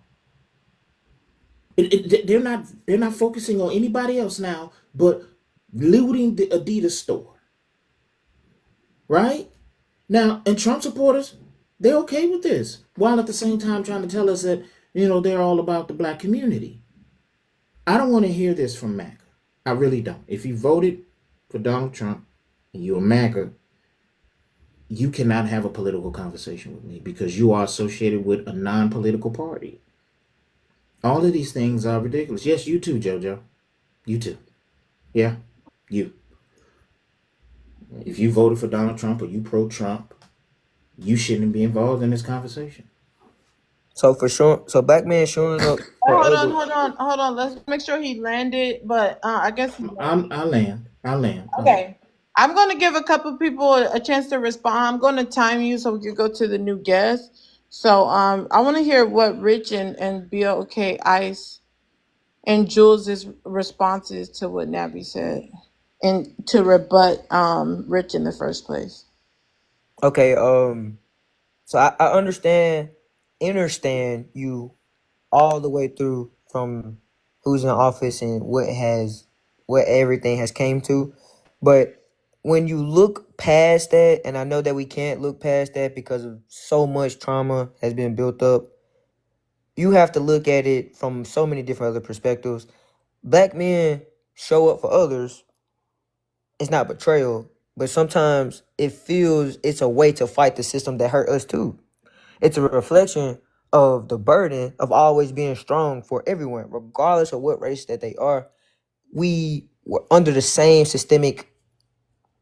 They're not focusing on anybody else now, but looting the Adidas store. Right? Now, and Trump supporters, they're okay with this, while at the same time trying to tell us that, they're all about the black community. I don't want to hear this from MAGA. I really don't. If you voted for Donald Trump and you're a MAGA, you cannot have a political conversation with me because you are associated with a non-political party. All of these things are ridiculous. Yes, you too, JoJo. You too. Yeah, you. If you voted for Donald Trump or you pro-Trump, you shouldn't be involved in this conversation. so for sure, so black men showing up for Hold other. on. Let's make sure he landed. But I guess I'll land. okay. I'm going to give a couple people a chance to respond. I'm going to time you so we can go to the new guest. So I want to hear what Rich and BOK Ice and Jules' responses to what Nabi said, and to rebut Rich in the first place. Okay, so I understand you all the way through from who's in office and what everything has came to, but when you look past that, and I know that we can't look past that because of so much trauma has been built up, you have to look at it from so many different other perspectives. Black men show up for others. It's not betrayal, but sometimes it feels it's a way to fight the system that hurt us too. It's a reflection of the burden of always being strong for everyone, regardless of what race that they are. We were under the same systemic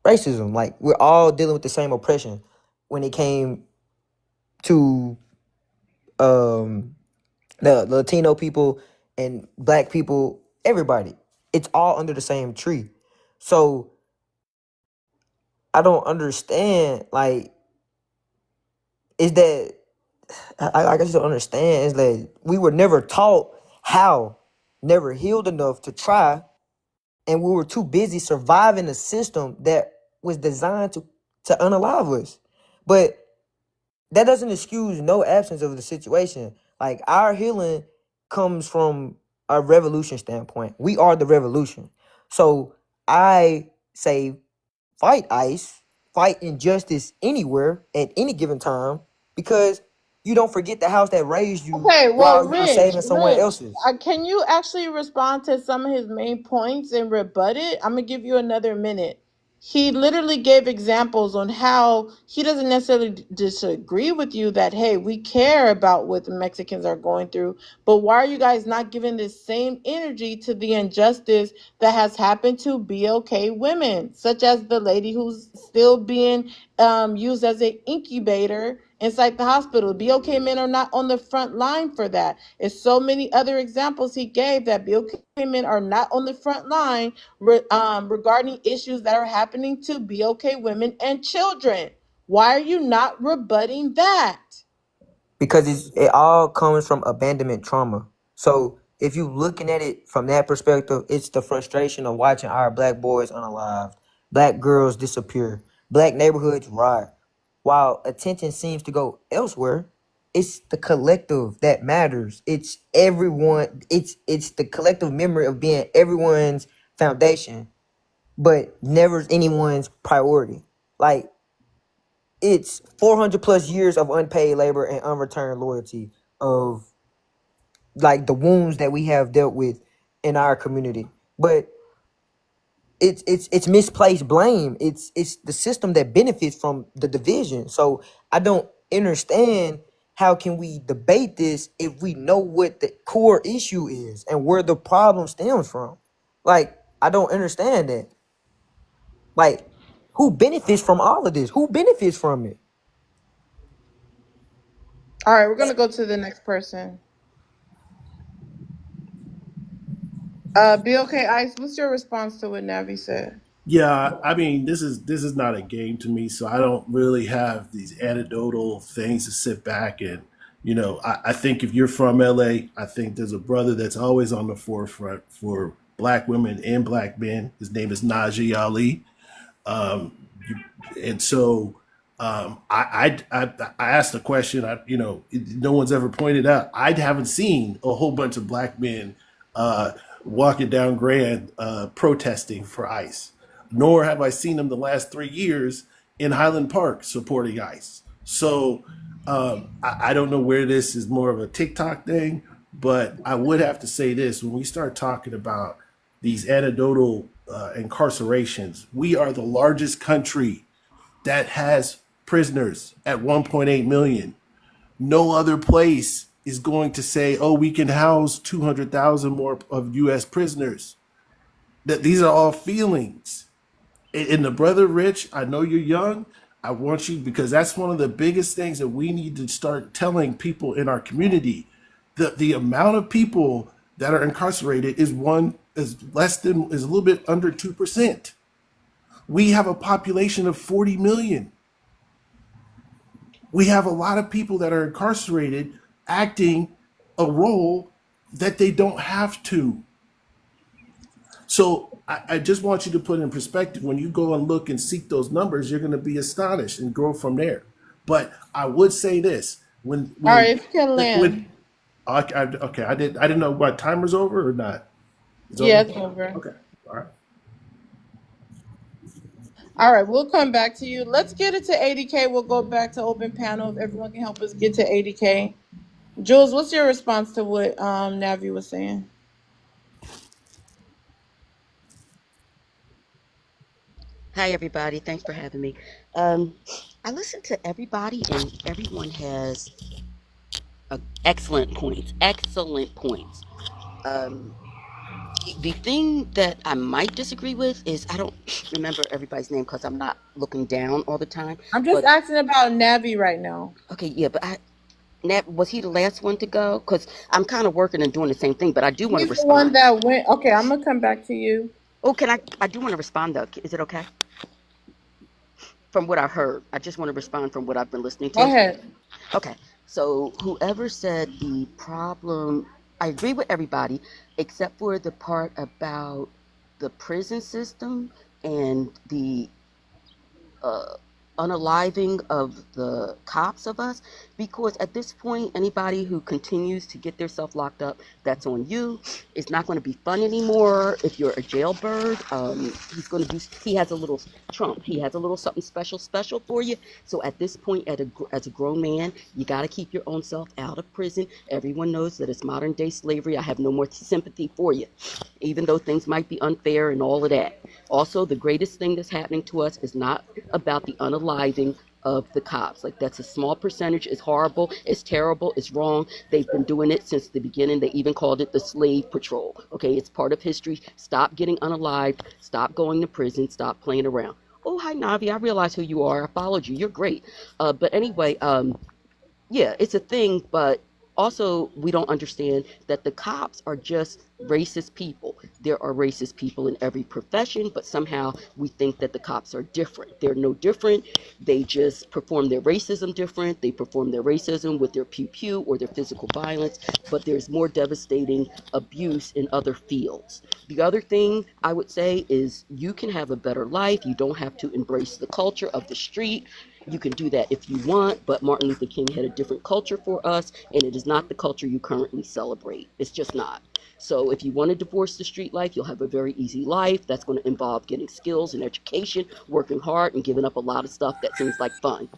racism. Like, we're all dealing with the same oppression when it came to the Latino people and black people, everybody. It's all under the same tree. So I don't understand, like, is that I just don't understand is that we were never taught how, never healed enough to try, and we were too busy surviving a system that was designed to unalive us. But that doesn't excuse no absence of the situation. Like, our healing comes from a revolution standpoint. We are the revolution. So I say fight ICE, fight injustice anywhere at any given time, because you don't forget the house that raised you Okay, well, while you were Rich, saving someone Rich, else's. can you actually respond to some of his main points and rebut it? I'm gonna give you another minute. He literally gave examples on how he doesn't necessarily disagree with you that, hey, we care about what the Mexicans are going through, but why are you guys not giving this same energy to the injustice that has happened to BLK women, such as the lady who's still being used as an incubator inside the hospital? BLK men are not on the front line for that. There's so many other examples he gave that BLK men are not on the front line regarding issues that are happening to BLK women and children. Why are you not rebutting that? Because it all comes from abandonment trauma. So if you looking at it from that perspective, it's the frustration of watching our black boys unalived, black girls disappear, black neighborhoods riot. While attention seems to go elsewhere, it's the collective that matters. It's everyone. It's the collective memory of being everyone's foundation, but never anyone's priority. Like, it's 400 plus years of unpaid labor and unreturned loyalty of, like, the wounds that we have dealt with in our community. But it's misplaced blame. It's the system that benefits from the division. So I don't understand, how can we debate this if we know what the core issue is and where the problem stems from? Like, I don't understand that. Like, who benefits from all of this? Who benefits from it? All right, we're gonna go to the next person. BLK Ice, what's your response to what Navi said? Yeah, I mean, this is not a game to me, so I don't really have these anecdotal things to sit back and, I think if you're from LA, I think there's a brother that's always on the forefront for black women and black men. His name is Najee Ali. And so I asked the question. No one's ever pointed out. I haven't seen a whole bunch of black men walking down Grand protesting for ICE, nor have I seen them the last 3 years in Highland Park supporting ICE. So I don't know where this is more of a TikTok thing, but I would have to say this: when we start talking about these anecdotal incarcerations, we are the largest country that has prisoners at 1.8 million. No other place is going to say, oh, we can house 200,000 more of U.S. prisoners. That these are all feelings. And the brother Rich, I know you're young. I want you, because that's one of the biggest things that we need to start telling people in our community. The amount of people that are incarcerated is a little bit under 2%. We have a population of 40 million. We have a lot of people that are incarcerated acting a role that they don't have to. So I just want you to put in perspective, when you go and look and seek those numbers, you're going to be astonished and grow from there. But I would say this: all right, if you can land. Okay, I didn't know what timer's over or not. It's over. Okay, all right. All right, we'll come back to you. Let's get it to 80K. We'll go back to open panel if everyone can help us get to 80K. Jules, what's your response to what Navi was saying? Hi, everybody. Thanks for having me. I listened to everybody, and everyone has excellent points. Excellent points. The thing that I might disagree with is I don't remember everybody's name because I'm not looking down all the time. I'm just But asking about Navi right now. okay, yeah, but Nat, was he the last one to go? Because I'm kind of working and doing the same thing, but I do want to He's the one respond. that went. Okay, I'm gonna come back to you. Oh, I do want to respond though. Is it okay? From what I heard, I just want to respond from what I've been listening Go to. ahead. Okay, so whoever said the problem, I agree with everybody except for the part about the prison system and the uh, unaliving of the cops of us, because at this point anybody who continues to get themselves locked up, that's on you. It's not going to be fun anymore. If you're a jailbird, he has a little trump, he has a little something special for you. So at this point, as a grown man, you got to keep your own self out of prison. Everyone knows that it's modern day slavery. I have no more sympathy for you, even though things might be unfair and all of that. Also, the greatest thing that's happening to us is not about the unaliving of the cops. Like, that's a small percentage. It's horrible. It's terrible. It's wrong. They've been doing it since the beginning. They even called it the slave patrol. Okay, it's part of history. Stop getting unalived. Stop going to prison. Stop playing around. Oh, hi, Navi. I realize who you are. I followed you. You're great. But anyway, yeah, it's a thing, but also we don't understand that the cops are just racist people. There are racist people in every profession, but somehow we think that the cops are different. They're no different. They just perform their racism different. They perform their racism with their pew-pew or their physical violence, but there's more devastating abuse in other fields. The other thing I would say is you can have a better life. You don't have to embrace the culture of the street. You can do that if you want, but Martin Luther King had a different culture for us, and it is not the culture you currently celebrate. It's just not. So if you want to divorce the street life, you'll have a very easy life. That's going to involve getting skills and education, working hard, and giving up a lot of stuff that seems like fun.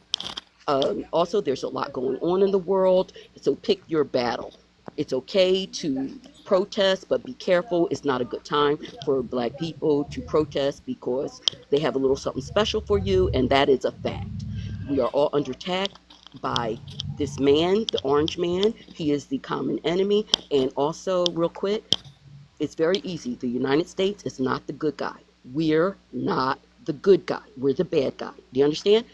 Also, there's a lot going on in the world, so pick your battle. It's okay to protest, but be careful. It's not a good time for Black people to protest because they have a little something special for you, and that is a fact. We are all under attack by this man, the orange man. He is the common enemy. And also, real quick, it's very easy. The United States is not the good guy. We're not the good guy. We're the bad guy. Do you understand?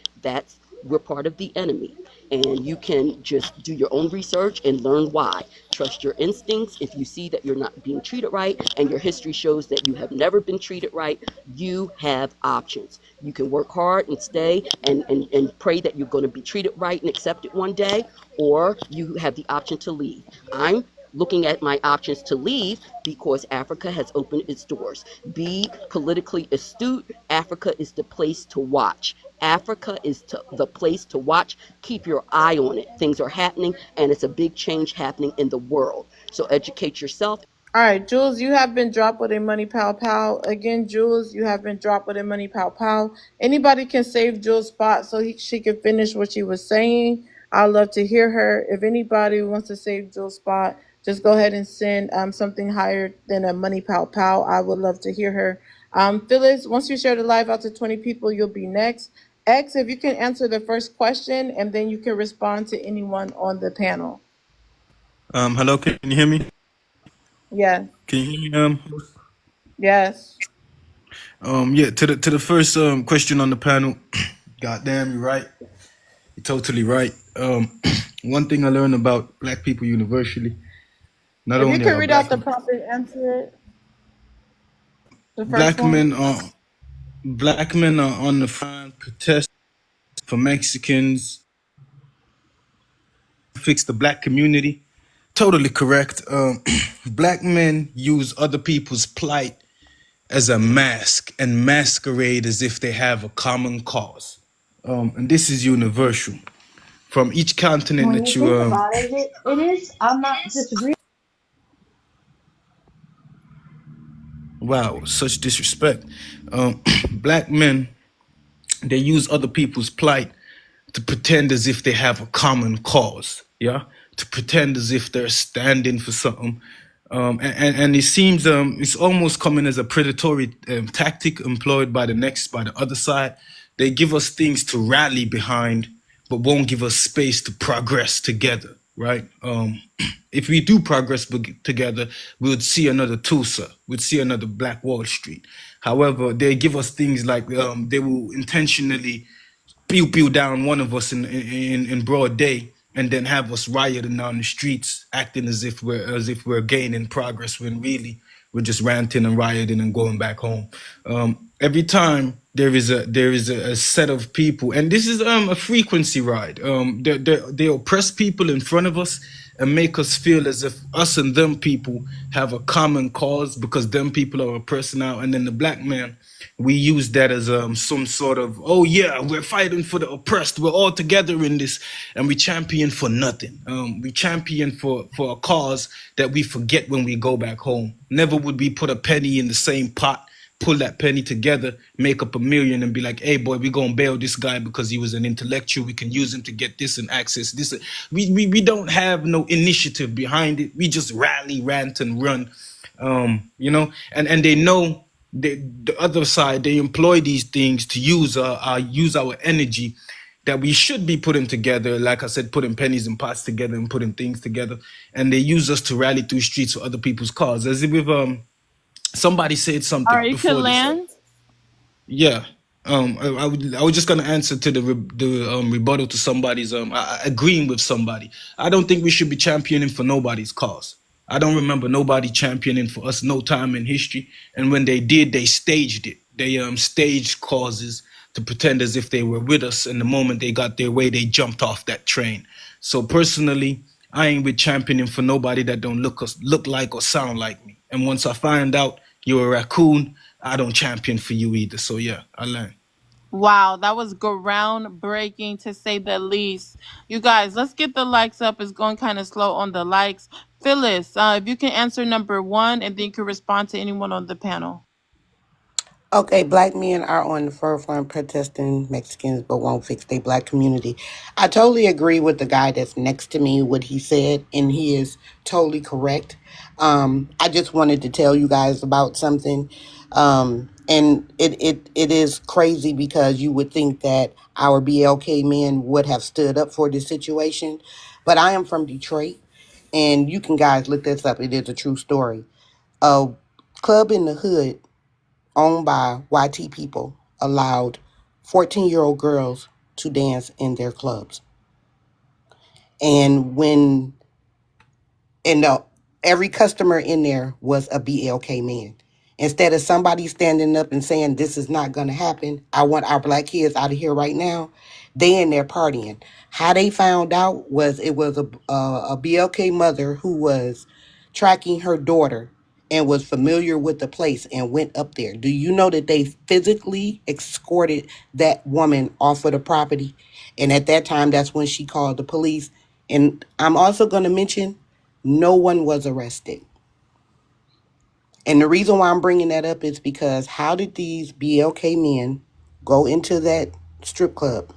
We're part of the enemy. And you can just do your own research and learn why. Trust your instincts. If you see that you're not being treated right and your history shows that you have never been treated right, you have options. You can work hard and stay and pray that you're going to be treated right and accepted one day, or you have the option to leave. I'm looking at my options to leave because Africa has opened its doors. Be politically astute. Africa is the place to watch. Africa is the place to watch. Keep your eye on it. Things are happening, and it's a big change happening in the world. So educate yourself. All right, Jules, you have been dropped with a money pow pow. Again, Jules, you have been dropped with a money pow pow. Anybody can save Jules' spot so she can finish what she was saying. I'd love to hear her. If anybody wants to save Jules' spot, just go ahead and send something higher than a money pow pow. I would love to hear her. Phyllis, once you share the live out to 20 people, you'll be next. X, if you can answer the first question, and then you can respond to anyone on the panel. Hello, can you hear me? Yeah. Can you hear me? Yes. Yeah. To the first question on the panel. Goddamn, you're right. You're totally right. One thing I learned about Black people universally. Not If only you can are read out the prompt and answer it. The first one. Black men are on the front protest for Mexicans. Fix the Black community. Totally correct. Black men use other people's plight as a mask and masquerade as if they have a common cause. And this is universal. From each continent When that you think about it, it is. I'm not disagreeing. Wow, such disrespect. Black men, they use other people's plight to pretend as if they have a common cause, yeah? To pretend as if they're standing for something. And it seems it's almost coming as a predatory tactic employed by the other side. They give us things to rally behind, but won't give us space to progress together. right? If we do progress together, we would see another Tulsa, we'd see another Black Wall Street. However, they give us things like they will intentionally pew down one of us in broad day, and then have us rioting down the streets, acting as if we're gaining progress when really we're just ranting and rioting and going back home. Every time there is a set of people, and this is a frequency ride. They oppress people in front of us and make us feel as if us and them people have a common cause because them people are oppressed now. And then the black man, we use that as some sort of, oh yeah, we're fighting for the oppressed, we're all together in this, and we champion for nothing. We champion for a cause that we forget when we go back home. Never would we put a penny in the same pot, pull that penny together, make up $1 million, and be like, hey boy, we're gonna bail this guy because he was an intellectual, we can use him to get this and access this. We don't have no initiative behind it. We just rally, rant, and run. And they know the other side, they employ these things to use our energy that we should be putting together, like I said, putting pennies and pots together and putting things together, and they use us to rally through streets for other people's cause. As if somebody said All something right, you can before this. land. Yeah. I was just gonna answer to the rebuttal to somebody's agreeing with somebody. I don't think we should be championing for nobody's cause. I don't remember nobody championing for us no time in history. And when they did, they staged it. They staged causes to pretend as if they were with us. And the moment they got their way, they jumped off that train. So personally, I ain't with championing for nobody that don't look like or sound like me. And once I find out you're a raccoon, I don't champion for you either. So yeah, I learned. Wow, that was groundbreaking to say the least. You guys, let's get the likes up. It's going kind of slow on the likes. Phyllis, if you can answer number 1, and then you can respond to anyone on the panel. Okay, black men are on the forefront protesting Mexicans but won't fix their black community. I totally agree with the guy that's next to me, what he said, and he is totally correct. I just wanted to tell you guys about something. And it is crazy because you would think that our BLK men would have stood up for this situation. But I am from Detroit, and you can guys look this up. It is a true story. A club in the hood owned by YT people allowed 14-year-old girls to dance in their clubs. And every customer in there was a BLK man. Instead of somebody standing up and saying, this is not going to happen, I want our black kids out of here right now, they in there partying. How they found out was it was a BLK mother who was tracking her daughter and was familiar with the place and went up there. Do you know that they physically escorted that woman off of the property? And at that time, that's when she called the police. And I'm also going to mention, no one was arrested. And the reason why I'm bringing that up is because how did these BLK men go into that strip club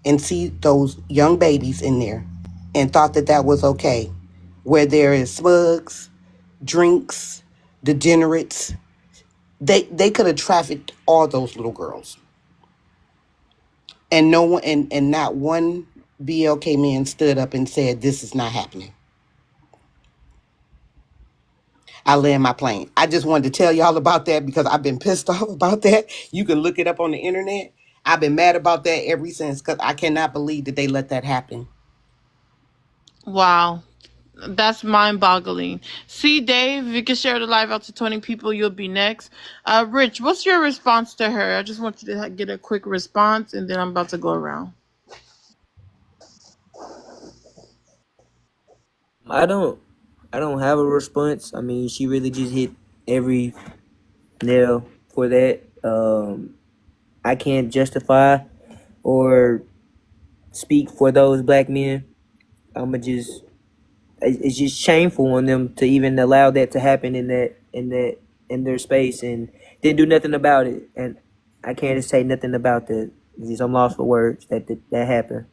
and see those young babies in there and thought that that was okay? Where there is slugs, drinks, degenerates, they could have trafficked all those little girls. And no one and not one BLK man stood up and said, this is not happening. I land my plane. I just wanted to tell y'all about that because I've been pissed off about that. You can look it up on the internet. I've been mad about that ever since because I cannot believe that they let that happen. Wow, that's mind-boggling. See, Dave, if you can share the live out to 20 people, you'll be next. Rich, what's your response to her? I just want you to get a quick response, and then I'm about to go around. I don't have a response. I mean, she really just hit every nail for that. I can't justify or speak for those black men. It's just shameful on them to even allow that to happen in their space and didn't do nothing about it. And I can't say nothing about that. I'm lost for words that happened.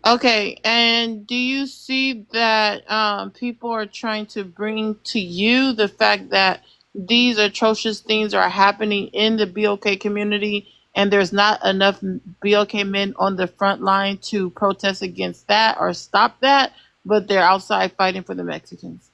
Okay, and do you see that people are trying to bring to you the fact that these atrocious things are happening in the BLK community and there's not enough BLK men on the front line to protest against that or stop that, but they're outside fighting for the Mexicans.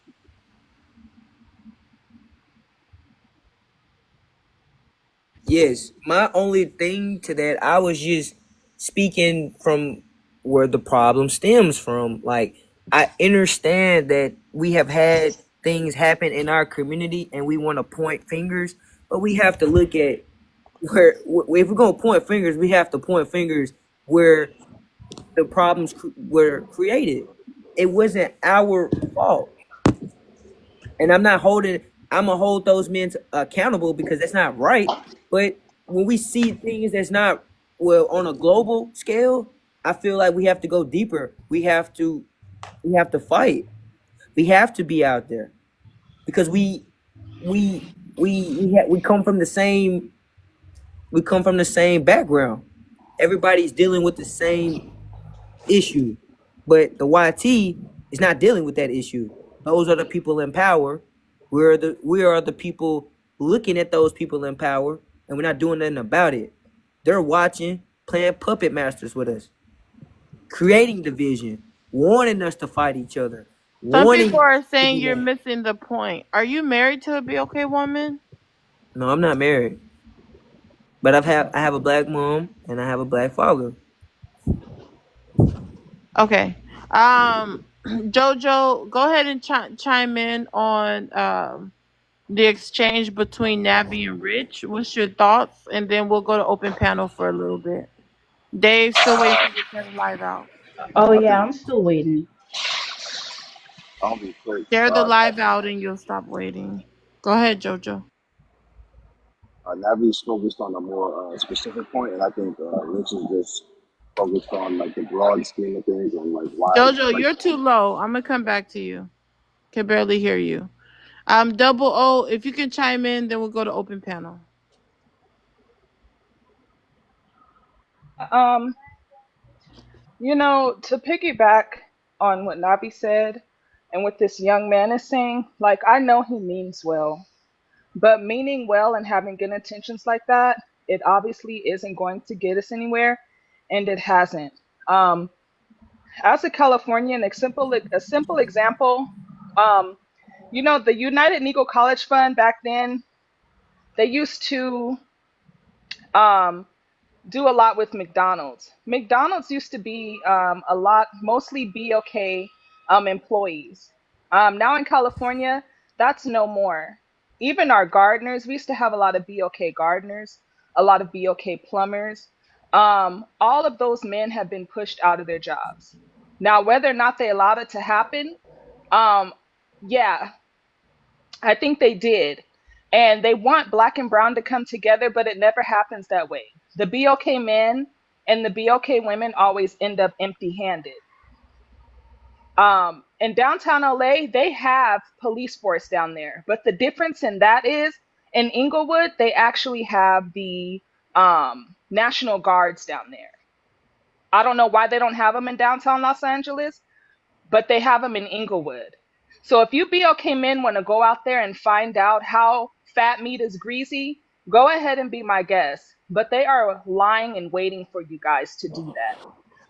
Yes, my only thing to that, I was just speaking from where the problem stems from. Like, I understand that we have had things happen in our community and we want to point fingers, but we have to look at where, if we're going to point fingers, we have to point fingers where the problems were created. It wasn't our fault. And I'm gonna hold those men accountable because that's not right. But when we see things that's not, well, on a global scale, I feel like we have to go deeper. We have to fight. We have to be out there because we come from the same background. Everybody's dealing with the same issue, but the YT is not dealing with that issue. Those are the people in power. We are the people looking at those people in power, and we're not doing nothing about it. They're watching, playing puppet masters with us, creating division, wanting us to fight each other. Some people are saying you're missing the point. Are you married to a BLK woman? No, I'm not married, but I have a black mom and I have a black father. Okay. Jojo, go ahead and chime in on the exchange between Navi and Rich. What's your thoughts? And then we'll go to open panel for a little bit. Dave, still waiting to get that live out. Oh yeah, I'm still waiting. I'll be quick. Share the live out and you'll stop waiting. Go ahead, Jojo. Navi's focused on a more specific point, and I think Rich is just focused on like the broad scheme of things and like why. Jojo, like, you're too low. I'm gonna come back to you. Can barely hear you. Double O, if you can chime in, then we'll go to open panel. You know, to piggyback on what Nabi said and what this young man is saying, like, I know he means well, but meaning well and having good intentions like that, it obviously isn't going to get us anywhere, and it hasn't. As a Californian, a simple example, you know, the United Negro College Fund back then, they used to do a lot with McDonald's. McDonald's used to be mostly BLK employees. Now in California, that's no more. Even our gardeners, we used to have a lot of BLK gardeners, a lot of BLK plumbers. All of those men have been pushed out of their jobs. Now, whether or not they allowed it to happen, yeah, I think they did. And they want black and brown to come together, but it never happens that way. The BLK men and the BLK women always end up empty-handed. In downtown LA, they have police force down there. But the difference in that is in Inglewood, they actually have the National Guards down there. I don't know why they don't have them in downtown Los Angeles, but they have them in Inglewood. So if you BLK men want to go out there and find out how fat meat is greasy, go ahead and be my guest. But they are lying and waiting for you guys to do that.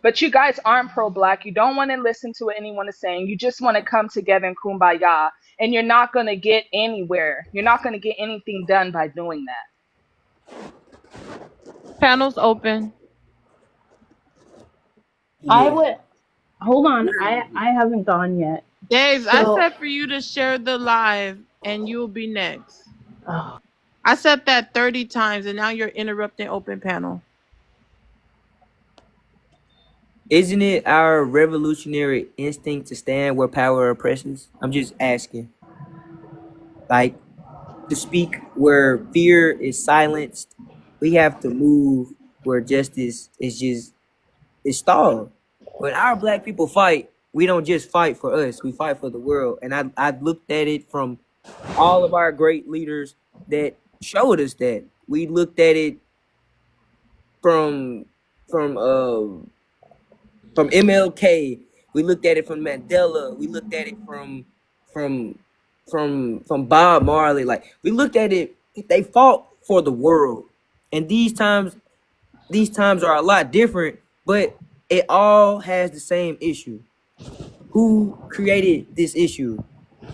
But you guys aren't pro-black. You don't want to listen to what anyone is saying. You just want to come together and kumbaya. And you're not going to get anywhere. You're not going to get anything done by doing that. Panel's open. I would hold on. I haven't gone yet. Dave, So- I said for you to share the live and you'll be next. Oh. I said that 30 times and now you're interrupting open panel. Isn't it our revolutionary instinct to stand where power oppresses? I'm just asking. Like, to speak where fear is silenced, we have to move where justice is stalled. When our black people fight, we don't just fight for us, we fight for the world. And I looked at it from all of our great leaders that showed us that. We looked at it from MLK, we looked at it from Mandela, we looked at it from Bob Marley. Like, we looked at it, they fought for the world. And these times These times are a lot different, but it all has the same issue. Who created this issue?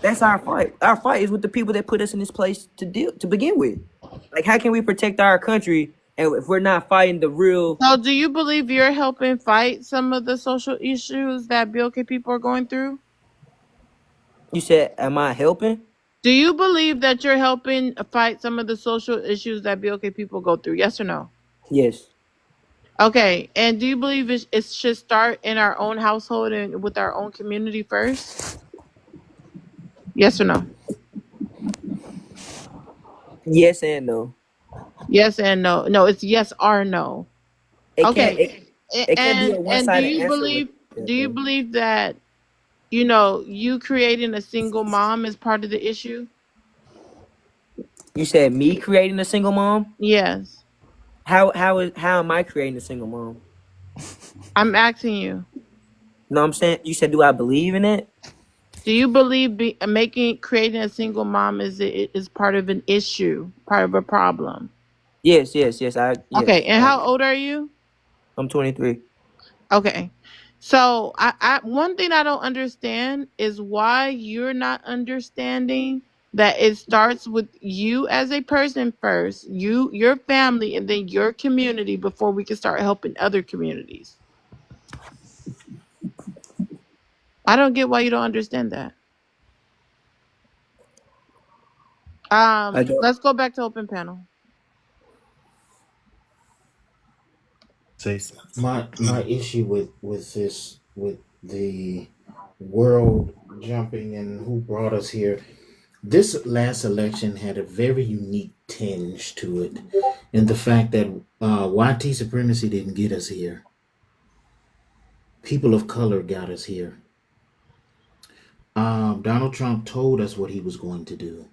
That's our fight. Our fight is with the people that put us in this place to begin with. Like, how can we protect our country and if we're not fighting the real? So, do you believe you're helping fight some of the social issues that BLK people are going through? You said, am I helping? Do you believe that you're helping fight some of the social issues that BLK people go through? Yes or no? Yes. Okay. And do you believe it should start in our own household and with our own community first? Yes or no? Yes and no. Yes and no. No, it's yes or no. It Okay. can't be a And do one-sided you answer. believe that, you know, you creating a single mom is part of the issue? You said me creating a single mom? Yes. How am I creating a single mom? I'm asking you. No, I'm saying, you said, do I believe in it? Do you believe creating a single mom is part of an issue, part of a problem? Yes. Okay, and how old are you? I'm 23. Okay. So I one thing I don't understand is why you're not understanding that it starts with you as a person first, your family, and then your community before we can start helping other communities. I don't get why you don't understand that. I don't. Let's go back to open panel. My issue with this, with the world jumping and who brought us here, this last election had a very unique tinge to it, and the fact that YT supremacy didn't get us here. People of color got us here. Donald Trump told us what he was going to do.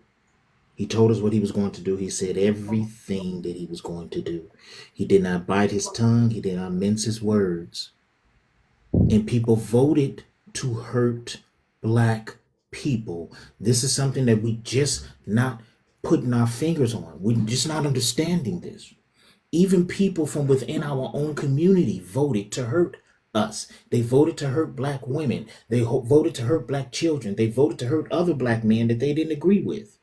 He told us what he was going to do. He said everything that he was going to do. He did not bite his tongue. He did not mince his words. And people voted to hurt black people. This is something that we just not putting our fingers on. We're just not understanding this. Even people from within our own community voted to hurt us. They voted to hurt black women. They voted to hurt black children. They voted to hurt other black men that they didn't agree with.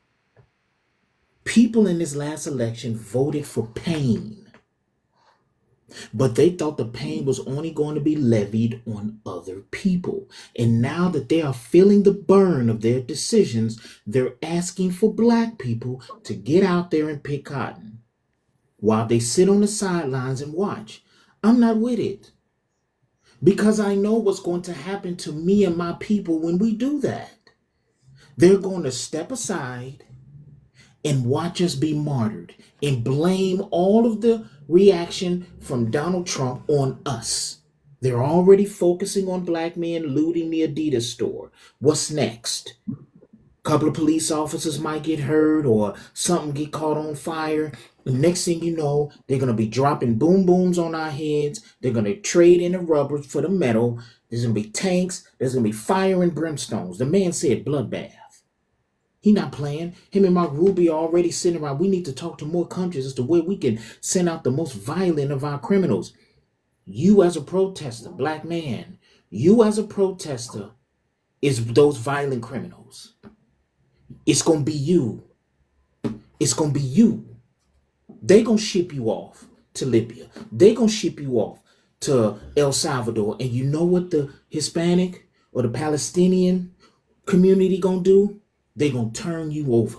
People in this last election voted for pain, but they thought the pain was only going to be levied on other people. And now that they are feeling the burn of their decisions, they're asking for black people to get out there and pick cotton while they sit on the sidelines and watch. I'm not with it, because I know what's going to happen to me and my people when we do that. They're going to step aside and watch us be martyred and blame all of the reaction from Donald Trump on us. They're already focusing on black men looting the Adidas store. What's next? A couple of police officers might get hurt or something get caught on fire. The next thing you know, they're going to be dropping boom booms on our heads. They're going to trade in the rubber for the metal. There's going to be tanks. There's going to be fire and brimstones. The man said bloodbath. He not playing. Him and Mark Rubio already sitting around. We need to talk to more countries as to where we can send out the most violent of our criminals. You as a protester, black man, you as a protester is those violent criminals. It's going to be you. It's going to be you. They going to ship you off to Libya. They going to ship you off to El Salvador. And you know what the Hispanic or the Palestinian community going to do? They're going to turn you over.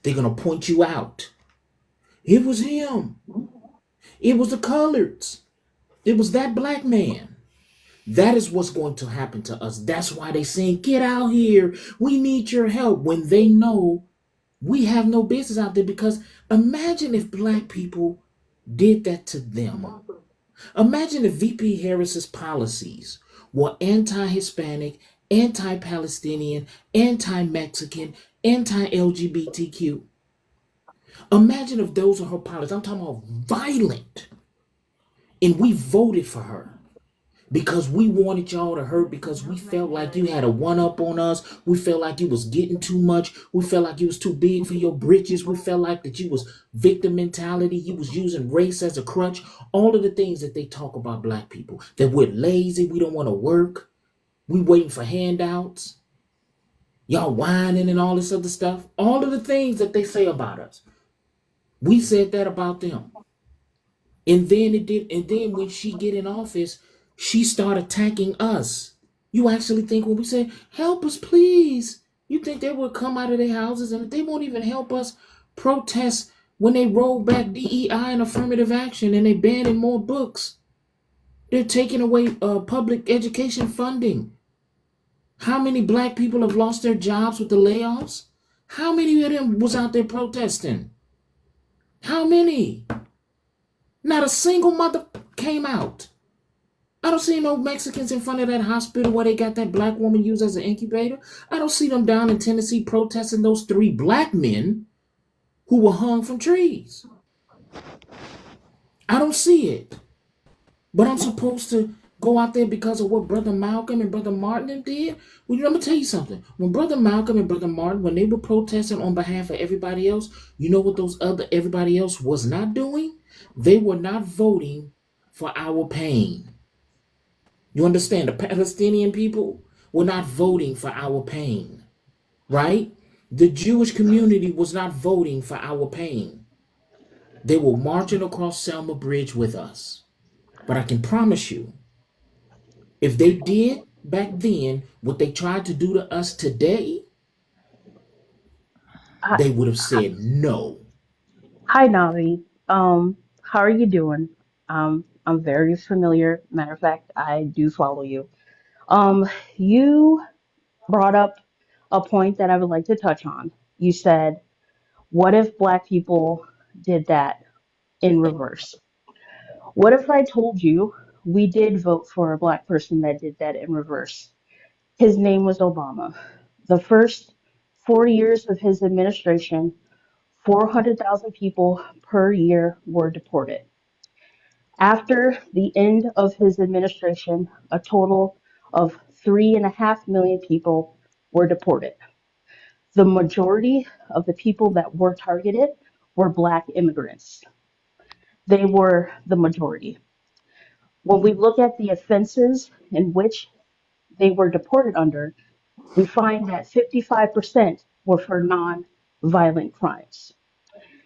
They're going to point you out. It was him. It was the coloreds. It was that black man. That is what's going to happen to us. That's why they saying, get out here. We need your help, when they know we have no business out there. Because imagine if black people did that to them. Imagine if VP Harris's policies were anti-Hispanic, anti-Palestinian, anti-Mexican, anti-LGBTQ. Imagine if those are her policies. I'm talking about violent. And we voted for her. because we wanted y'all to hurt, because we felt like you had a one up on us. We felt like you was getting too much. We felt like you was too big for your britches. We felt like that you was victim mentality. You was using race as a crutch. All of the things that they talk about black people, that we're lazy, we don't want to work, we waiting for handouts, y'all whining and all this other stuff. All of the things that they say about us, we said that about them. And then when she get in office, she start attacking us. You actually think when we say, help us, please, you think they would come out of their houses and they won't even help us protest when they roll back DEI and affirmative action and they banning more books. They're taking away public education funding. How many black people have lost their jobs with the layoffs? How many of them was out there protesting? How many? Not a single mother came out. I don't see no Mexicans in front of that hospital where they got that black woman used as an incubator. I don't see them down in Tennessee protesting those 3 black men who were hung from trees. I don't see it. But I'm supposed to go out there because of what Brother Malcolm and Brother Martin did? Well, I'm going to tell you something. When Brother Malcolm and Brother Martin, when they were protesting on behalf of everybody else, you know what everybody else was not doing? They were not voting for our pain. You understand? The Palestinian people were not voting for our pain, right? The Jewish community was not voting for our pain. They were marching across Selma Bridge with us. But I can promise you, if they did back then what they tried to do to us today, they would have said no. Hi, Navi. How are you doing? I'm very familiar. Matter of fact, I do follow you. You brought up a point that I would like to touch on. You said, what if black people did that in reverse? What if I told you we did vote for a black person that did that in reverse? His name was Obama. The first 4 years of his administration, 400,000 people per year were deported. After the end of his administration, a total of 3.5 million people were deported. The majority of the people that were targeted were black immigrants. They were the majority. When we look at the offenses in which they were deported under, we find that 55% were for non-violent crimes.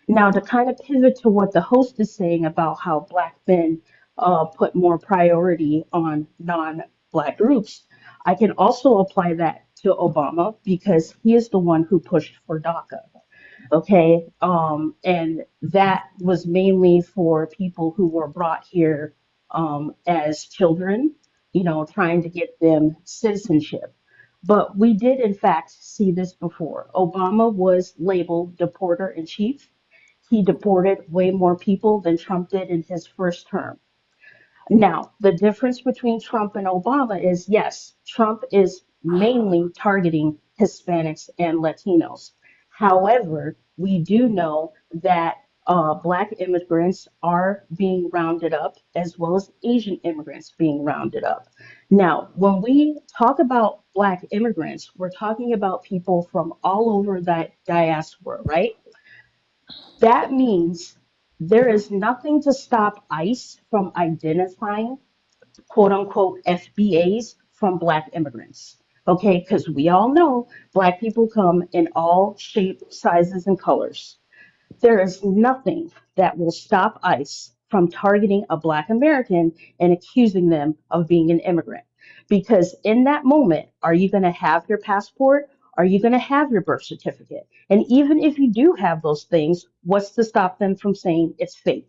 Now, to kind of pivot to what the host is saying about how black men put more priority on non-black groups, I can also apply that to Obama because he is the one who pushed for DACA. Okay, and that was mainly for people who were brought here as children, trying to get them citizenship. But we did, in fact, see this before. Obama was labeled deporter in chief. He deported way more people than Trump did in his first term. Now, the difference between Trump and Obama is yes, Trump is mainly targeting Hispanics and Latinos. However, we do know that Black immigrants are being rounded up as well as Asian immigrants being rounded up. Now, when we talk about Black immigrants, we're talking about people from all over that diaspora, right? That means there is nothing to stop ICE from identifying quote unquote FBAs from Black immigrants. Okay, because we all know Black people come in all shapes, sizes, and colors. There is nothing that will stop ICE from targeting a Black American and accusing them of being an immigrant. Because in that moment, are you going to have your passport? Are you going to have your birth certificate? And even if you do have those things, what's to stop them from saying it's fake?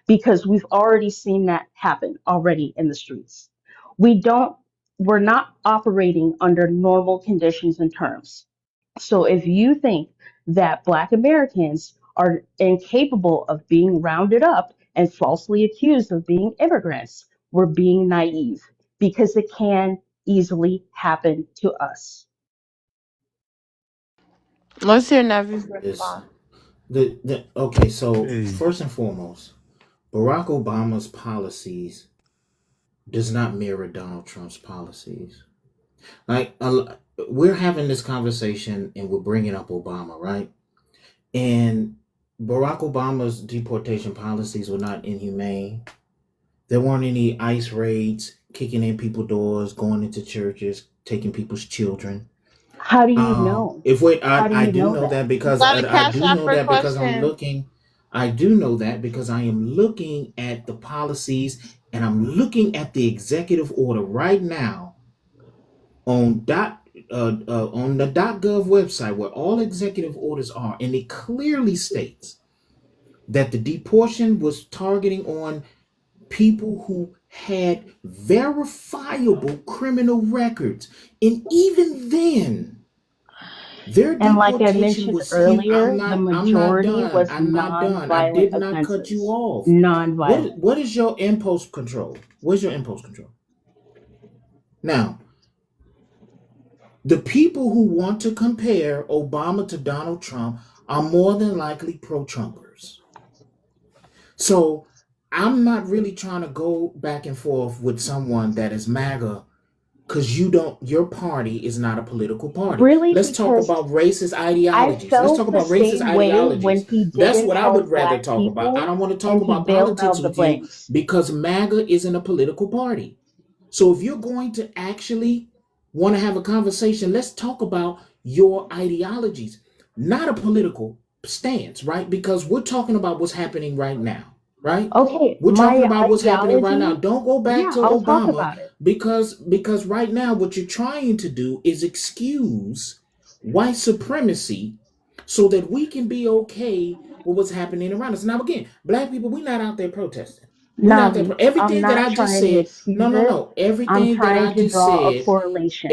Because we've already seen that happen already in the streets. We're not operating under normal conditions and terms. So if you think that Black Americans are incapable of being rounded up and falsely accused of being immigrants, we're being naive because it can easily happen to us. Let's hear Navi's It's response. okay. So Hey, first and foremost, Barack Obama's policies does not mirror Donald Trump's policies. Like, we're having this conversation and we're bringing up Obama, right? And Barack Obama's deportation policies were not inhumane. There weren't any ICE raids, kicking in people's doors, going into churches, taking people's children. How do you know? If wait, How do I you do know know that? that because Got a I cash do app know for that because I'm question. looking. I do know that because I am looking at the policies and I'm looking at the executive order right now on on the .gov website where all executive orders are, and it clearly states that the deportation was targeting on people who had verifiable criminal records, and even then, their And like I deportation mentioned was huge. earlier, the I'm not majority done. was I'm not done. I non-violent did not cut you offenses. off. Non-violent. What is your impulse control? Where's your impulse control? Now, the people who want to compare Obama to Donald Trump are more than likely pro-Trumpers. So I'm not really trying to go back and forth with someone that is MAGA because your party is not a political party. Really, Let's talk because about racist I ideologies. Let's talk felt the about racist same way when ideologies. he That's didn't what I would help rather black talk about. I people don't want to talk and he about bailed politics out the with you banks. because MAGA isn't a political party. So if you're going to actually want to have a conversation, let's talk about your ideologies, not a political stance, right? Because we're talking about what's happening right now, right? Okay, We're talking my about what's happening right now. ideology, Don't go back yeah, to I'll talk Obama about it. because right now what you're trying to do is excuse white supremacy so that we can be okay with what's happening around us. Now again, black people, we're not out there protesting. We're not out there. Navi, I'm Everything that not I just trying to said, excuse it. no. I'm Everything that trying I to just draw a said, correlation.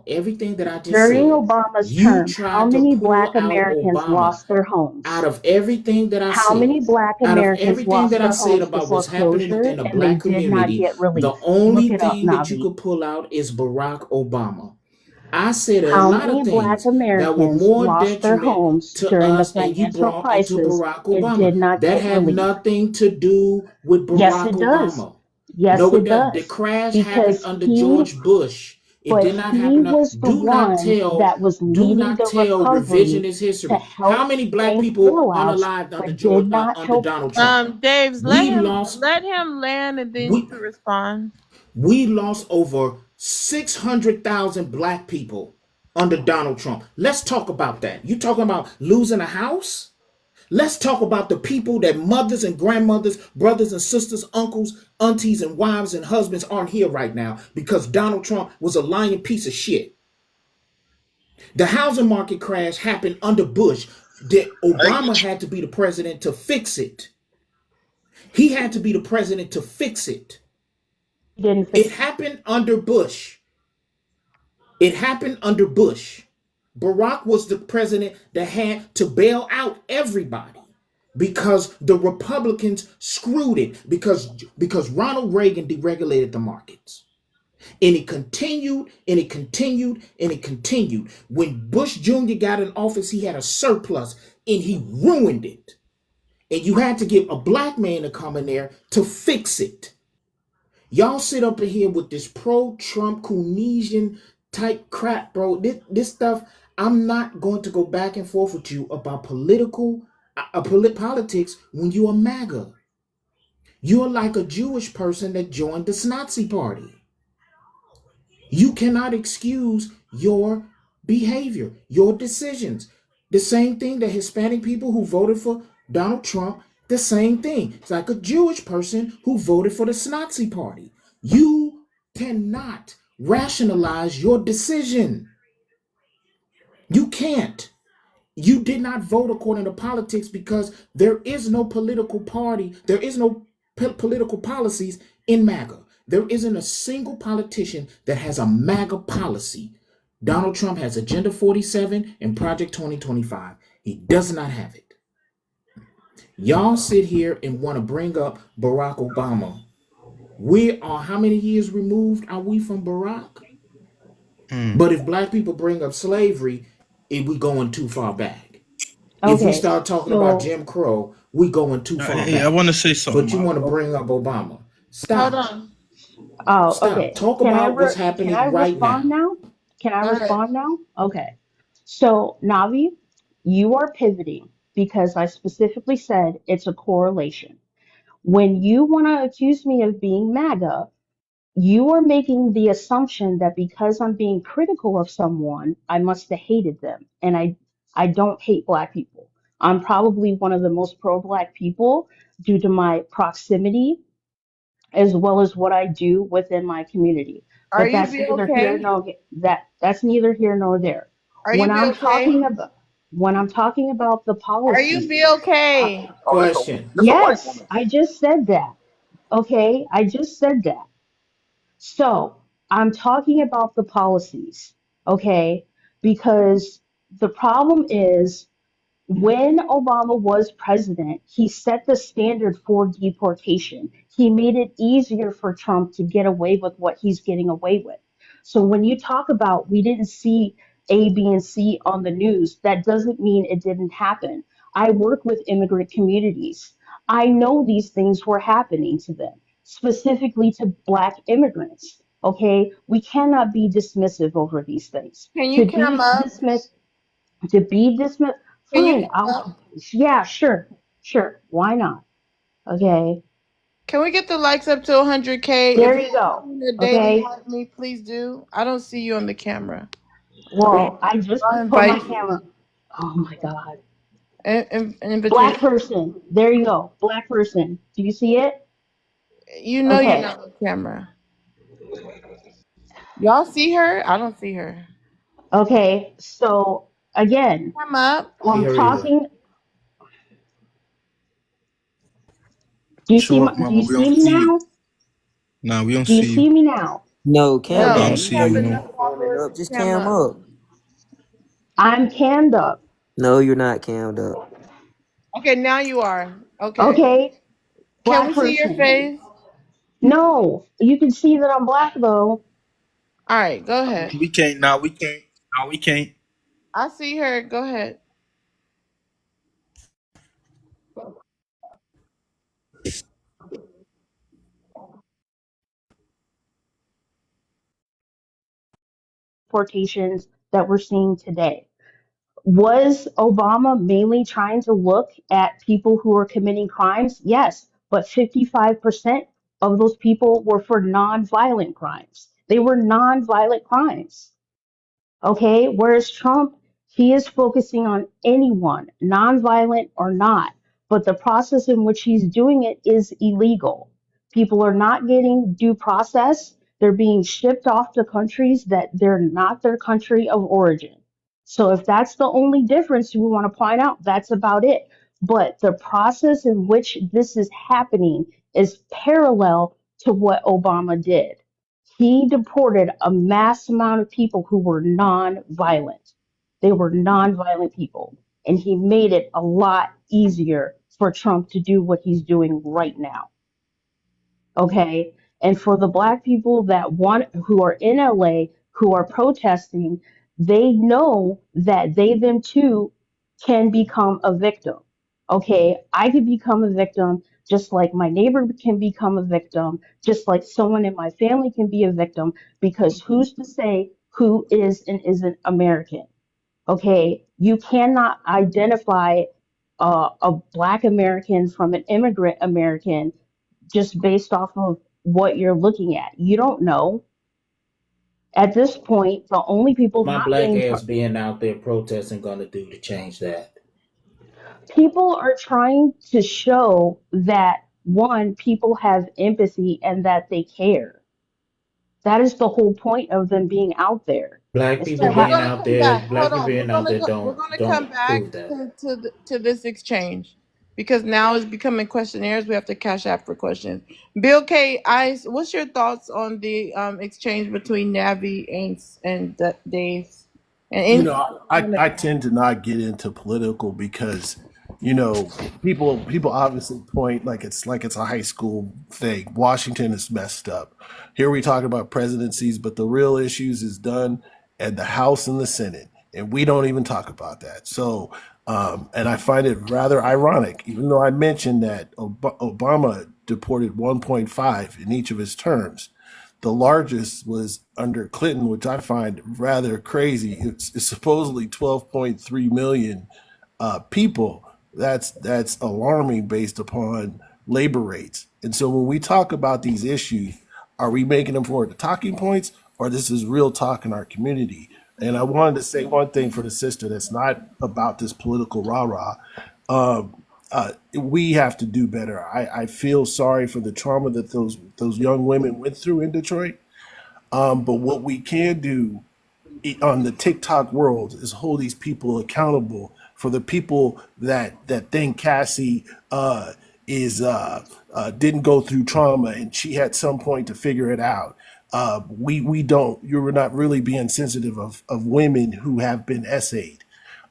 everything that I just During said, Obama's you term, how tried to many pull black out Americans Obama lost their out homes? of everything that I How said. many black Out of Americans everything lost that I their said homes to about what's happening foreclosure within the and they black did not community, get the relief? only Look it up, thing that you Navi. could pull out is Barack Obama. I said a How lot of many black things that were Americans more lost their detriment homes to during the us, and you financial brought into crisis Barack and Obama. did not That get had relief? nothing to do with Yes, Barack it does. Obama. Yes, No, it it doesn't. The does. crash happened Because under George Bush. It but did not he happen. was the one that was Do leading not the tell recovery revisionist to history. How help many black bank people bailouts, unalived under but did not under help. Donald Trump? Daves, We lost. let him land and then you We can respond. we lost over 600,000 black people under Donald Trump. Let's talk about that. You talking about losing a house? Let's talk about the people that mothers and grandmothers, brothers and sisters, uncles, aunties, and wives and husbands aren't here right now because Donald Trump was a lying piece of shit. The housing market crash happened under Bush. That Obama had to be the president to fix it. He had to be the president to fix it. Didn't It fix. happened under Bush. It happened under Bush. Barack was the president that had to bail out everybody because the Republicans screwed it because Ronald Reagan deregulated the markets. And it continued and it continued and it continued. When Bush Jr. got in office, he had a surplus and he ruined it. And you had to get a black man to come in there to fix it. Y'all sit up in here with this pro-Trump Coonesian type crap, bro. This stuff, I'm not going to go back and forth with you about politics when you are MAGA. You're like a Jewish person that joined the Nazi party. You cannot excuse your behavior, your decisions. The same thing that Hispanic people who voted for Donald Trump, the same thing. It's like a Jewish person who voted for the Nazi party. You cannot rationalize your decision. You can't. You did not vote according to politics because there is no political party. There is no political policies in MAGA. There isn't a single politician that has a MAGA policy. Donald Trump has Agenda 47 and Project 2025. He does not have it. Y'all sit here and want to bring up Barack Obama. We are, how many years removed are we from Barack? But if black people bring up slavery, we going too far back. If we Okay, start talking about so Jim Crow, we going too far Hey, I back. want to say something. But you want to bring up Obama. Hold Stop. on. Oh, Stop. okay. Talk Can I about what's happening right respond now. now? Can I Go ahead. respond now? Okay. So, Navi, you are pivoting because I specifically said it's a correlation. When you want to accuse me of being MAGA, you are making the assumption that because I'm being critical of someone, I must have hated them. And I don't hate black people. I'm probably one of the most pro-black people due to my proximity as well as what I do within my community. Are But you that's be neither here okay? nor that's neither here nor there. Are you When be I'm okay? talking about when I'm talking about the Are you be policies, uh, okay? Question. yes, I just said that. Okay, I just said that. So I'm talking about the policies, okay? Because the problem is when Obama was president, he set the standard for deportation. He made it easier for Trump to get away with what he's getting away with. So when you talk about we didn't see A, B, and C on the news, that doesn't mean it didn't happen. I work with immigrant communities. I know these things were happening to them, specifically to Black immigrants. Okay, we cannot be dismissive over these things. Can you come up? To be dismissed, Can you fine. come up? Yeah, sure, sure. Why not? Okay, Can we get the likes up to 100K? If there you're you go. doing a daily Okay, like me, please do. I don't see you on the camera. well, I just I'll put my invite you. camera. Oh my God. Invitation. Black person. There you go. Black person. Do you see it? You know you're Okay, not on camera. Y'all see her? I don't see her. okay. So again, Come up. See I'm her either. talking. Do you see Short my? Do mama, you we see don't me see you. now? Nah, we don't Do you see you. see me now? No, cam We No, don't down. you You see know you have you no. enough ain't camming followers up. to Just come cam up. up. I'm cammed up. No, you're not cammed up. Okay, now you are. Okay. Okay, Can black we see your person. face? No, you can see that I'm black though. All right, go ahead. We can't. Nah, we can't. Nah, we can't. I see her. Go ahead. Deportations that we're seeing today. Was Obama mainly trying to look at people who are committing crimes? Yes, but 55% of those people were for non-violent crimes. They were non-violent crimes. Okay, whereas Trump, he is focusing on anyone, nonviolent or not, but the process in which he's doing it is illegal. People are not getting due process. They're being shipped off to countries that they're not their country of origin. So if that's the only difference we want to point out, that's about it. But the process in which this is happening is parallel to what Obama did. He deported a mass amount of people who were non-violent. They were non-violent people. And he made it a lot easier for Trump to do what he's doing right now. Okay. And for the black people that want, who are in LA, who are protesting, they know that they, them too, can become a victim. Okay. I could become a victim just like my neighbor can become a victim, just like someone in my family can be a victim, because who's to say who is and isn't American? Okay. You cannot identify a black American from an immigrant American just based off of what you're looking at. You don't know. At this point, the only people My not black being ass being out there protesting gonna do to change that. people are trying to show that one, people have empathy and that they care. That is the whole point of them being out there. Black Is to people Okay, we're have being gonna out come there, back. black Hold people on. being out there We're don't gonna come don't back prove that. to this exchange because now it's becoming questionnaires. We have to cash out for questions. Bill K. Ice, what's your thoughts on the exchange between Navi and Dave? And You any know, I tend to not get into political because, people obviously point like it's a high school thing. Washington is messed up. Here we talk about presidencies, but the real issues is done at the House and the Senate, and we don't even talk about that. So, and I find it rather ironic, even though I mentioned that Obama deported 1.5 in each of his terms. the largest was under Clinton, which I find rather crazy. It's supposedly 12.3 million people. That's alarming based upon labor rates. And so when we talk about these issues, are we making them for the talking points, or this is real talk in our community? And I wanted to say one thing for the sister that's not about this political rah-rah. We have to do better. I feel sorry for the trauma that those young women went through in Detroit. But what we can do on the TikTok world is hold these people accountable for the people that think Cassie is didn't go through trauma and she had some point to figure it out. We don't. You're not really being sensitive of women who have been essayed.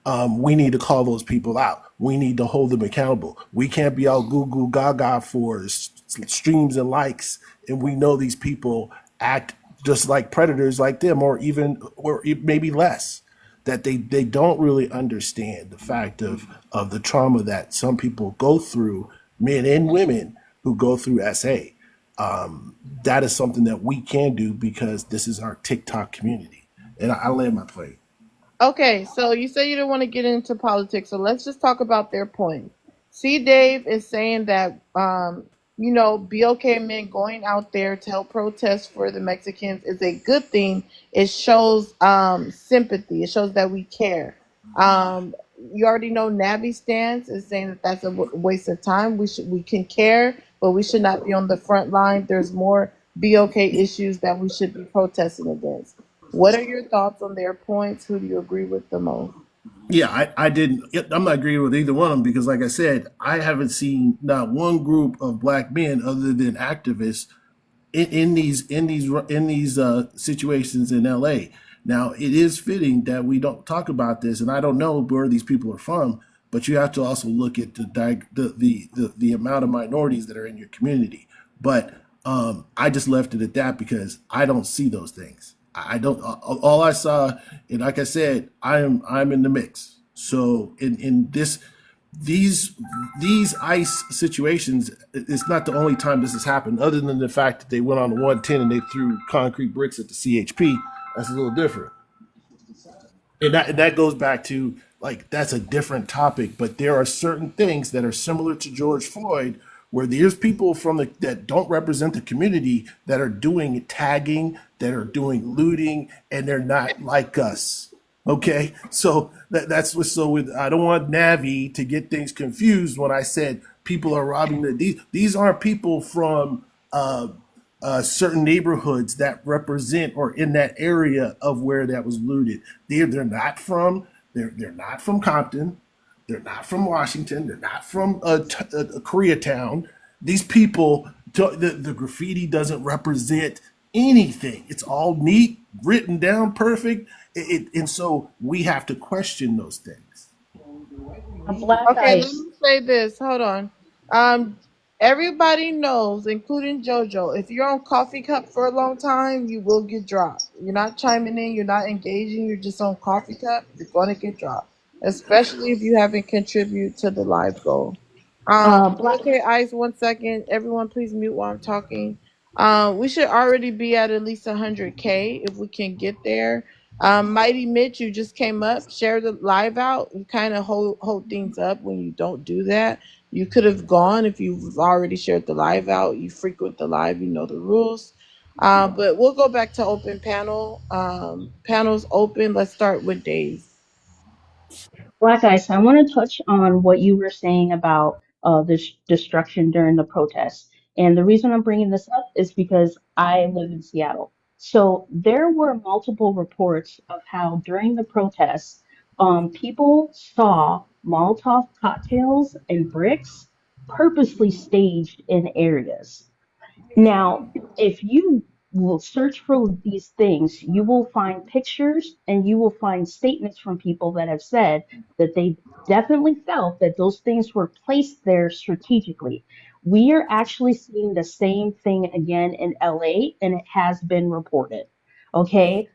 We need to call those people out. We need to hold them accountable. We can't be all goo goo gaga for streams and likes, and we know these people act just like predators like them, or maybe less. That they don't really understand the fact of the trauma that some people go through, men and women who go through SA. That is something that we can do because this is our TikTok community. And I land my plane. Okay, so you say you don't want to get into politics, so let's just talk about their point. C. Dave is saying that, BOK men going out there to help protest for the Mexicans is a good thing. It shows sympathy. It shows that we care. You already know Navi stance is saying that that's a waste of time. We can care, but we should not be on the front line. There's more BOK issues that we should be protesting against. What are your thoughts on their points? Who do you agree with the most? Yeah, I didn't. I'm not agreeing with either one of them because, like I said, I haven't seen not one group of black men other than activists in these situations in LA. Now, it is fitting that we don't talk about this, and I don't know where these people are from, but you have to also look at the amount of minorities that are in your community. But I just left it at that because I don't see those things. I don't. All I saw, and like I said, I'm in the mix. So in these ICE situations, it's not the only time this has happened. Other than the fact that they went on the 110 and they threw concrete bricks at the CHP, that's a little different. And that goes back to, like, that's a different topic. But there are certain things that are similar to George Floyd, where there's people that don't represent the community that are doing tagging, that are doing looting, and they're not like us. Okay, so that's what's so with. I don't want Navi to get things confused when I said people are robbing these aren't people from certain neighborhoods that represent or in that area of where that was looted. They're not from they're not from Compton. They're not from Washington. They're not from Koreatown. These people, the graffiti doesn't represent anything. It's all neat, written down, perfect. And so we have to question those things. Black Okay, let Ice. me say this. Hold on. Everybody knows, including JoJo, if you're on Coffee Cup for a long time, you will get dropped. You're not chiming in, you're not engaging, you're just on Coffee Cup, you're going to get dropped, especially if you haven't contributed to the live goal. Black. Okay, Ice, 1 second. Everyone, please mute while I'm talking. We should already be at least 100K if we can get there. Mighty Mitch, you just came up. Share the live out. You kind of hold things up when you don't do that. You could have gone if you've already shared the live out. You frequent the live, you know the rules. But we'll go back to open panel. Panel's open. Let's start with Dave. Black Ice, I want to touch on what you were saying about this destruction during the protests. And the reason I'm bringing this up is because I live in Seattle. So there were multiple reports of how during the protests, people saw Molotov cocktails and bricks purposely staged in areas. Now, if you will search for these things, you will find pictures and you will find statements from people that have said that they definitely felt that those things were placed there strategically. We are actually seeing the same thing again in LA, and it has been reported. Okay,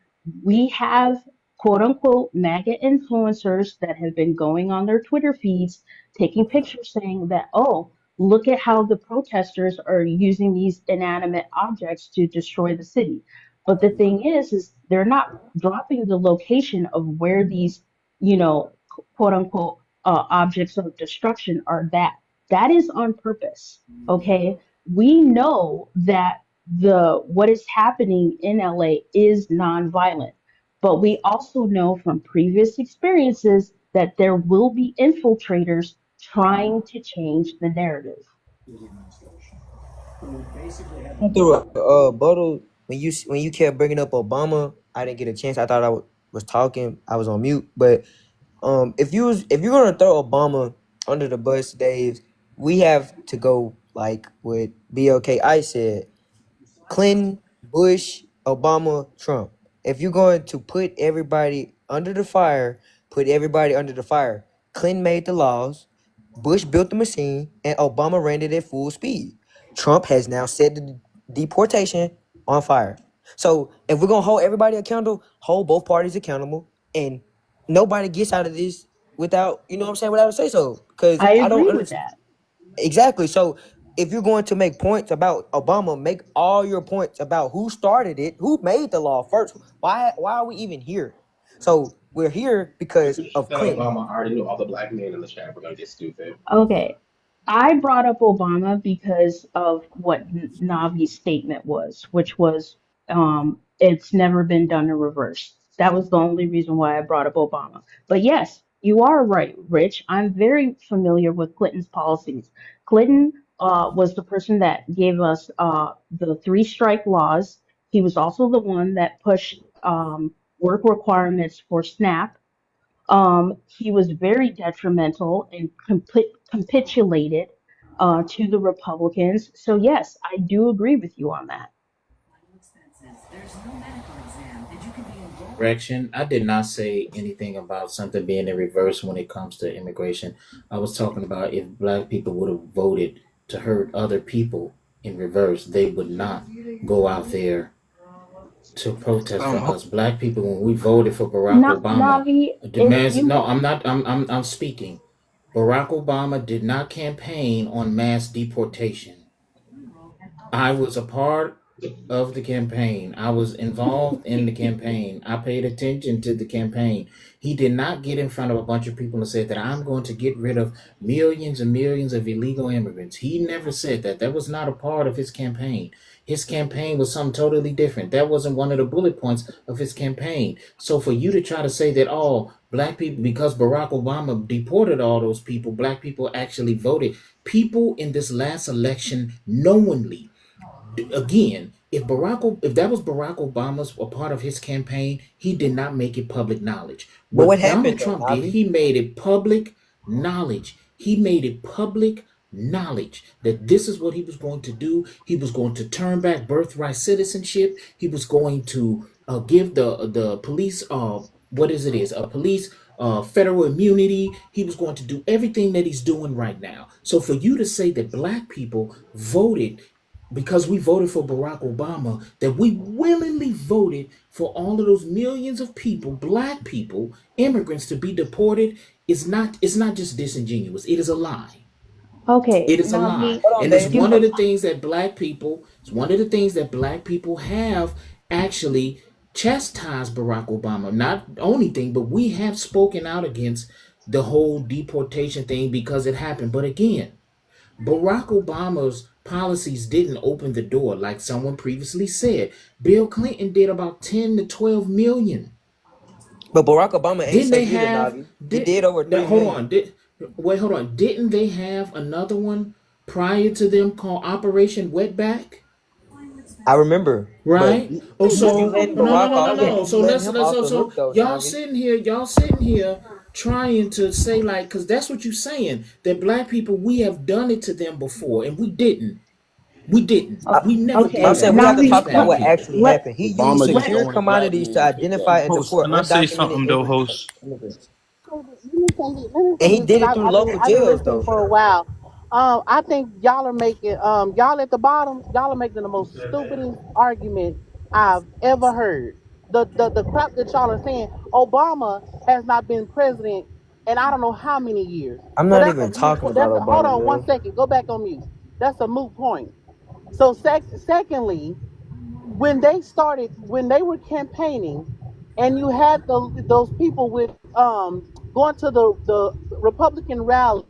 we have quote unquote MAGA influencers that have been going on their Twitter feeds taking pictures saying that, oh, look at how the protesters are using these inanimate objects to destroy the city. But the thing is they're not dropping the location of where these, quote unquote, objects of destruction are. That is on purpose. Okay, we know that the what is happening in LA is nonviolent, but we also know from previous experiences that there will be infiltrators trying to change the narrative. Through Bottle, when you kept bringing up Obama, I didn't get a chance. I thought I was talking. I was on mute. But if you're gonna throw Obama under the bus, Dave, we have to go like what BLK I said. Clinton, Bush, Obama, Trump. If you're going to put everybody under the fire, put everybody under the fire. Clinton made the laws, Bush built the machine, and Obama ran it at full speed. Trump has now set the deportation on fire. So if we're gonna hold everybody accountable, hold both parties accountable, and nobody gets out of this without, what I'm saying, without a say so. Because I I don't agree with understand. that. Exactly. So if you're going to make points about Obama, make all your points about who started it, who made the law first. Why are we even here? So we're here because of That Clinton. Obama, I already knew all the black men in the chat were gonna get stupid. Okay. I brought up Obama because of what Navi's statement was, which was it's never been done in reverse. That was the only reason why I brought up Obama. But yes, you are right, Rich. I'm very familiar with Clinton's policies. Clinton was the person that gave us the three-strike laws. He was also the one that pushed work requirements for SNAP. He was very detrimental and capitulated to the Republicans. So yes, I do agree with you on that. Correction. I did not say anything about something being in reverse when it comes to immigration. I was talking about if black people would have voted to hurt other people in reverse, they would not go out there to protest for us. Black people, when we voted for Barack Obama, Navi, demands. No, I'm not. I'm speaking. Barack Obama did not campaign on mass deportation. I was a part of the campaign. I was involved in the campaign. I paid attention to the campaign. He did not get in front of a bunch of people and say that I'm going to get rid of millions and millions of illegal immigrants. He never said that. That was not a part of his campaign. His campaign was something totally different. That wasn't one of the bullet points of his campaign. So for you to try to say that, oh, black people, because Barack Obama deported all those people, black people actually voted. People in this last election knowingly, again, if that was Barack Obama's a part of his campaign, he did not make it public knowledge. But what Donald happened, Trump though, did, Navi? he made it public knowledge. He made it public knowledge that this is what he was going to do. He was going to turn back birthright citizenship. He was going to give the police what is it is a police federal immunity. He was going to do everything that he's doing right now. So for you to say that black people voted because we voted for Barack Obama, that we willingly voted for all of those millions of people, black people, immigrants to be deported, it's not just disingenuous. It is a lie. Okay, It is a lie. Navi, And it's you one of the things that black people, have actually chastised Barack Obama. Not the only thing, but we have spoken out against the whole deportation thing because it happened. But again, Barack Obama's policies didn't open the door like someone previously said. Bill Clinton did about 10 to 12 million. But Barack Obama ain't Didn't say they either, have Navi. He did over 3 hold million. on. Didn't they have another one prior to them called Operation Wetback? I remember. Right? But you letting Barack off the hook. So You let's letting him off the hook, though, y'all Navi. sitting here trying to say like, because that's what you're saying, that black people, we have done it to them before, and we didn't. We never okay, did I'm that. saying we have to These talk about black what people. actually happened. He used Obama just secure don't want black commodities men to to pick that. identify and Host, deport can I say undocumented something though, host? immigrants. Let me And say he this did because it through I've been local I've been jails, listening though. for a while. I think y'all are making y'all at the bottom. Y'all are making the most stupidest argument I've ever heard. The crap that y'all are saying. Obama has not been president and I don't know how many years. I'm So not that's a even moot talking point. about Hold Obama, on one man. second. Go back on mute. That's a moot point. So secondly, when they were campaigning, and you had those people with going to the Republican rallies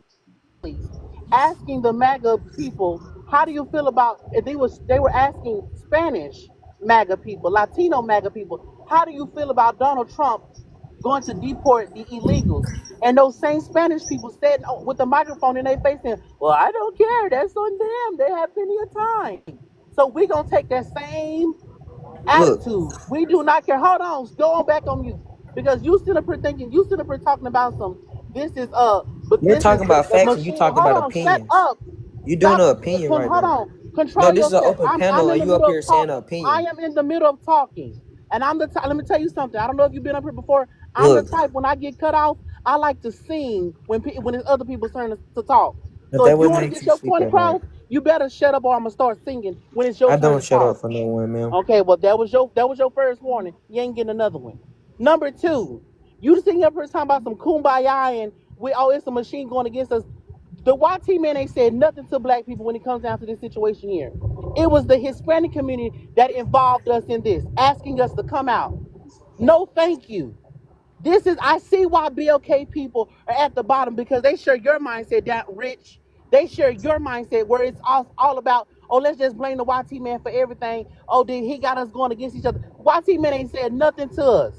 asking the MAGA people, how do you feel about, they were asking Spanish MAGA people, Latino MAGA people, how do you feel about Donald Trump going to deport the illegals? And those same Spanish people said with the microphone in their face saying, well, I don't care, that's on them, they have plenty of time. So we're gonna take that same Look, attitude. We do not care. Hold on, go on back on mute. Because you still up here thinking, you still up here talking about this is but you're this is talking about the facts and you machine. talking Hold about on, shut opinions. up. You're doing Stop. an opinion right Hold now. on. No, Control this is an yourself. open I'm panel in and the you up middle of here saying an talking. I opinion. am in the middle of talking. And let me tell you something. I don't know if you've been up here before. I'm the Look, type, when I get cut off, I like to sing when it's other people's turn to talk. if So that if you wasn't how want to you get your speak point at night, across, you better shut up or I'm gonna start singing when it's your I turn don't to shut talk. up for no one, man. Okay, well that was your first warning. You ain't getting another one. Number two, you sitting up here talking about some kumbaya and it's a machine going against us. The YT man ain't said nothing to black people when it comes down to this situation here. It was the Hispanic community that involved us in this, asking us to come out. No, thank you. I see why BLK people are at the bottom, because they share your mindset down rich. They share your mindset where it's all about, oh, let's just blame the YT man for everything. Oh, did he got us going against each other? YT man ain't said nothing to us.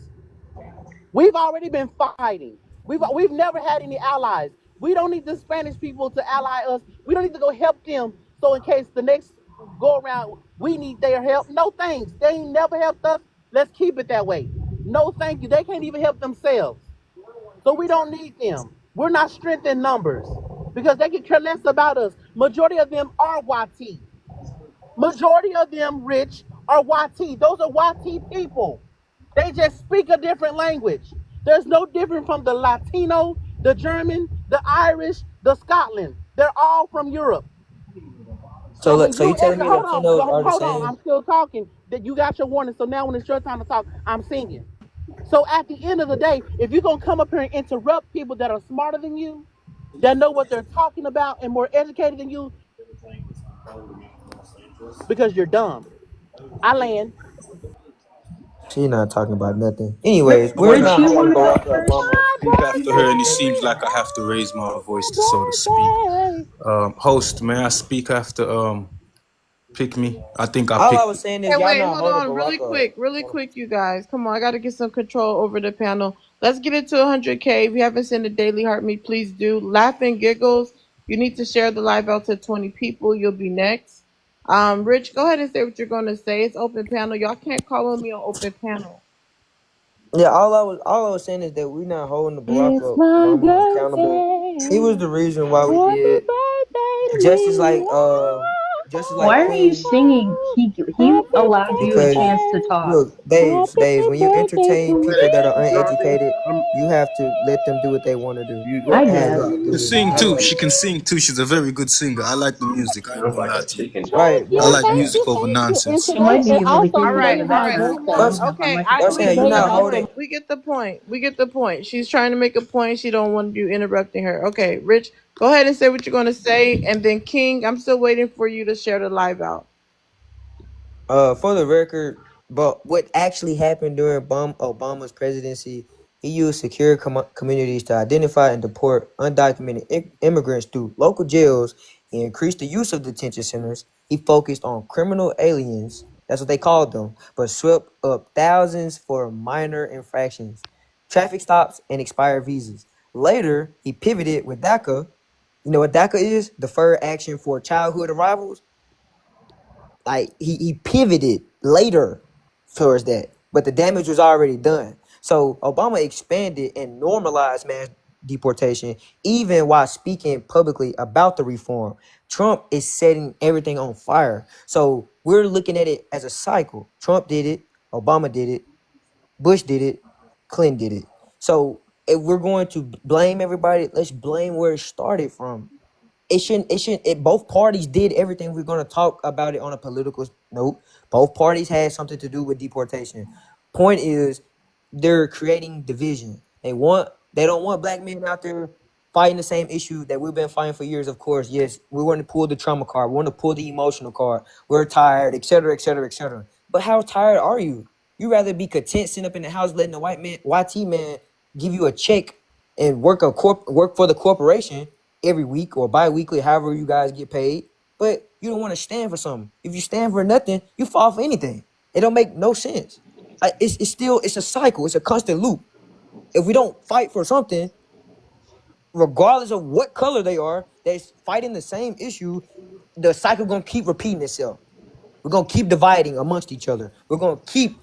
We've already been fighting. We've never had any allies. We don't need the Spanish people to ally us. We don't need to go help them. So in case the next go around, we need their help. No thanks. They ain't never helped us. Let's keep it that way. No thank you. They can't even help themselves. So we don't need them. We're not strength in numbers because they can care less about us. Majority of them are YT. Majority of them, Rich, are YT. Those are YT people. They just speak a different language. There's no different from the Latino, the German, the Irish, the Scotland. They're all from Europe. So So when look, so you you telling me Latinos are the hold on, same? I'm still talking. That you got your warning. So now when it's your time to talk, I'm singing. So at the end of the day, if you're gonna come up here and interrupt people that are smarter than you, that know what they're talking about and more educated than you, because you're dumb. I land. She's not talking about nothing. Anyways, we're Rich, not you holding want to go Barack first? Obama. Speak after her, and it And seems like I have to raise my voice, so to speak. Host, may I speak after pick me? I think I all I picked. was saying Hey, is y'all wait, not hold holding on, Barack up. really quick, you guys. Come on, I got to get some control over the panel. Let's get it to 100K. If you haven't seen the Daily Heart Me, please do. Laughing Giggles. You need to share the live out to 20 people. You'll be next. Rich, go ahead and say what you're going to say. It's open panel. Y'all can't call on me on open panel. Yeah, all I was saying is that we're not holding the Barack It's my Obama accountable. He was birthday. the reason why we Happy did birthday to just as me. like Why are you King. singing? He Happy allowed you a Because chance to birthday. talk. look, Dave's, Happy when you birthday entertain to people that are me. uneducated, I'm you have to let them do what they want to do. you. I That has guess. nothing to She can do with sing too. anything. She can sing too. She's a very good singer. I like the music. I ain't Sounds gonna like lie a to you. chicken Right, joint. Thank I you, but like thank music you, over thank you. And nonsense. She might today, be and able to also hear All you in right, the today's all my right. background because I birthday. don't have my Okay, I y'all microphone we saying you're turned get the not on. holding. point. We get the point. We get the point. She's trying to make a point. She don't want you interrupting her. Okay, Rich, go ahead and say what you're going to say, and then King, I'm still waiting for you to share the live out. For the record, but what actually happened during Obama's presidency, he used secure communities to identify and deport undocumented immigrants through local jails. He increased the use of detention centers. He focused on criminal aliens, that's what they called them, but swept up thousands for minor infractions, traffic stops, and expired visas. Later, he pivoted with DACA. You know what DACA is? Deferred action for childhood arrivals. Like he pivoted later towards that, but the damage was already done. So Obama expanded and normalized mass deportation, even while speaking publicly about the reform. Trump is setting everything on fire. So we're looking at it as a cycle. Trump did it, Obama did it, Bush did it, Clinton did it. So if we're going to blame everybody, let's blame where it started from. Both parties did everything. We're going to talk about it on a political note. Both parties had something to do with deportation. Point is, they're creating division. They want They don't want black men out there fighting the same issue that we've been fighting for years. Of course, yes, we want to pull the trauma card. We want to pull the emotional card. We're tired, et cetera, et cetera, et cetera. But how tired are you? You rather be content sitting up in the house letting the YT man give you a check and work for the corporation every week or bi-weekly, however you guys get paid. But you don't want to stand for something. If you stand for nothing, you fall for anything. It don't make no sense. It's a cycle. It's a constant loop. If we don't fight for something, regardless of what color they are, that's fighting the same issue, the cycle gonna keep repeating itself. We're gonna keep dividing amongst each other. We're gonna keep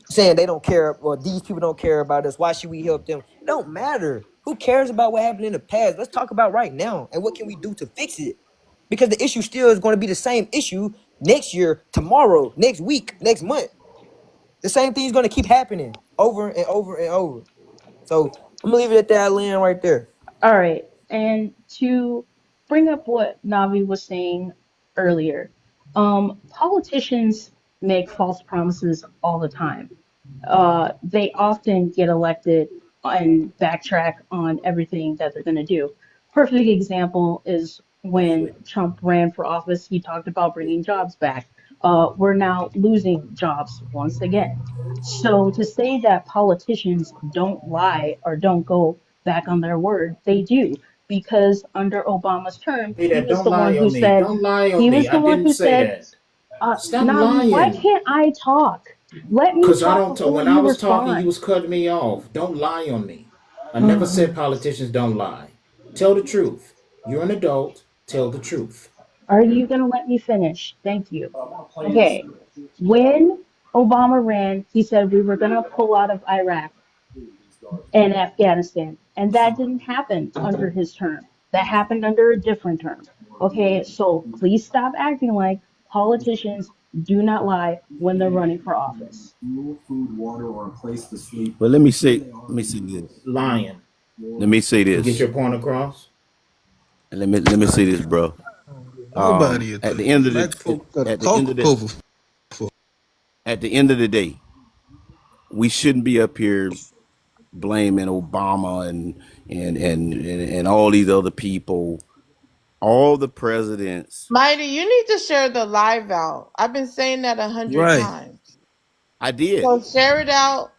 saying they don't care, or these people don't care about us. Why should we help them? It don't matter. Who cares about what happened in the past? Let's talk about right now and what can we do to fix it. Because the issue still is going to be the same issue next year, tomorrow, next week, next month. The same thing is going to keep happening over and over and over. So I'm gonna leave it at that, land right there. All right. And to bring up what Navi was saying earlier, politicians make false promises all the time. They often get elected and backtrack on everything that they're going to do. Perfect example is when Trump ran for office, he talked about bringing jobs back. We're now losing jobs once again. So to say that politicians don't lie or don't go back on their word, they do. Because under Obama's term, Hey, he that was don't the one lie who on me. said, Don't lie on he me. was the I one didn't who say said, that. Stop Navi, why lying. can't I talk? Let me Because I talk don't talk. before When I you was talking, you respond. was cutting me off. Don't lie on me. I never said politicians don't lie. Tell the truth. You're an adult. Tell the truth. Are you going to let me finish? Thank you. Okay. When Obama ran, he said we were going to pull out of Iraq and Afghanistan. And that didn't happen under his term. That happened under a different term. Okay, so please stop acting like politicians do not lie when they're running for office. But let me say this. Lying. Let me say To get this. your point across. Let me say this, bro. Nobody At the end of black the folk got a at the end of the cover. at the end of the day, we shouldn't be up here blaming Obama and all these other people, all the presidents. Mighty, you need to share the live out. I've been saying that 100 Right. times. I did. So share it out.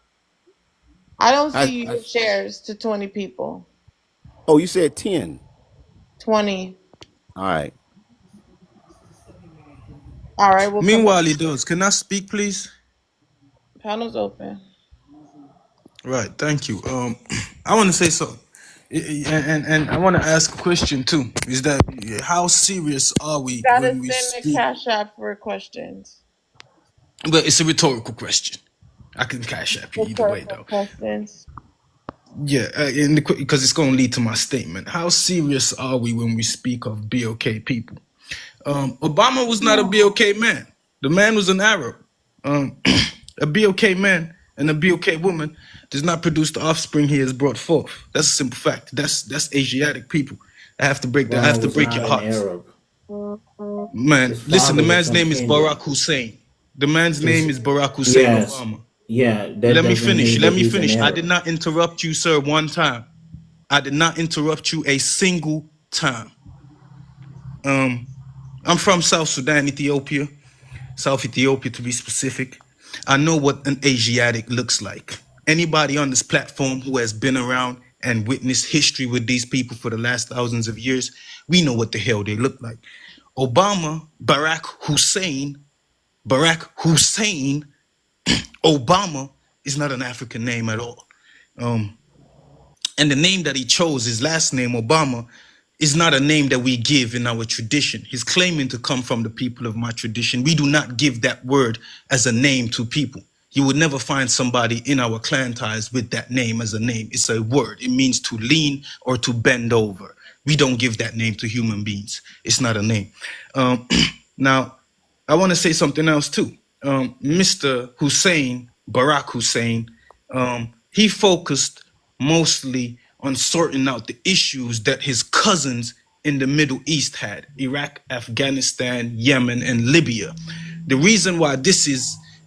I don't I, see you I give shares to 20 people. oh, you said 10. 20. All right. All right, we'll come back. Meanwhile, he does. Can I speak, please? Panel's open. Right. Thank you. I want to say something, and I want to ask a question too. Is that how serious are we Gotta when we send the speak? cash app for questions. But it's a rhetorical question. I can cash app you either way, Rhetorical though. questions. Yeah, because it's going to lead to my statement. How serious are we when we speak of BOK people? Obama was not a BOK man. The man was an Arab. A BOK man and a BOK woman does not produce the offspring he has brought forth. That's a simple fact. That's Asiatic people. I have to break that. I have to was break not your an hearts. Arab. Man, His listen, the father was man's from name is Kenya. Barack Hussein. The man's His- name is Barack Hussein Yes. Obama. Yeah, that Let me doesn't finish. mean Let that me he's an finish. I Arab. did not interrupt you, sir, one time. I did not interrupt you a single time. I'm from South Sudan, Ethiopia. South Ethiopia, to be specific. I know what an Asiatic looks like. Anybody on this platform who has been around and witnessed history with these people for the last thousands of years, we know what the hell they look like. Obama, Barack Hussein, Obama is not an African name at all. And the name that he chose, his last name, Obama, is not a name that we give in our tradition. He's claiming to come from the people of my tradition. We do not give that word as a name to people. You would never find somebody in our clan ties with that name as a name. It's a word. It means to lean or to bend over. We don't give that name to human beings. It's not a name. Now, I want to say something else too. Mr. Hussein, Barack Hussein, he focused mostly on sorting out the issues that his cousins in the Middle East had: Iraq, Afghanistan, Yemen, and Libya. The reason why this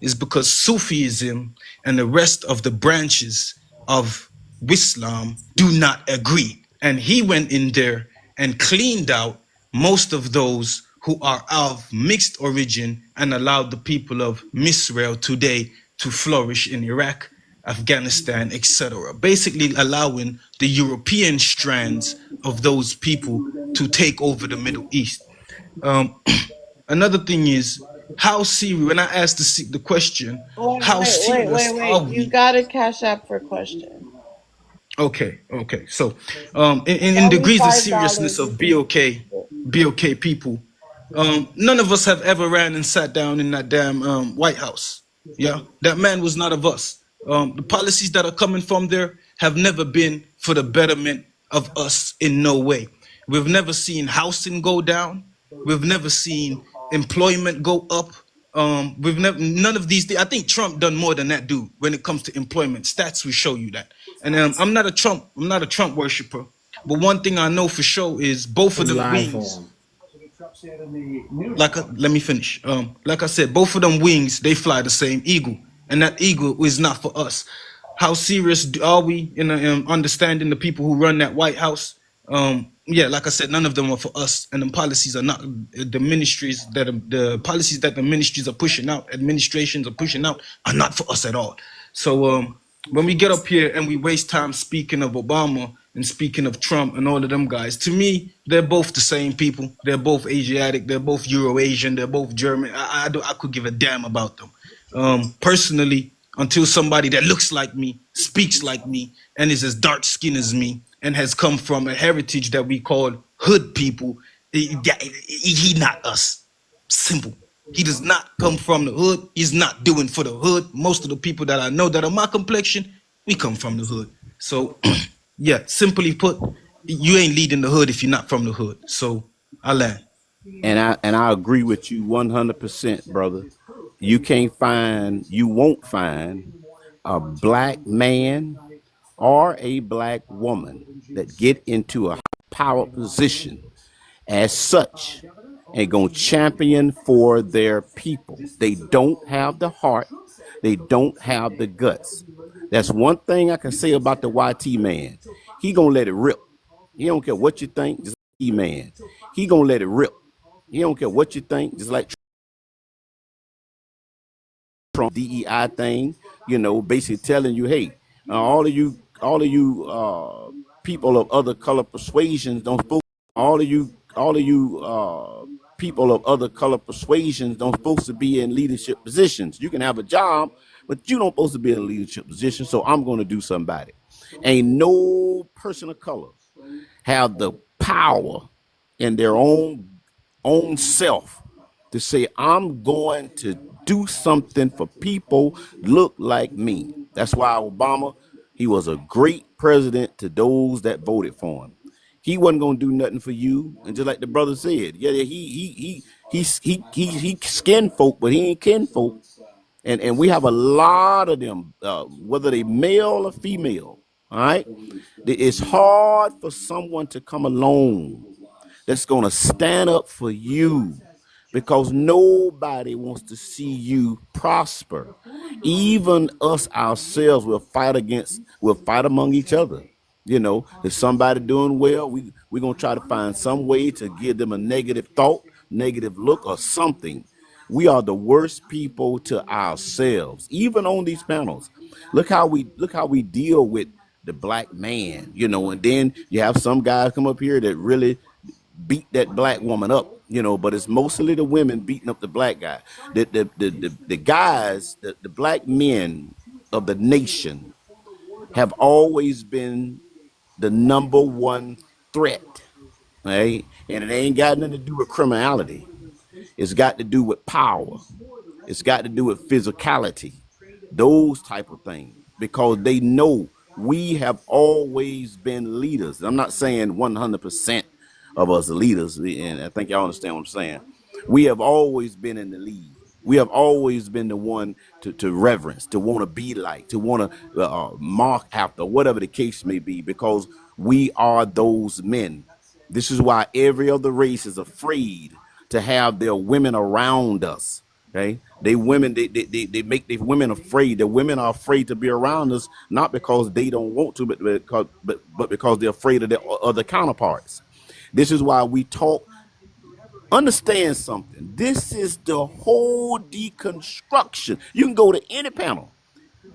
is because Sufism and the rest of the branches of Wislam do not agree. And he went in there and cleaned out most of those who are of mixed origin and allowed the people of Misrael today to flourish in Iraq, Afghanistan, etc. Basically allowing the European strands of those people to take over the Middle East. Another thing is, how serious, when I asked the question, how serious are You we? got a cash app for question. Okay. So, in Only degrees of $5. seriousness You of can BOK people, none of us have ever ran and sat down in that damn White House. Yeah, that man was not of us. The policies that are coming from there have never been for the betterment of us in no way. We've never seen housing go down. We've never seen employment go up. We've never none of these. I think Trump done more than that dude when it comes to employment. Stats will show you that. And I'm not a Trump worshiper. But one thing I know for sure is both of We them live for wings. him. Let me finish. Like I said, both of them wings, they fly the same eagle, and that eagle is not for us. How serious are we in understanding the people who run that White House? Yeah, like I said, none of them are for us, and the policies are not the ministries that the policies that the ministries are pushing out, administrations are pushing out, are not for us at all. So when we get up here and we waste time speaking of Obama and speaking of Trump and all of them guys, to me, they're both the same people. They're both Asiatic. They're both Euro-Asian. They're both German. I could give a damn about them. Personally, until somebody that looks like me, speaks like me, and is as dark skinned as me, and has come from a heritage that we call hood people, he not us. Simple. He does not come from the hood. He's not doing for the hood. Most of the people that I know that are my complexion, we come from the hood. So, yeah, simply put, you ain't leading the hood if you're not from the hood. So, I land. And I agree with you 100%, brother. You won't find a black man or a black woman that get into a power position as such and gonna champion for their people. They don't have the heart. They don't have the guts. That's one thing I can say about the YT man. He gonna let it rip. He don't care what you think. Just like man. He gonna let it rip. He don't care what you think. Just like Trump DEI thing, basically telling you, hey, all of you people of other color persuasions don't supposed all of you people of other color persuasions don't supposed to be in leadership positions. You can have a job, but you don't supposed to be in a leadership position. So I'm going to do something about it. Ain't no person of color have the power in their own self to say, I'm going to do something for people look like me. That's why Obama, he was a great president to those that voted for him. He wasn't gonna do nothing for you, and just like the brother said, yeah, he skin folk, but he ain't kin folk, and we have a lot of them, whether they male or female. All right, it's hard for someone to come along that's gonna stand up for you, because nobody wants to see you prosper. Even us ourselves will fight among each other. If somebody doing well, we're going to try to find some way to give them a negative thought, negative look, or something. We are the worst people to ourselves, even on these panels. Look how we deal with the black man, and then you have some guys come up here that really beat that black woman up, but it's mostly the women beating up the black guy. The guys, the black men of the nation have always been the number one threat, right? And it ain't got nothing to do with criminality. It's got to do with power. It's got to do with physicality, those type of things, because they know we have always been leaders. I'm not saying 100% of us are leaders, and I think y'all understand what I'm saying. We have always been in the lead. We have always been the one to reverence, to want to be like, to want to mark after, whatever the case may be, because we are those men. This is why every other race is afraid to have their women around us. Okay, they make the women afraid. The women are afraid to be around us, not because they don't want to, but because they're afraid of their other counterparts. This is why we talk. Understand something. This is the whole deconstruction. You can go to any panel.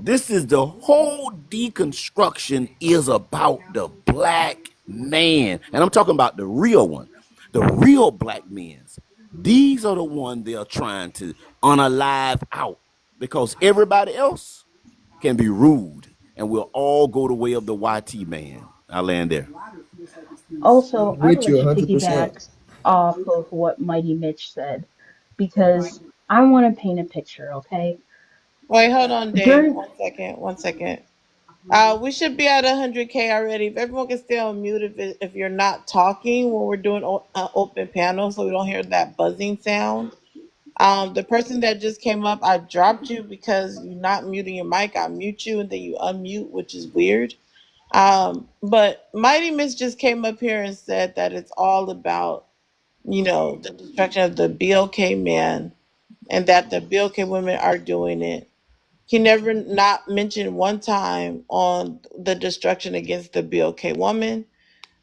This is the whole deconstruction is about the black man. And I'm talking about the real one, the real black men. These are the ones they are trying to unalive out because everybody else can be rude and we'll all go the way of the YT man. I land there. Also, I would With you like to 100%. piggyback off of what Mighty Mitch said because I want to paint a picture, okay? Wait, hold on, Dave. During 1 second. 1 second. We should be at 100K already. If everyone can stay on mute if you're not talking when we're doing open panel, so we don't hear that buzzing sound. The person that just came up, I dropped you because you're not muting your mic. I mute you and then you unmute, which is weird. But Mighty Miss just came up here and said that it's all about, the destruction of the BLK man and that the BLK women are doing it. He never not mentioned one time on the destruction against the BLK woman,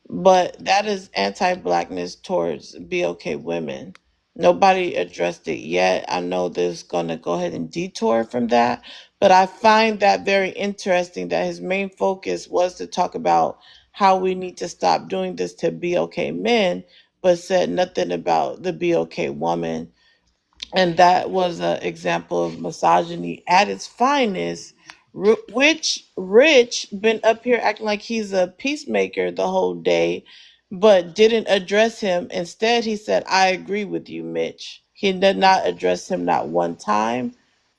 but that is anti-blackness towards BLK women. Nobody addressed it yet. I know there's going to go ahead and detour from that, but I find that very interesting that his main focus was to talk about how we need to stop doing this to BLK men, but said nothing about the BLK woman. And that was an example of misogyny at its finest, which Rich been up here acting like he's a peacemaker the whole day, but didn't address him. Instead, he said, I agree with you, Mitch. He did not address him not one time,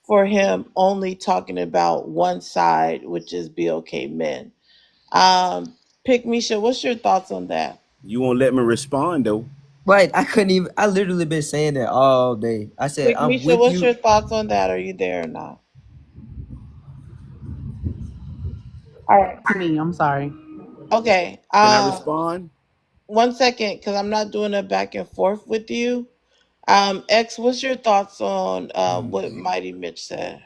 for him only talking about one side, which is BOK men. Pick Misha, what's your thoughts on that? You won't let me respond though. Right, I couldn't even. I literally been saying that all day. I said Pick I'm Misha, with what's your you. thoughts on that? Are you there or not? All right. To me, I'm sorry. Okay. Can I respond? 1 second, because I'm not doing a back and forth with you. X, what's your thoughts on what Mighty Mitch said?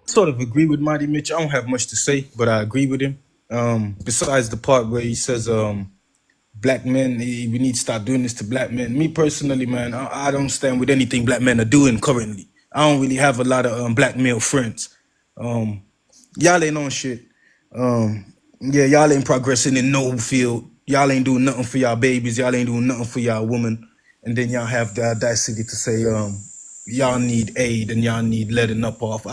Sort of agree with Mighty Mitch. I don't have much to say, but I agree with him. Besides the part where he says, black men, we need to stop doing this to black men. Me personally, man, I don't stand with anything black men are doing currently. I don't really have a lot of black male friends. Y'all ain't on shit. Yeah, y'all ain't progressing in no field. Y'all ain't doing nothing for y'all babies. Y'all ain't doing nothing for y'all women. And then y'all have the audacity to say, y'all need aid and y'all need letting up off.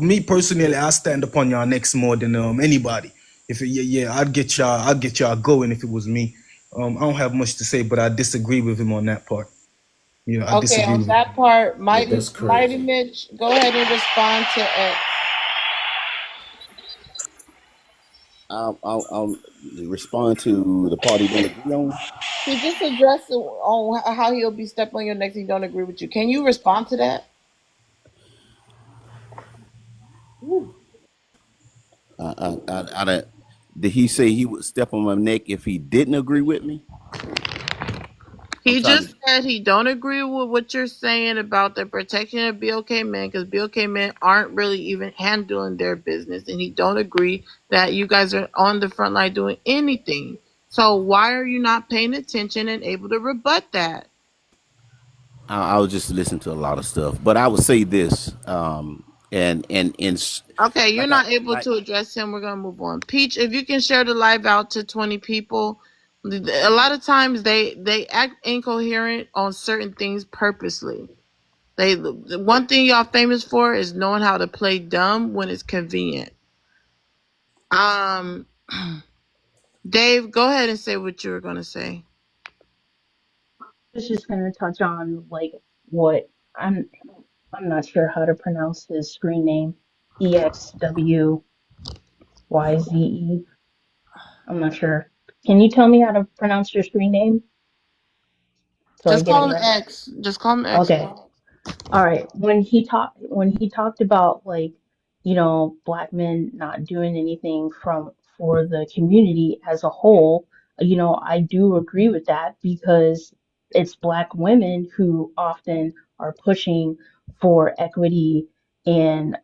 Me personally, I stand upon y'all necks more than anybody. If it, yeah, I'd get y'all going if it was me. I don't have much to say, but I disagree with him on that part. Yeah, I Okay, disagree on with him. that part, Yeah, Mighty that's Mighty crazy. Mitch, go ahead and respond to X. I'll respond to the party don't agree on. He just addressed on how he'll be stepping on your neck. He don't agree with you. Can you respond to that? I don't. Did he say he would step on my neck if he didn't agree with me? I'm He trying just to. said he don't agree with what you're saying about the protection of BLK men because BLK men aren't really even handling their business, and he don't agree that you guys are on the front line doing anything. So why are you not paying attention and able to rebut that? I was just listening to a lot of stuff, but I would say this. And Okay, you're like I not able like to address him. We're gonna move on. Peach, if you can share the live out to 20 people. A lot of times they act incoherent on certain things purposely. The one thing y'all famous for is knowing how to play dumb when it's convenient. Um, Dave, go ahead and say what you were gonna say. I was just gonna touch on like what I'm not sure how to pronounce his screen name. EXWYZE. I'm not sure. Can you tell me how to pronounce your screen name so I Just get it call him right? X. Just call him X. Okay. All right. When he talked about like, black men not doing anything for the community as a whole, I do agree with that because it's Black women who often are pushing for equity in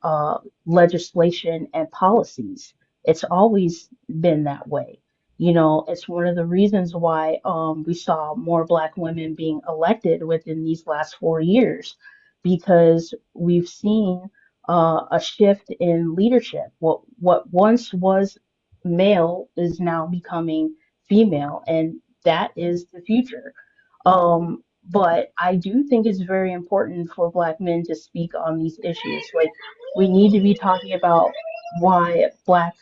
legislation and policies. It's always been that way. You know, it's one of the reasons why we saw more Black women being elected within these last 4 years, because we've seen a shift in leadership. What once was male is now becoming female, and that is the future. But I do think it's very important for Black men to speak on these issues. Like, we need to be talking about why Black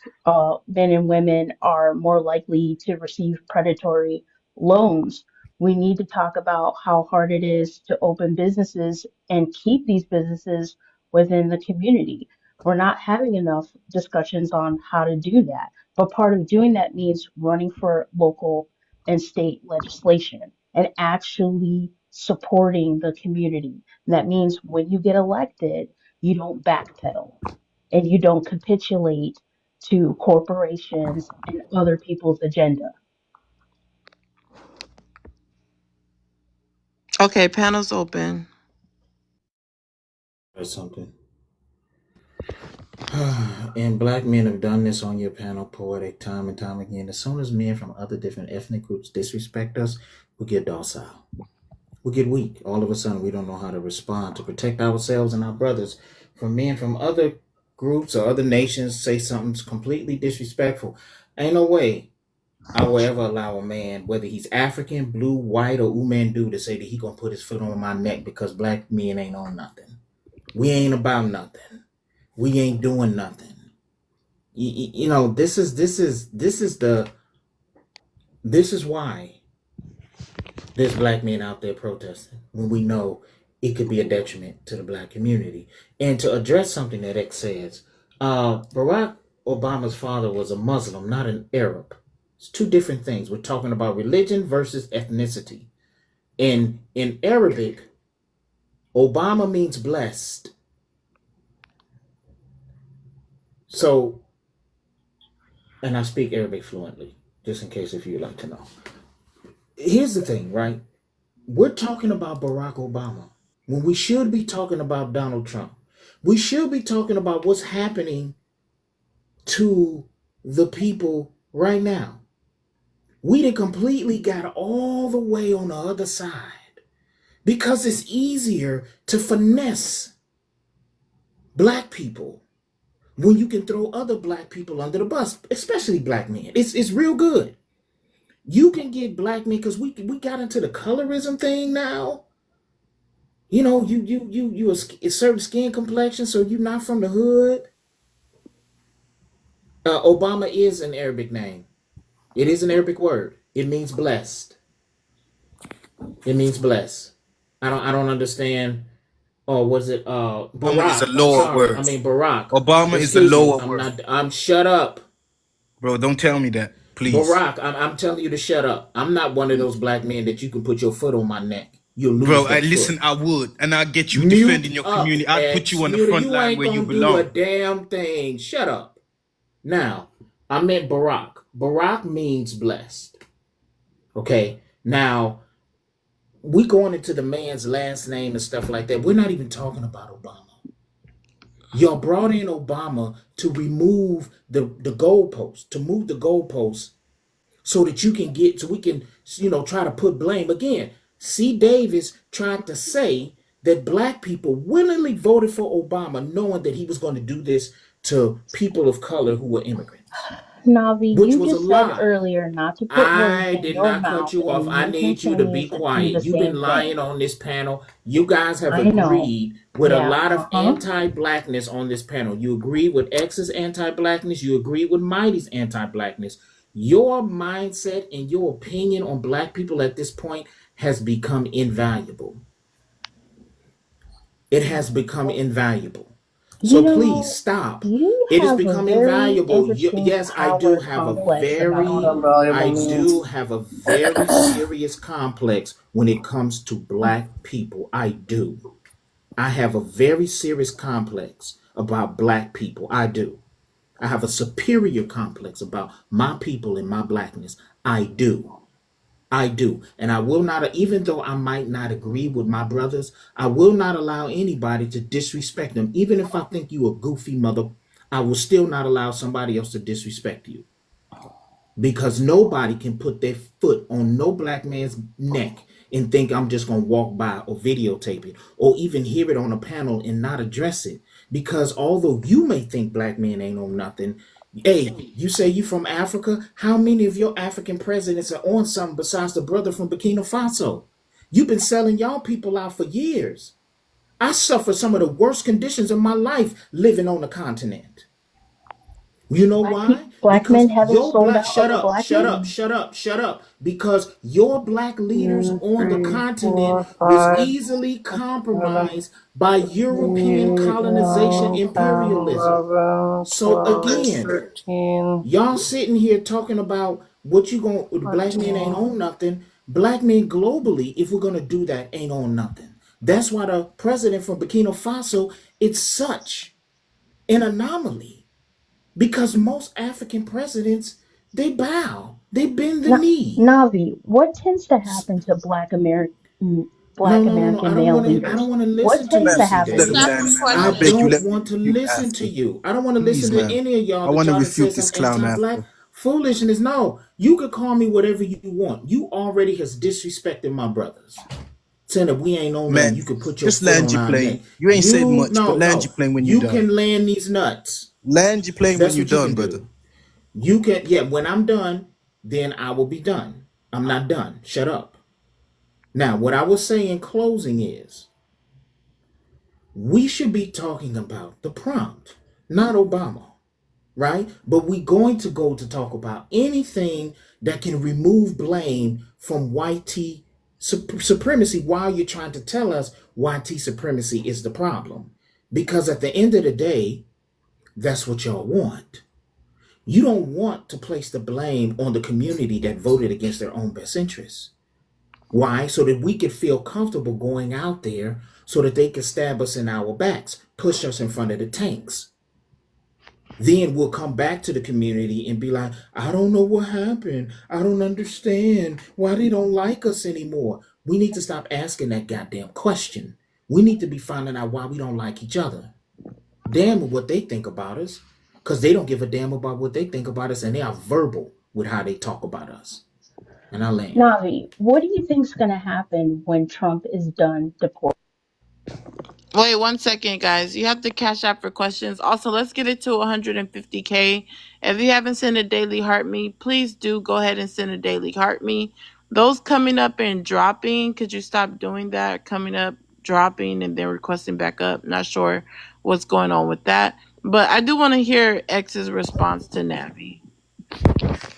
men and women are more likely to receive predatory loans. We need to talk about how hard it is to open businesses and keep these businesses within the community. We're not having enough discussions on how to do that. But part of doing that means running for local and state legislation and actually supporting the community. And that means when you get elected, you don't backpedal and you don't capitulate to corporations and other people's agenda. Okay, panel's open. Or something. And Black men have done this on your panel, Poetic, time and time again. As soon as men from other different ethnic groups disrespect us, we get docile. We get weak. All of a sudden, we don't know how to respond to protect ourselves and our brothers from men from other groups or other nations say something's completely disrespectful. Ain't no way I will ever allow a man, whether he's African, blue, white, or Umandu, to say that he gonna put his foot on my neck because Black men ain't on nothing. We ain't about nothing. We ain't doing nothing. You know, this is why there's Black men out there protesting when we know it could be a detriment to the Black community. And to address something that X says, Barack Obama's father was a Muslim, not an Arab. It's two different things. We're talking about religion versus ethnicity. In Arabic, Obama means blessed. So, and I speak Arabic fluently, just in case if you'd like to know. Here's the thing, right? We're talking about Barack Obama when we should be talking about Donald Trump. We should be talking about what's happening to the people right now. We done completely got all the way on the other side because it's easier to finesse Black people when you can throw other Black people under the bus, especially Black men. It's real good. You can get Black men because we got into the colorism thing now. You know, you a certain skin complexion, so you're not from the hood. Obama is an Arabic name. It is an Arabic word. It means blessed. It means blessed. I don't understand. Oh, was it Obama Barack? is a lower Sorry, word. I mean Barack. Obama is a Excuse me. lower word. I'm shut up. Bro, don't tell me that, please. Barack, I'm telling you to shut up. I'm not one of those Black men that you can put your foot on my neck. You'll lose Bro, that listen, foot. I would. And I'll get you Mute defending your up, community. I'd put X. you on the Muter, front you line ain't where you gonna do a belong. damn thing. Shut up. Now, I meant Barack. Barack means blessed. Okay. Now, we going into the man's last name and stuff like that. We're not even talking about Obama. Y'all brought in Obama to remove the goalposts, to move the goalposts so that we can, try to put blame. Again, C. Davis tried to say that Black people willingly voted for Obama knowing that he was going to do this to people of color who were immigrants, Navi, which you was a just said lie. earlier not to put words I in did your not cut mouth, you off. and I you need you to be continue to do the quiet. You've been same lying thing. on this panel. You guys have I know. agreed with a Yeah, lot of anti-Blackness on this panel. You agree with X's anti-Blackness. You agree with Mighty's anti-Blackness. Your mindset and your opinion on Black people at this point has become invaluable. It has become invaluable. So You please know, stop. you It is have a becoming very valuable. interesting Yes, I power do have a complex about very, what I valuable do means. have a very serious complex when it comes to Black people. I do. I have a very serious complex about Black people. I do. I have a superior complex about my people and my Blackness. I do. I do. And I will not, even though I might not agree with my brothers, I will not allow anybody to disrespect them. Even if I think you a goofy mother, I will still not allow somebody else to disrespect you. Because nobody can put their foot on no black man's neck and think I'm just going to walk by or videotape it or even hear it on a panel and not address it. Because although you may think black men ain't on nothing, hey, you say you from Africa? How many of your African presidents are on something besides the brother from Burkina Faso? You've been selling y'all people out for years. I suffered some of the worst conditions of my life living on the continent. You know why? Black Because men haven't your sold black, out shut other up, black shut men. up, shut up, shut up. Because your black leaders on the 3, 4, continent was 5, easily 6, 7, compromised by European 8, colonization 9, 10, imperialism. 11, So 12, again, 13, y'all sitting here talking about what you going, black men ain't 14. on nothing. Black men globally, if we're gonna do that, ain't on nothing. That's why the president from Burkina Faso, it's such an anomaly. Because most African presidents, they bow, they bend the knee. Navi, what tends to happen to No, Black no, no, no. American male I don't leaders? want to What listen to tends you, to C. happen Just to Davis. them? ask a I question. don't want to listen to you. I don't want to listen to any of y'all that try to say some anti-black foolishness. No, you could call me whatever you want. You already has disrespected my brothers. Saying that we ain't on nothing. You could put your foot on our neck. You no. You can land these nuts. That's what you can do. You can, yeah, when I'm done, then I will be done. I'm not done. Shut up. Now, what I will say in closing is we should be talking about the prompt, not Obama, right? But we're going to go to talk about anything that can remove blame from white tea supremacy while you're trying to tell us white tea supremacy is the problem. Because at the end of the day, that's what y'all want. You don't want to place the blame on the community that voted against their own best interests. Why? So that we could feel comfortable going out there so that they can stab us in our backs, push us in front of the tanks. Then we'll come back to the community and be like, I don't know what happened. I don't understand why they don't like us anymore. We need to stop asking that goddamn question. We need to be finding out why we don't like each other. Damn what they think about us. Because they don't give a damn about what they think about us, and they are verbal with how they talk about us. And I land. Navi, what do you think's going to happen when Trump is done deporting? Wait 1 second, guys. You have to cash out for questions. Also, let's get it to 150K. If you haven't sent a daily heart me, please do go ahead and send a daily heart me. Those coming up and dropping, could you stop doing that? Coming up, dropping, and then requesting back up. Not sure what's going on with that. But I do want to hear X's response to Navi.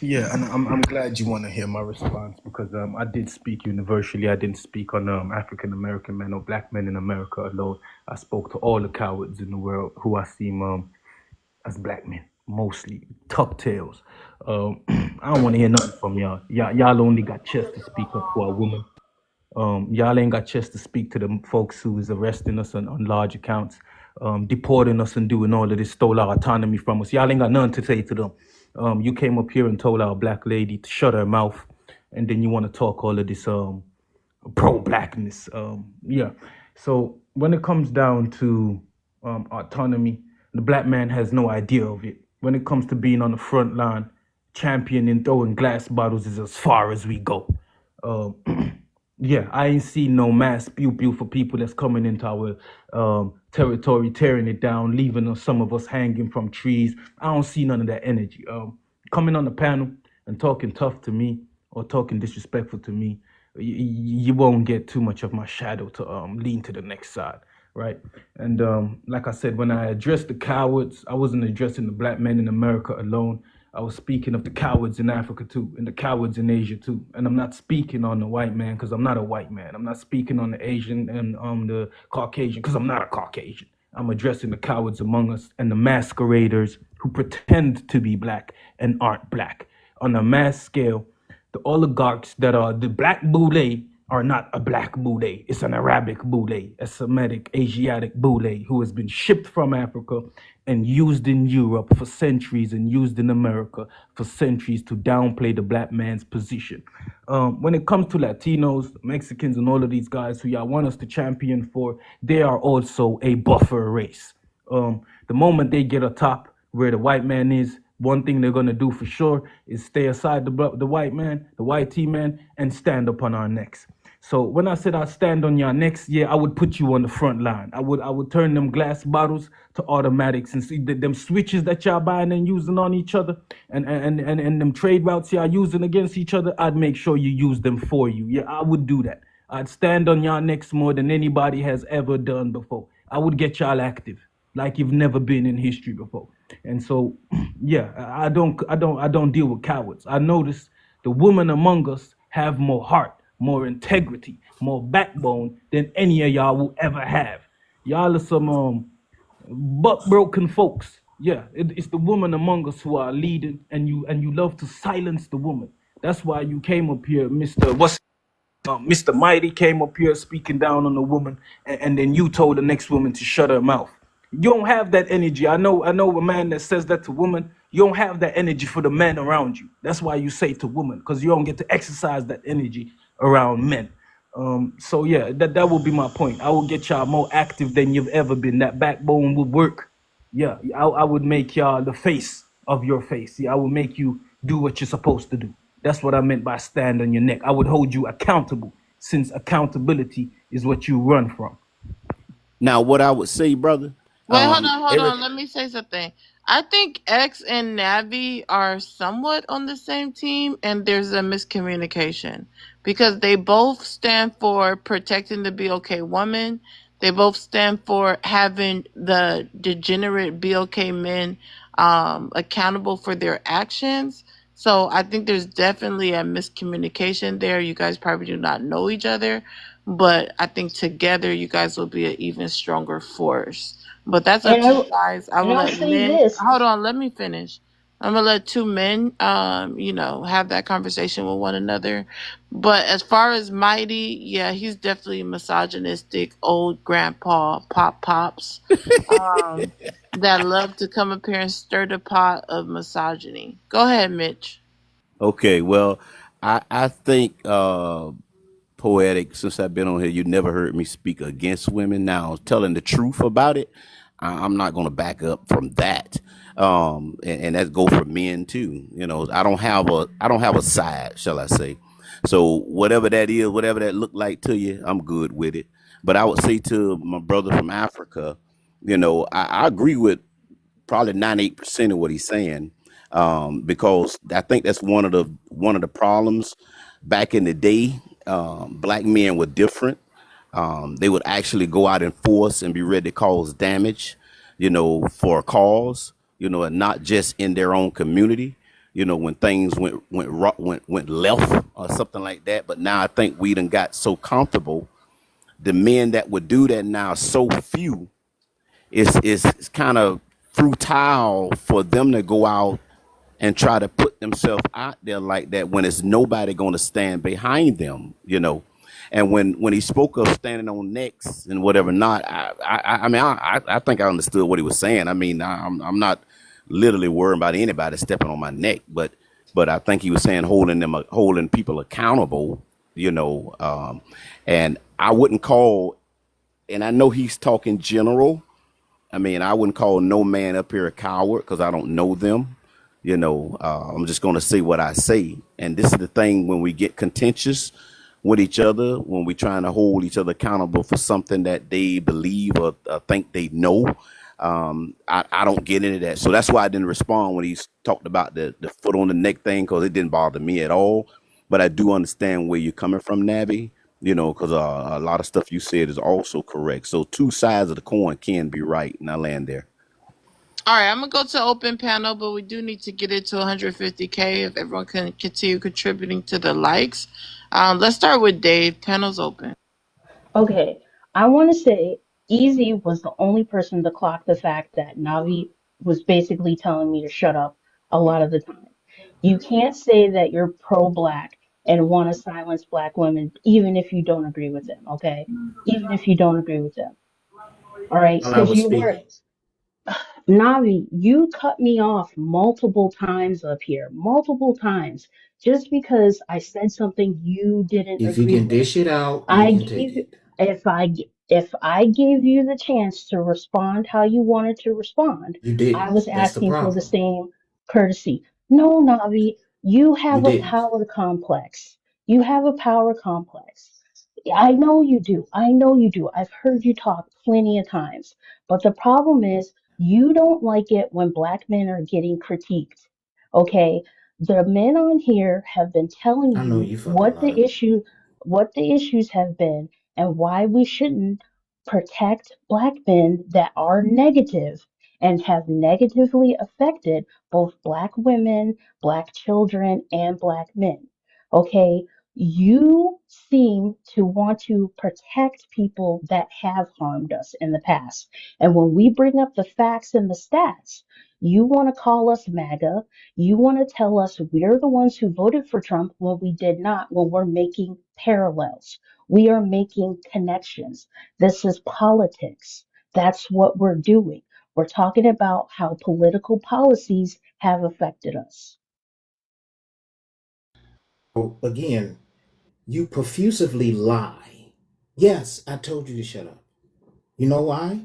Yeah, and I'm glad you want to hear my response because I did speak universally. I didn't speak on African American men or black men in America alone. I spoke to all the cowards in the world who I seem as black men, mostly tuck tails. I don't want to hear nothing from y'all. Y'all only got chest to speak up for a woman. Y'all ain't got chest to speak to the folks who is arresting us on large accounts, deporting us and doing all of this, stole our autonomy from us. Y'all ain't got nothing to say to them. You came up here and told our black lady to shut her mouth, and then you want to talk all of this pro-blackness. Yeah. So when it comes down to autonomy, the black man has no idea of it. When it comes to being on the front line, championing throwing glass bottles is as far as we go. Yeah, I ain't seen no mass pew for people that's coming into our territory, tearing it down, leaving some of us hanging from trees. I don't see none of that energy. Coming on the panel and talking tough to me or talking disrespectful to me, you won't get too much of my shadow to lean to the next side, right? And like I said, when I addressed the cowards, I wasn't addressing the black men in America alone. I was speaking of the cowards in Africa too, and the cowards in Asia too. And I'm not speaking on the white man because I'm not a white man. I'm not speaking on the Asian and the Caucasian because I'm not a Caucasian. I'm addressing the cowards among us and the masqueraders who pretend to be black and aren't black. On a mass scale, the oligarchs that are the black boule are not a black Boule. It's an Arabic Boule, a Semitic, Asiatic Boule who has been shipped from Africa and used in Europe for centuries and used in America for centuries to downplay the black man's position. When it comes to Latinos, Mexicans, and all of these guys who y'all want us to champion for, they are also a buffer race. The moment they get atop where the white man is, one thing they're gonna do for sure is stay aside the white man, the white T man, and stand upon our necks. So when I said I stand on your necks, yeah, I would put you on the front line. I would turn them glass bottles to automatics and see them switches that y'all buying and using on each other, and them trade routes y'all using against each other. I'd make sure you use them for you. Yeah, I would do that. I'd stand on y'all necks more than anybody has ever done before. I would get y'all active like you've never been in history before. And so, yeah, I don't deal with cowards. I notice the women among us have more heart, more integrity, more backbone than any of y'all will ever have. Y'all are some butt broken folks. Yeah, it's the women among us who are leading, and you love to silence the woman. That's why you came up here, Mr. Mighty came up here speaking down on the woman, and then you told the next woman to shut her mouth. You don't have that energy. I know a man that says that to woman. You don't have that energy for the men around you. That's why you say to women, because you don't get to exercise that energy around men. So yeah, that will be my point. I will get y'all more active than you've ever been. That backbone will work. Yeah, I would make y'all the face of your face. Yeah, I will make you do what you're supposed to do. That's what I meant by stand on your neck. I would hold you accountable, since accountability is what you run from. Now, what I would say, brother, Wait, hold on, hold every on. Let me say something. I think X and Navi are somewhat on the same team, and there's a miscommunication because they both stand for protecting the BOK woman. They both stand for having the degenerate BOK men accountable for their actions. So I think there's definitely a miscommunication there. You guys probably do not know each other, but I think together you guys will be an even stronger force. But that's up And to you guys. I and will I'll let say men. this. Hold on, let me finish. I'm gonna let two men, have that conversation with one another. But as far as Mighty, yeah, he's definitely misogynistic, old grandpa, pops, um, that love to come up here and stir the pot of misogyny. Go ahead, Mitch. okay, well, I think poetic. Since I've been on here, you never heard me speak against women. Now, telling the truth about it, I'm not going to back up from that. And that go for men too. I don't have a side, shall I say? So whatever that is, whatever that look like to you, I'm good with it. But I would say to my brother from Africa, I agree with probably 98% of what he's saying, because I think that's one of the problems. Back in the day, black men were different. They would actually go out in force and be ready to cause damage, for a cause, and not just in their own community. When things went left or something like that. But now I think we done got so comfortable. The men that would do that now are so few. It's kind of futile for them to go out and try to put themselves out there like that when it's nobody going to stand behind them. And when he spoke of standing on necks and whatever not, I think I understood what he was saying. I mean, I'm not literally worried about anybody stepping on my neck, but I think he was saying holding people accountable. And I wouldn't call, and I know he's talking general. I mean, I wouldn't call no man up here a coward because I don't know them. I'm just going to say what I say. And this is the thing: when we get contentious with each other, when we're trying to hold each other accountable for something that they believe or think they know, I don't get into that. So that's why I didn't respond when he talked about the foot on the neck thing, because it didn't bother me at all. But I do understand where you're coming from, Navi. Because a lot of stuff you said is also correct. So two sides of the coin can be right, and I land there. All right, I'm gonna go to open panel, but we do need to get it to 150K if everyone can continue contributing to the likes. Let's start with Dave. Panel's open. Okay, I want to say Easy was the only person to clock the fact that Navi was basically telling me to shut up a lot of the time. You can't say that you're pro-black and want to silence black women, even if you don't agree with them, okay? Even if you don't agree with them, all right? While I Because was you were, speaking, Navi, you cut me off multiple times up here, multiple times, just because I said something you didn't if you agree can with. dish it out, you I can take gave it. if I gave you the chance to respond how you wanted to respond, You I didn't. was That's the asking for the problem. same courtesy. No, Navi, you You have a didn't. power complex. You have a power complex. I know you do. I know you do. I've heard you talk plenty of times. But the problem is you don't like it when black men are getting critiqued. Okay? The men on here have been telling I know you you fucking lying. what the issues have been and why we shouldn't protect black men that are negative and have negatively affected both black women, black children, and black men. Okay, you seem to want to protect people that have harmed us in the past. And when we bring up the facts and the stats, you want to call us MAGA. You want to tell us we're the ones who voted for Trump when we did not, when we're making parallels. We are making connections. This is politics. That's what we're doing. We're talking about how political policies have affected us. So again, you profusively lie. Yes, I told you to shut up. You know why?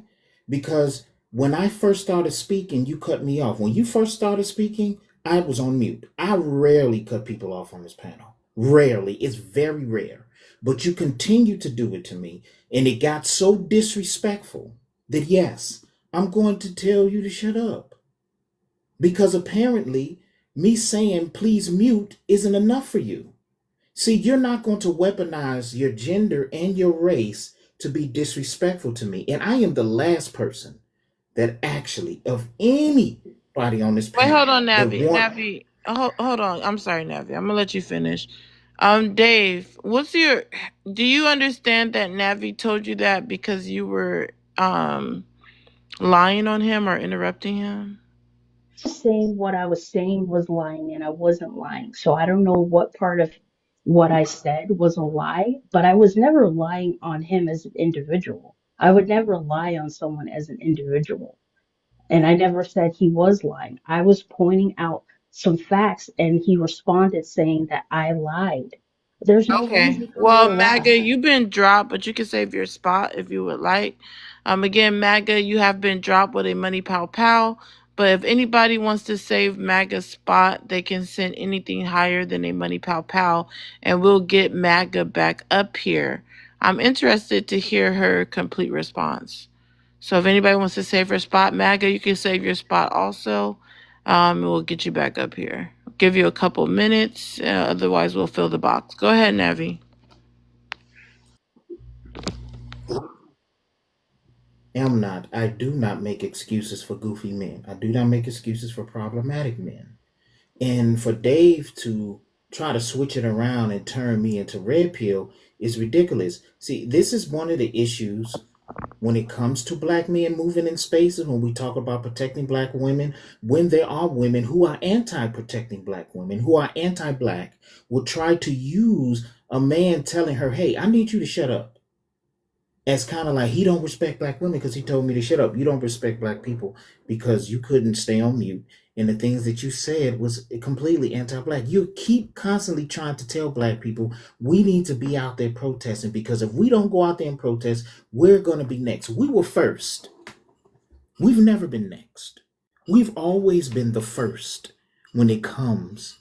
Because when I first started speaking, you cut me off. When you first started speaking, I was on mute. I rarely cut people off on this panel. Rarely. It's very rare. But you continued to do it to me. And it got so disrespectful that, yes, I'm going to tell you to shut up. Because apparently, me saying please mute isn't enough for you. See, you're not going to weaponize your gender and your race to be disrespectful to me. And I am the last person that actually, of anybody on this Wait, hold panel, on, that Navi. want. Navi, hold on. I'm sorry, Navi. I'm gonna let you finish. Dave, do you understand that Navi told you that because you were lying on him or interrupting him? Saying what I was saying was lying and I wasn't lying. So I don't know what part of what I said was a lie, but I was never lying on him as an individual. I would never lie on someone as an individual. And I never said he was lying. I was pointing out some facts and he responded saying that I lied. There's no Okay. reason for me Well, to lie. MAGA, you've been dropped, but you can save your spot if you would like. Again, MAGA, you have been dropped with a money pow pow. But if anybody wants to save MAGA's spot, they can send anything higher than a money pow pow, and we'll get MAGA back up here. I'm interested to hear her complete response. So if anybody wants to save her spot, MAGA, you can save your spot also. We'll get you back up here. Give you a couple minutes, otherwise we'll fill the box. Go ahead, Navi. Am not. I do not make excuses for goofy men. I do not make excuses for problematic men. And for Dave to try to switch it around and turn me into red pill is ridiculous. See, this is one of the issues when it comes to black men moving in spaces, when we talk about protecting black women, when there are women who are anti-protecting black women, who are anti-black, will try to use a man telling her, hey, I need you to shut up, as kind of like he don't respect black women because he told me to shut up. You don't respect black people because you couldn't stay on mute. And the things that you said was completely anti-black. You keep constantly trying to tell black people we need to be out there protesting because if we don't go out there and protest, we're going to be next. We were first. We've never been next. We've always been the first when it comes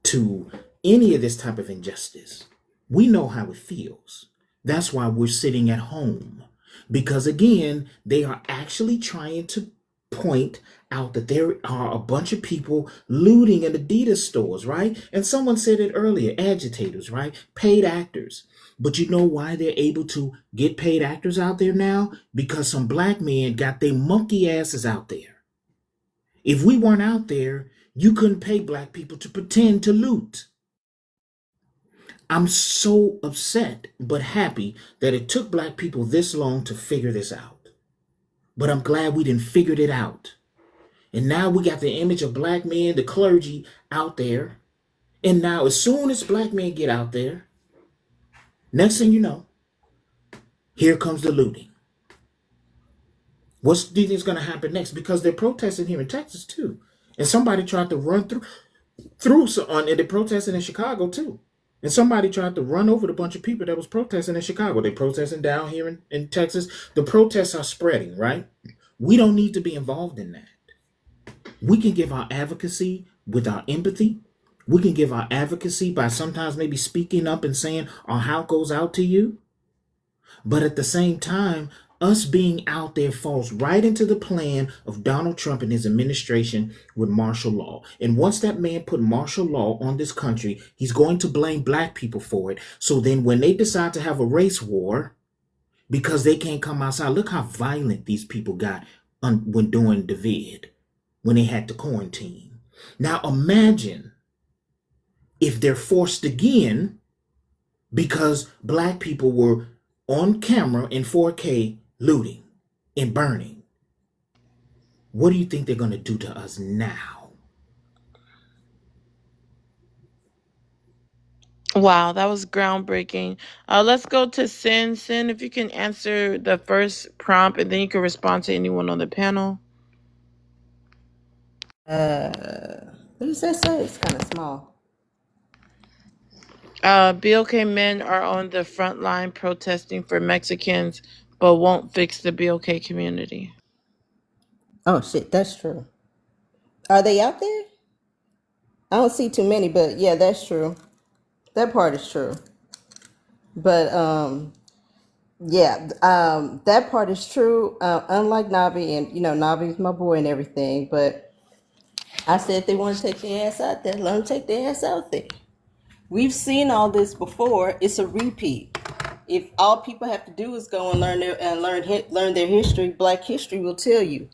to any of this type of injustice. We know how it feels. That's why we're sitting at home. Because again, they are actually trying to point out that there are a bunch of people looting in Adidas stores, right? And someone said it earlier, agitators, right? Paid actors. But you know why they're able to get paid actors out there now? Because some black men got their monkey asses out there. If we weren't out there, you couldn't pay black people to pretend to loot. I'm so upset but happy that it took black people this long to figure this out. But I'm glad we didn't figure it out. And now we got the image of black men, the clergy out there, And now, as soon as black men get out there, next thing you know, here comes the looting. What do you think is going to happen next? Because they're protesting here in Texas too, and somebody tried to run through and they're protesting in Chicago too. And somebody tried to run over the bunch of people that was protesting in Chicago. They're protesting down here in Texas. The protests are spreading, right? We don't need to be involved in that. We can give our advocacy with our empathy. We can give our advocacy by sometimes maybe speaking up and saying our heart goes out to you. But at the same time, us being out there falls right into the plan of Donald Trump and his administration with martial law. And once that man put martial law on this country, he's going to blame black people for it. So then when they decide to have a race war because they can't come outside, look how violent these people got when doing the vid, when they had to quarantine. Now imagine if they're forced again because black people were on camera in 4K looting and burning. What do you think they're going to do to us now? Wow, that was groundbreaking. Let's go to Sin. Sin, if you can answer the first prompt and then you can respond to anyone on the panel. What does that say? It's kind of small. BLK men are on the front line protesting for Mexicans, but won't fix the BLK community. Oh shit, that's true. Are they out there? I don't see too many, but yeah, that's true. That part is true. But that part is true. Unlike Navi, and Navi's my boy and everything, but I said if they want to take their ass out there, let them take their ass out there. We've seen all this before. It's a repeat. If all people have to do is go and learn their history, Black history will tell you.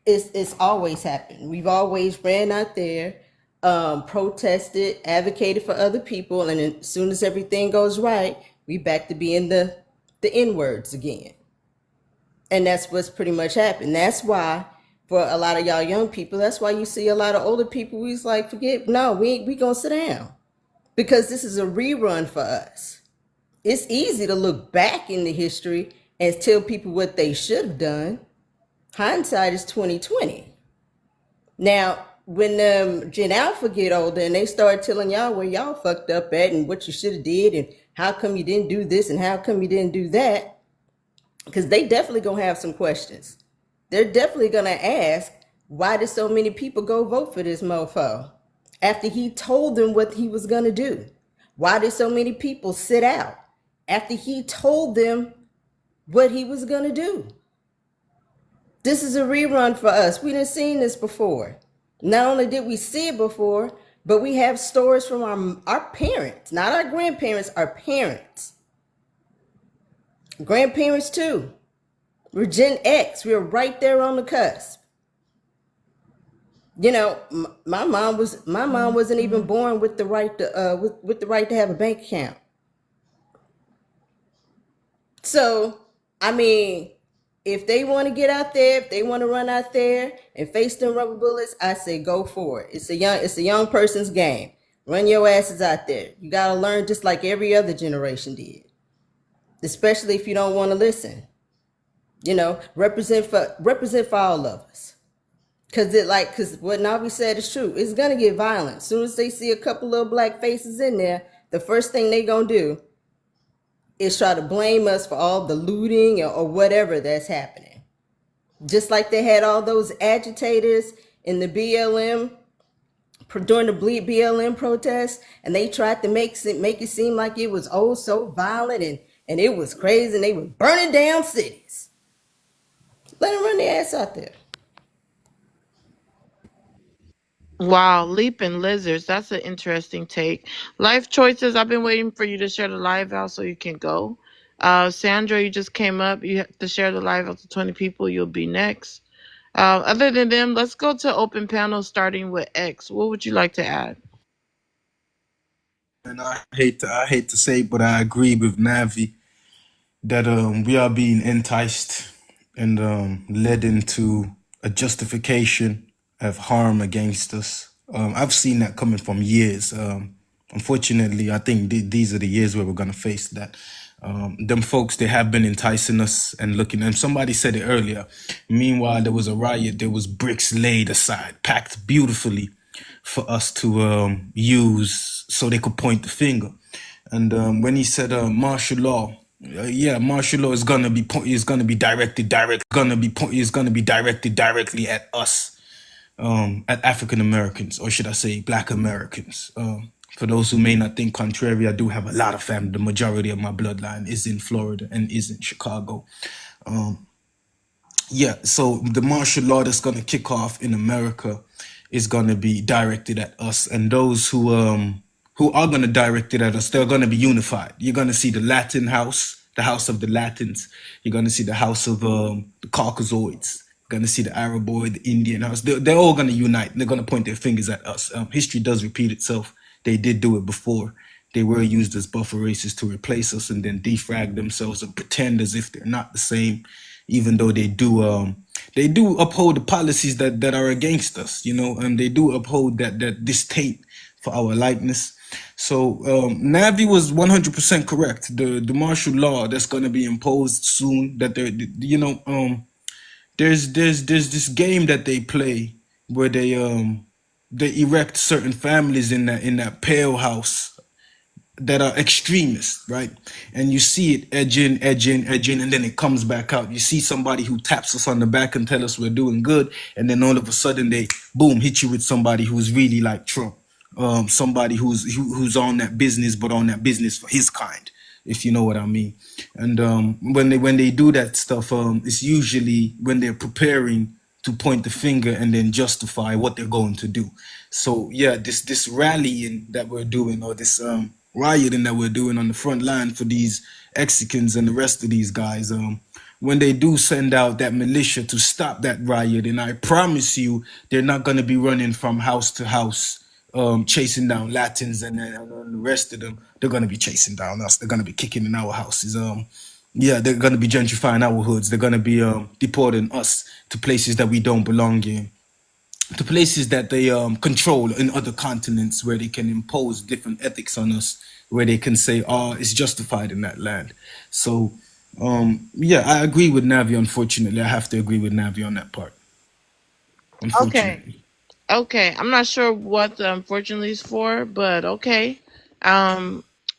It's always happened. We've always ran out there, protested, advocated for other people, and as soon as everything goes right, we back to being the N-words again. And that's what's pretty much happened. That's why for a lot of y'all young people, that's why you see a lot of older people who's like, we gonna sit down. Because this is a rerun for us. It's easy to look back into history and tell people what they should have done. Hindsight is 2020. Now, when Gen Alpha get older and they start telling y'all where y'all fucked up at and what you should have did and how come you didn't do this and how come you didn't do that, because they definitely gonna have some questions. They're definitely gonna ask, why did so many people go vote for this mofo after he told them what he was gonna do? Why did so many people sit out after he told them what he was gonna do? This is a rerun for us. We done seen this before. Not only did we see it before, but we have stories from our parents, not our grandparents, our parents. Grandparents too. We're Gen X. We're right there on the cusp. My mom wasn't even born with the right to with the right to have a bank account. So, I mean, if they want to get out there, if they want to run out there and face them rubber bullets, I say go for it. It's a young person's game. Run your asses out there. You gotta learn just like every other generation did. Especially if you don't want to listen. Represent for all of us. Cause what Navi said is true. It's gonna get violent. As soon as they see a couple little black faces in there, the first thing they gonna do is try to blame us for all the looting or whatever that's happening. Just like they had all those agitators in the BLM, during the BLM protests, and they tried to make it seem like it was so violent and it was crazy and they were burning down cities. Let them run their ass out there. Wow, leaping lizards. That's an interesting take. Life choices. I've been waiting for you to share the live out so you can go. Sandra, you just came up. You have to share the live out to 20 people. You'll be next. Other than them, let's go to open panel starting with X. What would you like to add? And I hate to say it, but I agree with Navi that we are being enticed and led into a justification of harm against us I've seen that coming from years. Unfortunately, I think these are the years where we're gonna face that. Them folks, they have been enticing us and looking. And somebody said it earlier. Meanwhile, there was a riot. There was bricks laid aside, packed beautifully for us to use, so they could point the finger. And when he said martial law, yeah, martial law is gonna be directed directly at us, at African Americans, or should I say Black Americans. For those who may not think contrary, I do have a lot of family. The majority of my bloodline is in Florida and is in Chicago. Yeah, so the martial law that's gonna kick off in America is gonna be directed at us, and those who are gonna direct it at us, they're gonna be unified. You're gonna see the Latin house, the house of the Latins. You're gonna see the house of the Caucasoids. You're gonna see the Araboid, the Indian house. They're all gonna unite. They're gonna point their fingers at us. History does repeat itself. They did do it before. They were used as buffer races to replace us and then defrag themselves and pretend as if they're not the same, even though they do uphold the policies that are against us, and they do uphold that disdain for our likeness. So Navi was 100% correct. The martial law that's going to be imposed soon, that there's this game that they play where they erect certain families in that pale house that are extremists, right? And you see it edging, and then it comes back out. You see somebody who taps us on the back and tell us we're doing good, and then all of a sudden they boom hit you with somebody who's really like Trump, somebody who's on that business, but on that business for his kind, if you know what I mean. And when they do that stuff, it's usually when they're preparing to point the finger and then justify what they're going to do. So yeah, this rallying that we're doing, or this rioting that we're doing on the front line for these Mexicans and the rest of these guys, when they do send out that militia to stop that riot, and I promise you, they're not going to be running from house to house, chasing down Latins and the rest of them. They're going to be chasing down us. They're going to be kicking in our houses. Yeah, they're going to be gentrifying our hoods. They're going to be deporting us to places that we don't belong in, to places that they control in other continents, where they can impose different ethics on us, where they can say, oh, it's justified in that land. So, yeah, I agree with Navi, unfortunately. I have to agree with Navi on that part, unfortunately. Okay. I'm not sure what the unfortunately is for, but okay.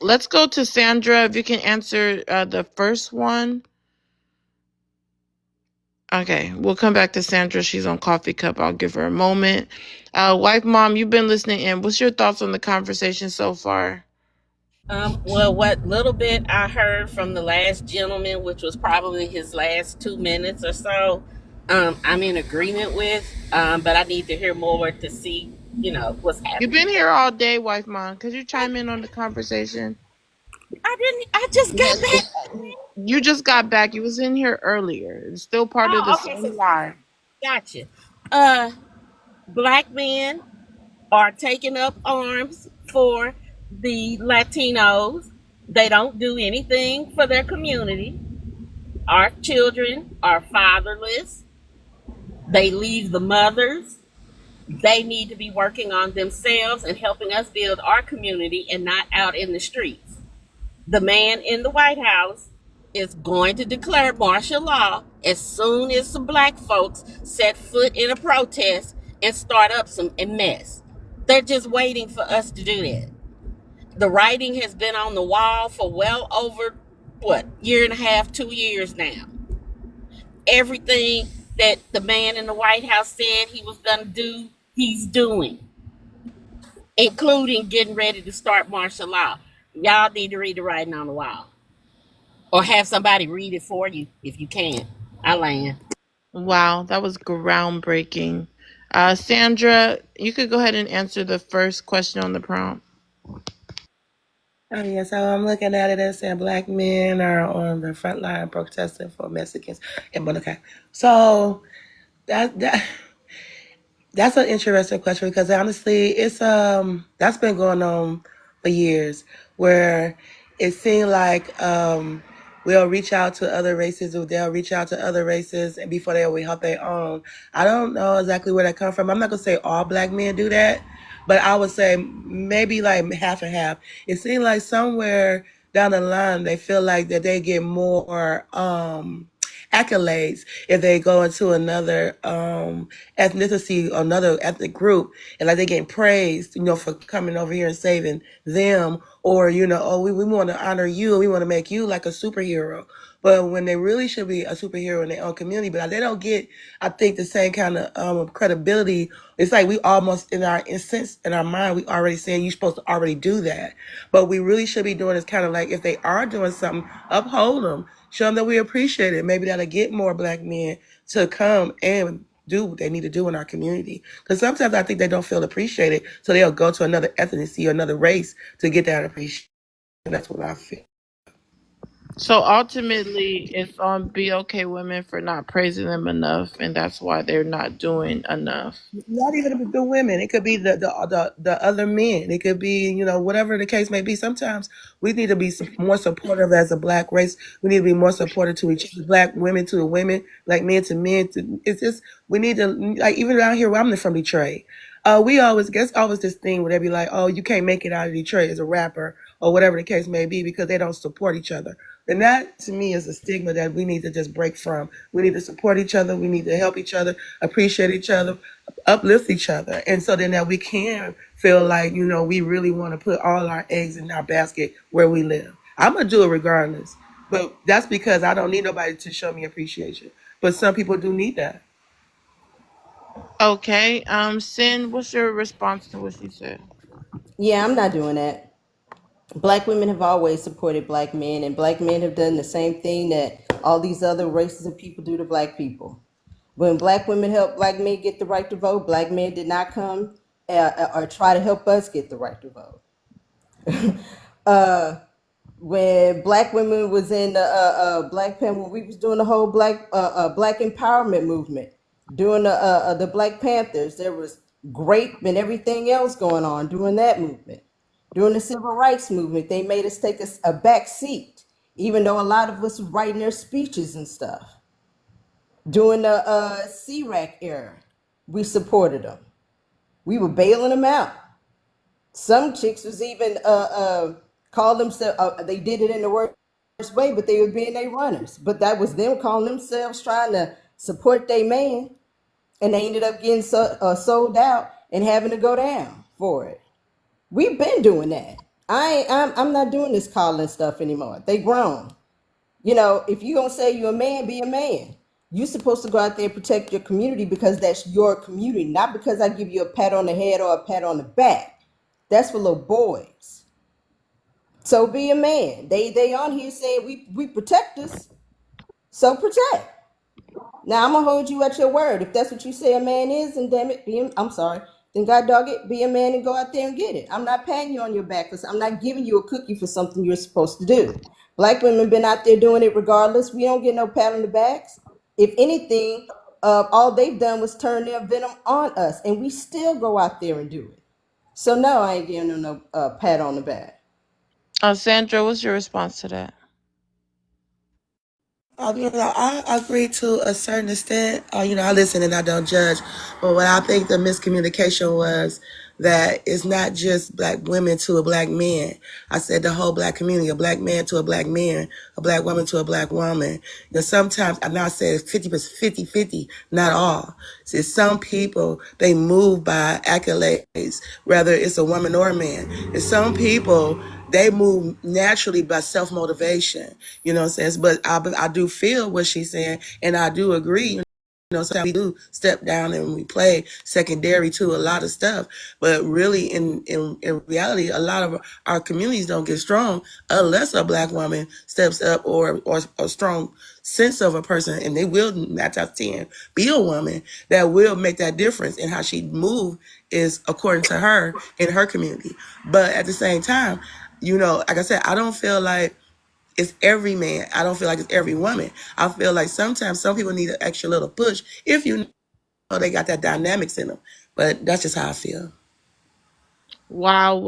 Let's go to Sandra. If you can answer the first one. Okay, we'll come back to Sandra. She's on coffee cup. I'll give her a moment. Wife, mom, you've been listening in. What's your thoughts on the conversation so far? Well, what little bit I heard from the last gentleman, which was probably his last 2 minutes or so, I'm in agreement with, but I need to hear more to see, what's happening. You've been here all day, wife, mom. Could you chime in on the conversation? I just got back. You just got back. You was in here earlier. It's still part of the same live. Gotcha. Black men are taking up arms for the Latinos. They don't do anything for their community. Our children are fatherless. They leave the mothers. They need to be working on themselves and helping us build our community and not out in the streets. The man in the White House is going to declare martial law as soon as some black folks set foot in a protest and start up some mess. They're just waiting for us to do that. The writing has been on the wall for well over, year and a half, 2 years now. Everything that the man in the White House said he was going to do, he's doing, including getting ready to start martial law. Y'all need to read the writing on the wall, or have somebody read it for you if you can. I land. Wow, that was groundbreaking. Sandra, you could go ahead and answer the first question on the prompt. Oh, yeah, so I'm looking at it as saying black men are on the front line protesting for Mexicans in Bonaca. So that's an interesting question, because honestly, it's that's been going on for years, where it seemed like will reach out to other races, or they'll reach out to other races, and before they will help their own. I don't know exactly where that come from. I'm not gonna say all black men do that, but I would say maybe like half and half. It seems like somewhere down the line they feel like that they get more accolades if they go into another ethnicity or another ethnic group, and like they're getting praised, for coming over here and saving them, or oh, we want to honor you, we want to make you like a superhero. But when they really should be a superhero in their own community, but they don't get, I think, the same kind of credibility. It's like we almost in our mind, we already saying you're supposed to already do that. But we really should be doing is kind of like if they are doing something, uphold them, show them that we appreciate it. Maybe that'll get more black men to come and do what they need to do in our community. Because sometimes I think they don't feel appreciated, so they'll go to another ethnicity or another race to get that appreciation. That's what I feel. So ultimately, it's on BLK women for not praising them enough, and that's why they're not doing enough. Not even the women. It could be the other men. It could be, whatever the case may be. Sometimes we need to be more supportive as a black race. We need to be more supportive to each other, black women to women, like men to men. It's just, we need to, like, even around here where I'm from Detroit, we always this thing where they be like, oh, you can't make it out of Detroit as a rapper or whatever the case may be because they don't support each other. And that to me is a stigma that we need to just break from. We need to support each other. We need to help each other, appreciate each other, uplift each other. And so then that we can feel like, we really want to put all our eggs in our basket where we live. I'm going to do it regardless. But that's because I don't need nobody to show me appreciation. But some people do need that. Okay, Sin, what's your response to what she said? Yeah, I'm not doing that. Black women have always supported black men, and black men have done the same thing that all these other races of people do to black people. When black women helped black men get the right to vote, black men did not come or try to help us get the right to vote. When black women was in Black Panther, when we was doing the whole black empowerment movement, doing the Black Panthers, there was grape and everything else going on during that movement. During the civil rights movement, they made us take a back seat, even though a lot of us were writing their speeches and stuff. During the CRAC era, we supported them. We were bailing them out. Some chicks was even called themselves, they did it in the worst way, but they were being their runners. But that was them calling themselves trying to support their man, and they ended up getting sold out and having to go down for it. We've been doing that. I'm not doing this calling stuff anymore. They grown. If you're gonna say you're a man, be a man. You're supposed to go out there and protect your community because that's your community, not because I give you a pat on the head or a pat on the back. That's for little boys. So be a man. They on here saying we protect us. So protect. Now I'm gonna hold you at your word. If that's what you say a man is, and damn it, I'm sorry. Then God dog it, be a man and go out there and get it. I'm not patting you on your back because I'm not giving you a cookie for something you're supposed to do. Black women been out there doing it regardless. We don't get no pat on the backs. If anything, all they've done was turn their venom on us, and we still go out there and do it. So no, I ain't giving them no pat on the back. Sandra, what's your response to that? I agree to a certain extent. I listen and I don't judge. But what I think the miscommunication was that it's not just black women to a black man. I said the whole black community, a black man to a black man, a black woman to a black woman. Sometimes, I now said 50%, 50-50, not all. See, some people, they move by accolades, whether it's a woman or a man. And some people, they move naturally by self-motivation, you know what I'm saying? But I do feel what she's saying, and I do agree. Sometimes we do step down and we play secondary to a lot of stuff. But really, in reality, a lot of our communities don't get strong unless a black woman steps up or a strong sense of a person, and they will, 9 out of 10, be a woman that will make that difference in how she move is according to her in her community. But at the same time, like I said, I don't feel like it's every man. I don't feel like it's every woman. I feel like sometimes some people need an extra little push if they got that dynamics in them. But that's just how I feel. Wow.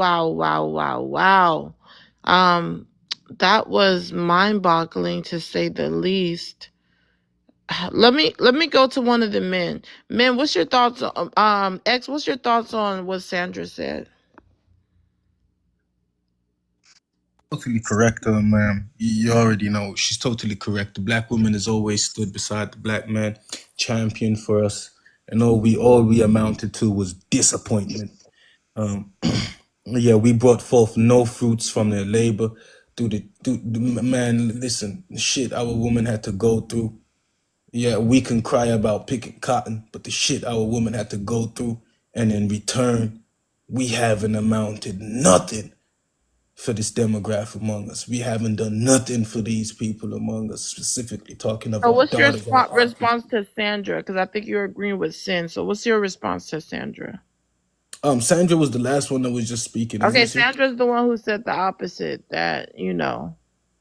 That was mind-boggling to say the least. Let me go to one of the men. Men, what's your thoughts on X, what's your thoughts on what Sandra said? Totally correct, ma'am. You already know she's totally correct. The black woman has always stood beside the black man, champion for us, and all we amounted to was disappointment. Um, yeah, we brought forth no fruits from their labor. Man, listen, shit our woman had to go through. Yeah, we can cry about picking cotton, but the shit our woman had to go through, and in return, we haven't amounted nothing for this demographic among us. We haven't done nothing for these people among us, specifically talking of So our what's your daughters, our aunties. response to Sandra? Because I think you're agreeing with Sin. So what's your response to Sandra? Sandra was the last one that was just speaking, Okay, isn't she? Sandra's the one who said the opposite, that,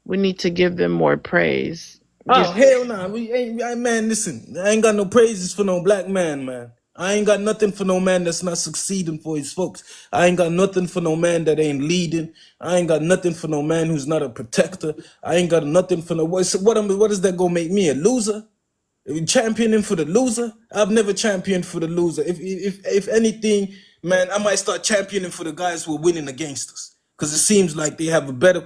we need to give them more praise. Oh hell nah, man. Listen, I ain't got no praises for no black man, man. I ain't got nothing for no man that's not succeeding for his folks. I ain't got nothing for no man that ain't leading. I ain't got nothing for no man who's not a protector. I ain't got nothing for no what is that gonna make me a loser? Championing for the loser? I've never championed for the loser. If anything, man, I might start championing for the guys who are winning against us, because it seems like they have a better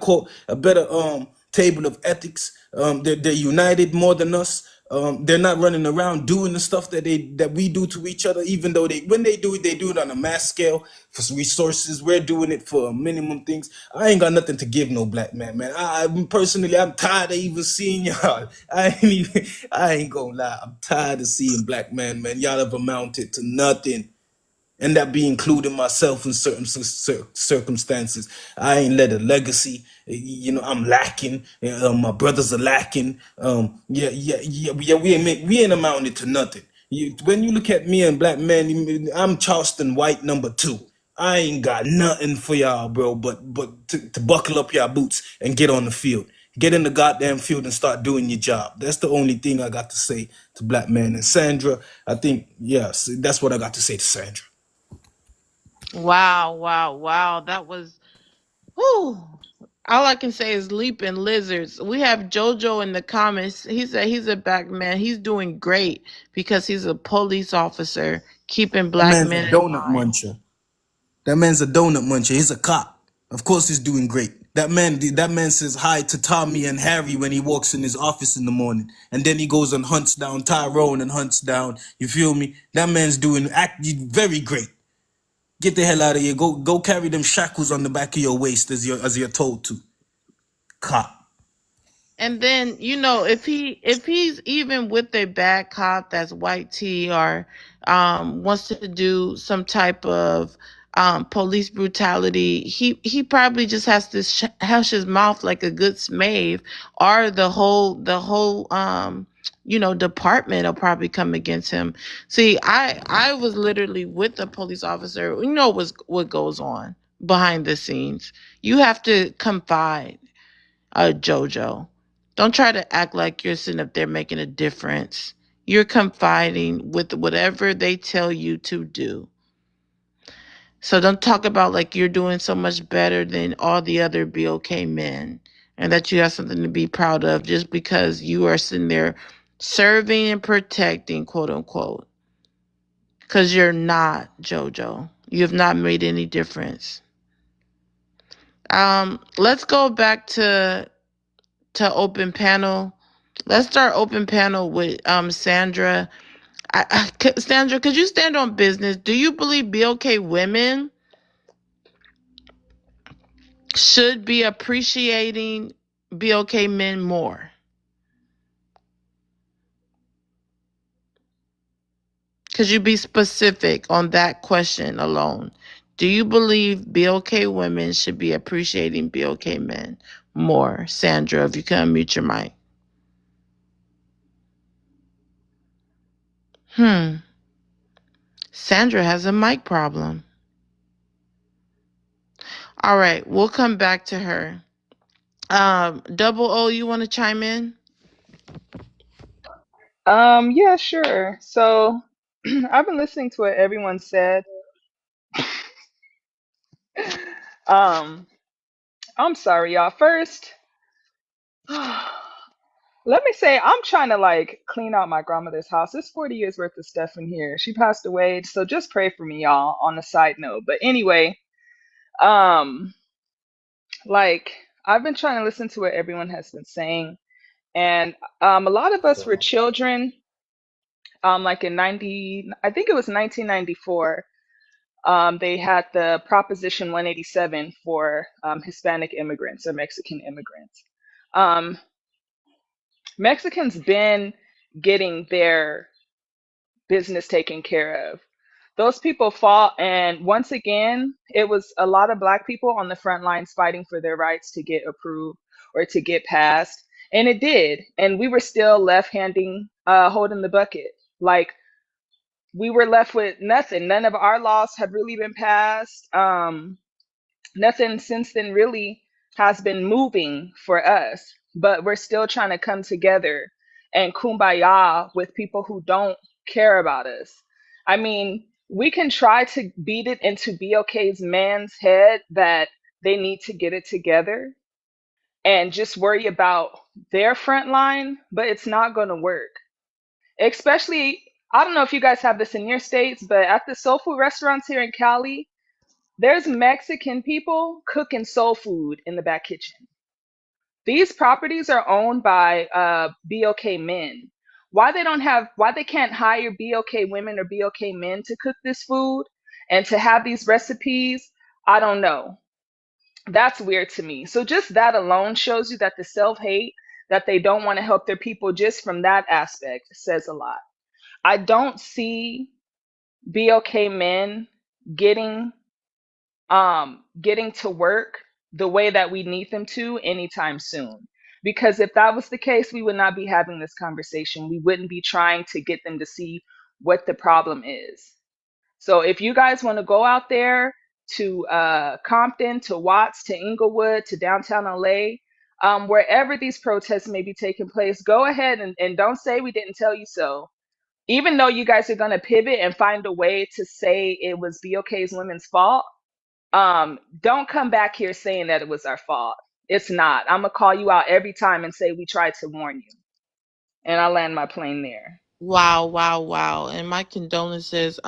table of ethics. They're united more than us. They're not running around doing the stuff that we do to each other. Even though when they do it on a mass scale for resources. We're doing it for minimum things. I ain't got nothing to give no black man, man. I'm tired of even seeing y'all. I ain't gonna lie. I'm tired of seeing black man. Y'all have amounted to nothing. And that be including myself in certain circumstances. I ain't led a legacy. I'm lacking. My brothers are lacking. We ain't amounted to nothing. When you look at me and black man, I'm Charleston White #2. I ain't got nothing for y'all, bro, but to buckle up your boots and get on the field. Get in the goddamn field and start doing your job. That's the only thing I got to say to black man. And Sandra, I think, yes, that's what I got to say to Sandra. Wow, wow, wow. That was, whew. All I can say is leaping lizards. We have JoJo in the comments. He said he's a black man. He's doing great because he's a police officer keeping That black man's a men in donut line. muncher. That man's a donut muncher. He's a cop. Of course he's doing great. That man says hi to Tommy and Harry when he walks in his office in the morning. And then he goes and hunts down Tyrone and hunts down, you feel me? That man's doing very great. Get the hell out of here. Go carry them shackles on the back of your waist as you're told to. Cop. And then, if he's even with a bad cop that's white tea or wants to do some type of police brutality, he probably just has to hush his mouth like a good slave, or the whole department will probably come against him. See, I was literally with the police officer. What goes on behind the scenes. You have to confide. JoJo. Don't try to act like you're sitting up there making a difference. You're confiding with whatever they tell you to do. So don't talk about like you're doing so much better than all the other BOK men and that you have something to be proud of just because you are sitting there serving and protecting, quote unquote. Because you're not, JoJo. You have not made any difference. Let's go back to open panel. Let's start open panel with Sandra. Sandra, could you stand on business? Do you believe BOK women should be appreciating BOK men more? Could you be specific on that question alone? Do you believe BOK women should be appreciating BOK men more? Sandra, if you can unmute your mic. Sandra has a mic problem. All right, we'll come back to her. Double O, you want to chime in? Yeah, sure. So I've been listening to what everyone said. Um, I'm sorry, y'all. First, Let me say, I'm trying to like clean out my grandmother's house. There's 40 years worth of stuff in here. She passed away, so just pray for me, y'all, on a side note. But anyway, um, like I've been trying to listen to what everyone has been saying, and a lot of us were children, like in 90, I think it was 1994. They had the Proposition 187 for Hispanic immigrants or Mexican immigrants. Um, Mexicans been getting their business taken care of. Those people fought, and once again, it was a lot of Black people on the front lines fighting for their rights to get approved or to get passed, and it did. And we were still left handing, holding the bucket. Like we were left with nothing. None of our laws have really been passed. Nothing since then really has been moving for us, but we're still trying to come together and kumbaya with people who don't care about us. I mean, we can try to beat it into BOK's man's head that they need to get it together and just worry about their front line, but it's not going to work. Especially, I don't know if you guys have this in your states, but at the soul food restaurants here in Cali, there's Mexican people cooking soul food in the back kitchen. These properties are owned by BOK men. Why they can't hire BOK women or BOK men to cook this food and to have these recipes, I don't know. That's weird to me. So just that alone shows you that the self-hate, that they don't want to help their people, just from that aspect says a lot. I don't see BOK men getting getting to work the way that we need them to anytime soon. Because if that was the case, we would not be having this conversation. We wouldn't be trying to get them to see what the problem is. So if you guys want to go out there to Compton, to Watts, to Inglewood, to downtown LA, wherever these protests may be taking place, go ahead and don't say we didn't tell you so. Even though you guys are going to pivot and find a way to say it was BOK's women's fault, don't come back here saying that it was our fault. It's not. I'm gonna call you out every time and say we tried to warn you. And I land my plane there. Wow, wow, wow. And my condolences.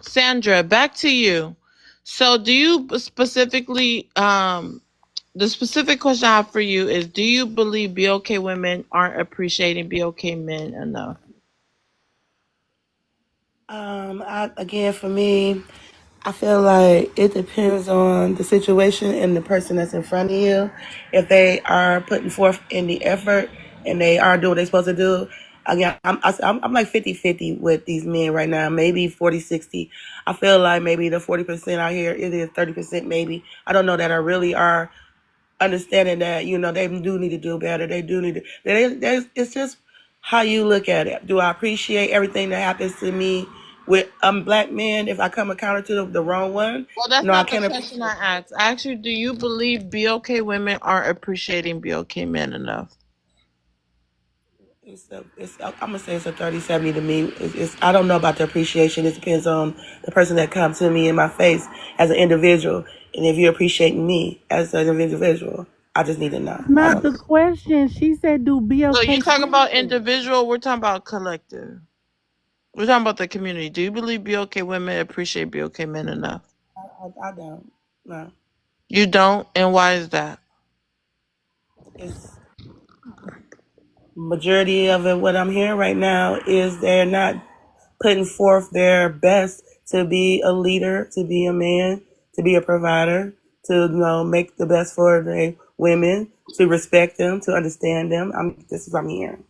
Sandra, back to you. So do you specifically the specific question I have for you is, do you believe BOK women aren't appreciating BOK men enough? Again, for me, I feel like it depends on the situation and the person that's in front of you. If they are putting forth in the effort and they are doing what they're supposed to do, again, I'm like 50-50 with these men right now, maybe 40-60. I feel like maybe the 40% out here, it is 30% maybe. I don't know that I really are understanding that, they do need to do better. They do need to, it's just how you look at it. Do I appreciate everything that happens to me with Black men if I come encounter to the wrong one? Well, that's No, I not the can't. question I asked. I asked you, do you believe BOK women aren't appreciating BOK men enough? I'm gonna say it's a 30-70 to me. I don't know about the appreciation. It depends on the person that comes to me in my face as an individual, and if you're appreciating me as an individual, I just need to know. Not the question. She said, "Do So BOK?" you talking about individual, we're talking about collective. We're talking about the community. Do you believe BOK women appreciate BOK men enough? I don't. No. You don't? And why is that? It's majority of it. What I'm hearing right now is they're not putting forth their best to be a leader, to be a man, to be a provider, to make the best for the women, to respect them, to understand them. This is what I'm hearing.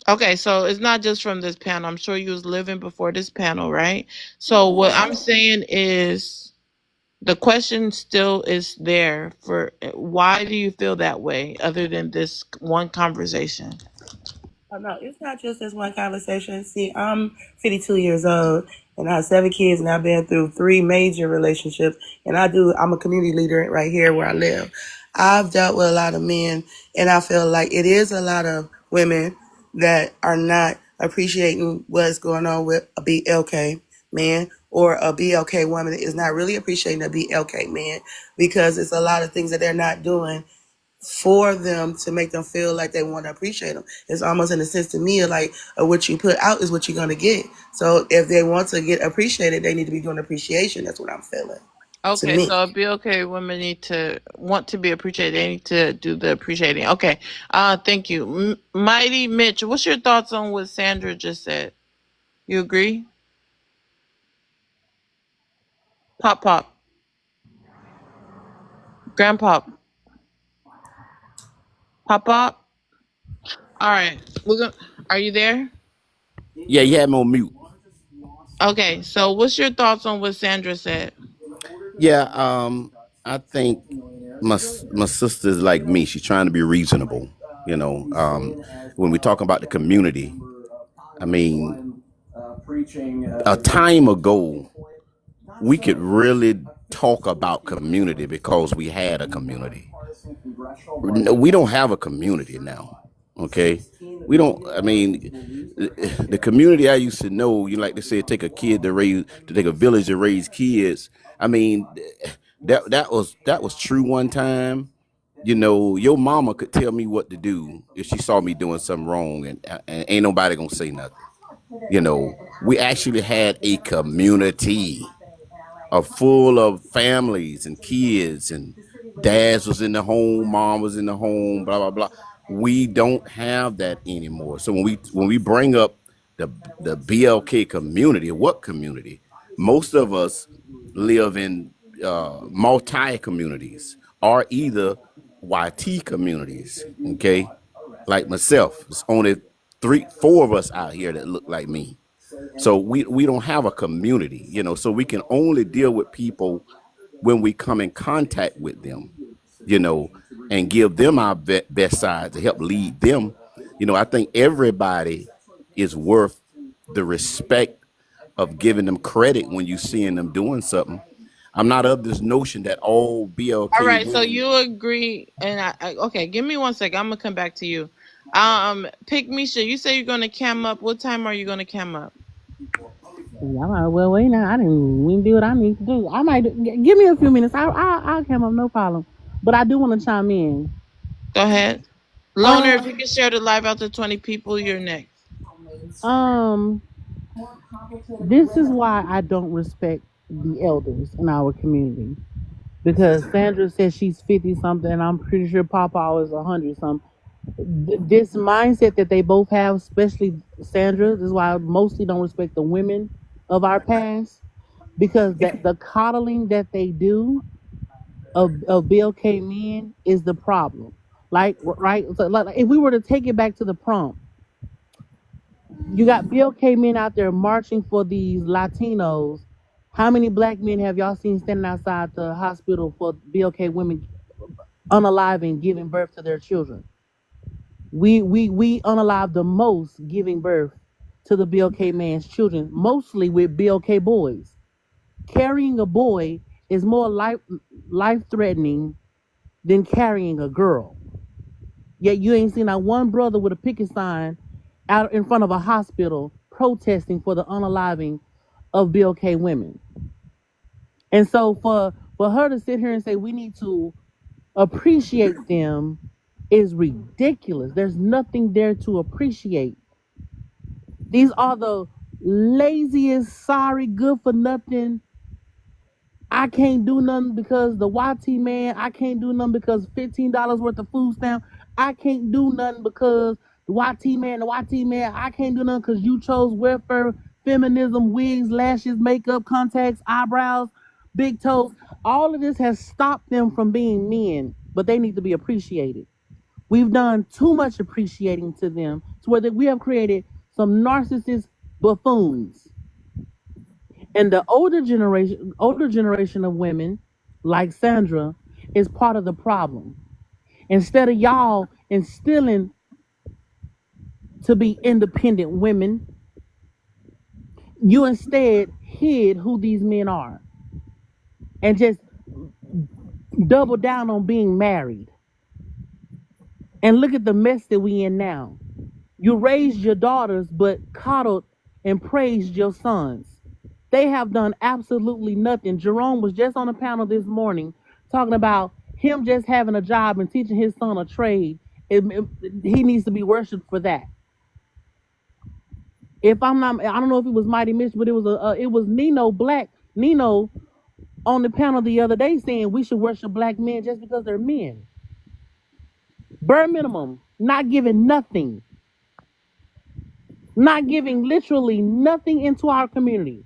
Okay, so it's not just from this panel. I'm sure you was living before this panel, right? So what I'm saying is the question still is there for why do you feel that way other than this one conversation? Oh, no, it's not just this one conversation. See, I'm 52 years old and I have 7 kids and I've been through 3 major relationships and I'm a community leader right here where I live. I've dealt with a lot of men and I feel like it is a lot of women that are not appreciating what's going on with a BLK man, or a BLK woman is not really appreciating a BLK man because it's a lot of things that they're not doing for them to make them feel like they want to appreciate them. It's almost in a sense to me like what you put out is what you're going to get. So if they want to get appreciated, they need to be doing appreciation. That's what I'm feeling to Okay, me. so BLK women need to want to be appreciated. They need to do the appreciating. Okay, thank you. Mighty Mitch, what's your thoughts on what Sandra just said? You agree? Pop Pop, Grandpa, Pop Pop. All right, we're gonna. Are you there? Yeah, you had me on mute. Okay, so what's your thoughts on what Sandra said? Yeah, I think my sister's like me. She's trying to be reasonable. You know, when we're talking about the community, I mean, a time ago, we could really talk about community because we had a community. We don't have a community now. Okay, we don't. I mean, the community I used to know, you like to say, take a village to raise kids. I mean, that was true one time. You know, your mama could tell me what to do if she saw me doing something wrong, and ain't nobody gonna say nothing. You know, we actually had a community full of families and kids, and dads was in the home, mom was in the home, blah blah blah. We don't have that anymore. So when we bring up the BLK community, what community? Most of us live in multi communities or either YT communities. Okay, like myself, it's only 4 of us out here that look like me. So we don't have a community, you know, so we can only deal with people when we come in contact with them, you know, and give them our best side to help lead them. You know, I think everybody is worth the respect of giving them credit when you seeing them doing something. I'm not of this notion that all BLK. All right, so you agree, and I okay. Give me 1 second. I'm gonna come back to you. Pick Misha. You say you're gonna cam up. What time are you gonna cam up? Yeah, I might well wait now. I didn't do what I need to do. I might give me a few minutes. I'll come up, no problem. But I do want to chime in. Go ahead, Loner. If you can share the live out to 20 people, you're next. This is why I don't respect the elders in our community, because Sandra says she's 50 something, and I'm pretty sure Papa is 100 something. This mindset that they both have, especially Sandra, this is why I mostly don't respect the women of our past, because the coddling that they do of BLK men is the problem. Like, right? So, like, if we were to take it back to the prompt, you got BLK men out there marching for these Latinos. How many black men have y'all seen standing outside the hospital for BLK women unaliving, giving birth to their children? We unalive the most giving birth to the BLK man's children, mostly with BLK boys. Carrying a boy is more life-threatening than carrying a girl. Yet you ain't seen that one brother with a picket sign out in front of a hospital protesting for the unaliving of BLK women. And so for her to sit here and say we need to appreciate them is ridiculous. There's nothing there to appreciate. These are the laziest, sorry, good for nothing. I can't do nothing because the YT man. I can't do nothing because $15 worth of food stamp. I can't do nothing because the YT man. I can't do nothing because you chose welfare, feminism, wigs, lashes, makeup, contacts, eyebrows, big toes. All of this has stopped them from being men, but they need to be appreciated. We've done too much appreciating to them to where we have created some narcissist buffoons. And the older generation of women, like Sandra, is part of the problem. Instead of y'all instilling to be independent women, you instead hid who these men are and just double down on being married. And look at the mess that we in now. You raised your daughters, but coddled and praised your sons. They have done absolutely nothing. Jerome was just on a panel this morning talking about him just having a job and teaching his son a trade, he needs to be worshipped for that. If I'm not, I don't know if it was Mighty Mitch, but it was Nino on the panel the other day saying we should worship black men just because they're men. Bare minimum, not giving nothing, not giving literally nothing into our community.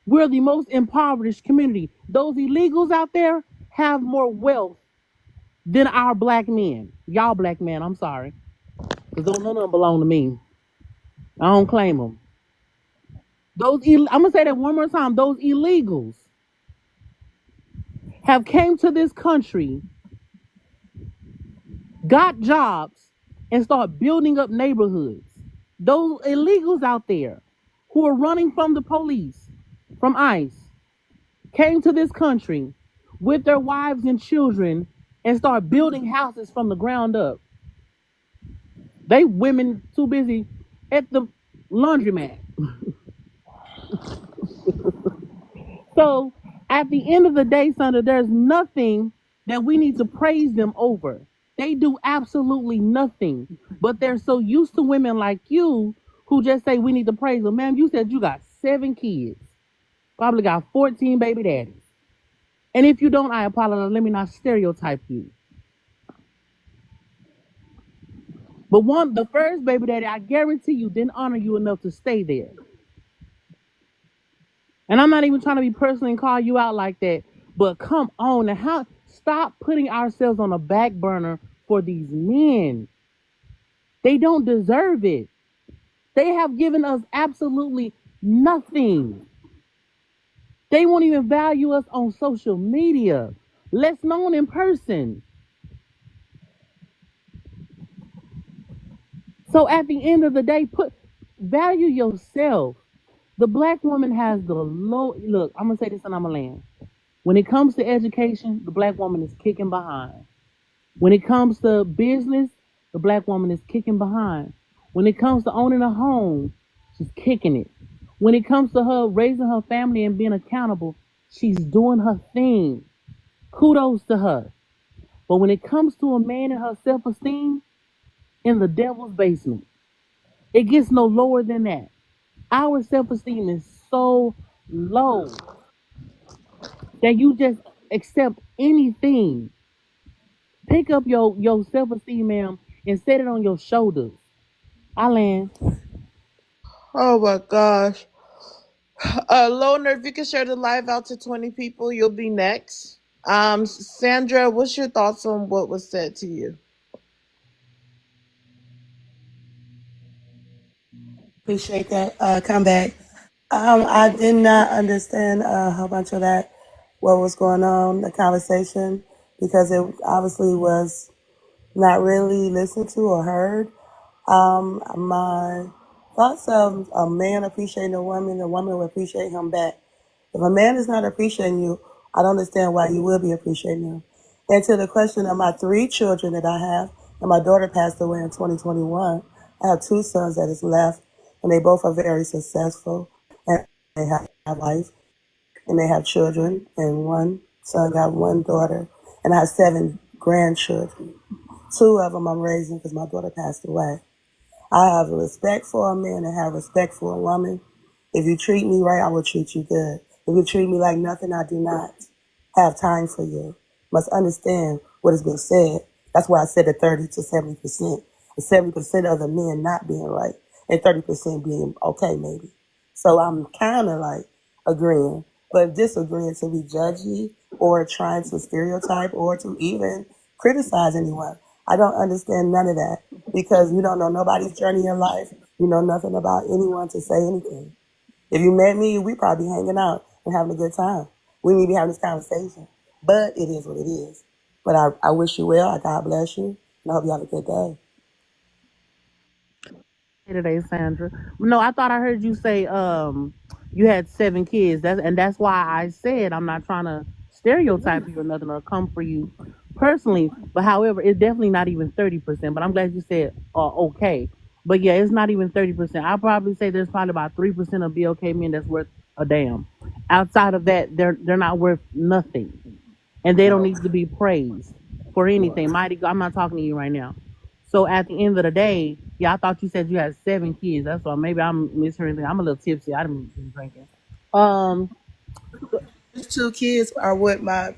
We're the most impoverished community. Those illegals out there have more wealth than our black men. Y'all black men, I'm sorry. Because none of them belong to me. I don't claim them. I'm going to say that one more time. Those illegals have came to this country, got jobs, and start building up neighborhoods. Those illegals out there who are running from the police, from ICE, came to this country with their wives and children and start building houses from the ground up. They women too busy at the laundromat. So at the end of the day, Sandra, there's nothing that we need to praise them over. They do absolutely nothing, but they're so used to women like you who just say we need to praise them. Ma'am, you said you got 7 kids, probably got 14 baby daddies. And if you don't, I apologize. Let me not stereotype you. But the first baby daddy, I guarantee you, didn't honor you enough to stay there. And I'm not even trying to be personal and call you out like that, but come on now, stop putting ourselves on a back burner for these men. They don't deserve it. They have given us absolutely nothing. They won't even value us on social media, less known in person. So at the end of the day, value yourself. The black woman has the look, I'm going to say this and I'm going to land. When it comes to education, the black woman is kicking behind. When it comes to business, the black woman is kicking behind. When it comes to owning a home, she's kicking it. When it comes to her raising her family and being accountable, she's doing her thing. Kudos to her. But when it comes to a man and her self-esteem, in the devil's basement, it gets no lower than that. Our self-esteem is so low that you just accept anything. Pick up your self-esteem, ma'am, and set it on your shoulders. I land. Oh my gosh. Loner, if you can share the live out to 20 people, you'll be next. Sandra, what's your thoughts on what was said to you? Appreciate that comeback. I did not understand a whole bunch of that, what was going on, the conversation, because it obviously was not really listened to or heard. My thoughts of a man appreciating a woman will appreciate him back. If a man is not appreciating you, I don't understand why you will be appreciating him. And to the question of my 3 children that I have, and my daughter passed away in 2021, I have 2 sons that is left, and they both are very successful, and they have a wife, and they have children, and one son got 1 daughter, and I have 7 grandchildren. 2 of them I'm raising because my daughter passed away. I have respect for a man and have respect for a woman. If you treat me right, I will treat you good. If you treat me like nothing, I do not have time for you. Must understand what has been said. That's why I said the 30 to 70%. The 70% of the men not being right and 30% being okay, maybe. So I'm kind of like agreeing, but disagreeing to be judgy or trying to stereotype or to even criticize anyone. I don't understand none of that because you don't know nobody's journey in life. You know nothing about anyone to say anything. If you met me, we probably hanging out and having a good time. We need to be having this conversation, but it is what it is. But I wish you well. God bless you, and I hope you have a good day. Today, Sandra. No, I thought I heard you say you had 7 kids. That's why I said I'm not trying to stereotype you or nothing or come for you personally. But however, it's definitely not even 30%. But I'm glad you said okay. But yeah, it's not even 30%. I'll probably say there's probably about 3% of BOK men that's worth a damn. Outside of that, they're not worth nothing, and they don't need to be praised. for anything. Mighty, I'm not talking to you right now. So at the end of the day, yeah, I thought you said you had 7 kids. That's why maybe I'm mishearing. I'm a little tipsy. I didn't been drinking. Um, First 2 kids are with my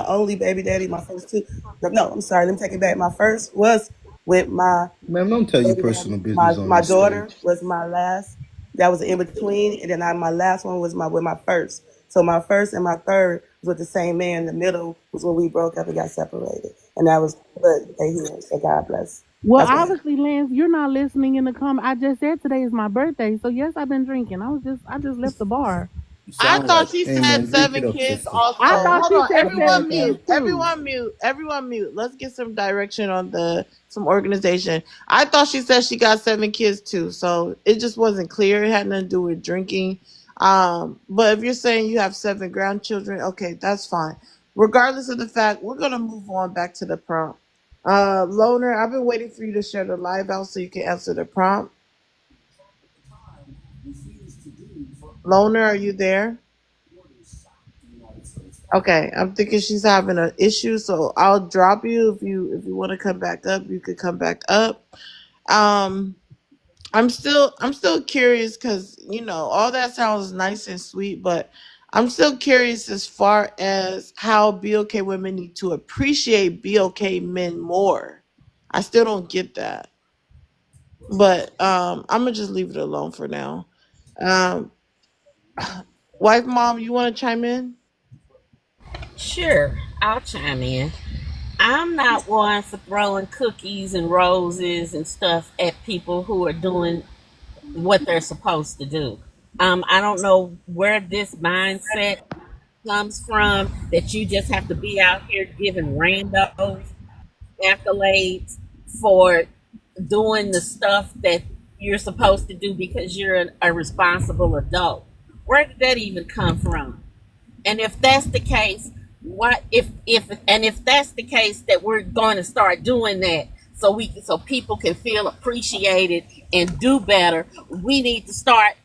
only baby daddy. My first 2. No, I'm sorry. Let me take it back. My first was with my Ma'am, don't tell your baby daddy. personal business on My this daughter stage. was my last. That was in between, and then my last one was with my first. So my first and my third was with the same man. The middle was when we broke up and got separated, and that was but they here. So God bless. well, That's what. obviously, Lance, you're not listening in the comment. I just said today is my birthday, so yes, I've been drinking. I just left the bar. You I sound thought like, she hey said man, drink it 7 up, kids sister. also. I thought Hold she on, said everyone 7 mute. kids too. Everyone mute. Everyone mute. Let's get some direction on some organization. I thought she said she got 7 kids too, so it just wasn't clear. It had nothing to do with drinking. But if you're saying you have 7 grandchildren, okay, that's fine. Regardless of the fact, we're gonna move on back to the prompt. Loner, I've been waiting for you to share the live out so you can answer the prompt. Loner, are you there? Okay, I'm thinking she's having an issue, so I'll drop you if you want to come back up. You could come back up. Um, I'm still curious because all that sounds nice and sweet, but I'm still curious as far as how BOK women need to appreciate BOK men more. I still don't get that, but I'm gonna just leave it alone for now. Um, wife, mom, you want to chime in? Sure, I'll chime in. I'm not one for throwing cookies and roses and stuff at people who are doing what they're supposed to do. I don't know where this mindset comes from that you just have to be out here giving randos accolades for doing the stuff that you're supposed to do because you're a responsible adult. Where did that even come from? And if that's the case, what if that's the case that we're going to start doing that so people can feel appreciated and do better, we need to start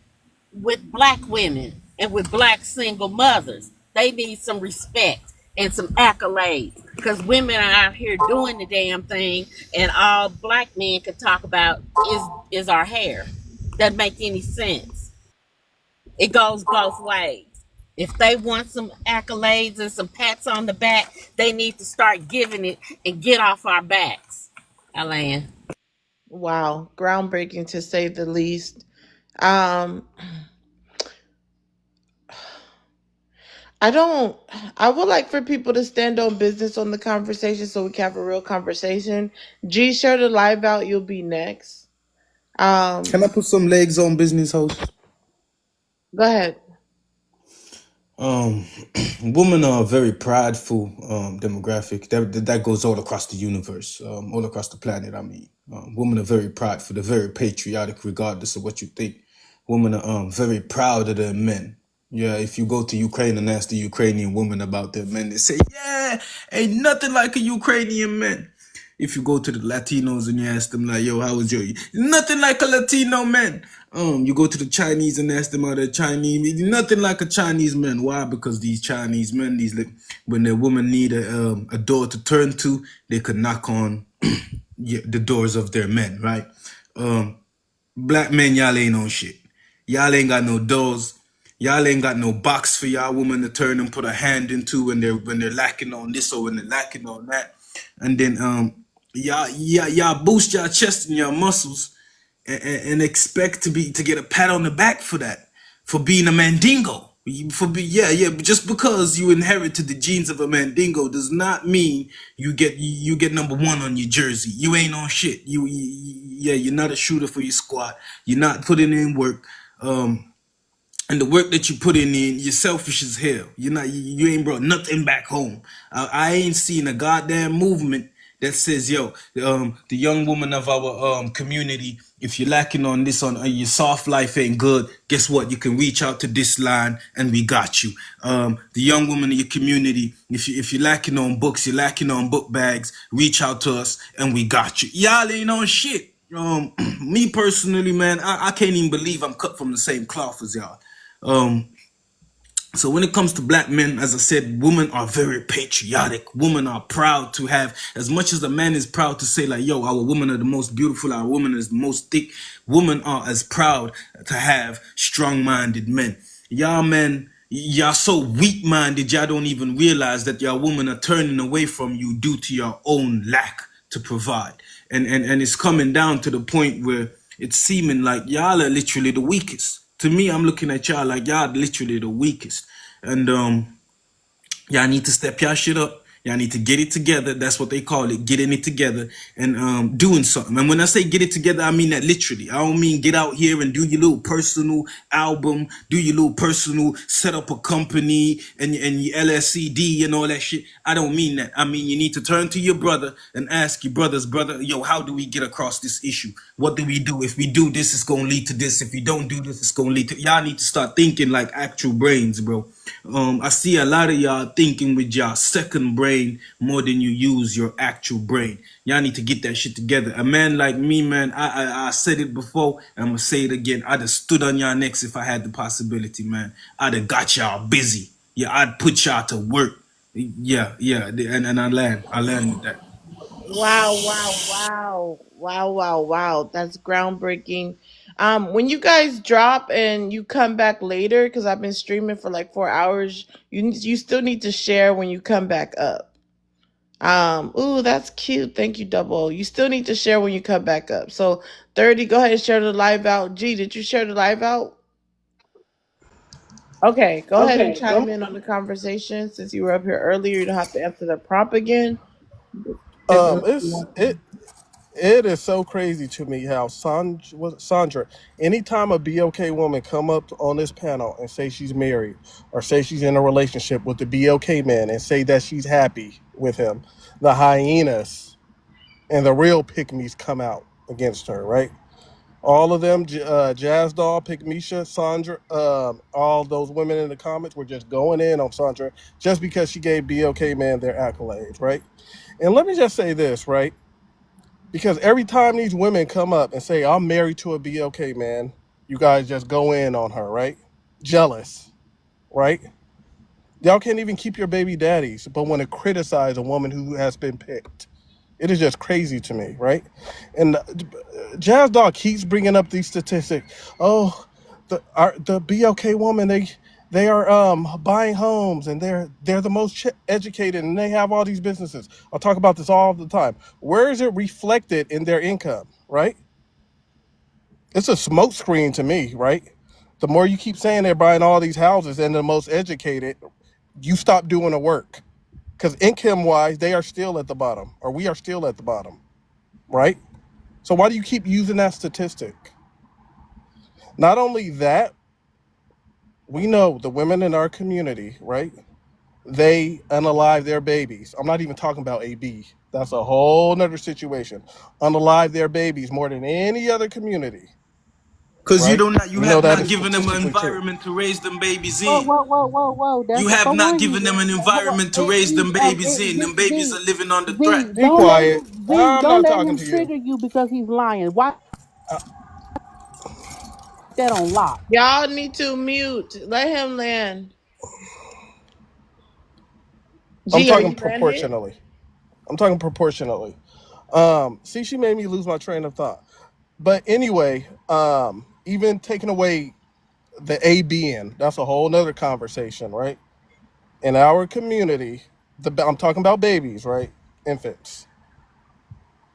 with black women and with black single mothers. They need some respect and some accolades because women are out here doing the damn thing, and all black men can talk about is our hair. Doesn't make any sense. It goes both ways. If they want some accolades and some pats on the back, they need to start giving it and get off our backs. Alan. Wow, groundbreaking to say the least. Um, I would like for people to stand on business on the conversation so we can have a real conversation. G, share the live out. You'll be next. Can I put some legs on business, host? Go ahead. Women are a very prideful demographic. That goes all across the universe, all across the planet. I mean, women are very prideful. They're very patriotic, regardless of what you think. Women are very proud of their men. Yeah, if you go to Ukraine and ask the Ukrainian women about their men, they say, "Yeah, ain't nothing like a Ukrainian man." If you go to the Latinos and you ask them like, "Yo, how was your?" Nothing like a Latino man. You go to the Chinese and ask them how they're Chinese. Nothing like a Chinese man. Why? Because these Chinese men, when their woman need a door to turn to, they could knock on the doors of their men, right? Black men, y'all ain't on shit. Y'all ain't got no doors. Y'all ain't got no box for y'all woman to turn and put a hand into when they're lacking on this or when they're lacking on that. And then y'all boost your chest and your muscles and expect to get a pat on the back for that, for being a mandingo. But just because you inherited the genes of a mandingo does not mean you get number 1 on your jersey. You ain't on shit. You're not a shooter for your squad. You're not putting in work. And the work that you put in, you're selfish as hell. You ain't brought nothing back home. I ain't seen a goddamn movement that says, yo, the young woman of our community, if you're lacking on this, on your soft life ain't good, guess what? You can reach out to this line and we got you. The young woman in your community, if you're lacking on books, you're lacking on book bags, reach out to us and we got you. Y'all ain't on shit. Me personally, man, I can't even believe I'm cut from the same cloth as y'all. So when it comes to black men, as I said, women are very patriotic. Women are proud to have, as much as a man is proud to say like, yo, our women are the most beautiful, our women is the most thick. Women are as proud to have strong-minded men. Y'all men, y'all so weak-minded, y'all don't even realize that y'all women are turning away from you due to your own lack to provide. And it's coming down to the point where it's seeming like y'all are literally the weakest. To me, I'm looking at y'all like y'all literally the weakest. And y'all need to step y'all shit up. Y'all need to get it together. That's what they call it, getting it together and doing something. And when I say get it together, I mean that literally. I don't mean get out here and do your little personal album, do your little personal, set up a company and your LSCD and all that shit. I don't mean that. I mean you need to turn to your brother and ask your brother, yo, how do we get across this issue? What do we do? If we do this, it's gonna lead to this. If we don't do this, it's gonna lead to. Y'all need to start thinking like actual brains, bro. I see a lot of y'all thinking with your second brain more than you use your actual brain. Y'all need to get that shit together. A man like me, man, I said it before, and I'm gonna say it again. I'd have stood on y'all necks if I had the possibility, man. I'd have got y'all busy. Yeah, I'd put y'all to work. Yeah, and I land with that. Wow, wow, wow. Wow, wow, wow. That's groundbreaking. When you guys drop and you come back later, because I've been streaming for like 4 hours, you still need to share when you come back up. Ooh, that's cute. Thank you, Double. You still need to share when you come back up. So 30, go ahead and share the live out. G, did you share the live out? Okay, go ahead and Okay, chime in on the conversation since you were up here earlier. You don't have to answer the prompt again. It is so crazy to me how Sandra, anytime a BLK woman come up on this panel and say she's married or say she's in a relationship with the BLK man and say that she's happy with him, the hyenas and the real pygmies come out against her, right? All of them, Jazz Doll, Pygmisha, Sandra, all those women in the comments were just going in on Sandra just because she gave BLK man their accolades, right? And let me just say this, right? Because every time these women come up and say, I'm married to a BLK man, you guys just go in on her, right? Jealous, right? Y'all can't even keep your baby daddies, but want to criticize a woman who has been picked. It is just crazy to me, right? And Jazz Dog keeps bringing up these statistics. Oh, the BLK woman, they are buying homes and they're the most educated and they have all these businesses. I talk about this all the time. Where is it reflected in their income, right? It's a smokescreen to me, right? The more you keep saying they're buying all these houses and the most educated, you stop doing the work. Because income-wise, they are still at the bottom, or we are still at the bottom, right? So why do you keep using that statistic? Not only that, we know the women in our community, right? They unalive their babies. I'm not even talking about AB. That's a whole nother situation. Unalive their babies more than any other community, Cause right? you We know have that not is given them an statistically true. environment to raise them babies Whoa, in. whoa, whoa, whoa, whoa! You That's have so not one. given them an Hold on, environment to raise them babies in. Them babies Z, are living under threat. Z, don't let him. Z, don't let him trigger you because he's lying. Why that on lock? Y'all need to mute. Let him land. I'm G, are talking you landed? proportionally. See, she made me lose my train of thought. But anyway, even taking away the ABN, that's a whole nother conversation, right? In our community, I'm talking about babies, right? Infants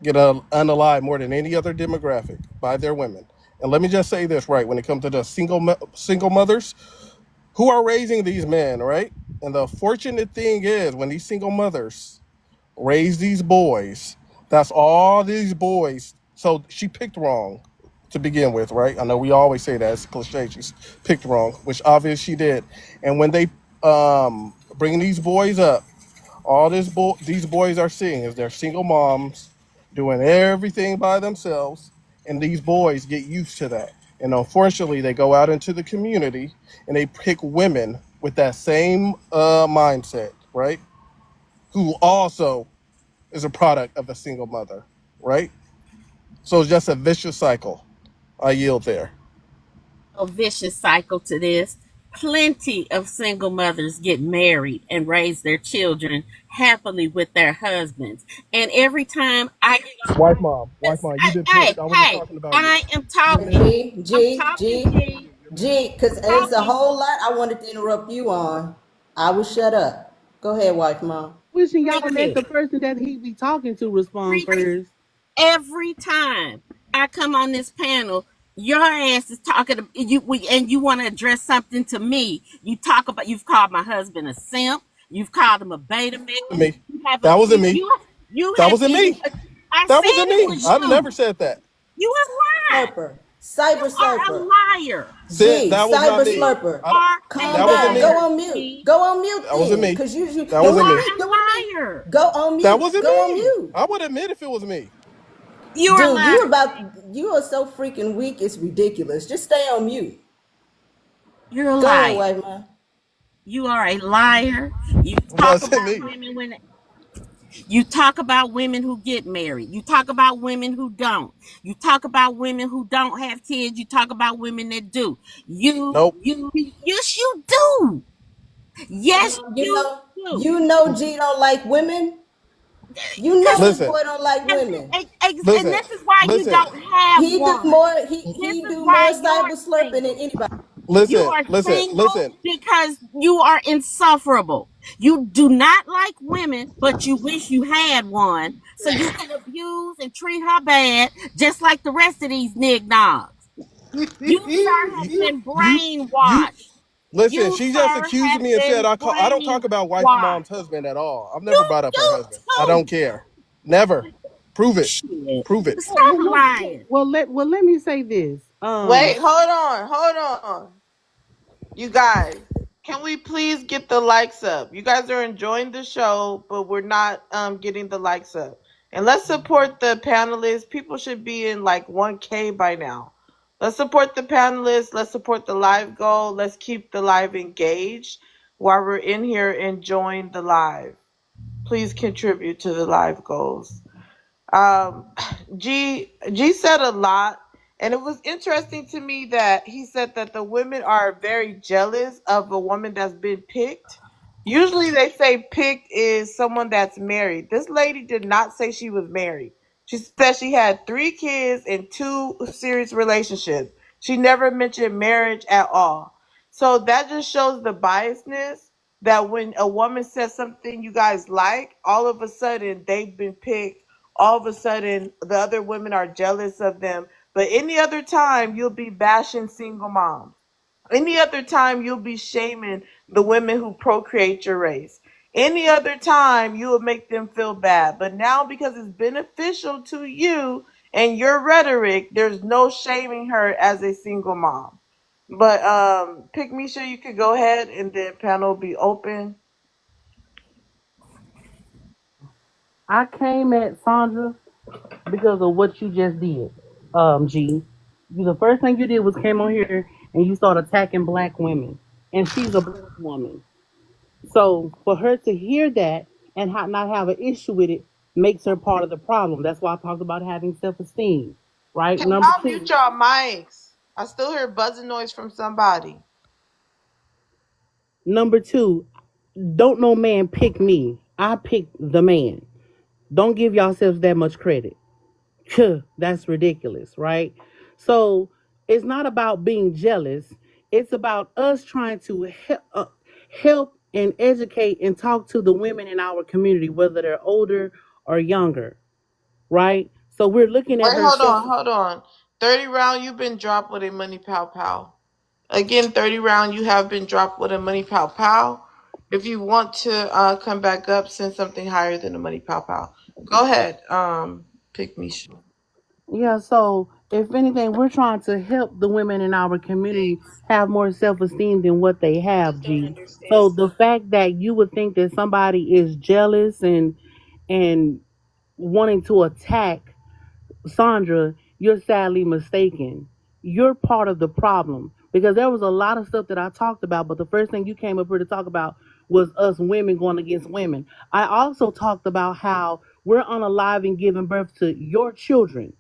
get unalive more than any other demographic by their women. And let me just say this, right? When it comes to the single mothers who are raising these men, right? And the fortunate thing is when these single mothers raise these boys, that's all these boys. So she picked wrong to begin with, right? I know we always say that, it's cliche, she's picked wrong, which obviously she did. And when they bring these boys up, all these boys are seeing is their single moms doing everything by themselves, and these boys get used to that. And unfortunately, they go out into the community and they pick women with that same mindset, right? Who also is a product of a single mother, right? So it's just a vicious cycle. I yield there. A vicious cycle to this. plenty of single mothers get married and raise their children happily with their husbands. And every time I get Wife mom, you've been picked. I wasn't hey, talking about you. I am talking. G, because it's a whole lot I wanted to interrupt you on. I will shut up. Go ahead, wife mom. Wishing y'all let the person that he be talking to respond first. Every time I come on this panel, your ass is talking to you, and you want to address something to me. You've called my husband a simp. You've called him a beta man. Me. That wasn't me. That wasn't me. That wasn't me. I never said that. You a liar. Cyber You are slurper. a liar. G, that was cyber not me. slurper. Calm That down. wasn't me. Go on mute. Go on mute. That wasn't me. Because you That wasn't me. liar. Go on mute. That wasn't Go me. on mute. I would admit if it was me. You're a liar. You are so freaking weak. It's ridiculous. Just stay on mute. You're a Go liar. ahead, wife mom. You are a liar. You talk about women when you talk about women who get married. You talk about women who don't. You talk about women who don't have kids. You talk about women that do. Nope. Yes, you do. Yes, You know G don't like women. You know this boy don't like women. And this is why you don't have he one. do more. He do more cyber slurping than anybody. You are single because you are insufferable. You do not like women, but you wish you had one, so you can abuse and treat her bad, just like the rest of these nignogs. You, sir, have been brainwashed. Listen, she just accused me and said I don't talk about wife and mom's husband at all. I've never brought up her husband. I don't care. Never. Prove it. Prove it. Stop lying. Well, let me say this. Wait, hold on. You guys, can we please get the likes up? You guys are enjoying the show, but we're not getting the likes up. And let's support the panelists. People should be in like 1K by now. Let's support the panelists. Let's support the live goal. Let's keep the live engaged while we're in here enjoying the live. Please contribute to the live goals. G said a lot, and it was interesting to me that he said that the women are very jealous of a woman that's been picked. Usually they say picked is someone that's married. This lady did not say she was married. She said she had 3 kids and 2 serious relationships. She never mentioned marriage at all. So that just shows the biasness that when a woman says something you guys like, all of a sudden they've been picked. All of a sudden the other women are jealous of them. But any other time you'll be bashing single moms. Any other time you'll be shaming the women who procreate your race. Any other time you will make them feel bad. But now because it's beneficial to you and your rhetoric, there's no shaming her as a single mom. But Pick Misha, you could go ahead and then panel will be open. I came at Sandra because of what you just did, G. The first thing you did was came on here and you started attacking black women, and she's a black woman. So for her to hear that and not have an issue with it makes her part of the problem. That's why I talked about having self-esteem, right? Can y'all mute y'all mics? I still hear buzzing noise from somebody. Number 2, don't no man pick me. I picked the man. Don't give yourselves that much credit. That's ridiculous, right? So it's not about being jealous. It's about us trying to help and educate and talk to the women in our community, whether they're older or younger, right? So we're looking at. Wait, hold on. 30 round, you've been dropped with a money pow pow. Again, 30 round, you have been dropped with a money pow pow. If you want to come back up, send something higher than a money pow pow. Go ahead, Pick Misha. Yeah, so if anything, we're trying to help the women in our community have more self-esteem than what they have, G. So the fact that you would think that somebody is jealous and wanting to attack Sandra, you're sadly mistaken. You're part of the problem, because there was a lot of stuff that I talked about, but the first thing you came up here to talk about was us women going against women. I also talked about how we're unaliving giving birth to your children.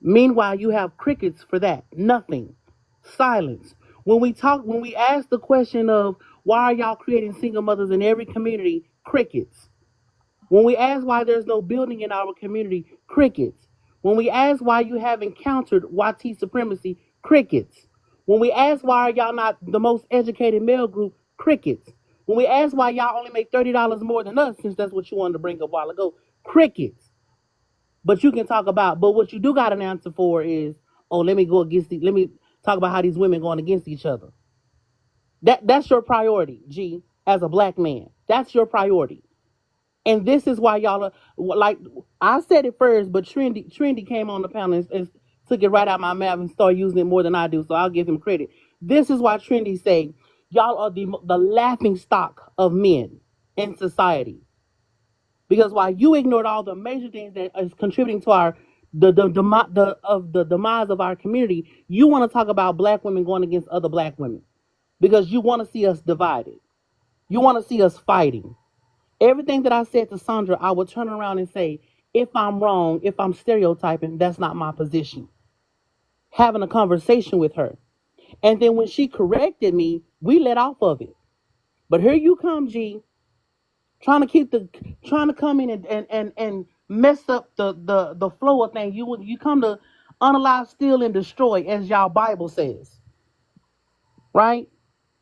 Meanwhile, you have crickets for that. Nothing. Silence. When we ask the question of why are y'all creating single mothers in every community, crickets. When we ask why there's no building in our community, crickets. When we ask why you haven't countered YT supremacy, crickets. When we ask why are y'all not the most educated male group, crickets. When we ask why y'all only make $30 more than us, since that's what you wanted to bring up a while ago, crickets. But you can talk about, but what you do got an answer for is, oh, let me talk about how these women going against each other. That's your priority, G, as a black man. That's your priority. And this is why y'all are, like, I said it first, but Trendy came on the panel and took it right out of my mouth and started using it more than I do, so I'll give him credit. This is why Trendy say, y'all are the laughing stock of men in society. Because while you ignored all the major things that is contributing to the demise of our community, you want to talk about black women going against other black women. Because you want to see us divided. You want to see us fighting. Everything that I said to Sandra, I would turn around and say, if I'm wrong, if I'm stereotyping, that's not my position. Having a conversation with her. And then when she corrected me, we let off of it. But here you come, G, trying to come in and mess up the flow of things. You come to unalive, steal, and destroy, as y'all Bible says. Right?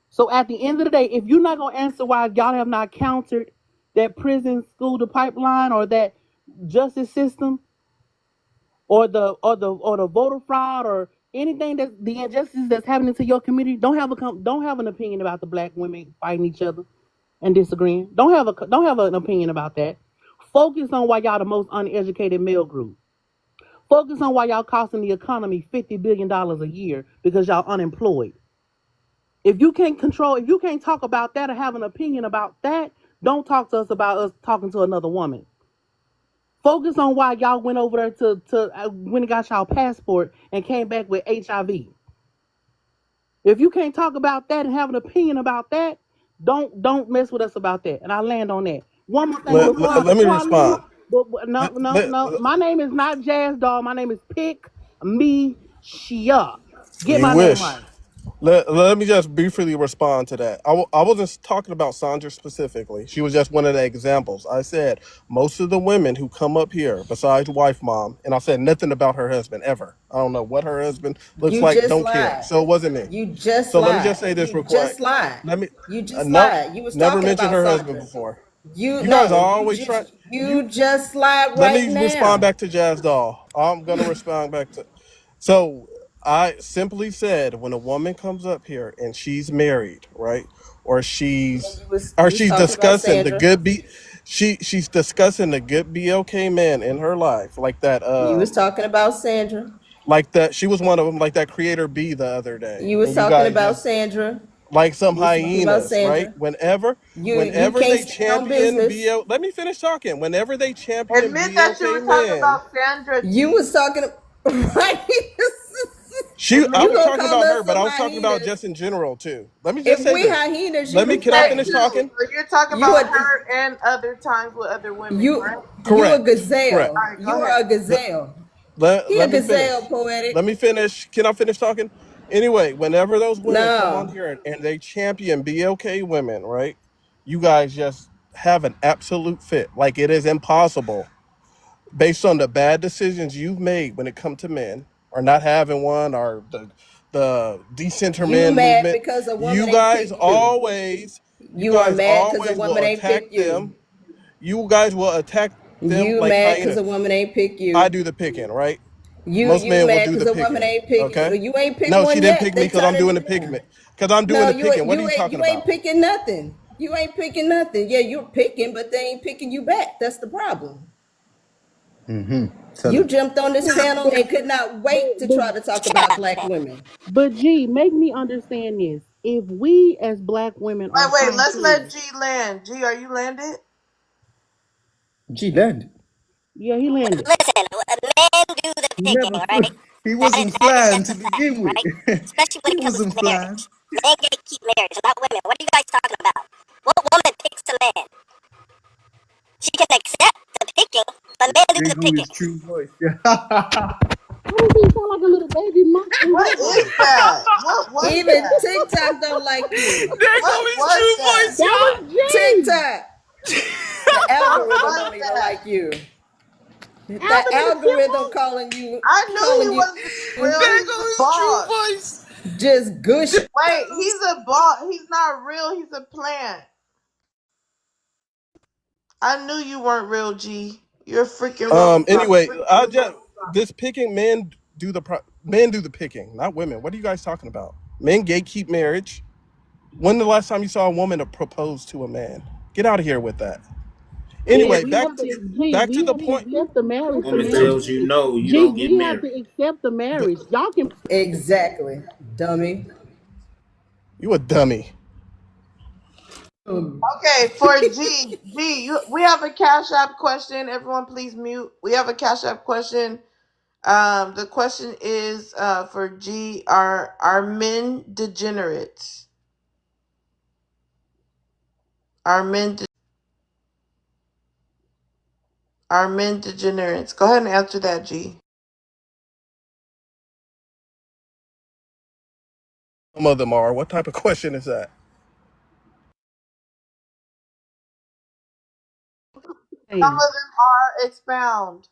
So at the end of the day, if you're not gonna answer why y'all have not countered that prison school to pipeline or that justice system or the voter fraud or anything that's the injustice that's happening to your community, don't have an opinion about the black women fighting each other and disagreeing. Don't have an opinion about that. Focus on why y'all the most uneducated male group. Focus on why y'all costing the economy $50 billion a year because y'all unemployed. If you can't talk about that or have an opinion about that, don't talk to us about us talking to another woman. Focus on why y'all went over there to when it got y'all passport and came back with HIV. If you can't talk about that and have an opinion about that, don't mess with us about that. And I land on that. One more thing Let me respond. No. My name is not Jazz Doll. My name is Pick Me Shia. Get You my wish. name right. Let me just briefly respond to that. I wasn't talking about Sandra specifically. She was just one of the examples. I said most of the women who come up here, besides wife mom, and I said nothing about her husband ever. I don't know what her husband looks You like. just Don't care. lied. So it wasn't me. You just So lied. let me just say this You real quick. just lied. Let me. You just No, lied. You was never talking mentioned about her Sandra. husband before. You You guys are no. always trying. You just lied Let right me respond now. back to Jazz Doll. I'm gonna respond back to. So I simply said when a woman comes up here and she's married, right, or she's You was talking about discussing the Sandra. good she's discussing the good BLK man in her life, You was talking about Sandra. like that she was one of them, like that Creator B the other day, You was and you talking guys about just Sandra. like some You was talking about hyenas, right? Sandra. Whenever You whenever can't they stand on champion business. BL, let me finish talking. Whenever they champion Admit that you were BLK talking men. about Sandra You G. was talking right. I Admit You was gonna talking call about her, us but some I was talking about hyenas? just in general too. Let me If just say we this. hyenas, you the Can I that finish prey. too. talking? So you're talking You about a her and other times with other women, correct? you a Correct. Correct. gazelle. All right, go You are a ahead. gazelle. He a Let me gazelle, finish. Let poetic. me finish. Can I finish talking? Anyway, whenever those women come on No. here and they champion BLK women, right? You guys just have an absolute fit. Like it is impossible based on the bad decisions you've made when it comes to men, or not having one, or the decenter You man mad movement. because a woman You ain't guys pick you. always, you You are guys mad because a always woman will ain't pick attack you. them. You guys will attack them You like mad because hyenas. a woman ain't pick I you. do the picking, right? You Most you men will mad do because the a woman picking. ain't pick you. Okay. You ain't picked No, she one didn't yet. pick me They because I'm turning doing the it picking. in. Because I'm doing No, the picking. What are you talking you ain't about? picking nothing. You ain't picking nothing. Yeah, you're picking, but they ain't picking you back. That's the problem. Tell You him. jumped on this panel and could not wait to try to talk about black women. But G, make me understand this. If we as black women are Wait, let's let sincere, G land. G, are you landed? G land. yeah, he landed. Listen, men do the He picking, never. right? He wasn't That is flying just to a fact, begin with. right? Especially when He it comes wasn't to marriage. flying. Men get to keep marriage, not women. What are you guys talking about? What woman picks a man? She can accept the picking, but men do Big the on his picking. true voice. Why does he sound like a little baby monkey? What is that? What was Even that? TikTok don't like you. There What go his was true that? voice, That y'all. was G. TikTok. The What algorithm was don't even that? like you. The Alvin and the algorithm Chipmunks. I knew he calling you wasn't real. There He's go a his true bot. voice. just gush. Wait, he's a bot. He's not real. He's a plant. I knew you weren't real, G. You're a freaking robot. Anyway, I just this picking men do the picking, not women. What are you guys talking about? Men gatekeep marriage. When the last time you saw a woman propose to a man? Get out of here with that. Yeah, Anyway, we back have to to. G, back to we the have to point. accept the marriage to Woman marry. tells you no, you G, don't get we have to married. accept the marriage. Y'all can. Exactly, dummy. You a dummy. Okay, for we have a Cash App question. Everyone, please mute. We have a Cash App question. The question is for G. Are men degenerates? Are men degenerates? Go ahead and answer that, G. Some of them are. What type of question is that? Some of them are. Expound.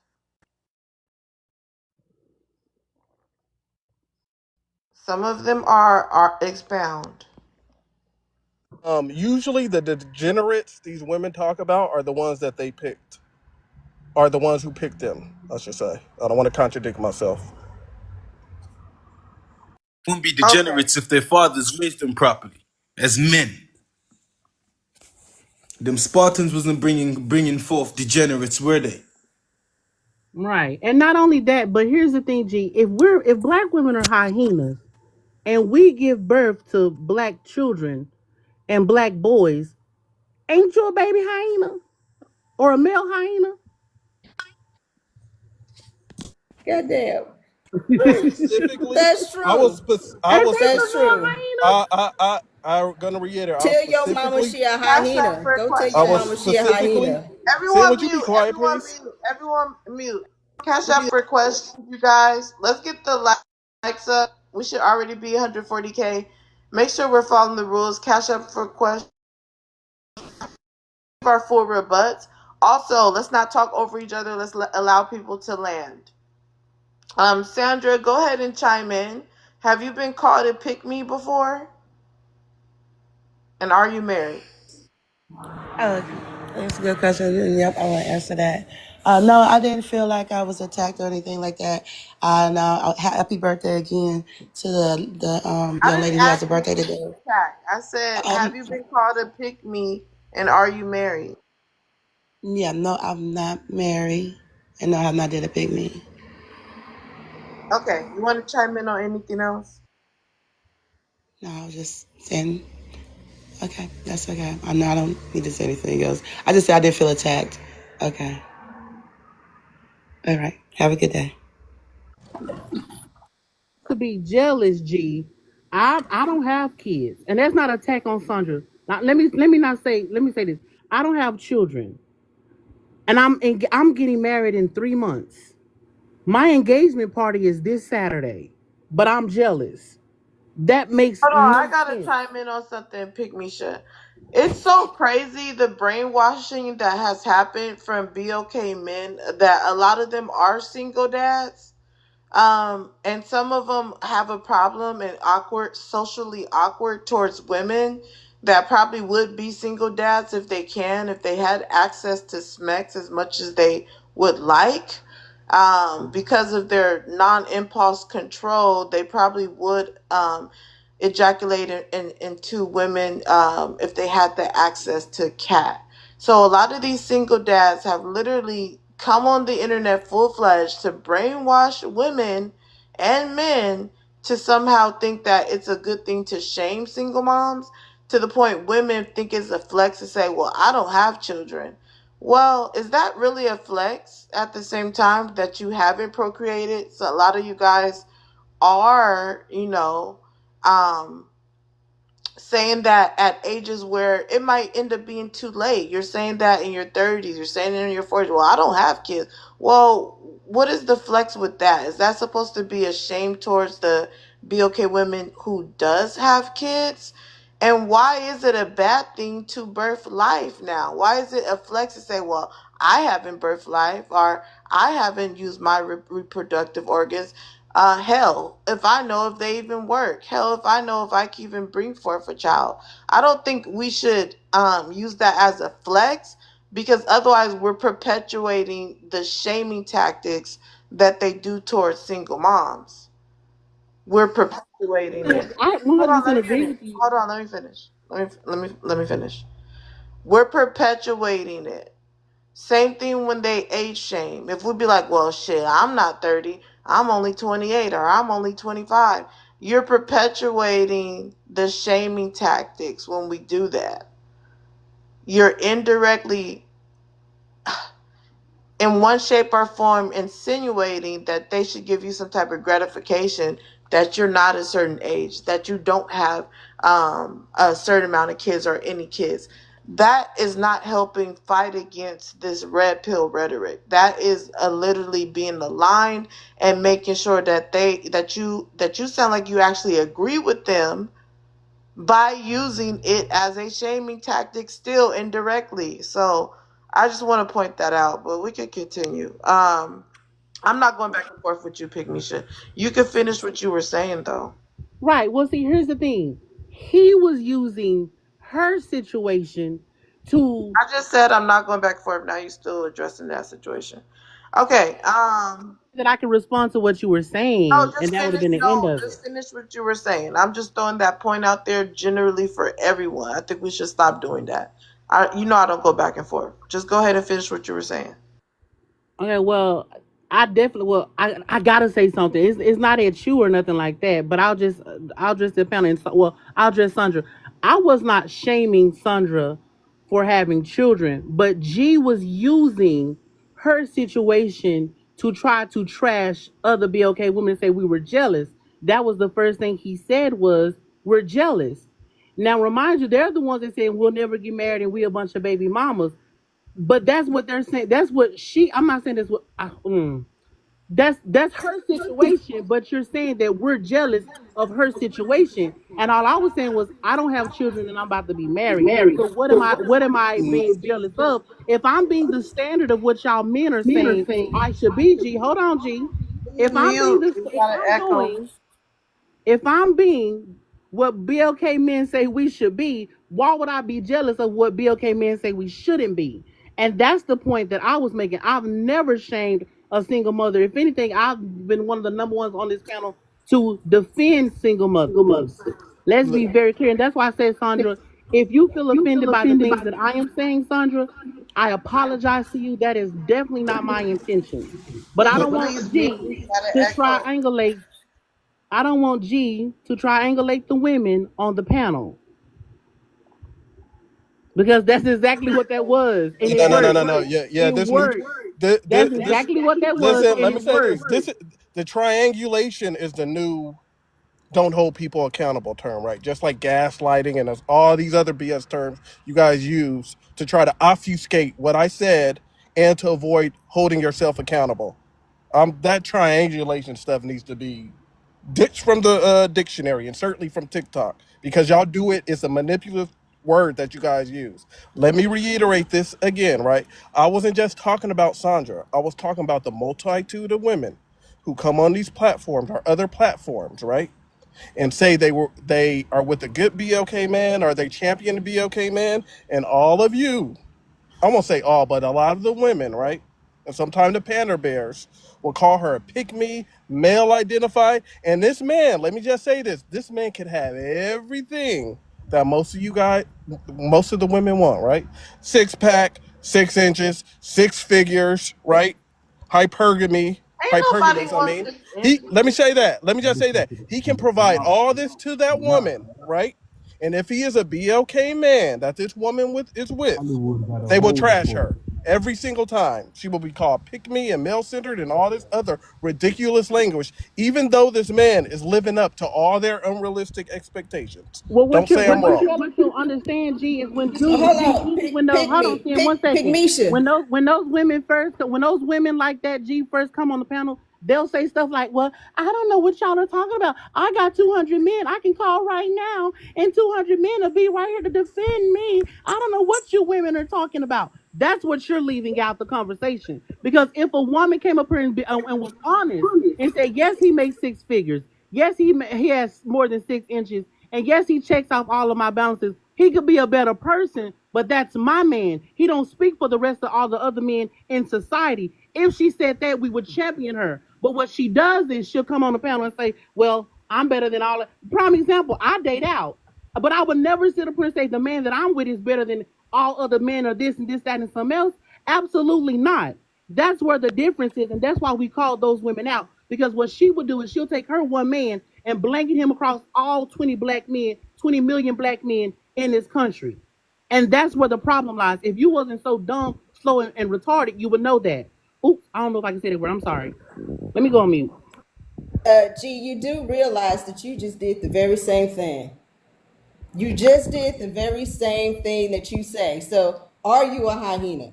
Some of them are. Expound. Usually the degenerates these women talk about are the ones that they picked. Are the ones who picked them, I should say. I don't want to contradict myself. Won't be Okay. degenerates if their fathers raised them properly as men. Them Spartans wasn't bringing forth degenerates, were they? Right, and not only that, but here's the thing, G. If black women are hyenas and we give birth to black children and black boys, ain't you a baby hyena or a male hyena? Goddamn. Specifically, That's true. I was That's true. I'm gonna reiterate. Tell your mama she a Cash App hyena. for a Go tell question. I your was mama she a specifically. hyena. Sam, Everyone would you be mute. quiet, Everyone please? mute. Everyone mute. Cash App for questions, you guys. Let's get the likes up. We should already be 140K. Make sure we're following the rules. Cash App for questions. Our full rebuts. Also, let's not talk over each other. Let's allow people to land. Sandra, go ahead and chime in. Have you been called a pick me before? And are you married? Oh, that's a good question. Yep, I want to answer that. No, I didn't feel like I was attacked or anything like that. No, happy birthday again to the I young didn't lady who has a ask you birthday to be today. attacked. I said, have Um, you been called a pick me? And are you married? yeah, no, I'm not married, and no, I'm not did a pick me. Okay, you want to chime in on anything else? No, I was just saying. Okay, that's okay. I know I don't need to say anything else. I just said I did feel attacked. Okay. All right. Have a good day. To be jealous, G. I don't have kids, and that's not an attack on Sandra. Now, let me say this. I don't have children, and I'm getting married in 3 months. My engagement party is this Saturday, but I'm jealous. That makes Hold on, I no gotta sense. chime in on something, pick me shit. It's so crazy the brainwashing that has happened from BOK men that a lot of them are single dads. And some of them have a problem and socially awkward towards women that probably would be single dads if they had access to SMEX as much as they would like. Because of their non-impulse control, they probably would ejaculate into women if they had the access to cat. So a lot of these single dads have literally come on the internet full-fledged to brainwash women and men to somehow think that it's a good thing to shame single moms, to the point women think it's a flex to say, well, I don't have children. Well, is that really a flex at the same time that you haven't procreated? So a lot of you guys are, um, saying that at ages where it might end up being too late. You're saying that in your 30s, you're saying it in your 40s. Well, I don't have kids. Well, what is the flex with that? Is that supposed to be a shame towards the BOK women who does have kids? And why is it a bad thing to birth life now? Why is it a flex to say, well, I haven't birthed life, or I haven't used my reproductive organs? Hell, if I know if they even work. Hell, if I know if I can even bring forth a child. I don't think we should use that as a flex, because otherwise we're perpetuating the shaming tactics that they do towards single moms. We're perpetuating it. I Hold on, 100% let me agree finish. with you. Hold on, let me finish. Let me finish. We're perpetuating it. Same thing when they age shame. If we be like, well, shit, I'm not 30, I'm only 28, or I'm only 25. You're perpetuating the shaming tactics when we do that. You're indirectly, in one shape or form, insinuating that they should give you some type of gratification, that you're not a certain age, that you don't have a certain amount of kids or any kids. That is not helping fight against this red pill rhetoric. That is literally being aligned and making sure that you sound like you actually agree with them by using it as a shaming tactic still indirectly. So I just want to point that out, but we could continue. I'm not going back and forth with you, Pygmisha. You can finish what you were saying, though. Right. Well, see, here's the thing. He was using her situation to. I just said I'm not going back and forth. Now you're still addressing that situation. Okay. That I can respond to what you were saying, No, and just that would have finish. been the end No, of it. just finish what you were saying. I'm just throwing that point out there generally for everyone. I think we should stop doing that. I don't go back and forth. Just go ahead and finish what you were saying. Okay, well, I gotta say something. It's not at you or nothing like that, but I'll just depend on, well, I'll just Sandra. I was not shaming Sandra for having children, but G was using her situation to try to trash other BOK women and say we were jealous. That was the first thing he said was we're jealous. Now remind you, they're the ones that say we'll never get married and we a bunch of baby mamas. But that's what they're saying. That's what I'm not saying that's her situation, but you're saying that we're jealous of her situation. And all I was saying was I don't have children and I'm about to be married. So what am I being jealous of? If I'm being the standard of what y'all men are saying I should be, G, hold on, G. If I'm being Mute. You got an echo. if I'm being what BLK men say we should be, why would I be jealous of what BLK men say we shouldn't be? And that's the point that I was making. I've never shamed a single mother. If anything, I've been one of the number ones on this panel to defend single mothers. Let's be very clear. And that's why I said, Sandra, if you feel offended by the things that I am saying, Sandra, I apologize to you. That is definitely not my intention. But I don't want G to triangulate. I don't want G to triangulate the women on the panel. Because that's exactly what that was. And No. Yeah. That's exactly what that was. Listen, let me say this. The triangulation is the new don't hold people accountable term, right? Just like gaslighting and all these other BS terms you guys use to try to obfuscate what I said and to avoid holding yourself accountable. That triangulation stuff needs to be ditched from the dictionary and certainly from TikTok, because y'all do it. It's a manipulative word that you guys use. Let me reiterate this again, right? I wasn't just talking about Sandra. I was talking about the multitude of women who come on these platforms or other platforms, right? And say they are with a good BLK man, or they champion the BLK man, and all of you, I won't say all, but a lot of the women, right? And sometimes the pander bears will call her a pick me, male identified. And this man, let me just say this man can have everything that most of you guys, most of the women want, right? 6-pack, 6 inches, 6 figures, right? Hypergamy. Let me say that. Let me just say that. He can provide all this to that woman, right? And if he is a BLK man that this woman is with, they will trash her. Every single time, she will be called pick me and male centered and all this other ridiculous language, even though this man is living up to all their unrealistic expectations. Well, Don't say I'm wrong. what you'll understand, G, is when Hold dudes, G, on, when those, hold on, Sam, one pick second. Misha. When those women first, when those women like that, G, first come on the panel, they'll say stuff like, well, I don't know what y'all are talking about. I got 200 men I can call right now, and 200 men will be right here to defend me. I don't know what you women are talking about. That's what you're leaving out the conversation. Because if a woman came up here and was honest and said, yes, he makes six figures. Yes, he has more than 6 inches. And yes, he checks off all of my balances. He could be a better person, but that's my man. He don't speak for the rest of all the other men in society. If she said that, we would champion her. But what she does is she'll come on the panel and say, well, I'm better than all. Prime example, I date out. But I would never sit up here and say the man that I'm with is better than all other men or this and this, that, and something else. Absolutely not. That's where the difference is. And that's why we call those women out. Because what she would do is she'll take her one man and blanket him across all 20 million black men in this country. And that's where the problem lies. If you wasn't so dumb, slow, and retarded, you would know that. Oops, I don't know if I can say that word. I'm sorry. Let me go on mute. G, you do realize that you just did the very same thing. You just did the very same thing that you say. So are you a hyena?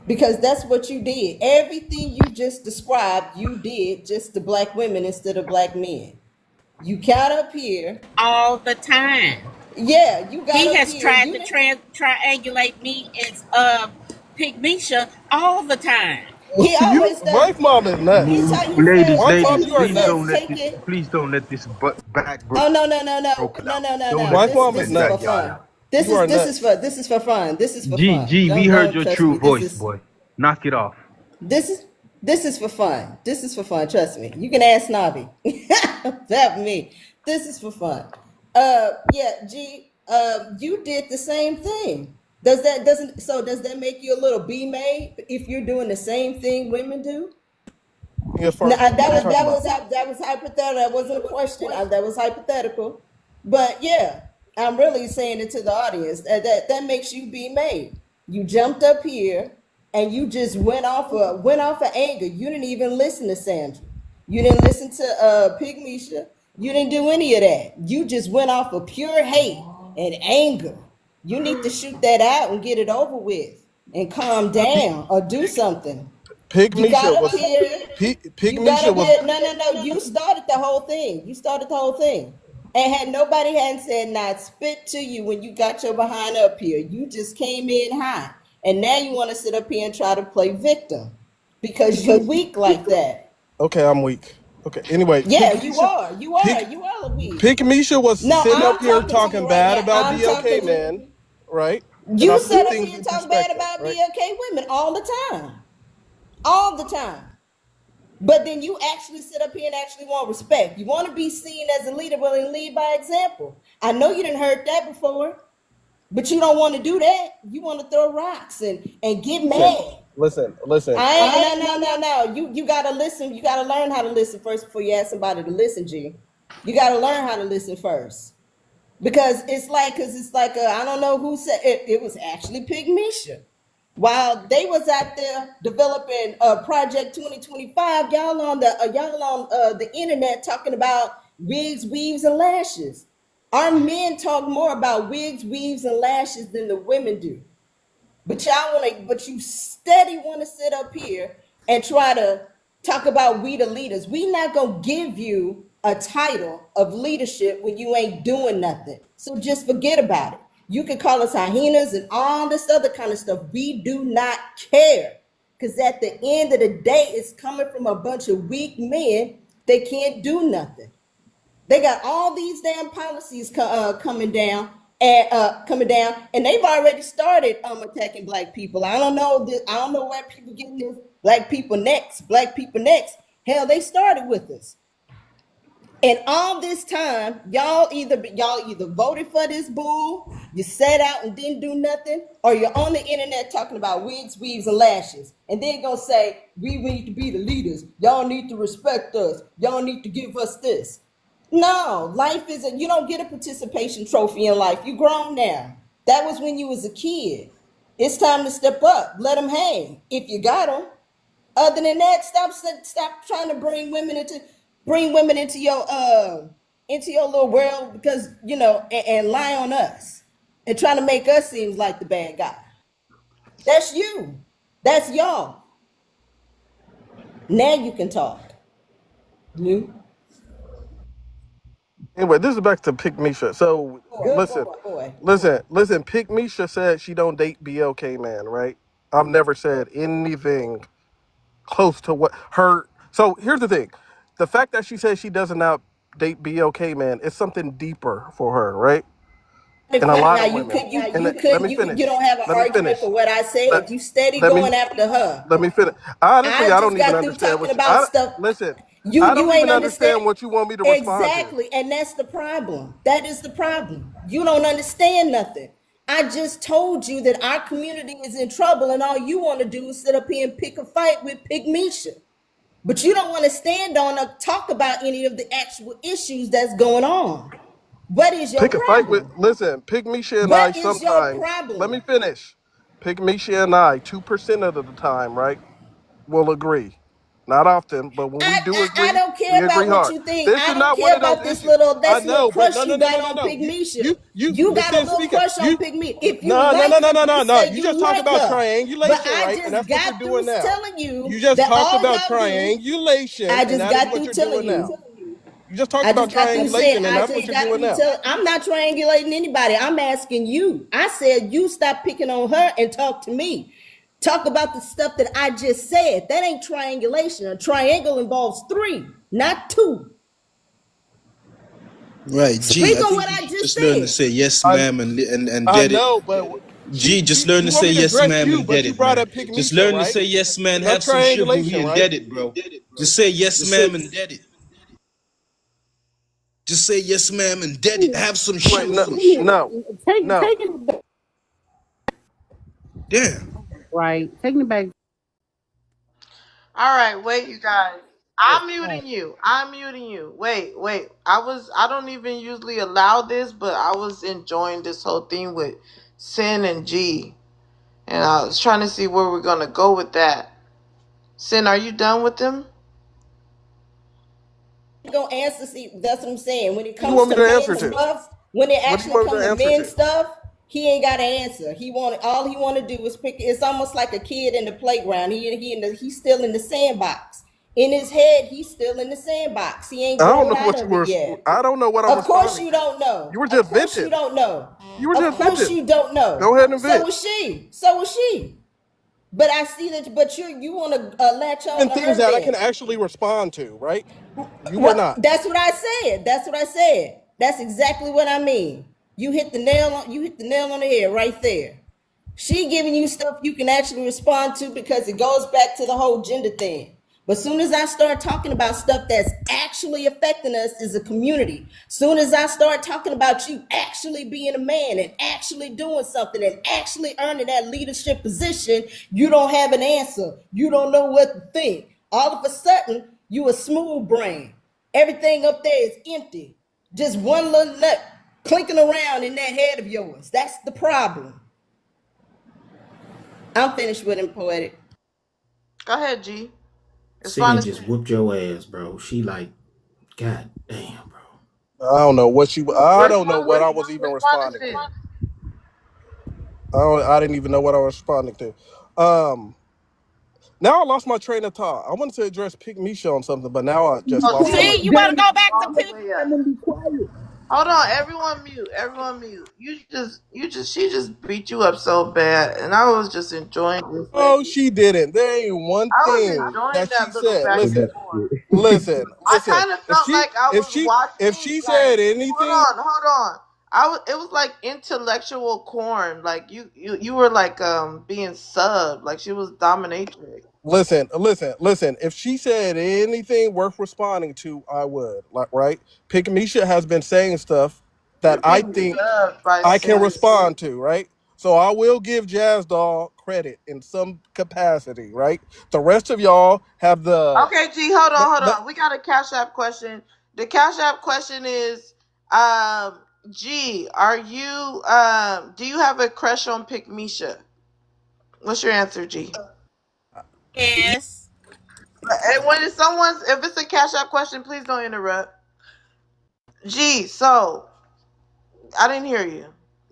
Because that's what you did. Everything you just described, you did just to black women instead of black men. You got up here. All the time. Yeah, you got He up has here. tried to triangulate me as Pygmisha all the time. He always does. Wife mom is nuts. Ladies, Wife mom, ladies, you are please nuts. don't let this. Please don't let this back. Oh no. Wife mom is This is nuts. for fun. This is for fun. This is for fun. G, we heard your Trust true me, voice, boy. Knock it off. This is for fun. This is for fun. Trust me. You can ask Navi. That me. This is for fun. Yeah, G. You did the same thing. Does that make you a little B-made if you're doing the same thing women do? Yes, No, that was hypothetical. That wasn't a question. That was hypothetical. But yeah, I'm really saying it to the audience. That makes you be made. You jumped up here and you just went off of anger. You didn't even listen to Sandra. You didn't listen to Pygmisha. You didn't do any of that. You just went off of pure hate and anger. You need to shoot that out and get it over with and calm down or do something. Pygmisha was. Pygmisha was. No. You started the whole thing. And had nobody hadn't said not spit to you when you got your behind up here. You just came in high. And now you want to sit up here and try to play victim because you're weak like that. Okay, I'm weak. Okay, anyway. Yeah, you are weak. Pygmisha was sitting up here talking bad about BLK men, right? You sit up here and talk bad about BLK women all the time. All the time. But then you actually sit up here and actually want respect. You want to be seen as a leader, well, and lead by example. I know you didn't heard that before, but you don't want to do that. You want to throw rocks and get mad. Listen. No. You gotta listen. You gotta learn how to listen first before you ask somebody to listen, G. You gotta learn how to listen first. Because it's like I don't know who said it was actually Pygmisha. While they was out there developing Project 2025, y'all on the internet talking about wigs, weaves, and lashes. Our men talk more about wigs, weaves, and lashes than the women do. But you steady want to sit up here and try to talk about we the leaders. We not gonna give you a title of leadership when you ain't doing nothing. So just forget about it. You can call us hyenas and all this other kind of stuff. We do not care. Because at the end of the day, it's coming from a bunch of weak men. They can't do nothing. They got all these damn policies coming down, and they've already started attacking black people. I don't know why people getting this black people next. Hell, they started with us. And all this time, y'all either voted for this bull, you sat out and didn't do nothing, or you're on the internet talking about wigs, weaves, and lashes, and then gonna say we need to be the leaders. Y'all need to respect us. Y'all need to give us this. No, life isn't. You don't get a participation trophy in life. You grown now. That was when you was a kid. It's time to step up. Let them hang if you got them. Other than that, stop trying to bring women into your little world because and lie on us and trying to make us seem like the bad guy. That's you. That's y'all. Now you can talk. You. Anyway, this is back to Pick Misha. So Boy. listen. Pick Misha said she don't date BLK man, right? I've never said anything close to what her. So here's the thing: the fact that she says she doesn't now date BLK man is something deeper for her, right? And a lot of women. Let me finish. You don't have an Let me argument finish. for what I said. You steady Let me- going after her. Let me finish. Honestly, I don't just even got through understand what talking you. about stuff. Listen, You I don't ain't even understand what you want me to respond to. Exactly, and that's the problem. That is the problem. You don't understand nothing. I just told you that our community is in trouble, and all you want to do is sit up here and pick a fight with Pygmisha. But you don't want to stand on or talk about any of the actual issues that's going on. What is your Pick a fight with. problem? Listen, Pick Misha and I What is your sometimes. problem? Let me finish. Pick Misha and I 2% of the time, right? Will agree. Not often, but when we do I agree, don't we care agree about what hard. you think. This I is don't not one care of those about this issues. I little know, but crush you got on no. Pygmisha. You You got a listen, little speaker. crush on Pygmisha. If you No. like her, you No. say You you just talked like about her. But triangulation, I right? And just that's what you're got doing through now. telling you You just that talked all about y'all do. triangulation, I and just that is got what through you're telling doing now. you. You just talked I about just got through saying triangulation, and I that's what just you're got doing through now. telling. I'm not triangulating anybody. I'm asking you. I said you stop picking on her and talk to me. Talk about the stuff that I just said. That ain't triangulation. A triangle involves 3, not 2. Right, G. Speak I on think what you I should just just learn to said. say yes, I ma'am, and I get it. know, but G, just you learn you to want say me to yes, address ma'am, you, and get but you it, brought man. up Pick Just Misha, learn to right? say yes, man. No Have some chivalry triangulation, and right? get it, bro. Just say yes, ma'am, and get it. Just say yes, ma'am, and get it. Have some Wait, chivalry. no. Taking it Damn. right, taking it back. All right, wait, you guys. I'm muting you. I'm muting you. Wait. I don't even usually allow this, but I was enjoying this whole thing with Sin and G. And I was trying to see where we're gonna go with that. Sin, are you done with them? Gonna answer. See, that's what I'm saying. When it What do you comes want me to to men answer to? stuff, when it What do you actually want me come to to answer men to? stuff, he ain't got an answer. All he want to do is pick. It's almost like a kid in the playground. He's still in the sandbox. In his head, he's still in the sandbox. He ain't I don't grown know out what you of it were. yet. I don't know what I'm Of course responding you to. don't know. You were Of just course you venting. don't know. You were Of just course venting. you don't know. Go ahead and So vent. was she. So was she. But I see that. But you want to latch on Even to things her that I can vent. actually respond to, right? You were Well, not. that's what I said. That's what I said. That's exactly what I mean. You hit the nail on the head right there. She giving you stuff you can actually respond to because it goes back to the whole gender thing. But soon as I start talking about stuff that's actually affecting us as a community, soon as I start talking about you actually being a man and actually doing something and actually earning that leadership position, you don't have an answer. You don't know what to think. All of a sudden, you a smooth brain. Everything up there is empty. Just one little nut clinking around in that head of yours. That's the problem. I'm finished with him, Poetic. Go ahead, G. Sin Respond to just whooped your ass, bro. She like, God damn, bro. I don't know what you. I don't know what I was even respond to responding Sin. to. I didn't even know what I was responding to. Now I lost my train of thought. I wanted to address Pick Misha on something, but now I just Oh, lost my. See, you better go back to pick. hold on, everyone mute. Everyone mute. She just beat you up so bad, and I was just enjoying this. Oh, she didn't. There ain't one I was thing enjoying that she that little said. back and Listen, forth. listen, I listen. kind of felt like I was If watching, she like, said anything, hold on. It was like intellectual corn. Like you were like being subbed. Like she was dominatrix. listen. If she said anything worth responding to, I would. Like, right? Pick Misha has been saying stuff You're that I getting think subbed by I can Sin. respond to, right? So I will give Jazz Doll credit in some capacity, right? The rest of y'all have the. Okay, G, hold on. We got a Cash App question. The Cash App question is, G, are you do you have a crush on Pick Misha? What's your answer, G? Yes. And when it's someone's, if it's a cash out question, please don't interrupt. G, so I didn't hear you.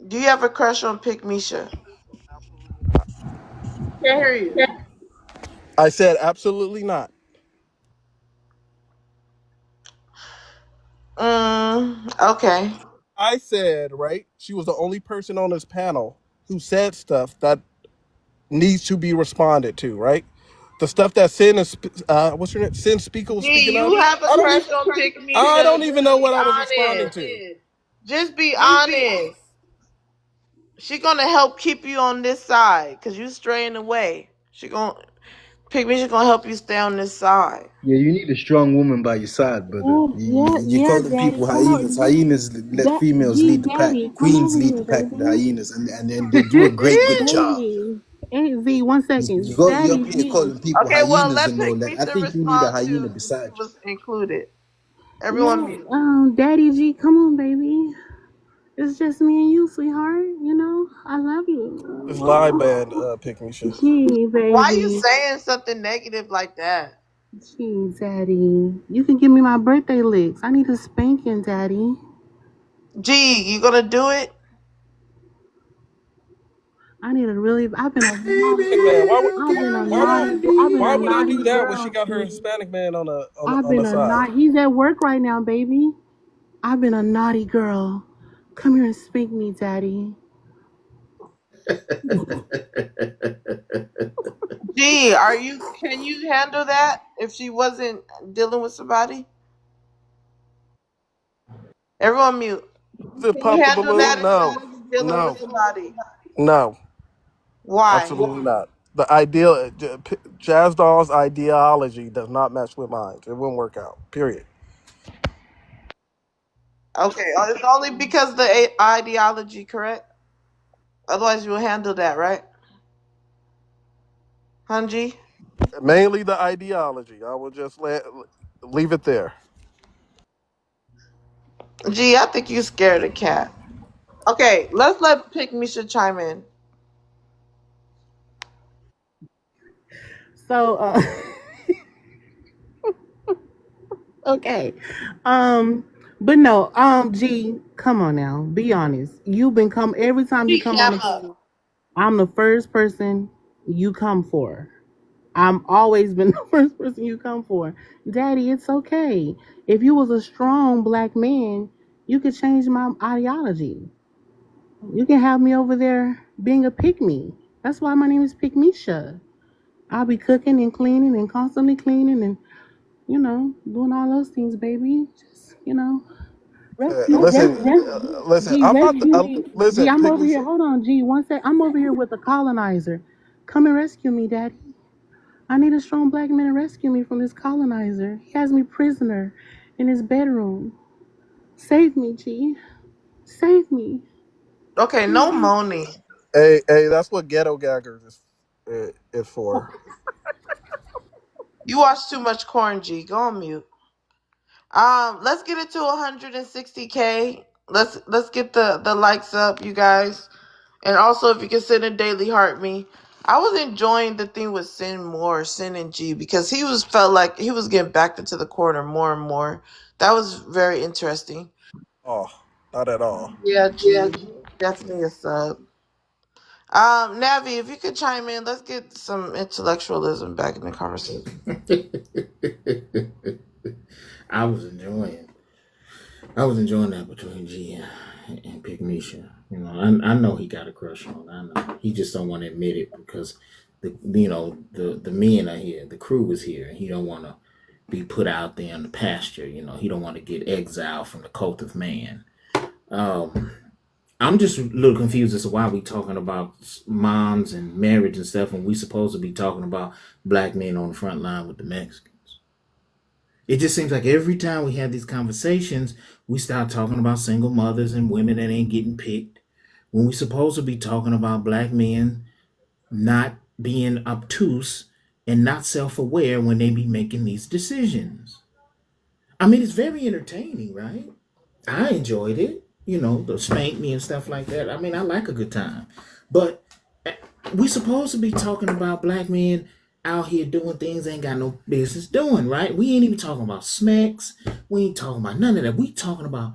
Do you have a crush on Pick Misha? Can't hear you. I said absolutely not. Okay. I said, right, she was the only person on this panel who said stuff that needs to be responded to, right? The stuff that Sin is, what's her name? Sin Speaker was G, speaking of. you have a I don't crush even, on Pick Misha. I don't even know what Be I was responding honest. to. Just be honest. She gonna help keep you on this side because you straying away. Pick Misha gonna help you stay on this side. Yeah, you need a strong woman by your side, brother. You're calling Daddy, people come on, hyenas. Hyenas let females G, lead the pack. Daddy, come Queens over lead here, the pack to the baby. hyenas, and then they do a good job. Daddy, hey, V, 1 second. You up Daddy, here G. calling people Okay, well, hyenas let and all Pick that. I Misha think you need a respond hyena too, since he beside you. was included. Yeah, Everyone mute. Daddy G, come on, baby. It's just me and you, sweetheart. You know, I love This you. live band, Pick Misha. Gee, Why you baby. saying something negative like that? Gee, Daddy. You can give me my birthday licks. I need a spanking, Daddy. G, you gonna do it? I need a really. I've been a Hispanic man. Why would I naughty do that when she girl. got her G. Hispanic man on I've the been a side? naughty. He's at work right now, baby. I've been a naughty girl. Come here and spank me, Daddy. G, can you handle that if she wasn't dealing with somebody? Everyone mute. Is it Can you Pump the handle that Balloon? if she No. wasn't dealing No. with somebody? No. Why? Absolutely not. The ideal Jazz Doll's ideology does not match with mine. It wouldn't work out. Period. Okay, it's only because the ideology, correct? Otherwise, you'll handle that, right? Hunji? Mainly the ideology. I will just leave it there. G, I think you scared a cat. Okay, let's let Pick Misha chime in. So, okay. But no, G, come on now. Be honest. You've been every time you G, come on the cam phone, up. I'm the first person you come for. I'm always been the first person you come for. Daddy, it's okay. If you was a strong black man, you could change my ideology. You can have me over there being a pick me. That's why my name is Pick Misha. I'll be cooking and cleaning and constantly cleaning and, doing all those things, baby. Just, Listen, listen. G, I'm not. G, Listen, I'm Pick over here. Misha. Hold on, G, 1 sec. I'm over here with a colonizer. Come and rescue me, Daddy. I need a strong black man to rescue me from this colonizer. He has me prisoner in his bedroom. Save me, G. Save me. Okay, no moaning. Hey, that's what Ghetto Gaggers is for. You watch too much corn, G. Go on mute. Let's get it to 160K. Let's get the likes up, you guys. And also, if you can send a daily heart me. I was enjoying the thing with Sin and G, because felt like he was getting backed into the corner more and more. That was very interesting. Oh, not at all. Yeah, G, definitely a sub. Navi, if you could chime in, let's get some intellectualism back in the conversation. I was enjoying that between G and Pick Misha. I know he got a crush on. I know he just don't want to admit it because the men are here, the crew is here, and he don't want to be put out there in the pasture. He don't want to get exiled from the cult of man. I'm just a little confused as to why we talking about moms and marriage and stuff when we supposed to be talking about black men on the front line with the Mexicans. It just seems like every time we have these conversations, we start talking about single mothers and women that ain't getting picked. When we supposed to be talking about black men not being obtuse and not self-aware when they be making these decisions. I mean, it's very entertaining, right? I enjoyed it. The spank me and stuff like that. I mean, I like a good time. But We supposed to be talking about black men out here doing things they ain't got no business doing, right? We ain't even talking about smacks. We ain't talking about none of that. We talking about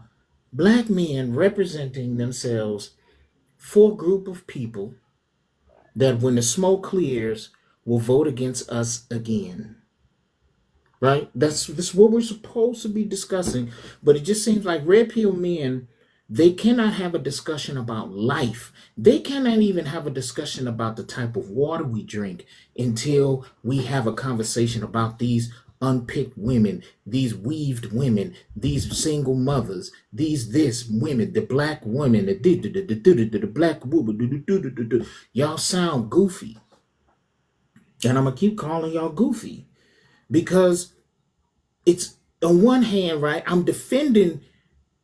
black men representing themselves for a group of people that when the smoke clears will vote against us again. Right? That's what we're supposed to be discussing. But it just seems like red pill men, they cannot have a discussion about life. They cannot even have a discussion about the type of water we drink until we have a conversation about these unpicked women, these weaved women, these single mothers, these this women, the black women, the black woman. Y'all sound goofy. And I'm gonna keep calling y'all goofy because it's on one hand, right? I'm defending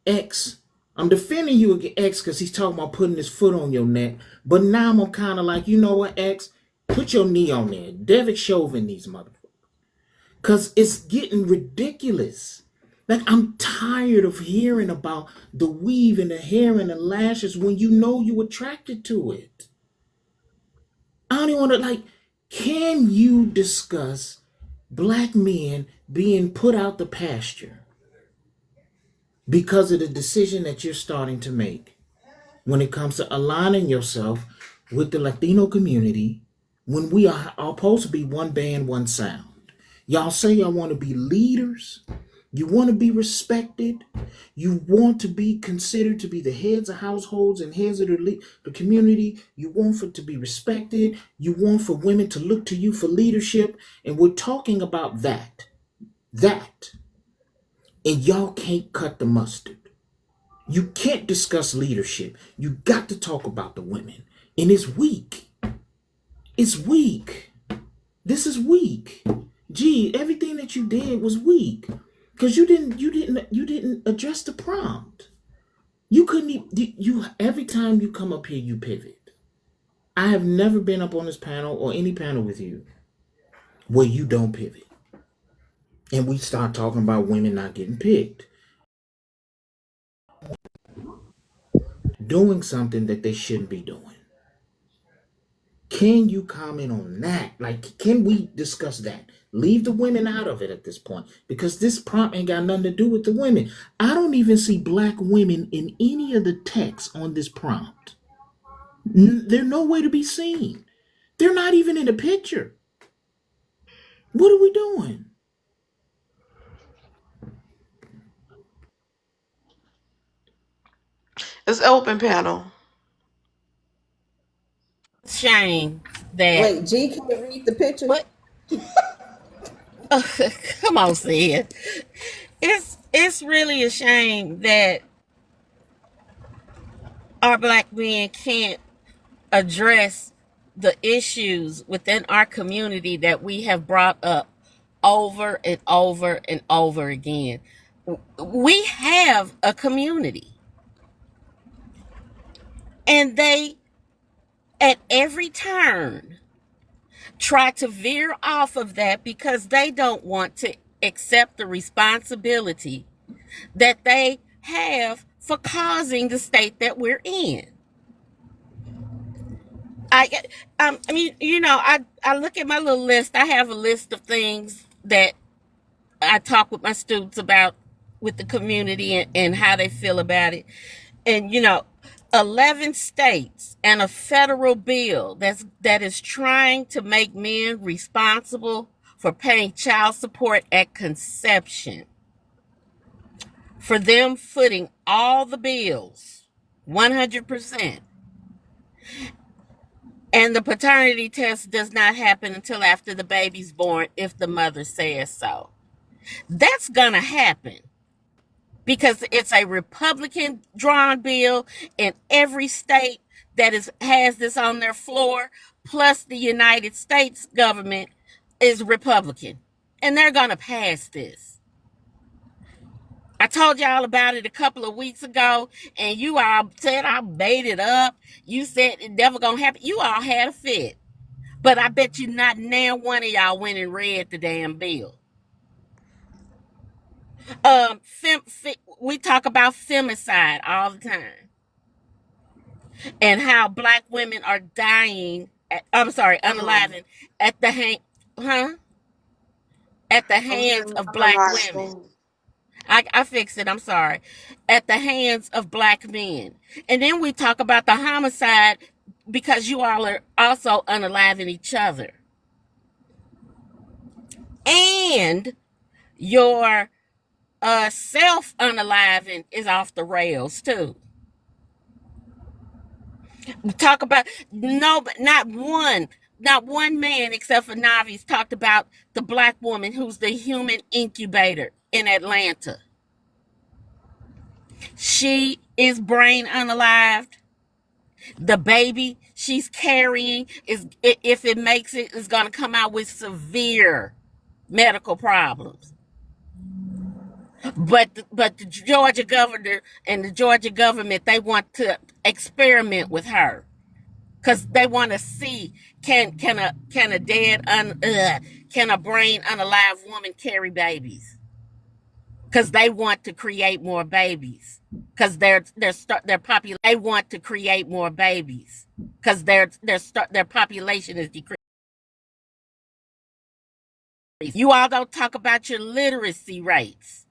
X. I'm defending you against X because he's talking about putting his foot on your neck. But now I'm kind of like, you know what, X? Put your knee on there. Derek Chauvin these motherfuckers. Because it's getting ridiculous. Like, I'm tired of hearing about the weave and the hair and the lashes when you know you're attracted to it. I don't even want to, like, can you discuss black men being put out the pasture because of the decision that you're starting to make when it comes to aligning yourself with the Latino community when we are supposed to be one band, one sound? Y'all say y'all want to be leaders. You want to be respected. You want to be considered to be the heads of households and heads of the community. You want for to be respected. You want for women to look to you for leadership. And we're talking about that. That. And y'all can't cut the mustard. You can't discuss leadership. You got to talk about the women. And it's weak. It's weak. This is weak. Gee, everything that you did was weak. Because you didn't address the prompt. You couldn't you every time you come up here, you pivot. I have never been up on this panel or any panel with you where you don't pivot. And we start talking about women not getting picked. Doing something that they shouldn't be doing. Can you comment on that? Like, can we discuss that? Leave the women out of it at this point because this prompt ain't got nothing to do with the women. I don't even see black women in any of the text on this prompt. They're nowhere to be seen. They're not even in the picture. What are we doing? It's open panel. Shame that. Wait, G can't read the picture? What? Come on, Sid. It's really a shame that our black men can't address the issues within our community that we have brought up over and over and over again. We have a community, and they, at every turn, try to veer off of that because they don't want to accept the responsibility that they have for causing the state that we're in. I mean, you know, I look at my little list. I have a list of things that I talk with my students about with the community and how they feel about it. And, you know, 11 states and a federal bill that is trying to make men responsible for paying child support at conception. For them footing all the bills, 100%. And the paternity test does not happen until after the baby's born if the mother says so. That's going to happen because it's a Republican drawn bill in every state that has this on their floor, plus the United States government is Republican. And they're going to pass this. I told y'all about it a couple of weeks ago, and you all said I made it up. You said it never gonna happen. You all had a fit. But I bet you not now one of y'all went and read the damn bill. We talk about femicide all the time. And how black women are dying I'm sorry, Um, unalive at the hand, huh? At the I'm hands saying of black unalive women. things. I fixed it. I'm sorry. At the hands of black men. And then we talk about the homicide because you all are also unaliving each other. And your self unaliving is off the rails too. We talk about no, but not one man except for Navi's talked about the black woman who's the human incubator in Atlanta. She is brain unalived. The baby she's carrying if it makes it, is going to come out with severe medical problems. But the Georgia governor and the Georgia government, they want to experiment with her because they want to see can a brain unalive woman carry babies, because they want to create more babies because their population, they want to create more babies because their population is decreasing. You all don't talk about your literacy rates.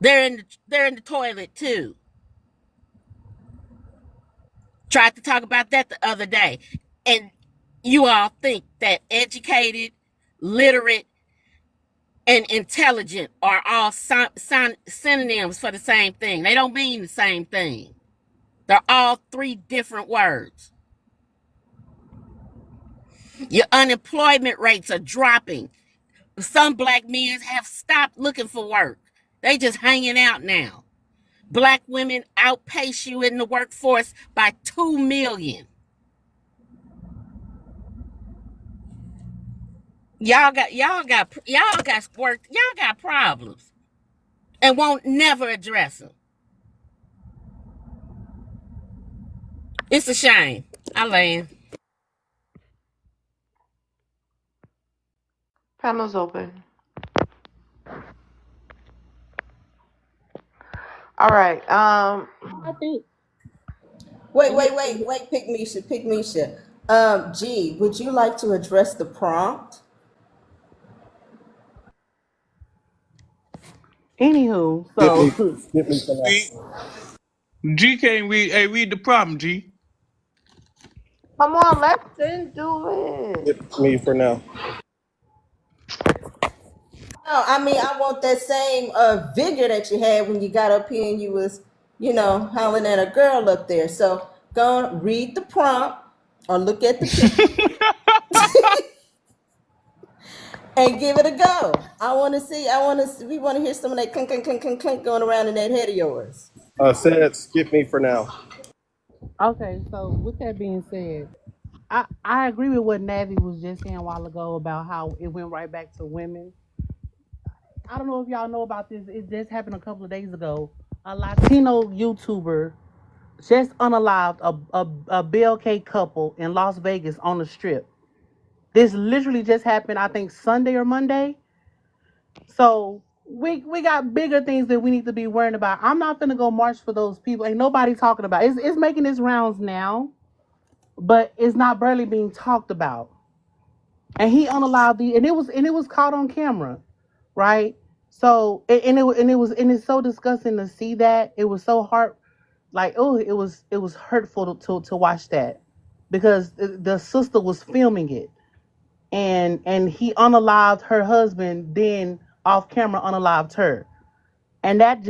They're in the toilet too. Tried to talk about that the other day, and you all think that educated, literate, and intelligent are all synonyms for the same thing. They don't mean the same thing. They're all three different words. Your unemployment rates are dropping. Some black men have stopped looking for work. They just hanging out now. Black women outpace you in the workforce by 2 million. Y'all got work. Y'all got problems and won't never address them. It's a shame. I land. Panel's open. All right. I think Wait, Pick Misha. G, would you like to address the prompt? anywho, Skip me, so skip me for now. G can't read. Hey, read the problem, G. Come on, let Sin do it. Skip me for now. No, I mean I want that same vigor that you had when you got up here and you was, hollering at a girl up there. So go on, read the prompt or look at the picture and give it a go. We want to hear some of that clink, clink, clink, clink, clink going around in that head of yours. Said skip me for now. okay, so with that being said, I agree with what Navi was just saying a while ago about how it went right back to women. I don't know if y'all know about this. It just happened a couple of days ago. A Latino YouTuber just unalived a BLK couple in Las Vegas on the strip. This literally just happened, I think, Sunday or Monday. So we got bigger things that we need to be worrying about. I'm not gonna go march for those people. Ain't nobody talking about it. It's making its rounds now, but it's not barely being talked about. And he unalived and it was caught on camera, right? So and it's so disgusting to see that. It was so it was hurtful to watch that because the sister was filming it, and he unalived her husband, then off camera unalived her, and that's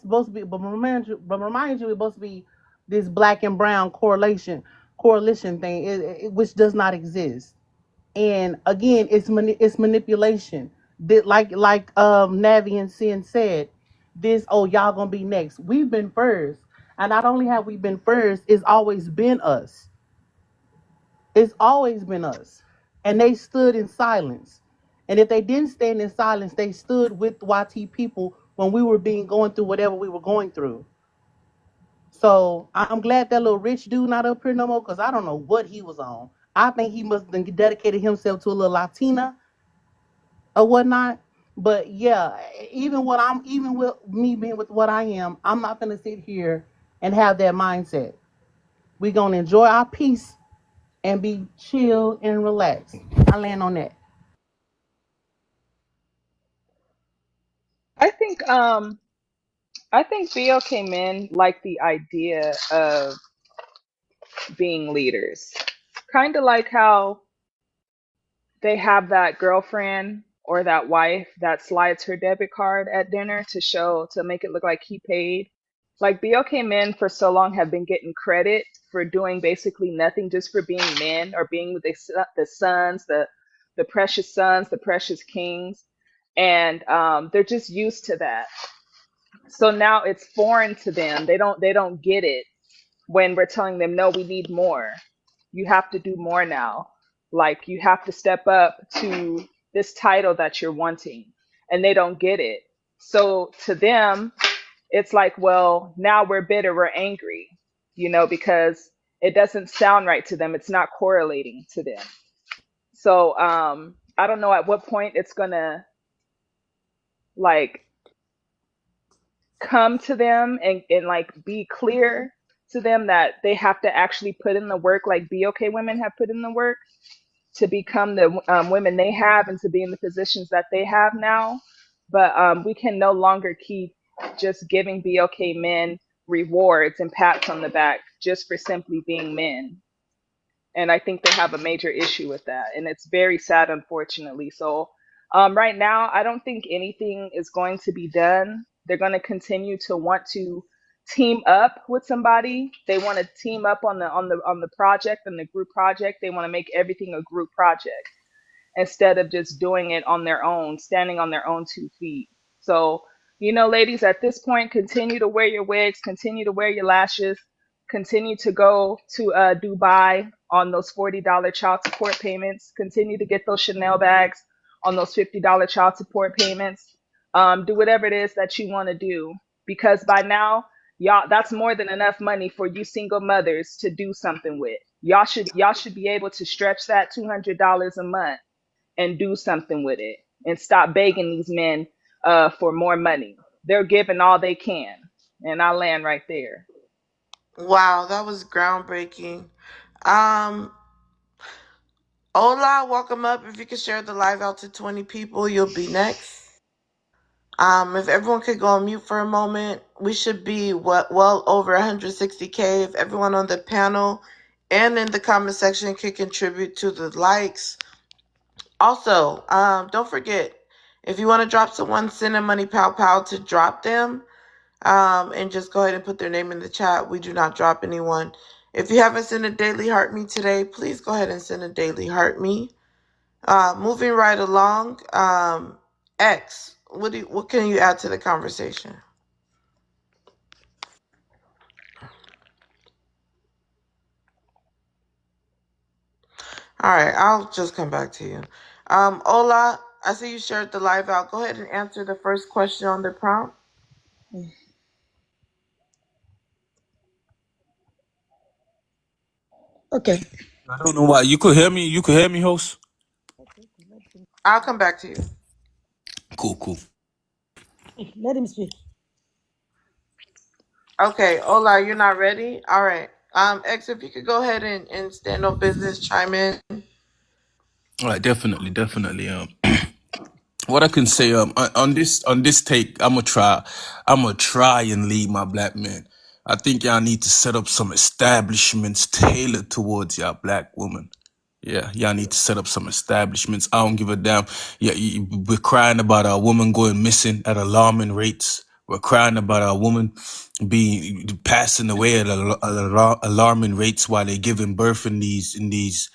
supposed to be. But remind you, it's supposed to be this black and brown coalition thing, which does not exist. And again, it's manipulation. Like Navi and Sin said, y'all gonna be next. We've been first, and not only have we been first, it's always been us. It's always been us, and they stood in silence. And if they didn't stand in silence, they stood with YT people when we were going through whatever we were going through. So I'm glad that little rich dude not up here no more, because I don't know what he was on. I think he must have dedicated himself to a little Latina or whatnot. But yeah, even with me being with what I am, I'm not gonna sit here and have that mindset. We're gonna enjoy our peace and be chill and relaxed. I land on that. I think BLK men like the idea of being leaders. Kind of like how they have that girlfriend or that wife that slides her debit card at dinner to make it look like he paid. Like BLK men for so long have been getting credit for doing basically nothing, just for being men or being with the sons, the precious sons, the precious kings, and they're just used to that. So now it's foreign to them. They don't get it when we're telling them, no, we need more. You have to do more now. Like you have to step up to this title that you're wanting. And they don't get it. So to them, it's like, well, now we're bitter, we're angry, because it doesn't sound right to them. It's not correlating to them. So I don't know at what point it's gonna like come to them and like be clear to them that they have to actually put in the work like BOK women have put in the work to become the women they have and to be in the positions that they have now. But we can no longer keep just giving BOK men rewards and pats on the back just for simply being men. And I think they have a major issue with that. And it's very sad, unfortunately. So right now, I don't think anything is going to be done. They're going to continue to want to team up with somebody. They want to team up on the project and the group project. They want to make everything a group project instead of just doing it on their own, standing on their own 2 feet. So, ladies, at this point, continue to wear your wigs, continue to wear your lashes, continue to go to Dubai on those $40 child support payments, continue to get those Chanel bags on those $50 child support payments. Do whatever it is that you want to do, because by now, y'all, that's more than enough money for you single mothers to do something with. Y'all should be able to stretch that $200 a month and do something with it and stop begging these men for more money. They're giving all they can. And I land right there. Wow, that was groundbreaking. Ola, welcome up. If you could share the live out to 20 people, you'll be next. If everyone could go on mute for a moment, we should be well over 160K. If everyone on the panel and in the comment section could contribute to the likes. Also, don't forget, if you want to drop someone, send a money pow to drop them. And just go ahead and put their name in the chat. We do not drop anyone. If you haven't sent a daily heart me today, please go ahead and send a daily heart me. Moving right along, X, what can you add to the conversation? All right, I'll just come back to you. Ola, I see you shared the live out. Go ahead and answer the first question on the prompt. Okay. I don't know why. You could hear me? You could hear me, host? I'll come back to you. Cool. Let him speak. Okay, Ola, you're not ready? All right. X, if you could go ahead and stand on business, chime in. All right, definitely. What I can say on this take, I'm gonna try and lead my black men. I think y'all need to set up some establishments tailored towards y'all black women. Yeah, y'all need to set up some establishments. I don't give a damn. Yeah, we're crying about our woman going missing at alarming rates. We're crying about our woman passing away at alarming rates while they're giving birth in these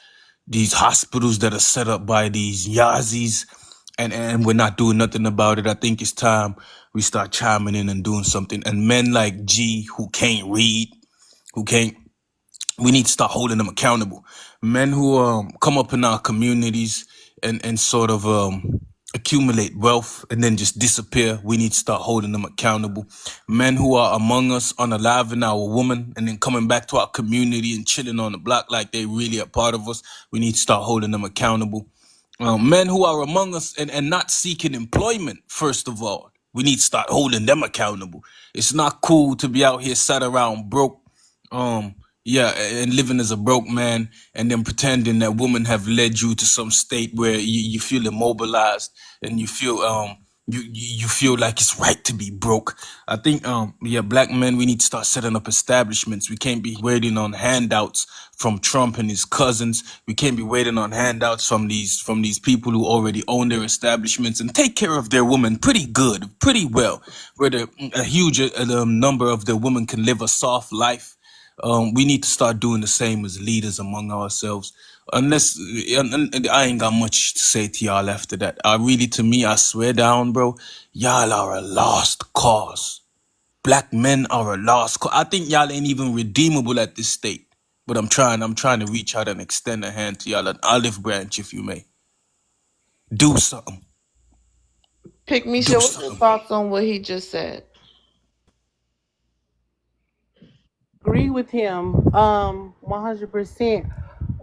hospitals that are set up by these Yazis, and we're not doing nothing about it. I think it's time we start chiming in and doing something. And men like G, who can't read, we need to start holding them accountable. Men who come up in our communities and sort of accumulate wealth and then just disappear, we need to start holding them accountable. Men who are among us, unaliving our woman and then coming back to our community and chilling on the block like they really are part of us, we need to start holding them accountable. Men who are among us and not seeking employment, first of all, we need to start holding them accountable. It's not cool to be out here sat around broke, Yeah, and living as a broke man and then pretending that women have led you to some state where you feel immobilized and you feel you feel like it's right to be broke. I think yeah, black men, we need to start setting up establishments. We can't be waiting on handouts from Trump and his cousins. We can't be waiting on handouts from these people who already own their establishments and take care of their women pretty good, pretty well, where a huge number of the women can live a soft life. We need to start doing the same as leaders among ourselves. Unless and I ain't got much to say to y'all after that. To me, I swear down, bro, y'all are a lost cause. Black men are a lost cause. I think y'all ain't even redeemable at this state. But I'm trying to reach out and extend a hand to y'all, an olive branch, if you may. Do something. Pick me, Do what's your something. thoughts on what he just said? Agree with him, 100%.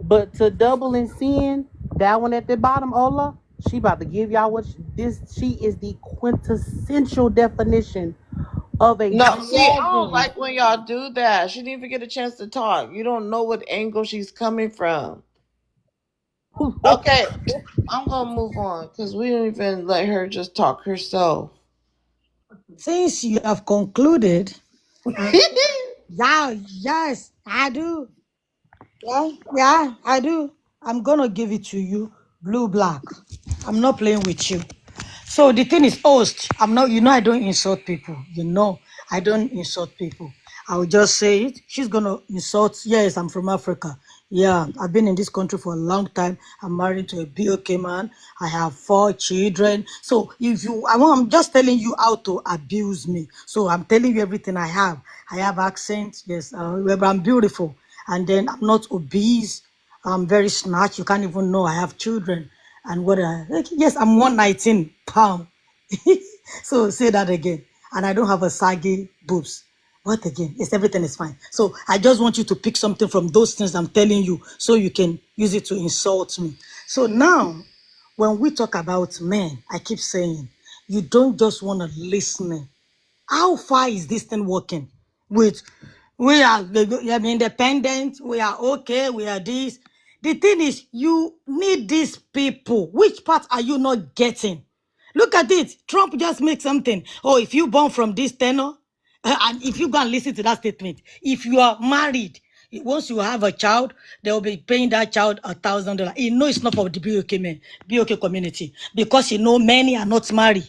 But to double and sin, that one at the bottom, Ola, she about to give y'all she is the quintessential definition of a No, see, I don't dragon. like when y'all do that. She didn't even get a chance to talk. You don't know what angle she's coming from. Okay, I'm gonna move on because we don't even let her just talk herself. Since you have concluded, yeah, yes, I do. Yeah, I do. I'm gonna give it to you, blue black. I'm not playing with you. So the thing is, host, I'm not, I don't insult people. I don't insult people. I will just say it. She's gonna insult. Yes, I'm from Africa. Yeah, I've been in this country for a long time. I'm married to a BOK man. I have 4 children. So I'm just telling you how to abuse me. So I'm telling you everything I have. I have accent. Yes, I'm beautiful. And then I'm not obese. I'm very snatched. You can't even know I have children. And yes, I'm 119 pounds. So say that again. And I don't have a saggy boobs. But again, yes, everything is fine. So I just want you to pick something from those things I'm telling you so you can use it to insult me. So now, when we talk about men, I keep saying, you don't just want to listen. How far is this thing working? We are independent, we are okay, we are this. The thing is, you need these people. Which part are you not getting? Look at it. Trump just made something. Oh, if you born from this tenor, and if you go and listen to that statement, if you are married, once you have a child, they will be paying that child $1,000. He knows it's not for the BOK community because many are not married.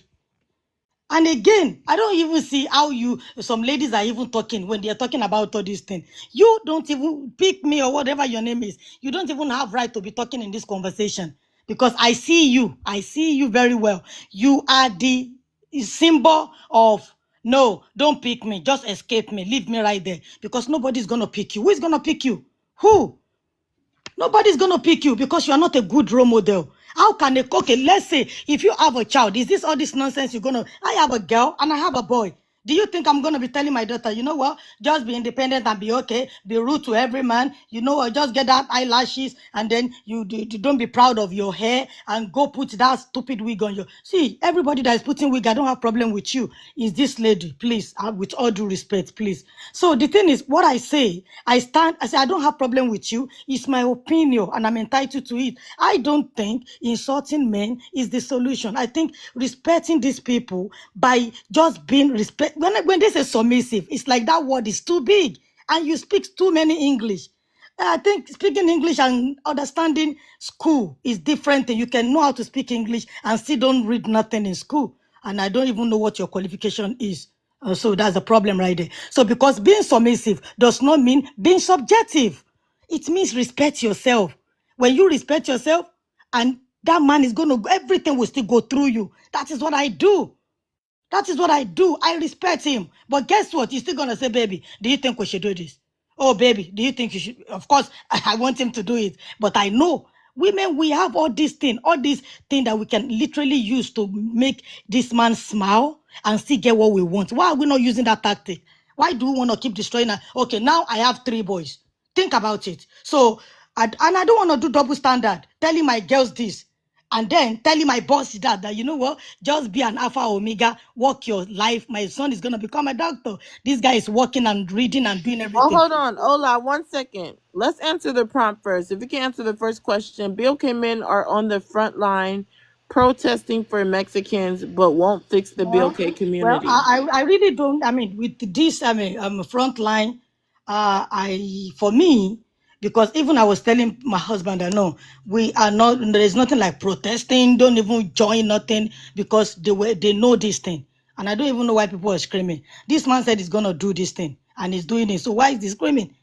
And again, I don't even see how some ladies are even talking when they're talking about all these things. You don't even pick me or whatever your name is. You don't even have right to be talking in this conversation because I see you very well. You are the symbol of, no, don't pick me. Just escape me. Leave me right there because nobody's going to pick you. Who is going to pick you? Who? Nobody's going to pick you because you are not a good role model. How can let's say if you have a child, is this all this nonsense I have a girl and I have a boy. Do you think I'm going to be telling my daughter, you know what, just be independent and be okay, be rude to every man, just get that eyelashes and then you don't be proud of your hair and go put that stupid wig on you. See, everybody that is putting wig, I don't have problem with you. Is this lady, please, with all due respect, please. So the thing is, what I say, I say, I don't have problem with you. It's my opinion and I'm entitled to it. I don't think insulting men is the solution. I think respecting these people by just being when they say submissive, it's like that word is too big and you speak too many English. I think speaking English and understanding school is different. You can know how to speak English and still don't read nothing in school. And I don't even know what your qualification is. So that's the problem right there. So because being submissive does not mean being subjective. It means respect yourself. When you respect yourself, and that man is everything will still go through you. That is what I do. That is what I do. I respect him. But guess what? He's still going to say, baby, do you think we should do this? Oh, baby, do you think you should? Of course, I want him to do it. But I know women, we have all these things that we can literally use to make this man smile and still get what we want. Why are we not using that tactic? Why do we want to keep destroying her? Okay, now I have 3 boys. Think about it. So, and I don't want to do double standard, telling my girls this. And then telling my boss that you know what, just be an alpha omega, work your life. My son is gonna become a doctor. This guy is working and reading and doing Oh, everything. hold on. Ola, 1 second. Let's answer the prompt first. If you can answer the first question, BOK men are on the front line protesting for Mexicans but won't fix the BOK Well, community. I really don't. I mean, with this, front line, for me, because even I was telling my husband, I know we are not. There is nothing like protesting. Don't even join nothing because they know this thing, and I don't even know why people are screaming. This man said he's gonna do this thing, and he's doing it. So why is he screaming?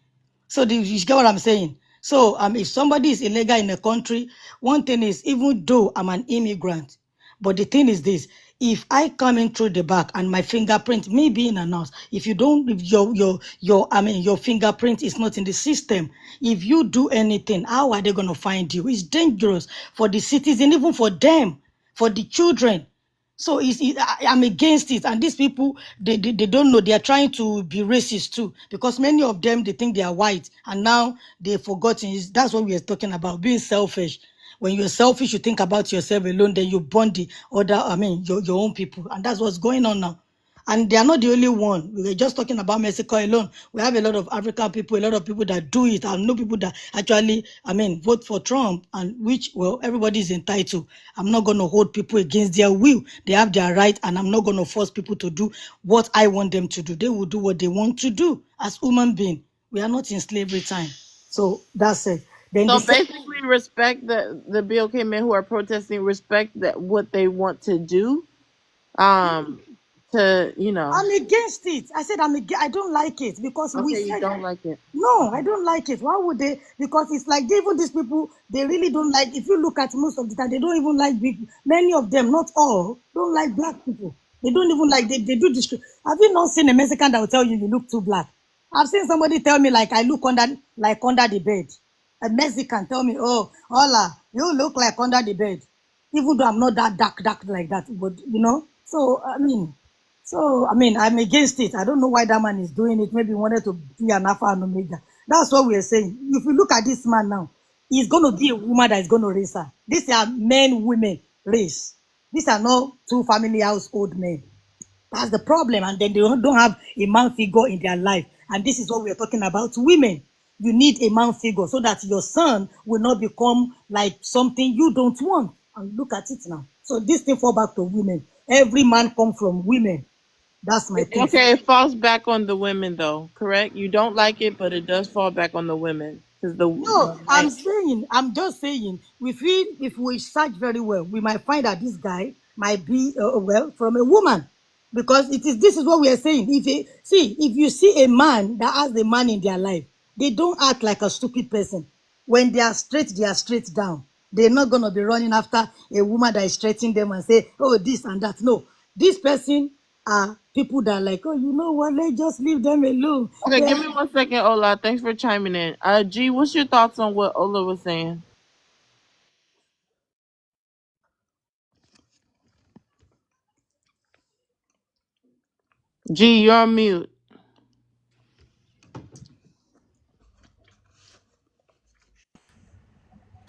So you get what I'm saying? So if somebody is illegal in a country, one thing is, even though I'm an immigrant, but the thing is this: if I come in through the back and my fingerprint, me being a nurse, if you don't, if your fingerprint is not in the system, if you do anything, how are they gonna find you? It's dangerous for the citizen, even for them, for the children. So I'm against it. And these people, they don't know. They are trying to be racist too. Because many of them, they think they are white. And now they've forgotten. That's what we are talking about, being selfish. When you're selfish, you think about yourself alone, then you burn the your own people. And that's what's going on now. And they are not the only one. We were just talking about Mexico alone. We have a lot of African people, a lot of people that do it. I know people that actually, vote for Trump, and which, well, everybody is entitled. I'm not going to hold people against their will. They have their right, and I'm not going to force people to do what I want them to do. They will do what they want to do as human beings. We are not in slavery time. So that's it. Then So the second, basically, respect the BOK men who are protesting. Respect that what they want to do. I'm against it. I said I don't like it because we Okay, you said don't like it. no, I don't like it. Why would they? Because it's like even these people, they really don't like. If you look at most of the time, they don't even like people. Many of them, not all, don't like black people. They don't even like. They do discriminate. Have you not seen a Mexican that will tell you look too black? I've seen somebody tell me like I look under the bed. A Mexican tell me, oh, hola, you look like under the bed, even though I'm not that dark like that. But so I'm against it. I don't know why that man is doing it. Maybe he wanted to be an alpha and omega. That's what we are saying. If you look at this man now, he's going to be a woman that is going to raise her. These are men, women race. These are not two family household men. That's the problem. And then they don't have a man figure in their life. And this is what we are talking about. Women, you need a man figure so that your son will not become like something you don't want. And look at it now. So this thing fall back to women. Every man come from women. That's my thing. Okay, it falls back on the women though, correct? You don't like it, but it does fall back on the women. No, I'm just saying, if we search very well, we might find that this guy might be from a woman, because this is what we are saying. If you see a man that has a man in their life, they don't act like a stupid person. When they are straight down. They're not gonna be running after a woman that is straightening them and say, oh, this and that. No, this person are people that are like, oh, you know what? Let's just leave them alone. Okay, give me 1 second, Ola. Thanks for chiming in. G, what's your thoughts on what Ola was saying? G, you're on mute.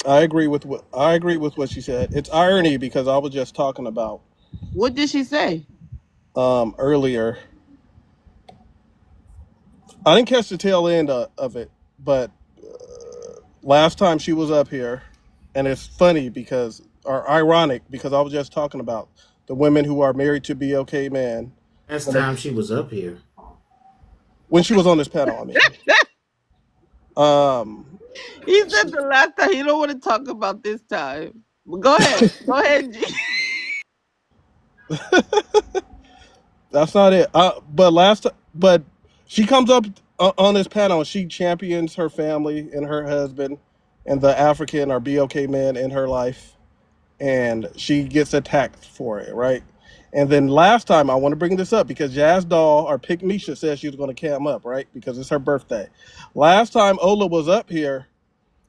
I agree with what she said. It's irony because I was just talking about What did she say? earlier. I didn't catch the tail end of it, but last time she was up here, and it's funny or ironic because I was just talking about the women who are married to BOK men. Last time she was up here. When she was on this panel, I mean. He said the last time. He don't want to talk about this time. Go ahead. Go ahead, G. That's not it. But she comes up on this panel and she champions her family and her husband and the African or BOK men in her life, and she gets attacked for it, right? And then last time, I want to bring this up because Jazz Doll or Pick Misha said she was going to cam up, right? Because it's her birthday. Last time Ola was up here,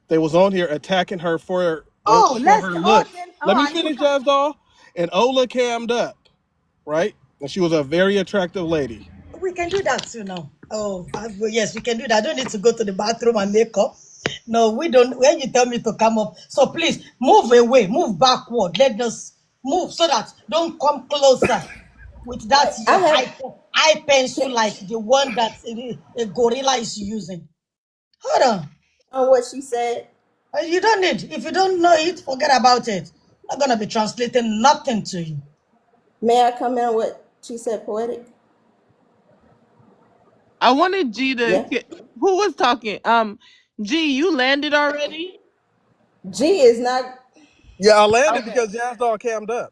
they was on here attacking her for her look. Let me finish, Jazz Doll. And Ola cammed up, right? And she was a very attractive lady. We can do that too now. Oh, yes, we can do that. I don't need to go to the bathroom and make up. No, we don't. When you tell me to come up, so please move away, move backward. Let us move so that don't come closer with that I your have. eye pencil like the one that a gorilla is using. Hold on. On what she said. You don't need. If you don't know it, forget about it. I'm not gonna be translating nothing to you. May I comment on what she said, poetic? I wanted G to Yeah. who was talking? G, you landed already? G is not. Yeah, I landed Okay. because Jazz Dog cammed up.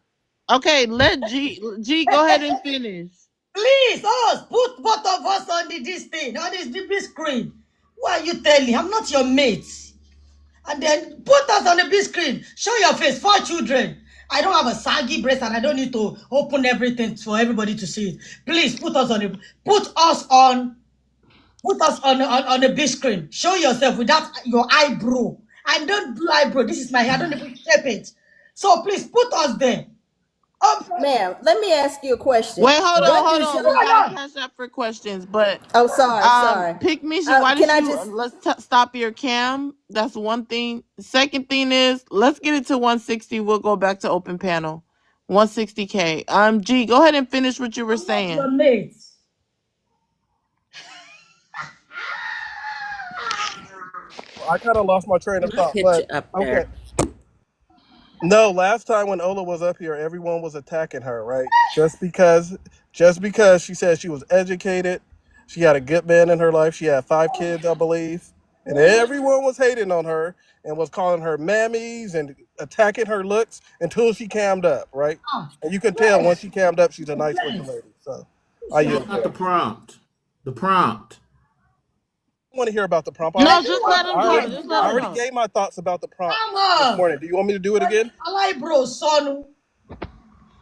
Okay, let G go ahead and finish. Please, put both of us on this thing, on this big screen. What are you telling? I'm not your mate. And then put us on the big screen. Show your face. 4 children. I don't have a saggy breast and I don't need to open everything for everybody to see it. Please put us on the the big screen. Show yourself without your eyebrow. I don't do eyebrow. This is my hair. I don't even shape it. So please put us there. Ma'am, let me ask you a question. Wait, hold on. What We gotta catch up for questions, but Oh, sorry. Pick Misha, why Can I did you just? let's stop your cam? That's one thing. Second thing is let's get it to 160. We'll go back to open panel. 160K. G, go ahead and finish what you were saying. Your mate. I kind of lost my train of thought, Hit but you up okay. there. No, last time when Ola was up here, everyone was attacking her, right? Just because she said she was educated, she had a good man in her life, she had 5 kids, I believe, and everyone was hating on her and was calling her mammies and attacking her looks until she cammed up, right? And you can tell once she cammed up, she's a nice looking lady. So I Not the prompt. The prompt. want to hear about the prompt. No, just let him I talk. already, Just I let him already talk. gave my thoughts about the prompt Come this on. morning. Do you want me to do it again? Eyebrow, son.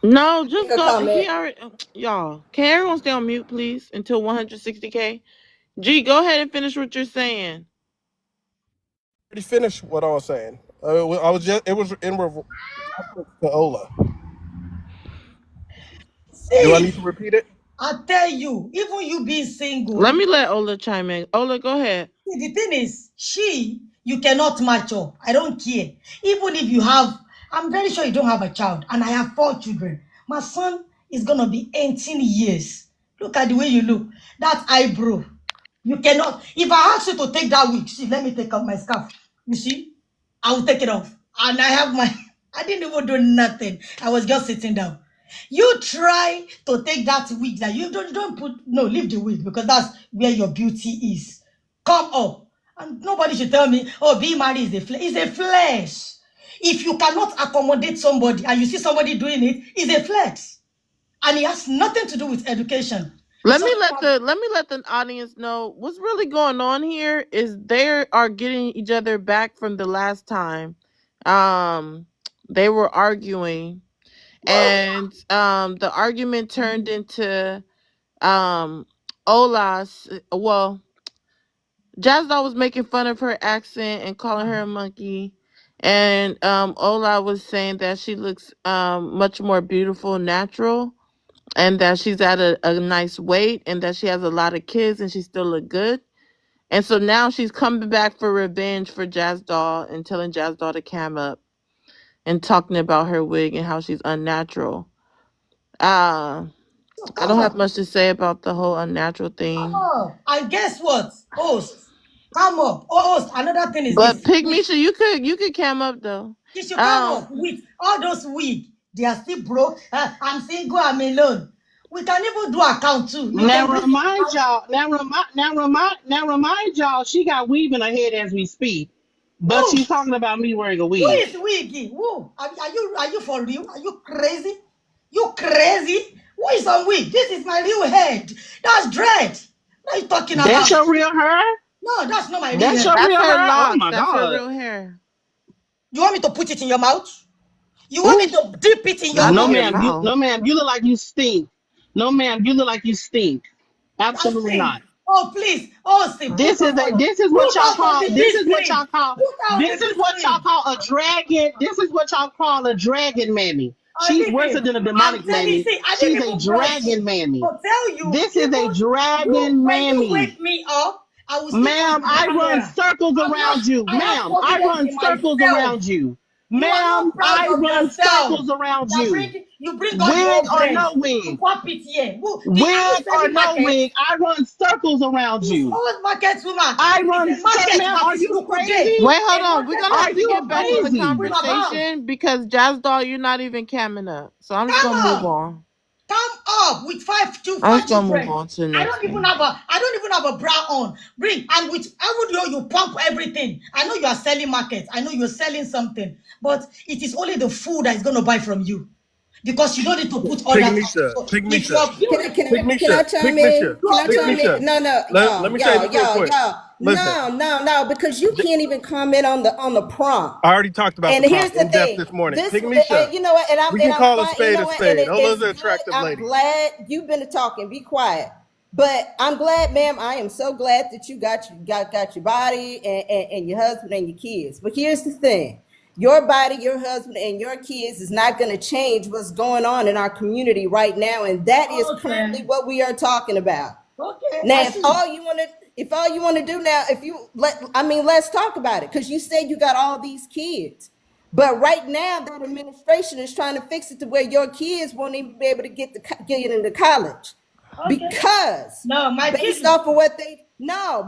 No, just Make a go. comment. He already, y'all. Can everyone stay on mute, please, until 160K? G, go ahead and finish what you're saying. Already finished what I was saying. It was in reference to Ola. Do I need to repeat it? I tell you, even you being single. Let me let Ola chime in. Ola, go ahead. The thing is, you cannot match up. I don't care. Even if you have, I'm very sure you don't have a child, and I have 4 children. My son is gonna be 18 years. Look at the way you look. That eyebrow. You cannot. If I ask you to take that wig, see, let me take off my scarf. You see, I will take it off, and I have my. I didn't even do nothing. I was just sitting down. You try to take that wig that you don't put. No, leave the wig because that's where your beauty is. Come up, and nobody should tell me, "Oh, being married is a flesh." It's a flesh. If you cannot accommodate somebody and you see somebody doing it, it's a flex, and it has nothing to do with education. Let me let the audience know what's really going on here is they are getting each other back from the last time. They were arguing, and the argument turned into Ola's. Well, Jazz Doll was making fun of her accent and calling her a monkey. And Ola was saying that she looks much more beautiful, natural, and that she's at a nice weight, and that she has a lot of kids, and she still look good. And so now she's coming back for revenge for Jazz Doll and telling Jazz Doll to cam up and talking about her wig and how she's unnatural. I don't have much to say about the whole unnatural thing. Oh, and guess what? Host, come up. Host, another thing is But this. Pig Misha, you could cam up though. You should come up with all those wigs. They are still broke. I'm single, I'm alone. We can even do account too. Now remind y'all, she got weave in her head as we speak. But she's talking about me wearing a wig. Who is wiggy? Who? Are you for real? Are you crazy? You crazy? Who is on wig? This is my real head. That's dread. What are you talking about? That's your real hair? No, that's not my real That's hair. your real hair? Locks. Oh my That's God. her real hair. You want me to put it in your mouth? You want me to dip it in your No, mouth? ma'am. You look like you stink. No, ma'am. You look like you stink. Absolutely not. Oh, please. Oh, see. This is what y'all call a dragon. This is what y'all call a dragon mammy. She's worse than a demonic mammy. She's a dragon mammy. I'll tell you. This is a dragon mammy. When you wake me up I will still Ma'am, come to the I run camera. circles around you. I have Ma'am, I confidence run in circles myself. around you. You are Ma'am, not proud I of run yourself. circles around You you. bring all the Wig old or grace no to wig. pop it here. Are Wig you or selling no market? wig, I run circles around Who's you. always market woman? I run, It's a market ma'am, that are is you local day. crazy? Wait, hold A on. We're market gonna that have Are is to you get back local on the day. crazy? Bring about. conversation because Jazz Doll, you're not even coming up. So I'm just Come gonna move on. on. Come up with five I'm just gonna move children. on to the I next don't even one. have a bra on. Bring and with I would know you pump everything. I know you are selling market. I know you're selling something, but it is only the food that is going to buy from you because you don't need to put other stuff. Pygmisha, So if Pygmisha, you're Can I Pygmisha, chime in? Pygmisha, Can I chime Pygmisha. in? No, Let me say this real quick. Listen, no, because you can't even comment on the prompt. I already talked about the And here's prompt the in depth thing. this morning. This, Pygmisha, you know what? we can I'm call a fine. You spade know a what? And spade. Ola's it's an good. attractive I'm lady. glad you've been talking. Be quiet. But I'm glad, ma'am. I am so glad that you got your body and your husband and your kids. But here's the thing: your body, your husband, and your kids is not going to change what's going on in our community right now, and that is currently what we are talking about. Okay. Now, if all you want to do now, let's talk about it because you said you got all these kids. But right now, that administration is trying to fix it to where your kids won't even be able to get into college. Because no, my based off of what they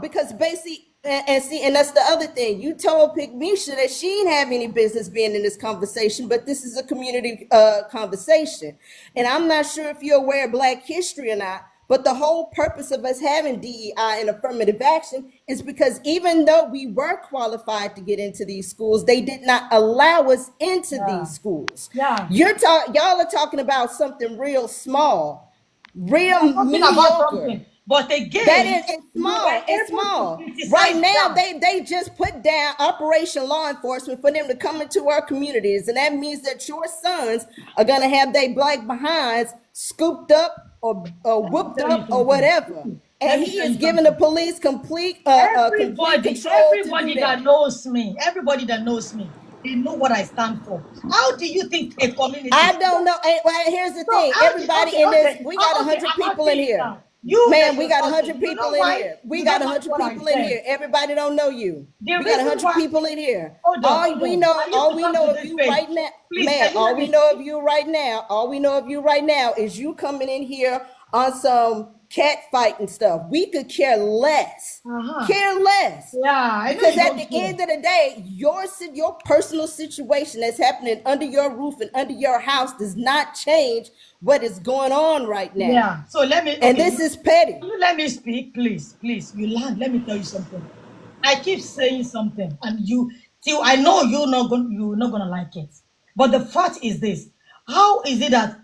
because basically and that's the other thing. You told Pygmisha that she didn't have any business being in this conversation, but this is a community conversation. And I'm not sure if you're aware of Black history or not, but the whole purpose of us having DEI and affirmative action is because even though we were qualified to get into these schools, they did not allow us into these schools. Yeah. Y'all are talking about something real small, real mediocre. But again, that is it's small. It's small. Right now, they just put down Operation Law Enforcement for them to come into our communities, and that means that your sons are gonna have their Black behinds scooped up or whooped up or whatever. And he is giving the police complete everybody control that knows me, everybody that knows me, they know what I stand for. How do you think a community? I don't know. Well, here's the thing. Everybody in this, we got 100 people in here. We got 100 people in here. We got 100 people in here. Everybody don't know you. We got 100 people in here. All we know of you right now, man, all we know of you right now is you coming in here on some cat fight and stuff. We could care less. Care less. Yeah, because at the end of the day, your personal situation that's happening under your roof and under your house does not change what is going on right now. Yeah. So let me. And this is petty. Let me speak, please. You learn. Let me tell you something. I keep saying something, and I know you're not gonna like it. But the fact is this: how is it that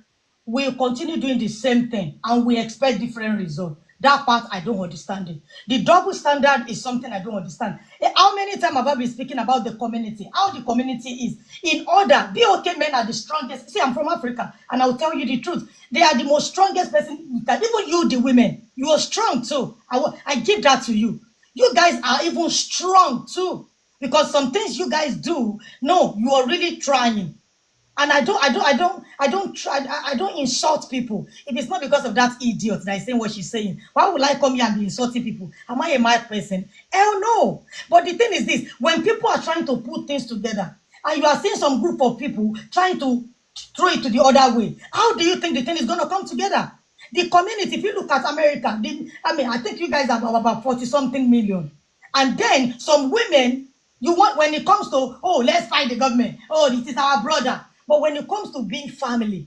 we continue doing the same thing and we expect different results? That part I don't understand it. The double standard is something I don't understand. How many times have I been speaking about the community? How the community is in order. BOK men are the strongest. See, I'm from Africa, and I'll tell you the truth. They are the most strongest person. Even you, the women, you are strong too. I give that to you. You guys are even strong too, because some things you guys do, no, you are really trying. And I don't insult people. If it's not because of that idiot that is saying what she's saying, why would I come here and be insulting people? Am I a mad person? Hell no. But the thing is this: when people are trying to put things together, and you are seeing some group of people trying to throw it to the other way, how do you think the thing is going to come together? The community, if you look at America, I think you guys have about 40-something million. And then some women, when it comes to, let's fight the government. This is our brother. But when it comes to being family,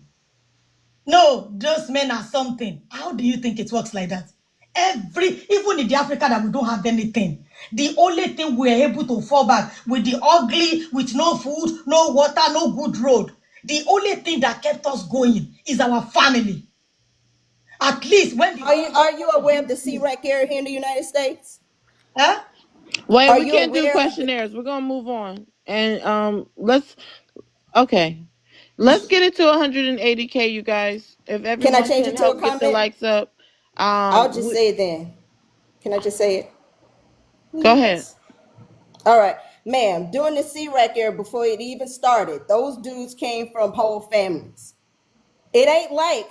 no, those men are something. How do you think it works like that? Even in the Africa that we don't have anything, the only thing we're able to fall back with the ugly, with no food, no water, no good road. The only thing that kept us going is our family. At least when are you aware of the CREC area here in the United States? Huh? Wait, we can't do questionnaires. We're gonna move on. And let's get it to 180K, you guys. If everyone can I change it to a comment? Get the likes up. I'll just say it then. Can I just say it? Go ahead. All right, ma'am. During the CREC era, before it even started, those dudes came from whole families. It ain't like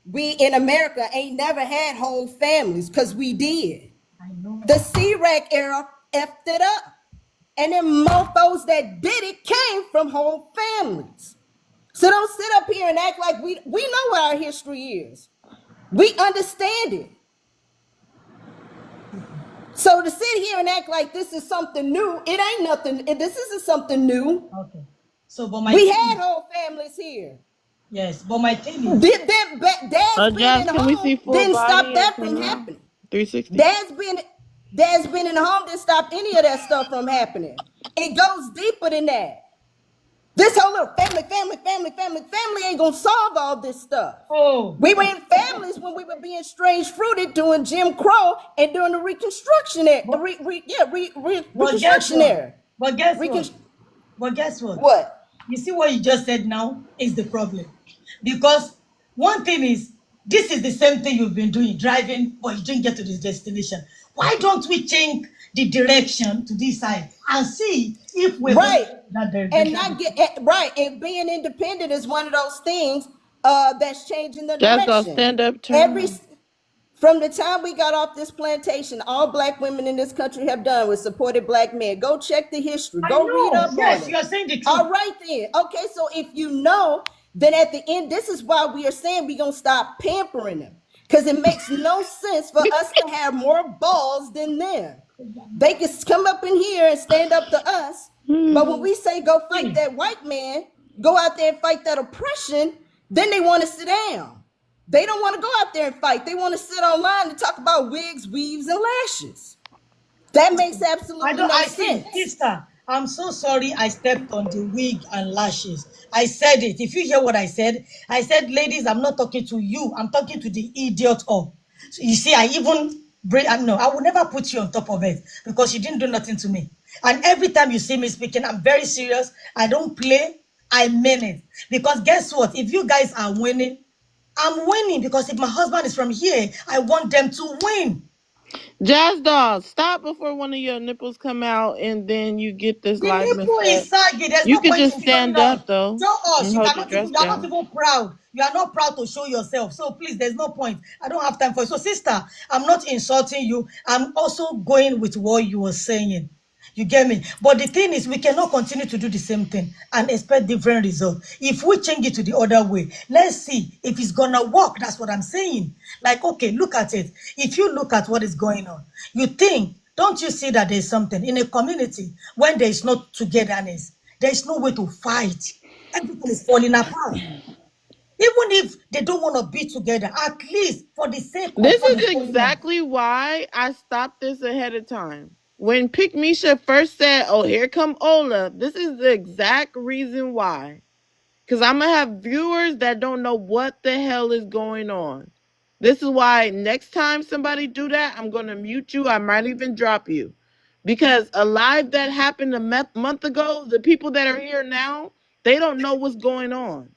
we in America ain't never had whole families, because we did. I know. The C-Rack era effed it up. And then mofos that did it came from whole families. So don't sit up here and act like we know what our history is. We understand it. So to sit here and act like this is something new, it ain't nothing. This isn't something new. Okay. So, but my We thing had is- whole families here. yes, but my thing is, Dad's being Jazz, in the can we see home full didn't stop body that and from camera? happening. 360. Dad's been in the home didn't stop any of that stuff from happening. It goes deeper than that. This whole little family ain't gonna solve all this stuff. oh, We were in families when we were being strange fruited doing Jim Crow and during the Reconstruction era. but guess Reconstruction what? era. But guess what? Recon- But guess what? What? You see what you just said now is the problem. Because one thing is, this is the same thing you've been doing, driving, but you didn't get to this destination. Why don't we change the direction to this side and see if we're Right. going that direction? And not get right. And being independent is one of those things that's changing the Jazz, direction. stand up, turn Every around. From the time we got off this plantation, all black women in this country have done was supported black men. Go check the history. I Go know. read up Yes, on it. you're saying the truth. All right then. Okay, so if you know, then at the end, this is why we are saying we're gonna stop pampering them. Because it makes no sense for us to have more balls than them. They can come up in here and stand up to us. But when we say go fight that white man, go out there and fight that oppression, then they want to sit down. They don't want to go out there and fight. They want to sit online and talk about wigs, weaves, and lashes. That makes absolutely no sense. Sister, I'm so sorry I stepped on the wig and lashes. I said it. If you hear what I said, ladies, I'm not talking to you. I'm talking to the idiot all. So you see, I will never put you on top of it because you didn't do nothing to me. And every time you see me speaking, I'm very serious. I don't play. I mean it. Because guess what? If you guys are winning, I'm winning because if my husband is from here, I want them to win. Jazz Doll, stop before one of your nipples come out and then you get this The live nipple is saggy. There's You no could point just in stand showing up though. Show us. and You hold are your not dress even, you are not down. even proud. You are not proud to show yourself. So please, there's no point. I don't have time for it. So sister, I'm not insulting you. I'm also going with what you were saying. You get me? But the thing is, we cannot continue to do the same thing and expect different results. If we change it to the other way, let's see if it's gonna work. That's what I'm saying. Like, okay, look at it. If you look at what is going on, don't you see that there's something in a community when there is no togetherness, there is no way to fight. Everything is falling apart. Even if they don't want to be together, at least for the sake of This what is is going on. exactly why I stopped this ahead of time. When Pick Misha first said, oh, here come Ola, this is the exact reason why. Because I'm going to have viewers that don't know what the hell is going on. This is why next time somebody do that, I'm going to mute you. I might even drop you. Because a live that happened a month ago, the people that are here now, they don't know what's going on.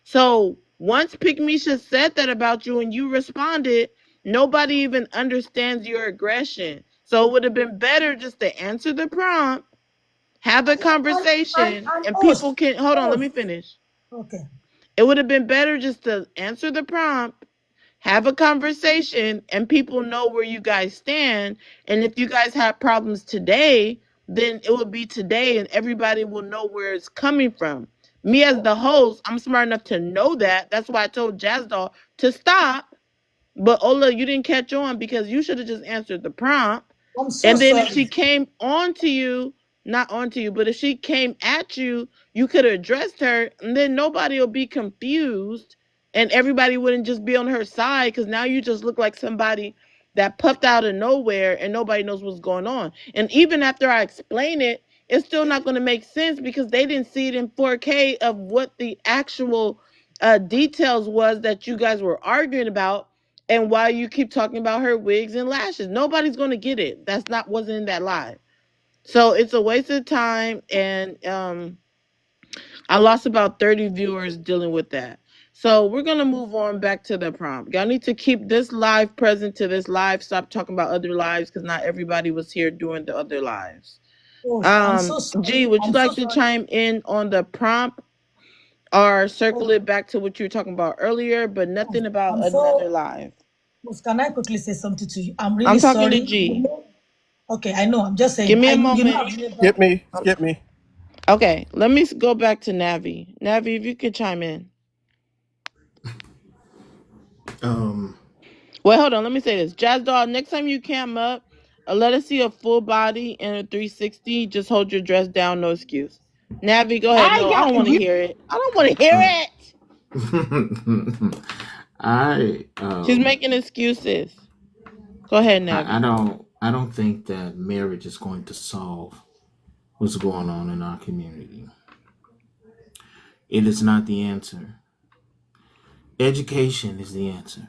So once Pick Misha said that about you and you responded, nobody even understands your aggression. So it would have been better just to answer the prompt, have a conversation, and people can hold on, let me finish. Okay. It would have been better just to answer the prompt, have a conversation, and people know where you guys stand. And if you guys have problems today, then it would be today and everybody will know where it's coming from. Me as the host, I'm smart enough to know that. That's why I told Jazz Doll to stop. But Ola, you didn't catch on because you should have just answered the prompt. I'm so And then sorry. if she came onto you, not onto you, but if she came at you, you could have addressed her, and then nobody will be confused, and everybody wouldn't just be on her side, because now you just look like somebody that puffed out of nowhere, and nobody knows what's going on. And even after I explain it, it's still not going to make sense because they didn't see it in 4K of what the actual details was that you guys were arguing about. And why you keep talking about her wigs and lashes. Nobody's going to get it. Wasn't in that live. So it's a waste of time. And I lost about 30 viewers dealing with that. So we're going to move on back to the prompt. Y'all need to keep this live present to this live. Stop talking about other lives because not everybody was here doing the other lives. Oh, I'm so sorry. G, would you I'm like so to sorry. chime in on the prompt or circle it back to what you were talking about earlier, but nothing about I'm another so. live? Can I quickly say something to you? I'm really I'm talking sorry. to G. Okay, I know. I'm just Give saying. me a You know, moment. I've never. Skip me. Skip me. Okay, let me go back to Navi. Navi, if you could chime in. Um, Well, hold on. Let me say this. Jazz Doll, next time you cam up, let us see a full body and a 360. Just hold your dress down. No excuse. Navi, go ahead. No, I don't want to hear it. I don't want to hear it. I She's making excuses. Go ahead, Navi. I don't think that marriage is going to solve what's going on in our community. It is not the answer. Education is the answer.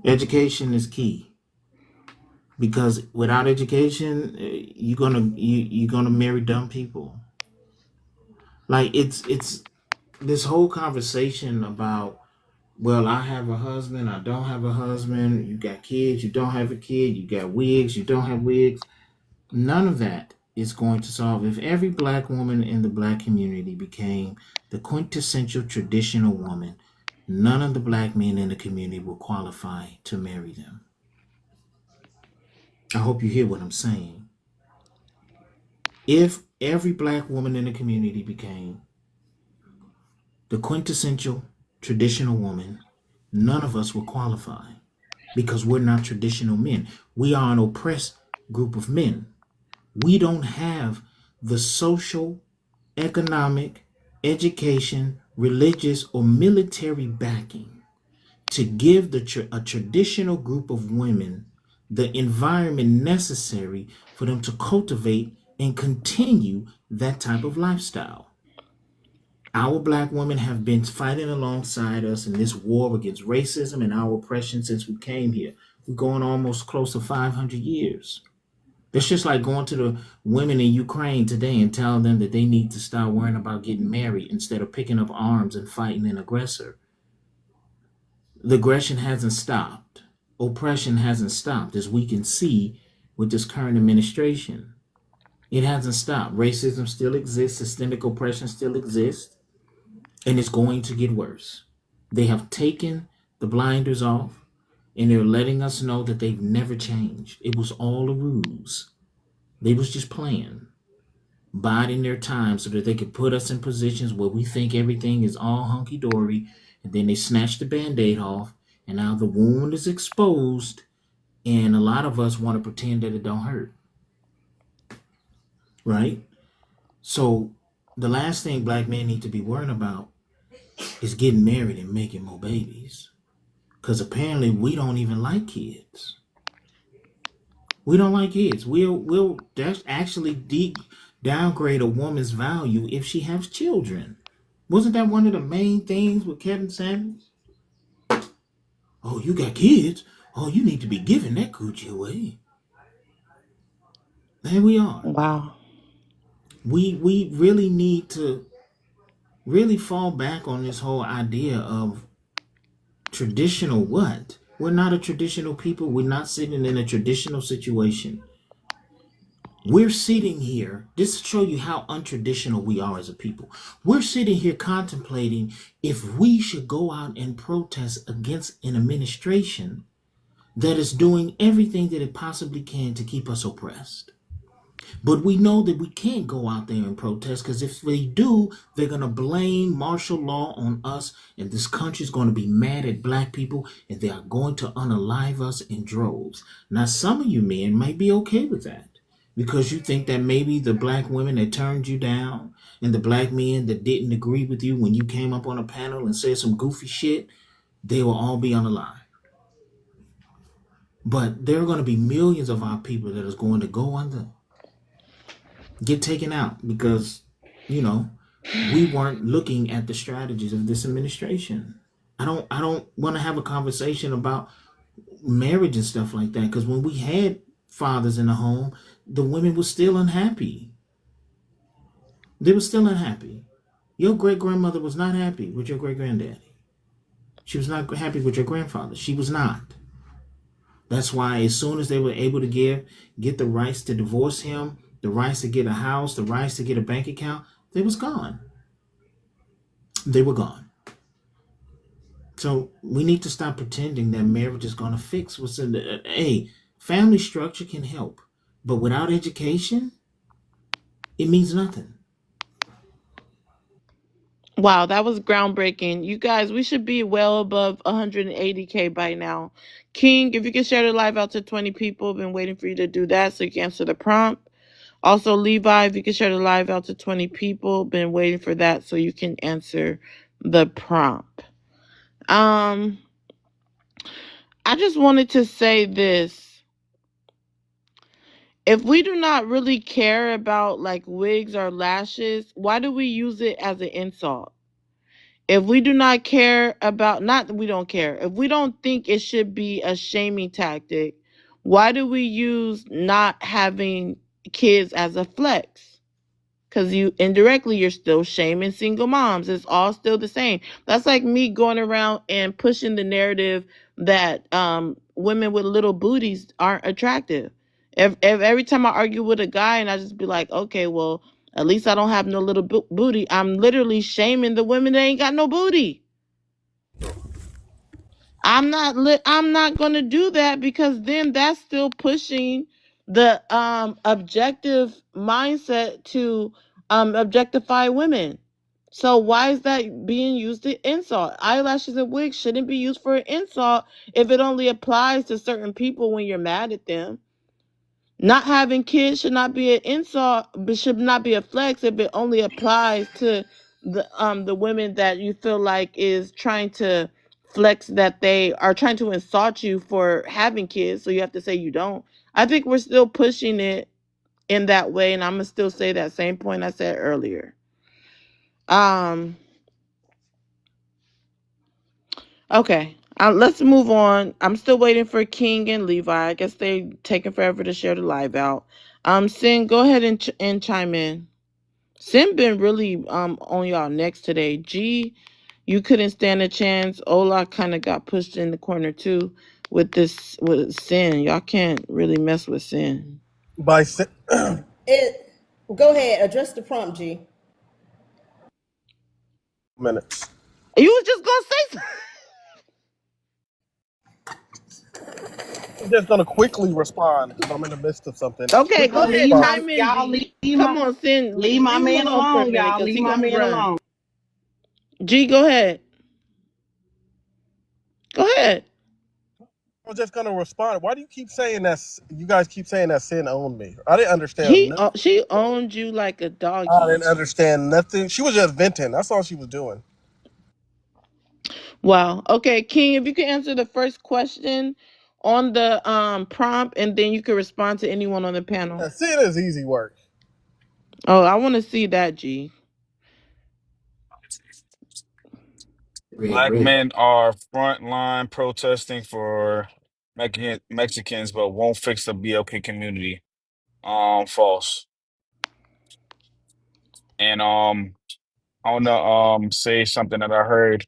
Education is key because without education, you're gonna marry dumb people. Like it's this whole conversation about, well, I have a husband, I don't have a husband, you got kids, you don't have a kid, you got wigs, you don't have wigs. None of that is going to solve. If every black woman in the black community became the quintessential traditional woman, none of the black men in the community will qualify to marry them. I hope you hear what I'm saying. If every black woman in the community became the quintessential traditional woman, none of us will qualify because we're not traditional men. We are an oppressed group of men. We don't have the social, economic, education, religious, or military backing to give a traditional group of women the environment necessary for them to cultivate and continue that type of lifestyle. Our black women have been fighting alongside us in this war against racism and our oppression since we came here. We're going almost close to 500 years. It's just like going to the women in Ukraine today and telling them that they need to start worrying about getting married instead of picking up arms and fighting an aggressor. The aggression hasn't stopped. Oppression hasn't stopped, as we can see with this current administration. It hasn't stopped. Racism still exists. Systemic oppression still exists. And it's going to get worse. They have taken the blinders off and they're letting us know that they've never changed. It was all a ruse. They was just playing, biding their time so that they could put us in positions where we think everything is all hunky-dory, and then they snatch the Band-Aid off, and now the wound is exposed, and a lot of us want to pretend that it don't hurt. Right? So the last thing black men need to be worrying about is getting married and making more babies. Because apparently we don't even like kids. We don't like kids. We'll that's actually downgrade a woman's value if she has children. Wasn't that one of the main things with Kevin Samuels? Oh, you got kids? Oh, you need to be giving that coochie away. There we are. Wow. We really need to really fall back on this whole idea of traditional what? We're not a traditional people. We're not sitting in a traditional situation. We're sitting here, just to show you how untraditional we are as a people. We're sitting here contemplating if we should go out and protest against an administration that is doing everything that it possibly can to keep us oppressed. But we know that we can't go out there and protest because if they do, they're going to blame martial law on us, and this country's going to be mad at black people, and they are going to unalive us in droves. Now, some of you men might be okay with that because you think that maybe the black women that turned you down and the black men that didn't agree with you when you came up on a panel and said some goofy shit, they will all be unalive. But there are going to be millions of our people that is going to go under, get taken out because, you know, we weren't looking at the strategies of this administration. I don't want to have a conversation about marriage and stuff like that because when we had fathers in the home, the women were still unhappy. They were still unhappy. Your great-grandmother was not happy with your great-granddaddy. She was not happy with your grandfather. She was not. That's why as soon as they were able to get the rights to divorce him, the rights to get a house, the rights to get a bank account, they was gone. They were gone. So we need to stop pretending that marriage is going to fix what's in the... Hey, Family structure can help, but without education, it means nothing. Wow, that was groundbreaking. You guys, we should be well above 180K by now. King, if you can share the live out to 20 people, been waiting for you to do that so you can answer the prompt. Also, Levi, if you can share the live out to 20 people, been waiting for that so you can answer the prompt. I just wanted to say this. If we do not really care about like wigs or lashes, why do we use it as an insult? If we do not care about, not that we don't care, if we don't think it should be a shaming tactic, why do we use not having kids as a flex? Because you indirectly, you're still shaming single moms. It's all still the same. That's like me going around and pushing the narrative that women with little booties aren't attractive. If every time I argue with a guy and I just be like, okay, well, at least I don't have no little booty, I'm literally shaming the women that ain't got no booty. I'm not going to do that, because then that's still pushing the objective mindset to objectify women. So why is that being used to insult? Eyelashes and wigs shouldn't be used for an insult if it only applies to certain people when you're mad at them. Not having kids should not be an insult, but should not be a flex if it only applies to the women that you feel like is trying to flex that they are trying to insult you for having kids, so you have to say you don't. I think we're still pushing it in that way, and I'm gonna still say that same point I said earlier. Okay. Let's move on. I'm still waiting for King and Levi. I guess they taking forever to share the live out. Sin, go ahead and chime in. Sin been really on y'all next today. G, you couldn't stand a chance. Ola kind of got pushed in the corner too with Sin. Y'all can't really mess with Sin. Go ahead, address the prompt, G. Minutes. You was just gonna say something. I'm just gonna quickly respond because I'm in the midst of something. Okay, go ahead, chime in. Y'all G. Come on, Sin. leave my Leave man him alone for a alone, minute, y'all. because he Leave my gonna man run. alone. G, go ahead. Go ahead. I was just gonna respond. Why do you keep saying that? You guys keep saying that Sin owned me. I didn't understand. She owned you like a doggy. I didn't understand nothing. She was just venting. That's all she was doing. Wow. Okay, King, if you can answer the first question on the prompt, and then you can respond to anyone on the panel. Yeah, Sin is easy work. Oh, I want to see that, G. Black men are frontline protesting for Mexicans, but won't fix the BLK community. False. And I wanna say something that I heard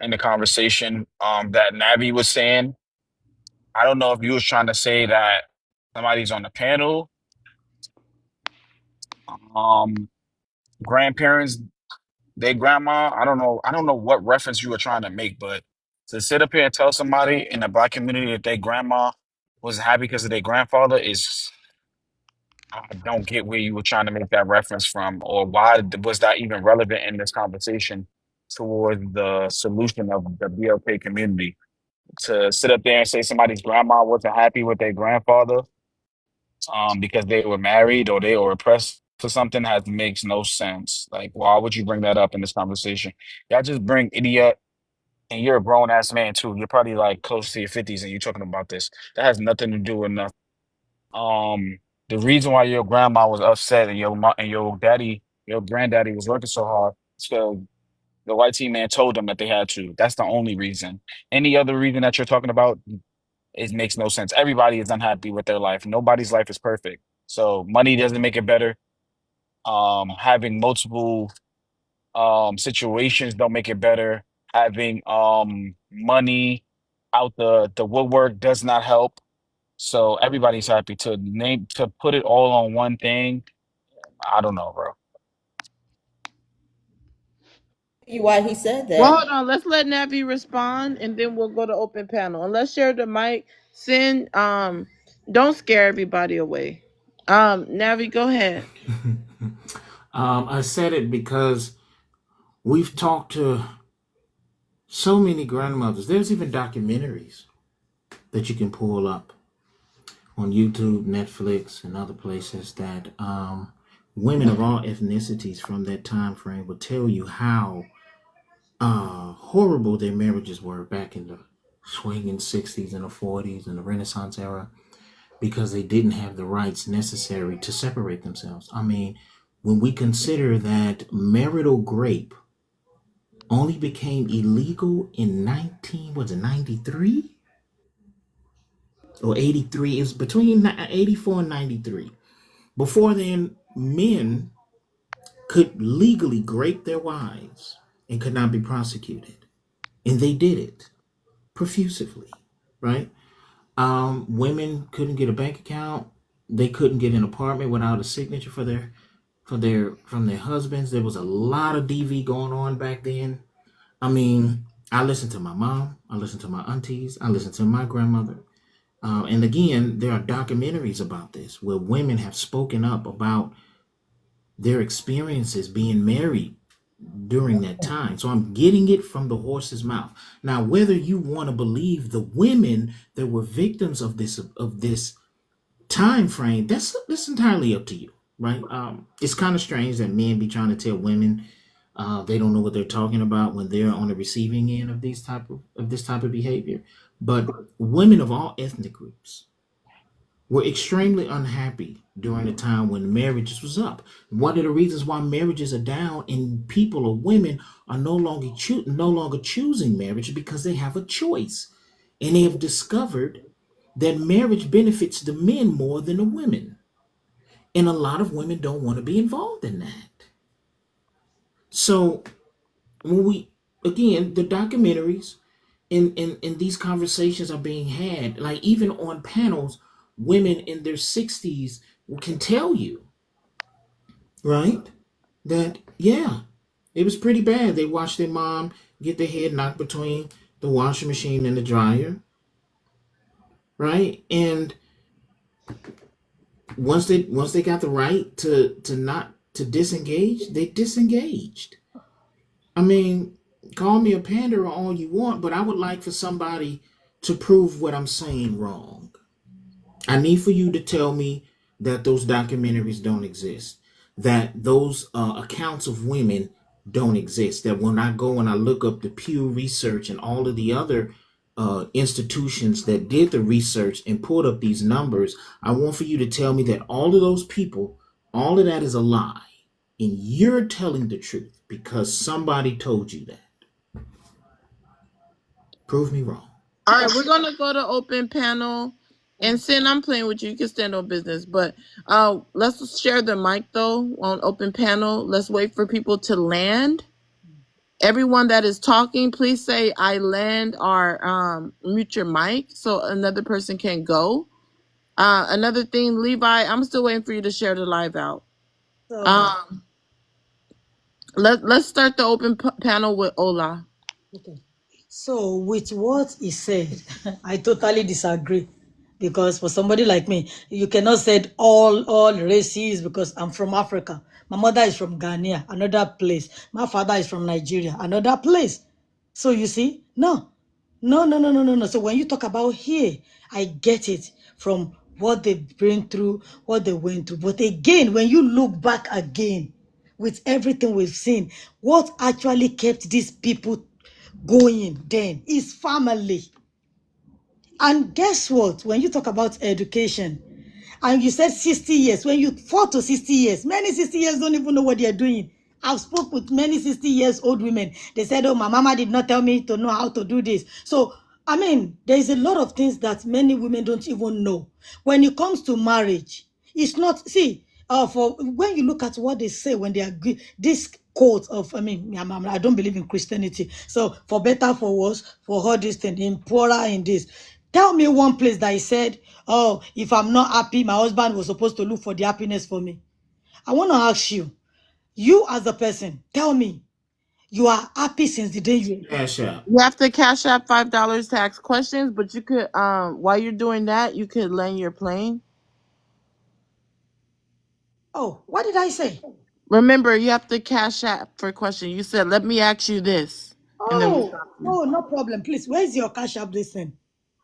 in the conversation that Navi was saying. I don't know if you was trying to say that somebody's on the panel, grandparents, their grandma. I don't know what reference you were trying to make, but to sit up here and tell somebody in the Black community that their grandma was happy because of their grandfather is, I don't get where you were trying to make that reference from, or why was that even relevant in this conversation towards the solution of the BLK community. To sit up there and say somebody's grandma wasn't happy with their grandfather because they were married or they were oppressed for something makes no sense. Like, why would you bring that up in this conversation? Y'all just bring idiot, and you're a grown ass man too. You're probably like close to your 50s and you're talking about this. That has nothing to do with nothing. The reason why your grandma was upset and your daddy, your granddaddy was working so hard is because the white team man told them that they had to. That's the only reason. Any other reason that you're talking about, it makes no sense. Everybody is unhappy with their life. Nobody's life is perfect. So money doesn't make it better. Having multiple situations don't make it better. Having money out the woodwork does not help. So everybody's happy. To put it all on one thing. I don't know, bro. Why he said Well, that? hold on. Let's let Navi respond, and then we'll go to open panel. And let's share the mic. Sin, Don't scare everybody away. Navi, go ahead. I said it because we've talked to so many grandmothers. There's even documentaries that you can pull up on YouTube, Netflix, and other places that women of all ethnicities from that time frame will tell you how horrible their marriages were back in the swinging 60s and the 40s and the Renaissance era, because they didn't have the rights necessary to separate themselves. I mean, when we consider that marital grape only became illegal in 93 or 83, it was between 84 and 93. Before then, men could legally grape their wives and could not be prosecuted. And they did it profusively, right? Women couldn't get a bank account. They couldn't get an apartment without a signature from their husbands. There was a lot of DV going on back then. I mean, I listened to my mom, I listened to my aunties, I listened to my grandmother. And again, there are documentaries about this where women have spoken up about their experiences being married during that time. So I'm getting it from the horse's mouth. Now, whether you want to believe the women that were victims of this time frame, that's entirely up to you, right? It's kind of strange that men be trying to tell women they don't know what they're talking about when they're on the receiving end of this type of behavior. But women of all ethnic groups were extremely unhappy during the time when marriages was up. One of the reasons why marriages are down and people or women are no longer choosing marriage because they have a choice, and they have discovered that marriage benefits the men more than the women, and a lot of women don't want to be involved in that. So when the documentaries and these conversations are being had, like even on panels, women in their 60s can tell you, right, that yeah, it was pretty bad. They watched their mom get their head knocked between the washing machine and the dryer, right? And once they got the right to disengage, they disengaged. I mean, call me a panderer all you want, but I would like for somebody to prove what I'm saying wrong. I need for you to tell me that those documentaries don't exist, that those accounts of women don't exist, that when I go and I look up the Pew Research and all of the other institutions that did the research and pulled up these numbers, I want for you to tell me that all of those people, all of that is a lie, and you're telling the truth because somebody told you that. Prove me wrong. All right, we're gonna go to open panel. And Sin, I'm playing with you. You can stand on business, but let's share the mic though on open panel. Let's wait for people to land. Everyone that is talking, please say "I land" or mute your mic so another person can go. Another thing, Levi, I'm still waiting for you to share the live out. So, Let's start the open panel with Ola. okay. So with what he said, I totally disagree. Because for somebody like me, you cannot say all races because I'm from Africa. My mother is from Ghana, another place. My father is from Nigeria, another place. So you see, no. So when you talk about here, I get it from what they've been through, what they went through. But again, when you look back again, with everything we've seen, what actually kept these people going then is family. And guess what? When you talk about education, and you said 60 years, when you 4 to 60 years, many 60 years don't even know what they're doing. I've spoke with many 60 years old women. They said, oh, my mama did not tell me to know how to do this. So, I mean, there's a lot of things that many women don't even know. When it comes to marriage, it's not, see, for when you look at what they say when they agree, this quote of, I don't believe in Christianity. So, for better, for worse, for all this thing, in poorer, in this. Tell me one place that he said, oh, if I'm not happy, my husband was supposed to look for the happiness for me. I want to ask you, you as a person, tell me, You are happy since the day you. Cash out. You have to cash out $5 to ask questions, but you could while you're doing that, you could land your plane. Oh, what did I say? Remember, you have to cash out for a question. You said, "Let me ask you this," and then we stop you. Oh, no problem. Please, where's your cash app this thing?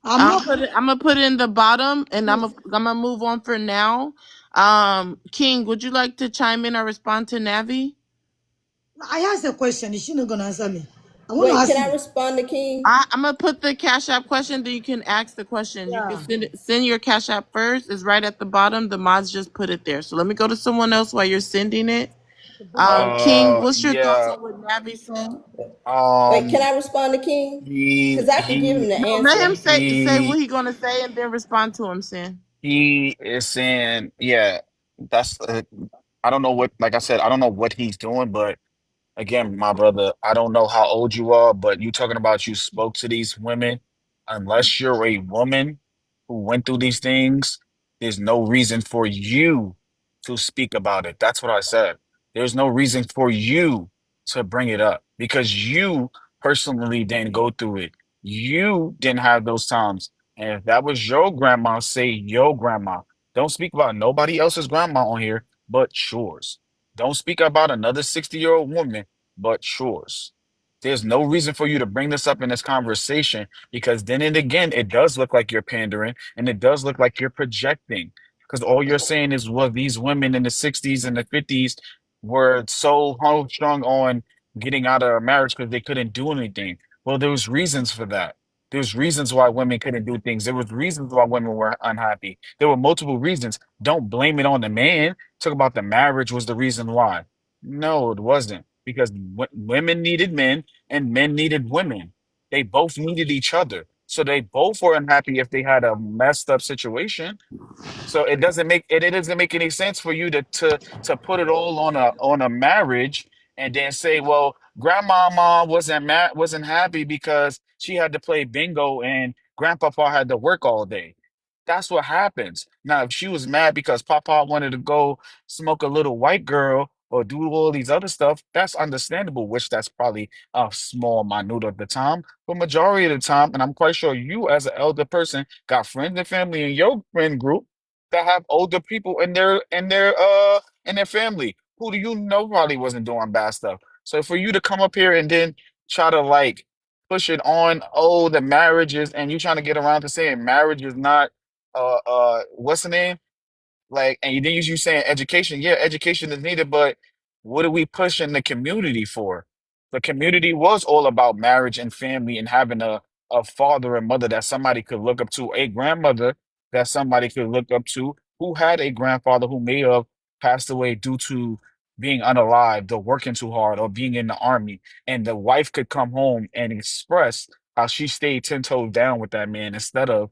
I'm not. I'm gonna put it in the bottom, and I'm gonna move on for now. King, would you like to chime in or respond to Navi? I asked a question. Is she not gonna answer me? I want to Wait, ask can I you. respond to King? I'm gonna put the Cash App question, then you can ask the question. You can Yeah. send your Cash App first. It's right at the bottom. The mods just put it there. So let me go to someone else while you're sending it. King, what's your thoughts Yeah. on what Navi said? Wait, can I respond to King? Because I can give him the No, let him answer. say what he's gonna say, and then respond to him, Sin. he is saying, yeah, that's I don't know what, like I said, I don't know what he's doing, but again, my brother, I don't know how old you are, but you talking about you spoke to these women. Unless you're a woman who went through these things, there's no reason for you to speak about it. That's what I said. There's no reason for you to bring it up because you personally didn't go through it. You didn't have those times. And if that was your grandma, say your grandma. Don't speak about nobody else's grandma on here but yours. Don't speak about another 60-year-old woman but yours. There's no reason for you to bring this up in this conversation because then and again, it does look like you're pandering and it does look like you're projecting because all you're saying is, well, these women in the 60s and the 50s were so strong on getting out of a marriage because they couldn't do anything. Well, there was reasons for that. There's reasons why women couldn't do things. There was reasons why women were unhappy. There were multiple reasons. Don't blame it on the man. Talk about the marriage was the reason why. No, it wasn't because women needed men and men needed women. They both needed each other. So they both were unhappy if they had a messed up situation. So it doesn't make any sense for you to put it all on a marriage and then say, well, grandmama wasn't happy because she had to play bingo and grandpapa had to work all day. That's what happens. Now, if she was mad because Papa wanted to go smoke a little white girl or do all these other stuff, that's understandable, which that's probably a small minute of the time. But majority of the time, and I'm quite sure you as an elder person got friends and family in your friend group that have older people in their family. Who do you know probably wasn't doing bad stuff? So for you to come up here and then try to like push it on, oh, the marriages, and you trying to get around to saying marriage is not what's the name? Like, and then you saying education. Yeah, education is needed, but what are we pushing the community for? The community was all about marriage and family and having a father and mother that somebody could look up to, a grandmother that somebody could look up to, who had a grandfather who may have passed away due to being unalived or working too hard or being in the army. And the wife could come home and express how she stayed 10 toes down with that man instead of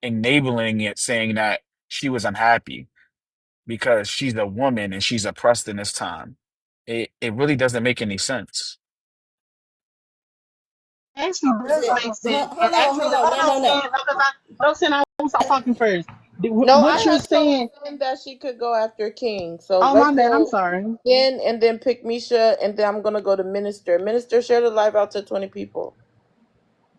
enabling it, saying that she was unhappy because she's a woman and she's oppressed in this time. It really doesn't make any sense. Actually does make sense. And Hold on, actually, hold on. No, no, no. Don't say I won't stop talking first. No, I What you're had told saying? Sin that she could go after King. So Oh let's my bad. I'm go sorry. Sin and then pick Misha, and then I'm gonna go to Minister. Minister, share the live out to 20 people.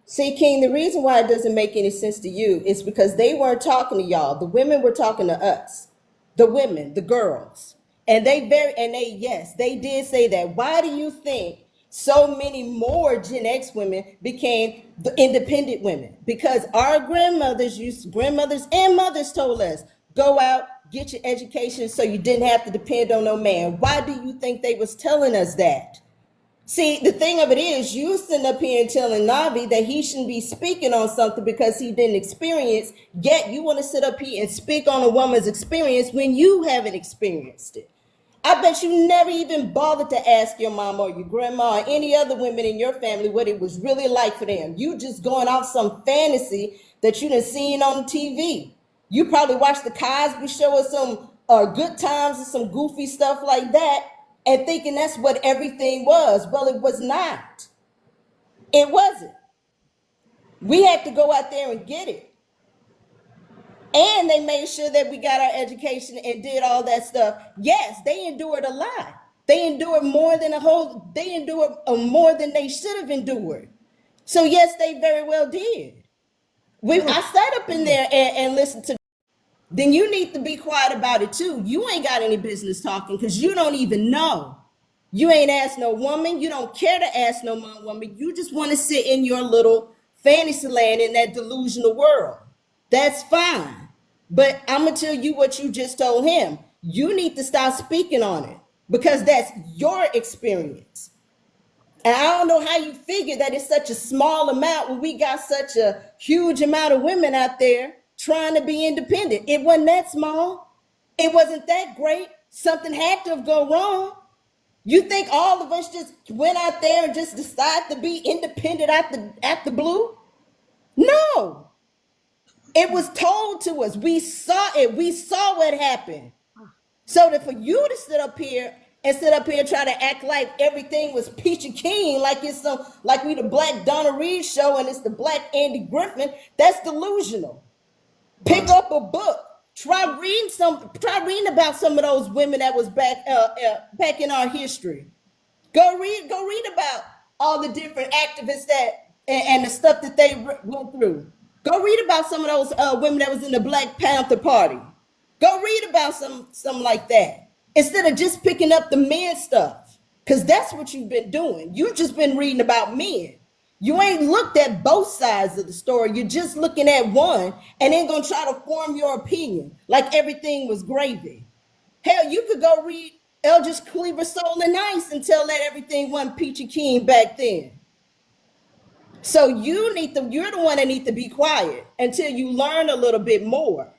See, King, the reason why it doesn't make any sense to you is because they weren't talking to y'all. The women were talking to us. The women, the girls. Yes, they did say that. Why do you think so many more Gen X women became the independent women? Because our grandmothers and mothers told us, go out, get your education so you didn't have to depend on no man. Why do you think they was telling us that? See, the thing of it is, you sitting up here and telling Navi that he shouldn't be speaking on something because he didn't experience, yet you want to sit up here and speak on a woman's experience when you haven't experienced it. I bet you never even bothered to ask your mom or your grandma or any other women in your family what it was really like for them. You just going off some fantasy that you done seen on TV. You probably watched the Cosby Show or some Good Times and some goofy stuff like that and thinking that's what everything was. Well, it was not. It wasn't. We had to go out there and get it. And they made sure that we got our education and did all that stuff. Yes, they endured a lot. They endured more than they endured more than they should have endured. So yes, they very well did. I sat up in there and listened to. Then you need to be quiet about it too. You ain't got any business talking because you don't even know. You ain't asked no woman. You don't care to ask no woman. You just want to sit in your little fantasy land in that delusional world. That's fine. But I'm going to tell you what you just told him. You need to stop speaking on it because that's your experience. And I don't know how you figure that it's such a small amount when we got such a huge amount of women out there trying to be independent. It wasn't that small. It wasn't that great. Something had to have gone wrong. You think all of us just went out there and just decided to be independent at the blue? No. It was told to us. We saw it. We saw what happened. So that for you to sit up here and try to act like everything was peachy keen, like it's like we the Black Donna Reed show and it's the Black Andy Griffin, that's delusional. Pick up a book. Try reading about some of those women that was back in our history. Go read about all the different activists and the stuff that they went through. Go read about some of those women that was in the Black Panther Party. Go read about something like that instead of just picking up the men stuff, because that's what you've been doing. You've just been reading about men. You ain't looked at both sides of the story. You're just looking at one and then gonna try to form your opinion like everything was gravy. Hell, you could go read Eldridge Cleaver Soul and Ice and tell that everything wasn't peachy keen back then. So you're the one that needs to be quiet until you learn a little bit more.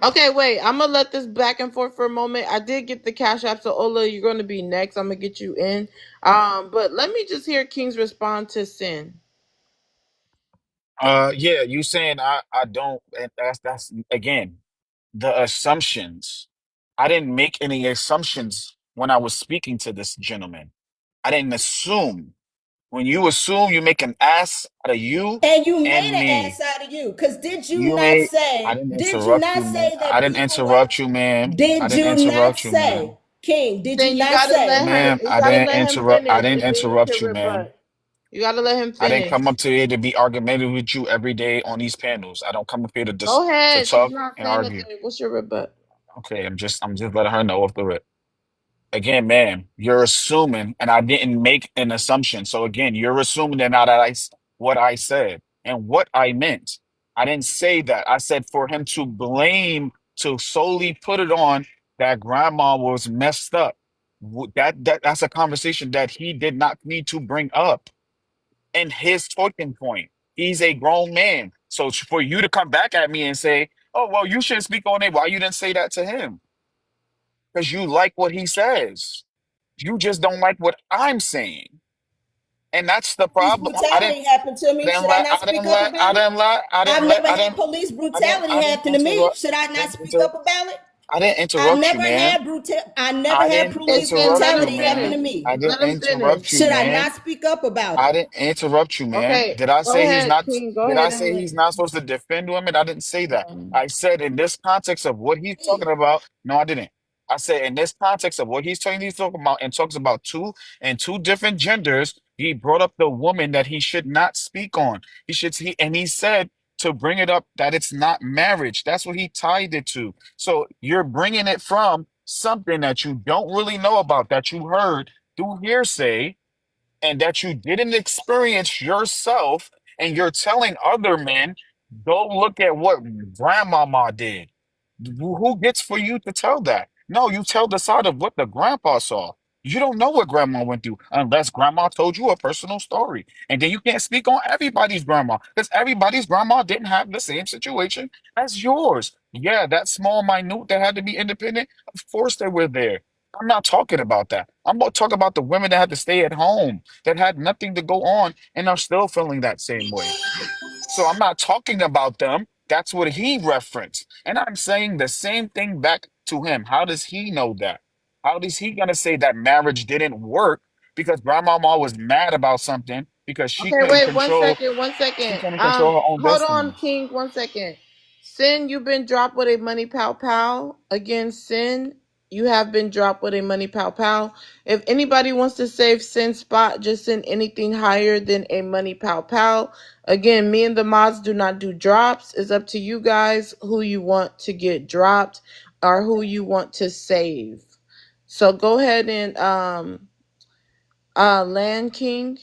Okay, wait. I'm gonna let this back and forth for a moment. I did get the cash app, so Ola, you're gonna be next. I'm gonna get you in. But let me just hear King's respond to Sin. Yeah, you saying I don't, and that's again the assumptions. I didn't make any assumptions when I was speaking to this gentleman. I didn't assume. When you assume, you make an ass out of you And you made and an me. ass out of you, because did you You not made. I say, didn't interrupt you, man. I that didn't people were, interrupt you, man. I did didn't you not interrupt you, say, man. King, did you Then you not gotta say? let her. Ma'am, You I gotta didn't let him interrupt. I finish, didn't and then you interrupt can you, man. rebut. You gotta let him I didn't finish. come up to here to be argumentative with you every day on these panels. I don't come up here to Go to ahead. She's talk not and saying argue. nothing. What's your rebut? Okay, I'm just letting her know off the rip. Again, ma'am, you're assuming, and I didn't make an assumption. So again, you're assuming that now that what I said and what I meant. I didn't say that. I said for him to blame, to solely put it on that grandma was messed up. That's a conversation that he did not need to bring up in his talking point. He's a grown man. So for you to come back at me and say, "Oh, well, you shouldn't speak on it," why you didn't say that to him? Because you like what he says. You just don't like what I'm saying. And that's the Police problem. brutality happened to me. Should I not speak up about it? I've never had police brutality I didn't happen to me. interrupt. Should I I not didn't speak inter, up about it? I didn't interrupt you, man. I never I had didn't Hey, police Sin, let interrupt you, him brutality happen to finish. man. me. I Let didn't him finish. interrupt you, Should I man. not speak up about I it? didn't interrupt you, man. Okay, Did I go say he's ahead, not? King. Go Did I ahead and say he's win. not supposed to defend women? I didn't say that. I said in this context of what he's talking about. No, I didn't. I said in this context of what he's talking about, and talks about two different genders. He brought up the woman that he should not speak on. He said to bring it up that it's not marriage. That's what he tied it to. So you're bringing it from something that you don't really know about, that you heard through hearsay, and that you didn't experience yourself, and you're telling other men, go look at what grandmama did. Who gets for you to tell that? No, you tell the side of what the grandpa saw. You don't know what grandma went through unless grandma told you a personal story. And then you can't speak on everybody's grandma because everybody's grandma didn't have the same situation as yours. Yeah, that small minute that had to be independent, of course they were there. I'm not talking about that. I'm about to talk about the women that had to stay at home, that had nothing to go on and are still feeling that same way. So I'm not talking about them. That's what he referenced. And I'm saying the same thing back to him. How does he know that? How is he going to say that marriage didn't work because grandmama was mad about something because Okay, wait 1 second. 1 second. she couldn't control her own Hold on, destiny? King. 1 second. Sin, you've been dropped with a money pow pow against Sin. you have been dropped with a money pow pow. If anybody wants to save Sin Spot, just send anything higher than a money pow pow. Again, me and the mods do not do drops. It's up to you guys who you want to get dropped or who you want to save. So go ahead and Land King.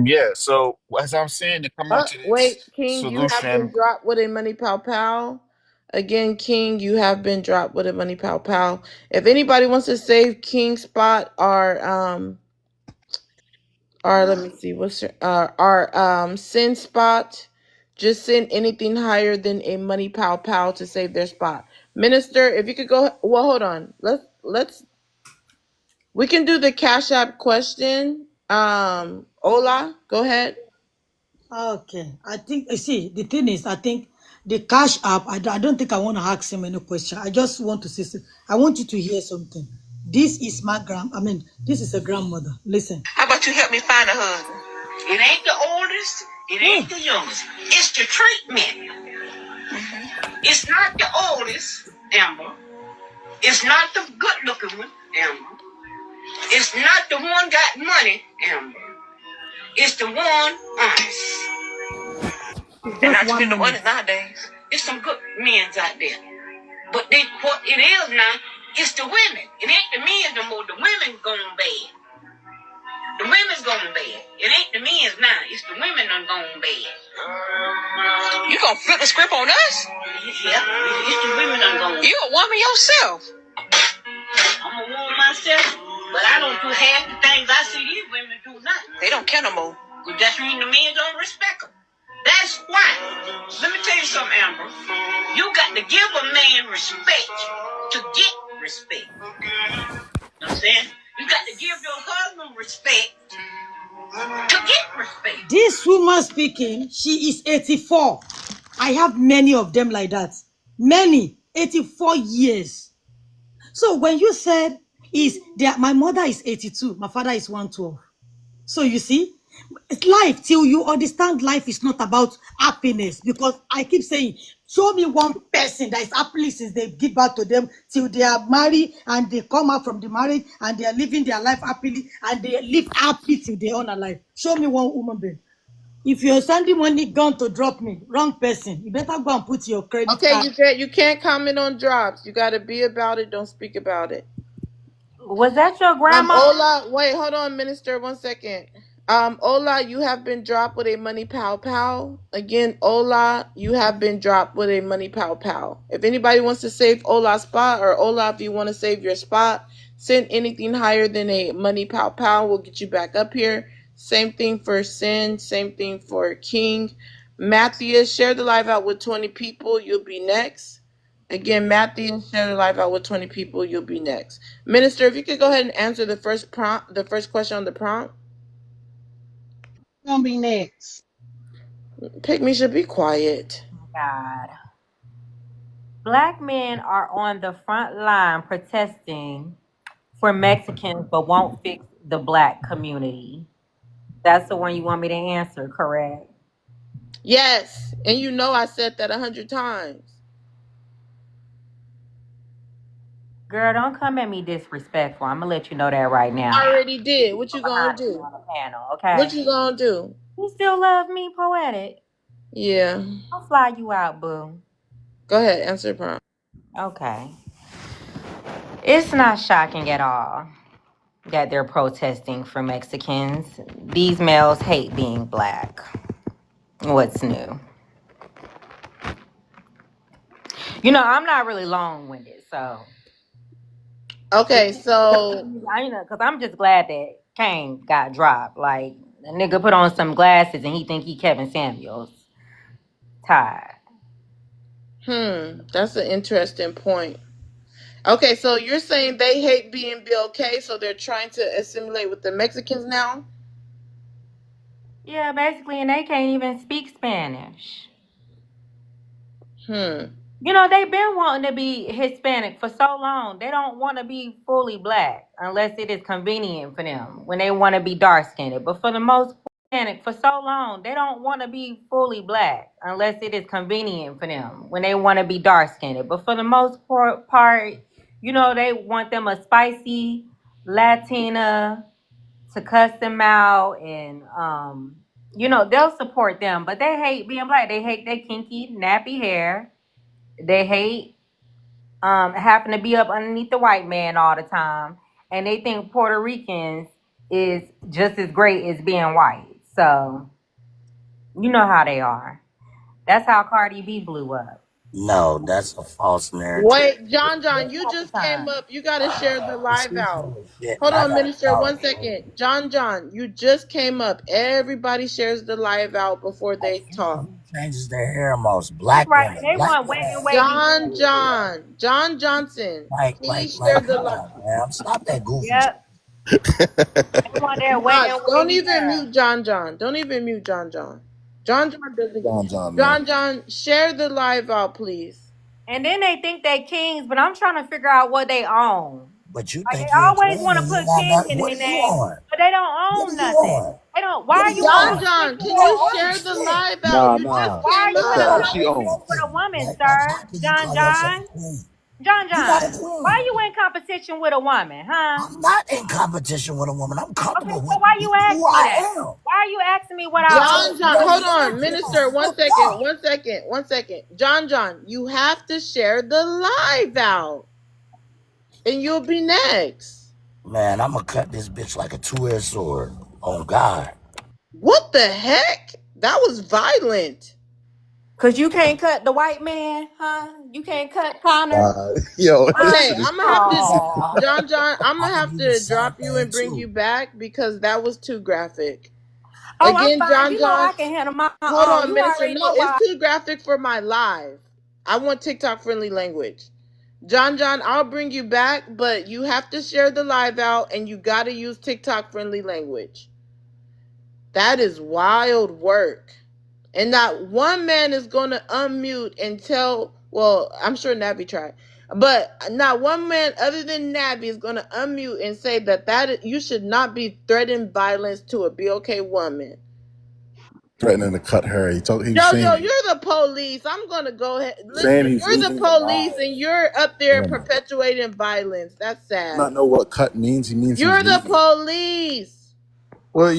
Yeah. So as I'm saying, to come up to this Wait, King, you have been solution, dropped with a money pow pow. Again, King, you have been dropped with a money pow pow. If anybody wants to save King Spot or let me see, what's your our Sin Spot, just send anything higher than a money pow pow to save their spot. Minister, if you could go, well, hold on. We can do the Cash App question. Ola, go ahead. Okay, I think, you see, the thing is, I think the Cash App, I don't think I want to ask him any question. I just want to say, I want you to hear something. This is my this is a grandmother. Listen. How about you help me find a husband? It ain't the oldest, it ain't the youngest. It's the treatment. It's not the oldest, Amber. It's not the good looking one, Amber. It's not the one got money, Amber. It's the one honest. And not to be the ones nowadays. It's some good men out there. But what it is now, it's the women. It ain't the men no more. The women going bad. The women's going bad. It ain't the men's now. It's the women done gone bad. You gonna flip the script on us? Yeah. It's the women done gone bad. You a woman yourself. I'm a woman myself, but I don't do half the things I see these women do now. They don't care no more. But that's mean the men don't respect them. That's why. Let me tell you something, Amber. You got to give a man respect to get respect. You know what I'm saying? You got to give your husband respect to get respect. This woman speaking, she is 84. I have many of them like that. Many. 84 years. So when you said, my mother is 82, my father is 112. So you see, it's life till you understand life is not about happiness. Because I keep saying, show me one person that is happy since they give birth to them till they are married and they come out from the marriage and they are living their life happily and they live happy till they own a life. Show me one woman being. If you're sending money gone to drop me, wrong person. You better go and put your credit card. You can't comment on drops. You got to be about it. Don't speak about it. Was that your grandma? Ola, wait, hold on, Minister, 1 second. Ola, you have been dropped with a money pow pow. Again, Ola, you have been dropped with a money pow pow. If anybody wants to save Ola's spot, or Ola, if you want to save your spot, send anything higher than a money pow pow. We'll get you back up here. Same thing for Sin. Same thing for King. Matthias, share the live out with 20 people. You'll be next. Again, Matthias, share the live out with 20 people. You'll be next. Minister, if you could go ahead and answer the first question on the prompt. Gonna be next. Pygmy should be quiet. God. Black men are on the front line protesting for Mexicans, but won't fix the Black community. That's the one you want me to answer, correct? Yes, and you know I said that 100 times. Girl, don't come at me disrespectful. I'm gonna let you know that right now. I already did. What you gonna do? On the panel, okay? What you gonna do? You still love me, Poetic? Yeah. I'll fly you out, boo. Go ahead, answer the prompt. Okay. It's not shocking at all that they're protesting for Mexicans. These males hate being Black. What's new? You know, I'm not really long-winded, so. Okay, so. Because I'm just glad that Kane got dropped. Like, the nigga put on some glasses and he think he Kevin Samuels. Tired. That's an interesting point. Okay, so you're saying they hate being BLK, so they're trying to assimilate with the Mexicans now? Yeah, basically, and they can't even speak Spanish. You know, they've been wanting to be Hispanic for so long. They don't want to be fully Black unless it is convenient for them when they want to be dark-skinned. But for the most Hispanic for so long. They don't want to be fully black unless it is convenient for them when they want to be dark skinned. But for the most part, you know, they want them a spicy Latina to cuss them out, and you know, they'll support them, but they hate being black. They hate their kinky, nappy hair. They hate having to be up underneath the white man all the time, and they think Puerto Ricans is just as great as being white. So you know how they are. That's how Cardi B blew up. No, that's a false narrative. Wait, John, you just came up. You got to share the live out. Hold I on, gotta Minister, talk. 1 second. John, you just came up. Everybody shares the live out before they talk. Changes their hair most. Black Right. women. They Black want women. John Johnson, Like, please share the come live. on, man. Stop that goofy. Yep. They want their wet and Don't wavy even hair. mute John. Don't even mute John. John doesn't. man. John, share the live out, please. And then they think they kings, but I'm trying to figure out what they own. But you Like, think they you're a always king want to and you put ain't got king nothing. in What their are you name, on? but they don't What own are you nothing. on? They don't. Why What are are you you want on? John, competition can with you a share woman? the live out? Nah, You nah. just Why are came you Fuck want to that. up. What she competition on? with a woman, Like, sir? how can you John, call yourself a queen? You're not a why queen. you in competition with a woman, huh? I'm not in competition with a woman. I'm Okay, comfortable so with why you who asking me that? I am. Why are you asking me what I But own? Hold your on, narrative is Minister, fucked 1 second. John, you have to share the live out, and you'll be next. Man, I'm gonna cut this bitch like a two-edged sword. On God. What the heck? That was violent. Cause you can't cut the white man, huh? You can't cut Connor. Yo, this Okay, shit is I'm gonna have crazy. to, John, I'm gonna I can have do the to same drop you thing and bring you too. back because that was too graphic. Oh, I'm Again, fine. You know John, I can handle my hold own. on, You Minister. already No, know why. it's too graphic for my live. I want TikTok friendly language. John, I'll bring you back, but you have to share the live out and you gotta use TikTok friendly language. That is wild work. And not one man is gonna unmute and tell, well, I'm sure Nabi tried, but not one man other than Nabi is gonna unmute and say that you should not be threatening violence to a BOK woman. Threatening to cut her. He's Jojo, saying you're the police. I'm gonna go ahead. saying Listen, he's you're the losing his police mind. and you're up there Yeah. perpetuating violence. That's sad. Not know what cut means. He means You're he's the leaving. police. Well,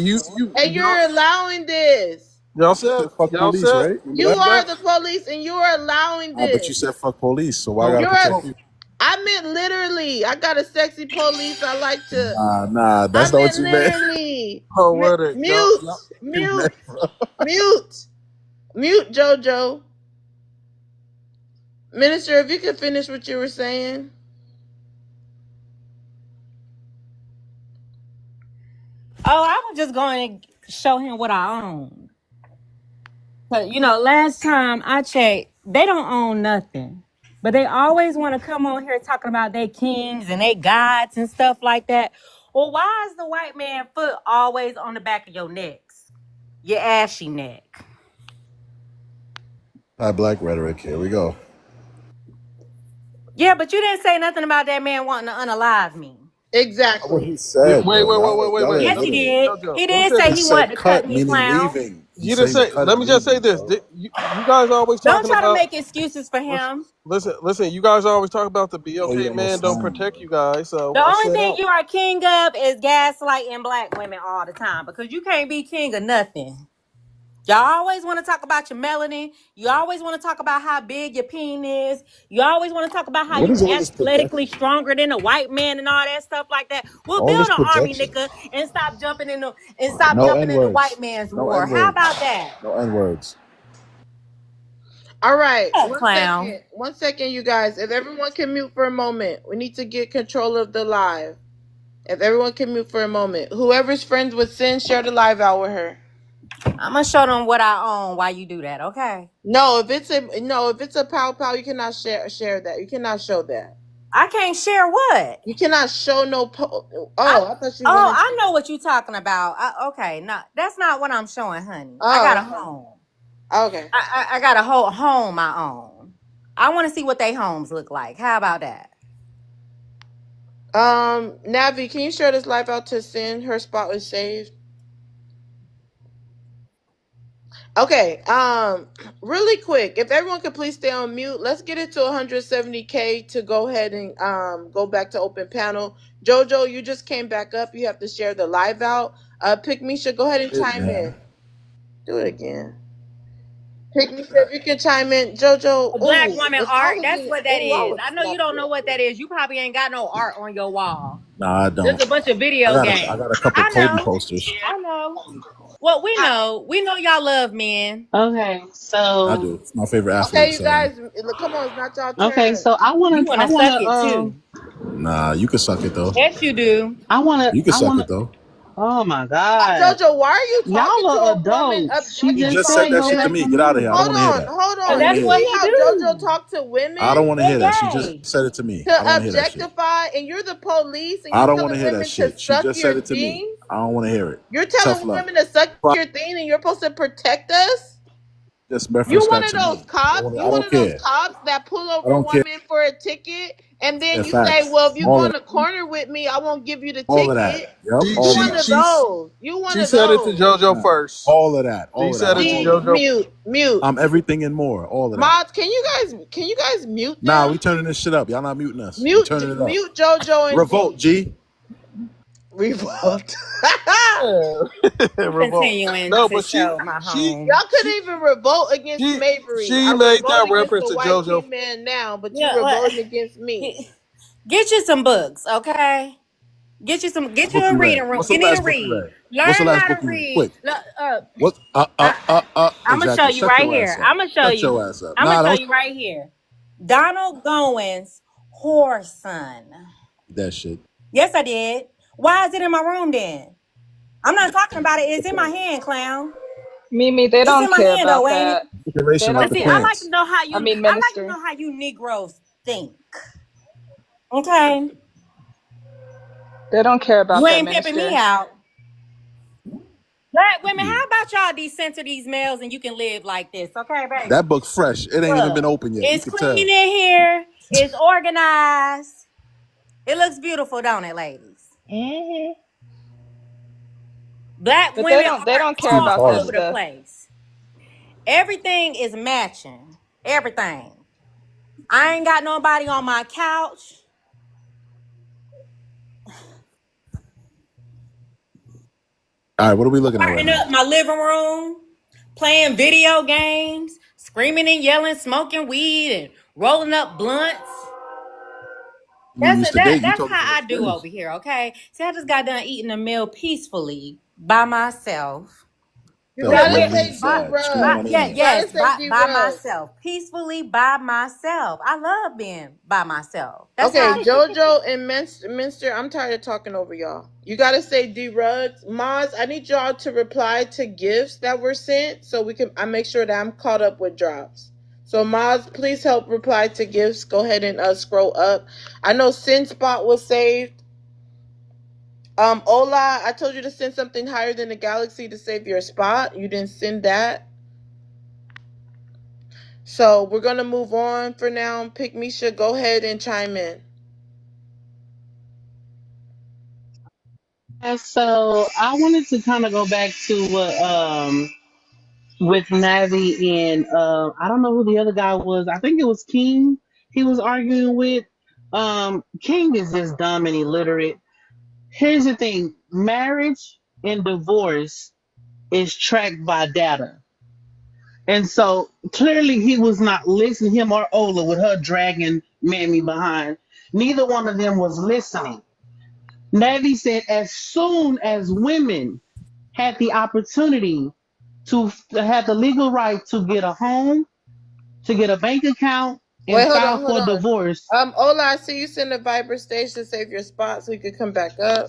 And you're allowing this. y'all You said said fuck y'all police, said right? Remember You that? are the police and you are allowing But you this. said fuck police, so why I no, gotta protect you? I meant literally. I got a sexy police. I like to. Nah, I that's not what meant you meant. literally. oh, what it y'all Mute, Jojo. Minister, if you could finish what you were saying. Oh, I was just going to show him what I own. But you know, last time I checked, they don't own nothing. But they always want to come on here talking about they kings and they gods and stuff like that. Well, why is the white man foot always on the back of your necks? Your ashy neck. High black rhetoric. Here we go. Yeah, but you didn't say nothing about that man wanting to unalive me. Exactly. What he said. wait, though. Y'all Yes, he did. Jojo, He let me did say say this. he He wanted said to cut cut, me, meaning clown. leaving. You didn't say. Let me just say this. You guys always Don't talking try to about. make excuses for him. Listen. You guys always talk about the Oh, BOK you man don't understand. protect you guys. So The I only said thing out. you are king of is gaslighting black women all the time because you can't be king of nothing. Y'all always want to talk about your melanin. You always want to talk about how big your peen is. You always want to talk about how What you is all this athletically projection? stronger than a white man and all that stuff like that. We'll All build this an army, projection. nigga, and stop jumping in the No N white words. man's No war. N How words. about that? No N words. All right. Oh, clown. 1 second, you guys. If everyone can mute for a moment, we need to get control of the live. If everyone can mute for a moment. Whoever's friends with Sin, share the live out with her. I'm gonna show them what I own while you do that, okay? No, if it's a pow, you cannot share that. You cannot show that. I can't share what? You cannot show no I thought you wanted I know what you're talking about. Okay, no, that's not what I'm showing, honey. I Oh, got a home. okay. I got a whole home I own. I want to see what they homes look like. How about that? Navi, can you share this live out to Sin? Her spot was saved. Okay, really quick, if everyone could please stay on mute, let's get it to 170K to go ahead and go back to open panel. Jojo, you just came back up. You have to share the live out. Pick Misha, go ahead and chime in. Do it again. Pick Misha, if you can chime in. Jojo, Black ooh, woman it's art. all of That's me. what that Ooh, I is. would I know you slap don't you. know what that is. You probably ain't got no art on your wall. Nah, I There's don't. a bunch of I video got games. I got a couple I Kobe know. posters. I know. Well, we know y'all love men. Okay, I so do. It's my favorite Okay, athlete. you So guys, come on, it's not y'all okay, turn. so You want to suck it too. nah, you can suck it though. Yes, you do. You can I suck wanna. it though. Oh my God, Jojo, why are you talking y'all to are a woman adults. She You just just said said that go shit to back objectifying? me. on Get out of here. mute. I don't want to hear Hold on, that. hold I don't And on. want to that's You hear what it. see he how Jojo do. talk to I women don't want to hear He that. She just gay. said it to me. I to don't want to hear that shit. objectify, and you're the police, and I you're don't want to telling hear that women to shit. She suck just your said it to me. thing? I don't want to hear it. You're Tough telling luck. women to suck your thing, and you're supposed to protect us? Just You reference one that of to those me. cops? You I one don't of those care. cops that pull I over don't care. women for a ticket, and Yeah, then you say, facts. "Well, if you All go of in that. the corner with me, I won't give you the All of that. ticket." Yep. You All of one that. of those. You one She of said it to those. JoJo Nah. first. All of that. She All of that. said I'm it to all of that. JoJo. Mute. I'm everything and more. All of that. Mods, can you guys mute Nah, them? we turning this shit up. Y'all not muting us. We turning it up. Mute Jojo and Revolt, D. G. Revolt. Revolt. Continuing No, to but she show my she home. Y'all couldn't even revolt against she Mavery. she I made revolt that against reference the to white JoJo. key man now, but you Yeah, well, revolting against me. get you some books, okay? Get What you book a you read? reading room. What's the You need last to book you read. read? What's the Learn last how book to you read? read. Quick. What? I'm gonna show Exactly. you Shut right your ass here. up. Shut your ass up. I'm gonna Nah, show don't you right here. Donald Goins, Whoreson. that shit. Yes, I did. Why is it in my room then? I'm not talking about it. It's in my hand, clown. Mimi, they It's don't in my care hand though, about ain't it? that. They Decoration like And don't the see, I care. like to plants. know how I you. mean, I like to minister. know how you Negroes think. Okay, They don't care you about that, ain't pimping me minister. out. Black women, Yeah. how about y'all decenter these males and you can live like this? Okay, baby. That book fresh. It ain't even been Look, open yet. You it's could clean tell. in here. It's organized. It looks beautiful, don't it, ladies? Hmm. Black But they women don't. They are don't care Steve about all that over Harvey. the stuff. place. Everything is matching. Everything. I ain't got nobody on my couch. All right, what are we looking at right Parting now? up my living room, playing video games, screaming and yelling, smoking weed, and rolling up blunts. You used to date. You That's talking from how I do experience. over here, okay? See, I just got done eating a meal peacefully by myself. You Self, gotta lonely With and say D by, sad, screaming Rug. on the yeah, You internet. gotta yes, say D by Rug. myself. Peacefully by myself. I love being by myself. That's how Okay, I do. Jojo and Minster, I'm tired of talking over y'all. You gotta say D Rugs. Maz, I need y'all to reply to gifts that were sent so I make sure that I'm caught up with drops. So Maz, please help reply to gifts. Go ahead and scroll up. I know Sin Spot was saved. Ola, I told you to send something higher than the galaxy to save your spot. You didn't send that. So we're gonna move on for now. Pick Misha, go ahead and chime in. And so I wanted to kind of go back to what with Navi and I don't know who the other guy was. I think it was King he was arguing with. King is just dumb and illiterate. Here's the thing: marriage and divorce is tracked by data. And so clearly he was not listening, him or Ola, with her dragging Mammy behind. Neither one of them was listening. Navi said as soon as women had the opportunity to have the legal right to get a home, to get a bank account, Wait, and file hold for on. divorce. Ola, I see you send a Viber stage to save your spot so you could come back up.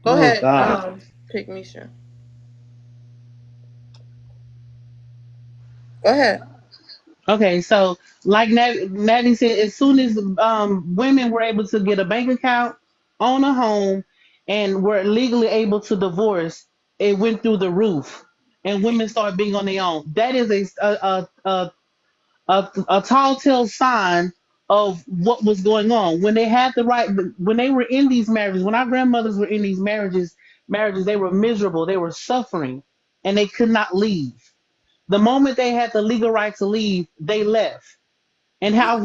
Go Oh ahead, God. Pick Misha. Go ahead. Okay, so like Navi said, as soon as women were able to get a bank account, own a home, and were legally able to divorce, it went through the roof, and women started being on their own. That is a tall tale sign of what was going on when they had the right. When they were in these marriages, when our grandmothers were in these marriages, they were miserable, they were suffering, and they could not leave. The moment they had the legal right to leave, they left. And how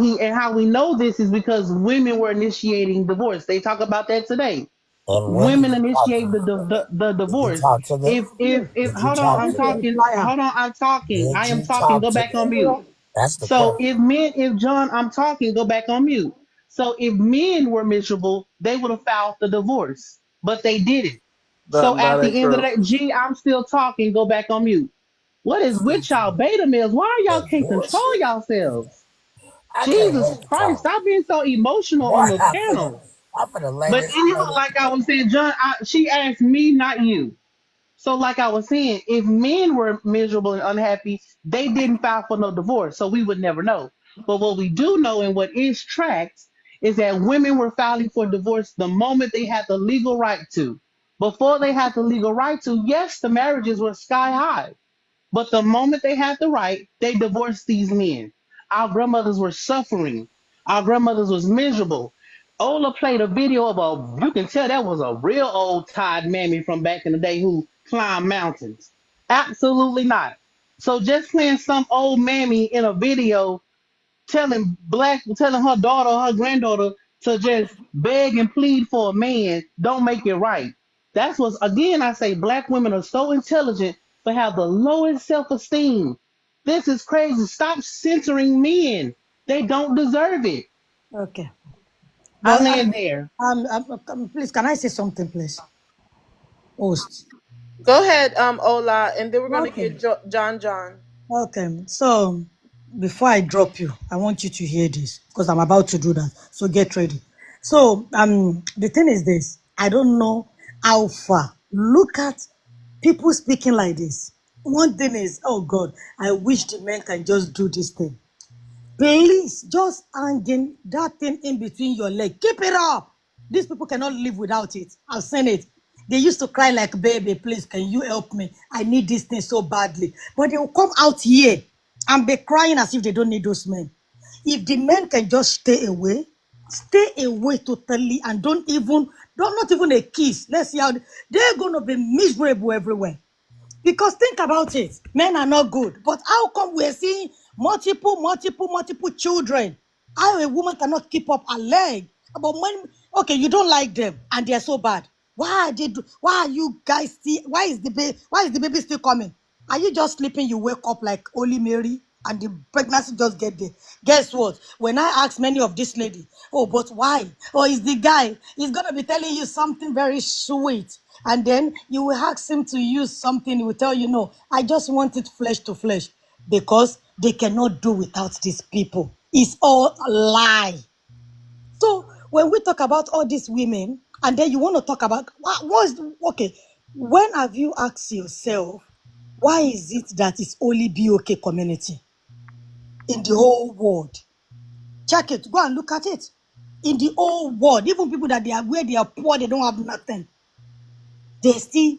we know this is because women were initiating divorce. They talk about that today. And when did Women you talk initiate to them? the Did you divorce. talk to them? If Did you hold on, talk I'm to them? talking. Hold on, I'm talking. Did I am you talking. talk Go to back on mute. them? That's the So question. if John, I'm talking. Go back on mute. So if men were miserable, they would have filed the divorce, but they didn't. So That at ain't the end of true. the day, G, I'm still talking. Go back on mute. What is with y'all beta males? Why y'all can't Divorce? control yourselves? I can't Jesus wait to Christ, talk. stop being so emotional Boy, on the panel. I'm finna lay But this anyhow, lady. like I was saying, John, she asked me, not you. So, like I was saying, if men were miserable and unhappy, they didn't file for no divorce, so we would never know. But what we do know and what is tracked is that women were filing for divorce the moment they had the legal right to. Before they had the legal right to, yes, the marriages were sky high. But the moment they had the right, they divorced these men. Our grandmothers were suffering. Our grandmothers was miserable. Ola played a video of you can tell that was a real old tired mammy from back in the day who climbed mountains. Absolutely not. So just playing some old mammy in a video telling her daughter or her granddaughter to just beg and plead for a man don't make it right. That's what again I say black women are so intelligent but have the lowest self-esteem. This is crazy. Stop censoring men. They don't deserve it. Okay. I But land there. please, can I say something, please? Host. Go ahead, Ola, and then we're gonna Okay. get John. Okay. So before I drop you, I want you to hear this because I'm about to do that. So get ready. So the thing is this. I don't know how far. Look at people speaking like this. One thing is, oh God, I wish the men can just do this thing. Please, just hanging that thing in between your leg. Keep it up. These people cannot live without it. I've seen it. They used to cry like, baby, please, can you help me? I need this thing so badly. But they will come out here and be crying as if they don't need those men. If the men can just stay away totally and don't not even a kiss. Let's see how they're going to be miserable everywhere. Because think about it, men are not good. But how come we're seeing multiple children? How a woman cannot keep up her leg? But when okay, you don't like them and they're so bad. Why are you guys still? Why is the baby still coming? Are you just sleeping? You wake up like Holy Mary and the pregnancy just get there. Guess what? When I ask many of this lady, oh, but why? Or is the guy? He's gonna be telling you something very sweet, and then you will ask him to use something. He will tell you, no, I just want it flesh to flesh, because they cannot do without these people. It's all a lie. So when we talk about all these women, and then you want to talk about okay, when have you asked yourself, why is it that it's only BOK community in the whole world? Check it, go and look at it. In the whole world, even people that where they are poor, they don't have nothing. They still,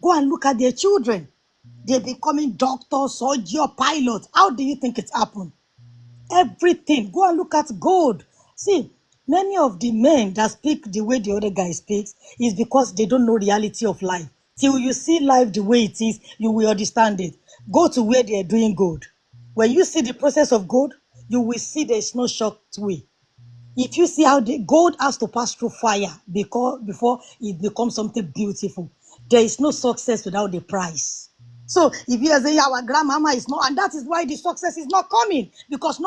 go and look at their children. They're becoming doctors, surgeons, pilots. How do you think it happened? Everything. Go and look at gold. See, many of the men that speak the way the other guy speaks is because they don't know reality of life. Till you see life the way it is, you will understand it. Go to where they are doing gold. When you see the process of gold, you will see there's no short way. If you see how the gold has to pass through fire before it becomes something beautiful, there is no success without the price. So if you say our grandmama is not, and that is why the success is not coming, because the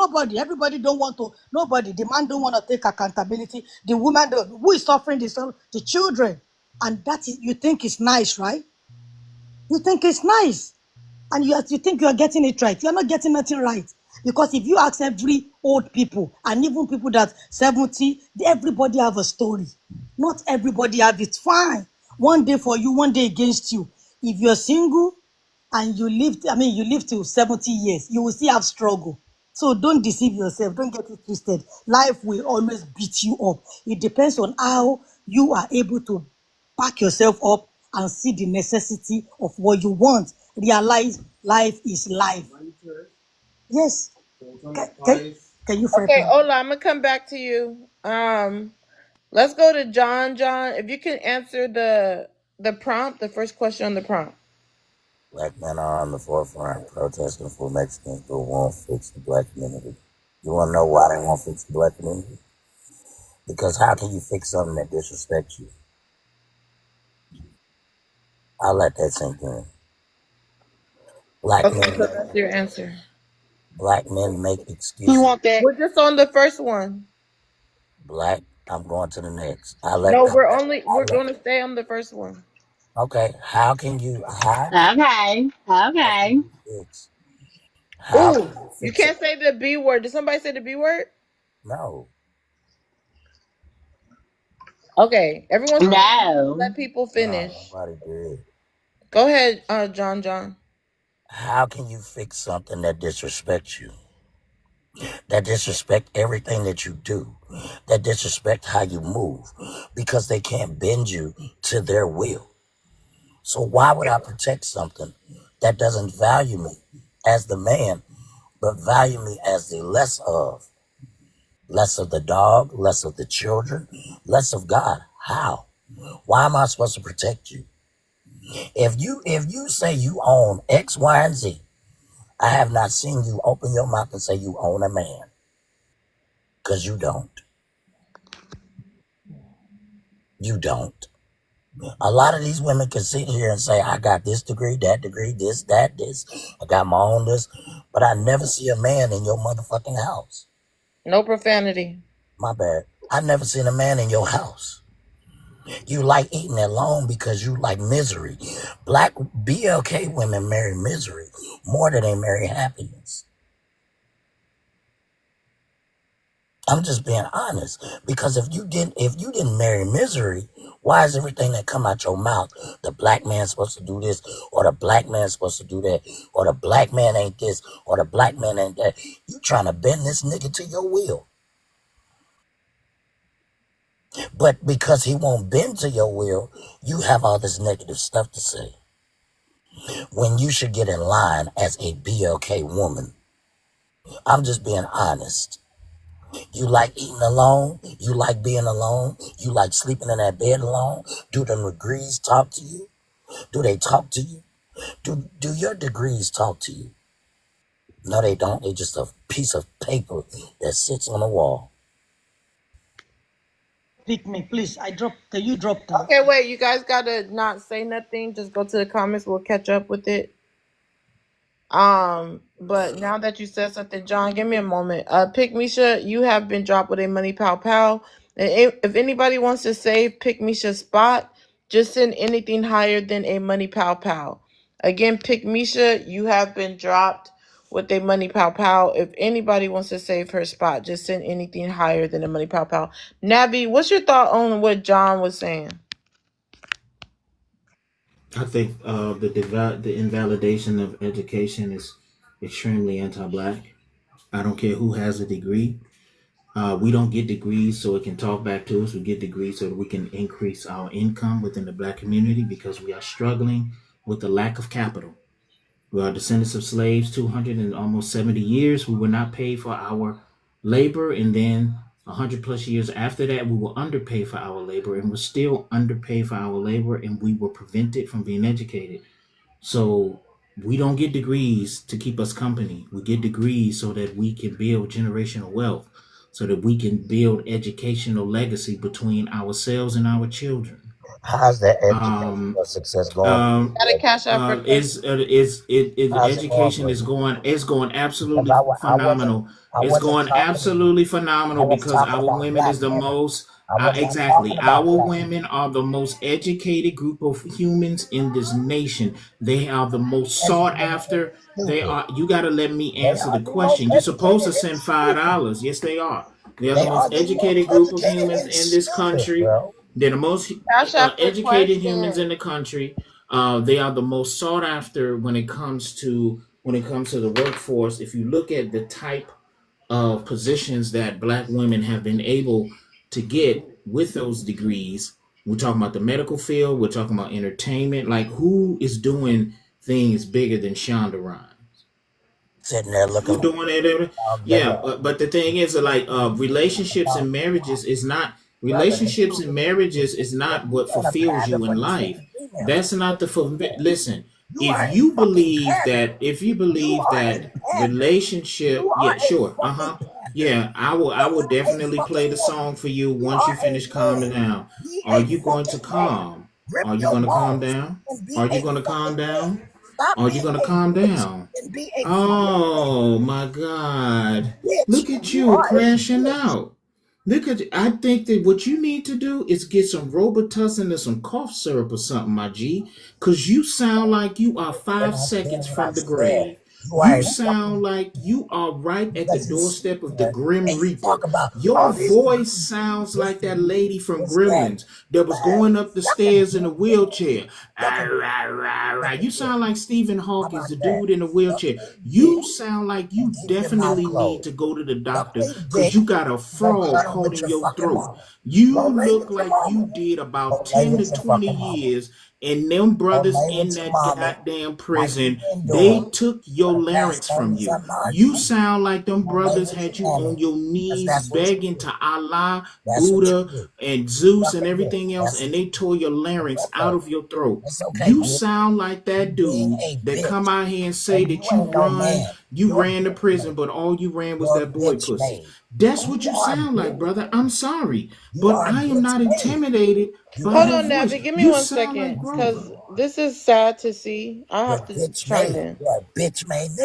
man don't want to take accountability. The woman, who is suffering the children, and that is, you think it's nice, right? You think it's nice, and you think you are getting it right. You are not getting nothing right. Because if you ask every old people, and even people that 70, everybody have a story. Not everybody have it. Fine. One day for you, one day against you. If you're single and you live till 70 years, you will still have struggle. So don't deceive yourself. Don't get it twisted. Life will always beat you up. It depends on how you are able to pack yourself up and see the necessity of what you want. Realize life is life. Yes. Can you fight Okay, that? Ola, I'm gonna come back to you. Let's go to John. John, if you can answer the prompt, the first question on the prompt. Black men are on the forefront protesting for Mexicans but won't fix the black community. You want to know why they won't fix the black community? Because how can you fix something that disrespects you? I'll let that sink in. Black Okay, men, so that's your answer. black men make He excuses. want that. We're just on the first one. Black, I'm going to the next. No, we're gonna stay on the first one. Okay, how can you Okay. Okay. fix? How can Ooh, you you fix it? can't say the B word. Did somebody say the B word? No. Okay, everyone's No. let people No, finish. nobody did. Go ahead, John. How can you fix something that disrespects you? That disrespect everything that you do? That disrespect how you move? Because they can't bend you to their will. So why would I protect something that doesn't value me as the man, but value me as the less of? Less of the dog, less of the children, less of God. How? Why am I supposed to protect you? If you say you own X, Y, and Z, I have not seen you open your mouth and say you own a man. Because you don't. You don't. A lot of these women can sit here and say, I got this degree, this, that, this. I got my own this. But I never see a man in your motherfucking house. No profanity. My bad. I never seen a man in your house. You like eating alone because you like misery. Black BLK women marry misery more than they marry happiness. I'm just being honest, because if you didn't marry misery, why is everything that come out your mouth, the black man's supposed to do this, or the black man's supposed to do that, or the black man ain't this, or the black man ain't that? You trying to bend this nigga to your will. But because he won't bend to your will, you have all this negative stuff to say. When you should get in line as a BLK woman. I'm just being honest. You like eating alone? You like being alone? You like sleeping in that bed alone? Do the degrees talk to you? Do they talk to you? Do your degrees talk to you? No, they don't. They're just a piece of paper that sits on a wall. Pick me, please. You dropped that. Okay, wait. You guys gotta not say nothing. Just go to the comments. We'll catch up with it. But now that you said something, John, give me a moment. Pick Misha, you have been dropped with a money pow pow. And if anybody wants to save Pick Misha's spot, just send anything higher than a money pow pow. Again, Pick Misha, you have been dropped with a money pow pow. If anybody wants to save her spot, just send anything higher than a money pow pow. Navi, what's your thought on what John was saying? I think the invalidation of education is extremely anti-black. I don't care who has a degree. We don't get degrees so it can talk back to us. We get degrees so that we can increase our income within the black community because we are struggling with the lack of capital. We are descendants of slaves, 200 and almost 70 years. We were not paid for our labor, and then 100 plus years after that, we were underpaid for our labor, and we're still underpaid for our labor, and we were prevented from being educated. So we don't get degrees to keep us company. We get degrees so that we can build generational wealth, so that we can build educational legacy between ourselves and our children. How's that educational success going? Got a cash out for Education is going absolutely phenomenal. It's going absolutely phenomenal because our women is the most exactly. Our women are the most educated group of humans in this nation. They are the most sought after. They are. You got to let me answer the question. You're supposed to send $5. Yes, they are. They are the most educated group of humans in this country. They're the most educated humans in the country. They are the most sought after when it comes to the workforce. If you look at the type of positions that black women have been able to get with those degrees, we're talking about the medical field. We're talking about entertainment. Like, who is doing things bigger than Shonda Rhimes? Sitting there looking. Who's doing it? Yeah, but the thing is, like, relationships and marriages is not. Relationships and marriages is not what fulfills you in life. That's not the listen. if you believe that relationship, yeah, sure, yeah, I will definitely play the song for you once you finish calming down. Are you going to calm? Are you going to calm down? Are you going to calm down? Are you going to calm down? Oh my God! Look at you crashing out. Look at, I think that what you need to do is get some Robitussin and some cough syrup or something, my G, because you sound like you are 5 seconds from the grave. You sound like you are right at the doorstep of the Grim Reaper. Your voice sounds like that lady from Gremlins that was going up the stairs in a wheelchair. Ah, rah, rah, rah. You sound like Stephen Hawking, the dude in a wheelchair. You sound like you definitely need to go to the doctor because you got a frog caught in your throat. You look like you did about 10 to 20 years, and them brothers in that goddamn prison, they took your larynx from you. You sound like them brothers had you on your knees begging to Allah, Buddha, and Zeus and everything else, and they tore your larynx out of your throat. You sound like that dude that come out here and say that you ran to prison, but all you ran was that boy pussy. That's what you sound like, brother. I'm sorry, but I am not intimidated by Hold your on, voice. Nappy. Give me You one sound like second, because Grover. this is sad to see. I have to chime in.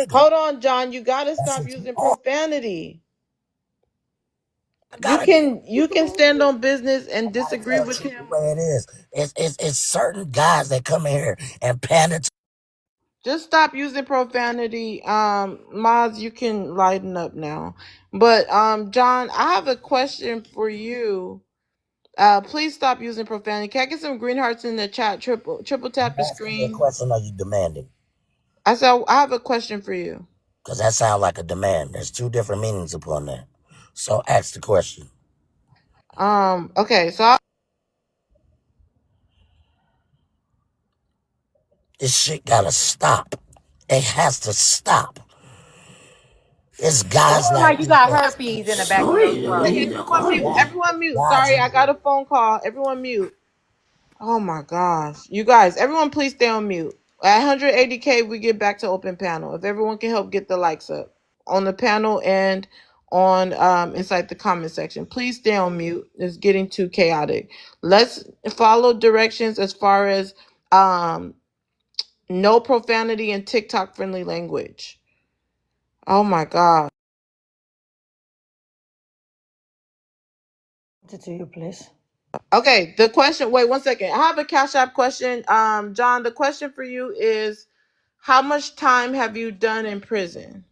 Hold on, John. You gotta stop using profanity. You can stand on business and disagree with him. Way it is. It's certain guys that come in here and pander to. Just stop using profanity. Maz, you can lighten up now. But John, I have a question for you. Please stop using profanity. Can I get some green hearts in the chat? Triple tap the screen. What question are you demanding? I said I have a question for you. Because that sounds like a demand. There's two different meanings upon that. So ask the question. Okay, so This shit gotta stop. It has to stop. It's guys Like like you you got that. herpes in the back of your throat. everyone mute. Sorry, I got a phone call. Everyone mute. Oh my gosh. You guys, everyone please stay on mute. At 180K, we get back to open panel. If everyone can help get the likes up on the panel and on inside the comment section. Please stay on mute. It's getting too chaotic. Let's follow directions as far as no profanity and TikTok friendly language. Oh my God. To you, please. Okay, the question, wait 1 second. I have a Cash App question. John, the question for you is, how much time have you done in prison?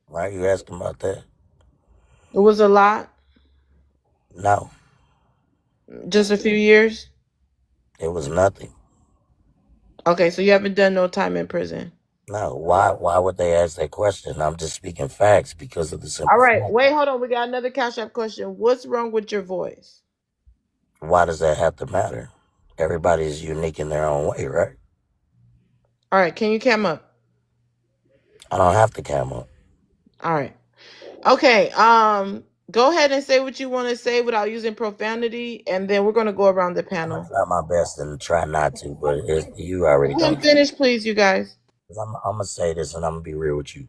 Why are you asking about that? It was a lot? No, Just a few years? it was nothing. Okay, so you haven't done no time in prison. No, why would they ask that question? I'm just speaking facts because of the All simple right, fact. wait, hold on. We got another Cash App question. What's wrong with your voice? Why does that have to matter? Everybody is unique in their own way, right? All right, can you cam up? I don't have to cam up. All right. Okay, go ahead and say what you want to say without using profanity, and then we're going to go around the I'm panel. gonna try my best and try not to, but you already Let him know. finish, please, you guys. I'm gonna say this, and I'm gonna be real with you.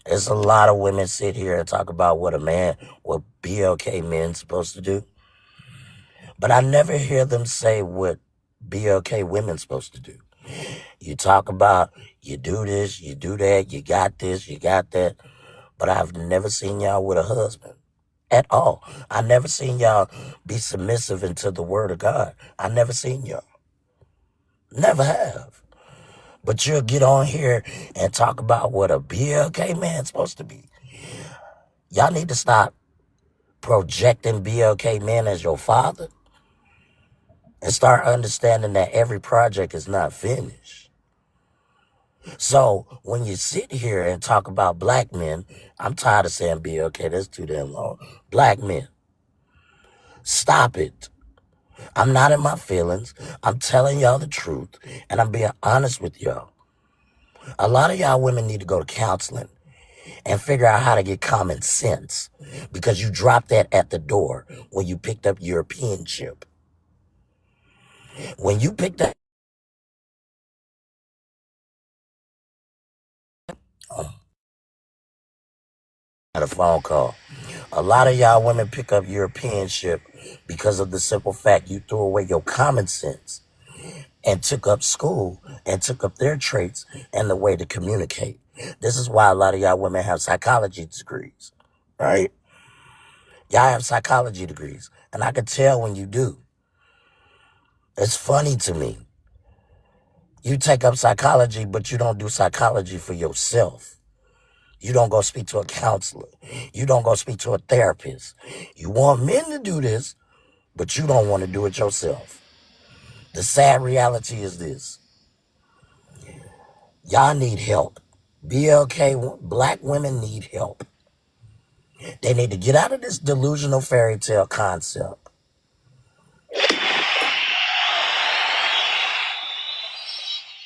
There's a lot of women sit here and talk about what BLK men's supposed to do, but I never hear them say what BLK women's supposed to do. You talk about you do this, you do that, you got this, you got that, but I've never seen y'all with a husband at all. I never seen y'all be submissive into the word of God. I never seen y'all. Never have. But you'll get on here and talk about what a BLK man's supposed to be. Y'all need to stop projecting BLK men as your father and start understanding that every project is not finished. So when you sit here and talk about black men, I'm tired of saying BLK, that's too damn long. Black men, stop it. I'm not in my feelings. I'm telling y'all the truth, and I'm being honest with y'all. A lot of y'all women need to go to counseling and figure out how to get common sense, because you dropped that at the door when you picked up European chip. When you picked that Had a phone call. A lot of y'all women pick up European ship because of the simple fact you threw away your common sense and took up school and took up their traits and the way to communicate. This is why a lot of y'all women have psychology degrees, right? Y'all have psychology degrees, and I can tell when you do. It's funny to me. You take up psychology, but you don't do psychology for yourself. You don't go speak to a counselor. You don't go speak to a therapist. You want men to do this, but you don't want to do it yourself. The sad reality is this. Y'all need help. BLK, black women need help. They need to get out of this delusional fairy tale concept.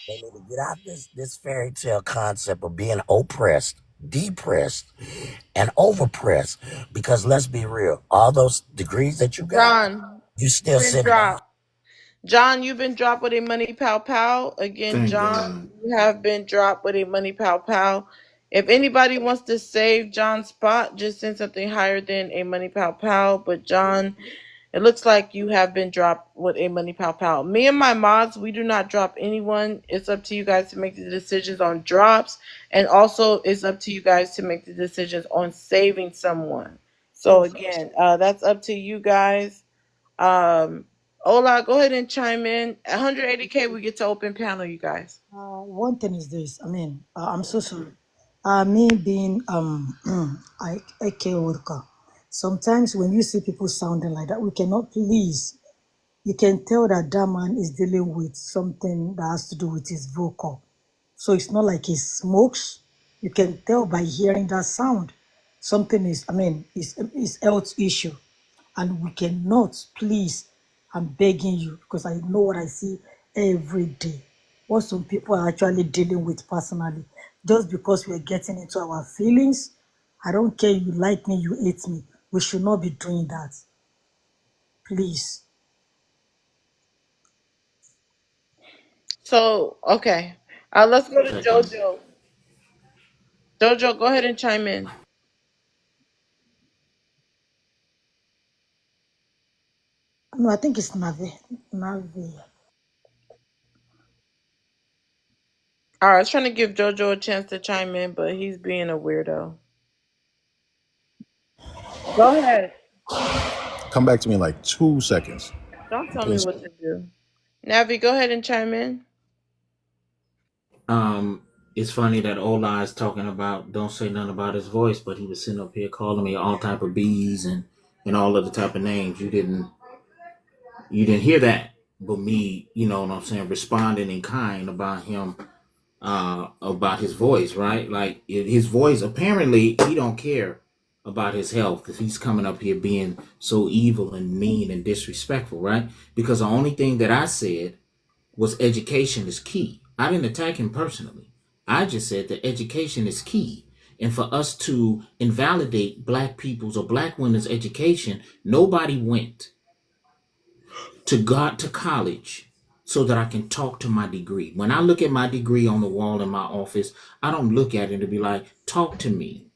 They need to get out this fairy tale concept of being oppressed, depressed, and overpressed. Because let's be real, all those degrees that you got, John, you still been sitting. dropped. John, you've been dropped with a money pow pow. Again, Thank John, God. you have been dropped with a money pow pow. If anybody wants to save John's spot, just send something higher than a money pow pow. But John, it looks like you have been dropped with a money pow pow. Me and my mods, we do not drop anyone. It's up to you guys to make the decisions on drops. And also, it's up to you guys to make the decisions on saving someone. So again, that's up to you guys. Ola, go ahead and chime in. 180K, we get to open panel, you guys. One thing is this. I mean, I'm so sorry. Me being a care worker. Sometimes when you see people sounding like that, we cannot please. You can tell that that man is dealing with something that has to do with his vocal. So it's not like he smokes. You can tell by hearing that sound. Something is, it's health issue. And we cannot, please, I'm begging you, because I know what I see every day. What some people are actually dealing with personally. Just because we're getting into our feelings, I don't care you like me, you hate me. We should not be doing that. Please. So, okay. Let's go to Jojo. Jojo, go ahead and chime in. No, I think it's Navi. Navi. All right, I was trying to give Jojo a chance to chime in, but he's being a weirdo. Go ahead. Come back to me in like 2 seconds. Don't tell me what to do. Navi, go ahead and chime in. It's funny that Ola is talking about don't say nothing about his voice, but he was sitting up here calling me all type of B's and all other type of names. You didn't hear that, but me, you know what I'm saying, responding in kind about him, about his voice, right? Like his voice, apparently he don't care about his health because he's coming up here being so evil and mean and disrespectful, right? Because the only thing that I said was education is key. I didn't attack him personally. I just said that education is key. And for us to invalidate black people's or black women's education, nobody went to college so that I can talk to my degree. When I look at my degree on the wall in my office, I don't look at it and be like, talk to me.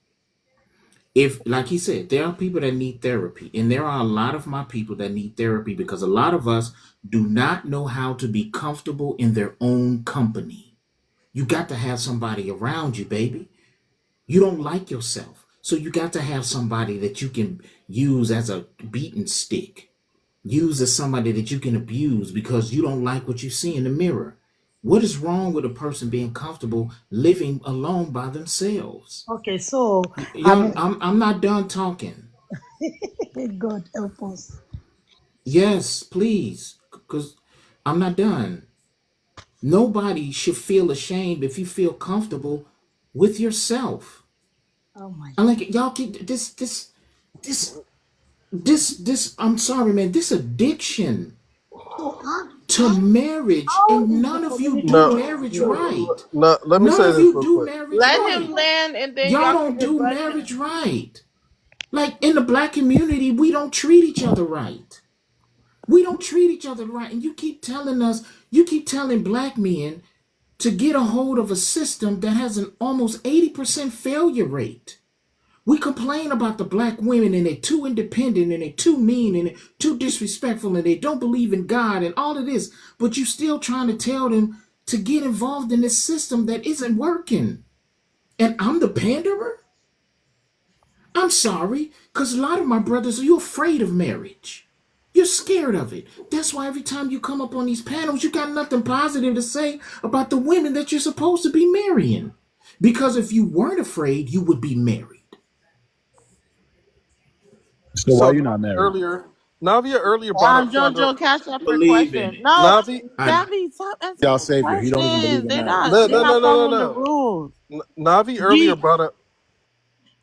If, like he said, there are people that need therapy, and there are a lot of my people that need therapy because a lot of us do not know how to be comfortable in their own company. You got to have somebody around you, baby. You don't like yourself. So you got to have somebody that you can use as a beating stick, use as somebody that you can abuse because you don't like what you see in the mirror. What is wrong with a person being comfortable living alone by themselves? Okay, so I'm not done talking. God help us. Yes, please, because I'm not done. Nobody should feel ashamed if you feel comfortable with yourself. Oh my! I like it. Y'all keep this. I'm sorry, man. This addiction to marriage, and none of you do marriage right. No, let me say this real quick. Let him land, and then y'all don't do marriage right. Like in the black community, we don't treat each other right. We don't treat each other right, and you keep telling black men to get a hold of a system that has an almost 80% failure rate. We complain about the black women and they're too independent and they're too mean and they're too disrespectful and they don't believe in God and all of this, but you still trying to tell them to get involved in this system that isn't working. And I'm the panderer? I'm sorry, because a lot of my brothers, are you afraid of marriage? You're scared of it. That's why every time you come up on these panels, you got nothing positive to say about the women that you're supposed to be marrying. Because if you weren't afraid, you would be married. So why So are you not married? Navia earlier brought up Shonda. Jojo, cash up her Believe in question. it. No, Navi, Navi, stop answering Y'all the savior. He don't even believe questions. in They're marriage. not. They're not following the no. rules. Navi earlier G, brought up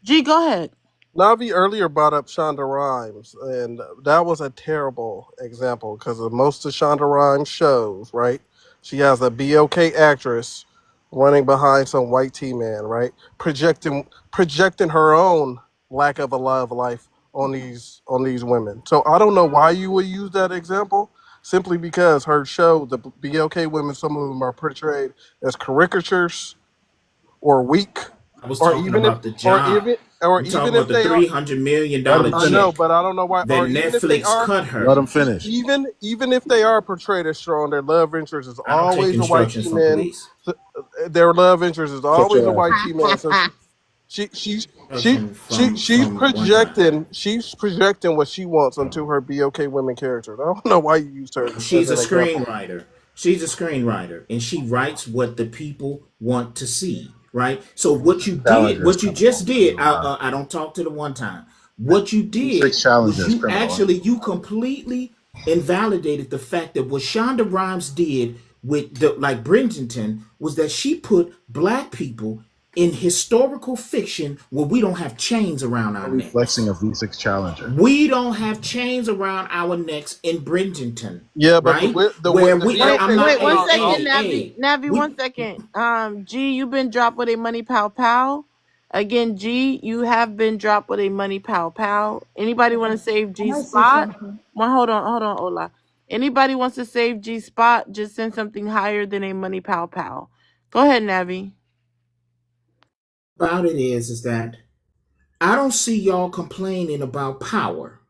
G, go ahead. Navi earlier brought up Shonda Rhimes, and that was a terrible example because of most of Shonda Rhimes' shows, right? She has a BOK actress running behind some white T man, right? Projecting her own lack of a love life on these women. So I don't know why you would use that example. Simply because her show, the BOK women, some of them are portrayed as caricatures or weak, I was or talking even if, about the job. I'm talking even about if the they are. $300 million Let him I know, check finish. but I don't know why. that Or even if they Netflix are, cut Let her. him finish. even if they are portrayed as strong, their love interest is I don't take always a white instructions T from man. police. Their love interest is Shut always a your ass white up. T man. So she's From she's projecting what she wants onto her BOK women character. I don't know why you used her as she's a an example. screenwriter. She's a screenwriter, and she writes what the people want to see. Right. So Challengers what you coming just on. That's did, what I'm saying. I don't talk to the one time. What you did V6 was challengers you criminal. you completely invalidated the fact that what Shonda Rhimes did with the like Bridgerton was that she put black people in historical fiction where we don't have chains around our Only flexing necks. a V6 challenger. We don't have chains around our necks in Bridgerton, Yeah, but right? Where the we, Wait, I'm BOK not, wait, women one are second, hey, Navi, we, 1 second. G, you've been dropped with a money pow pow. Again, G, you have been dropped with a money pow pow. Anybody want to save Can G's I say spot? something? Well, hold on, Ola. Anybody wants to save G's spot? Just send something higher than a money pow pow. Go ahead, Navi. about it is that I don't see y'all complaining about power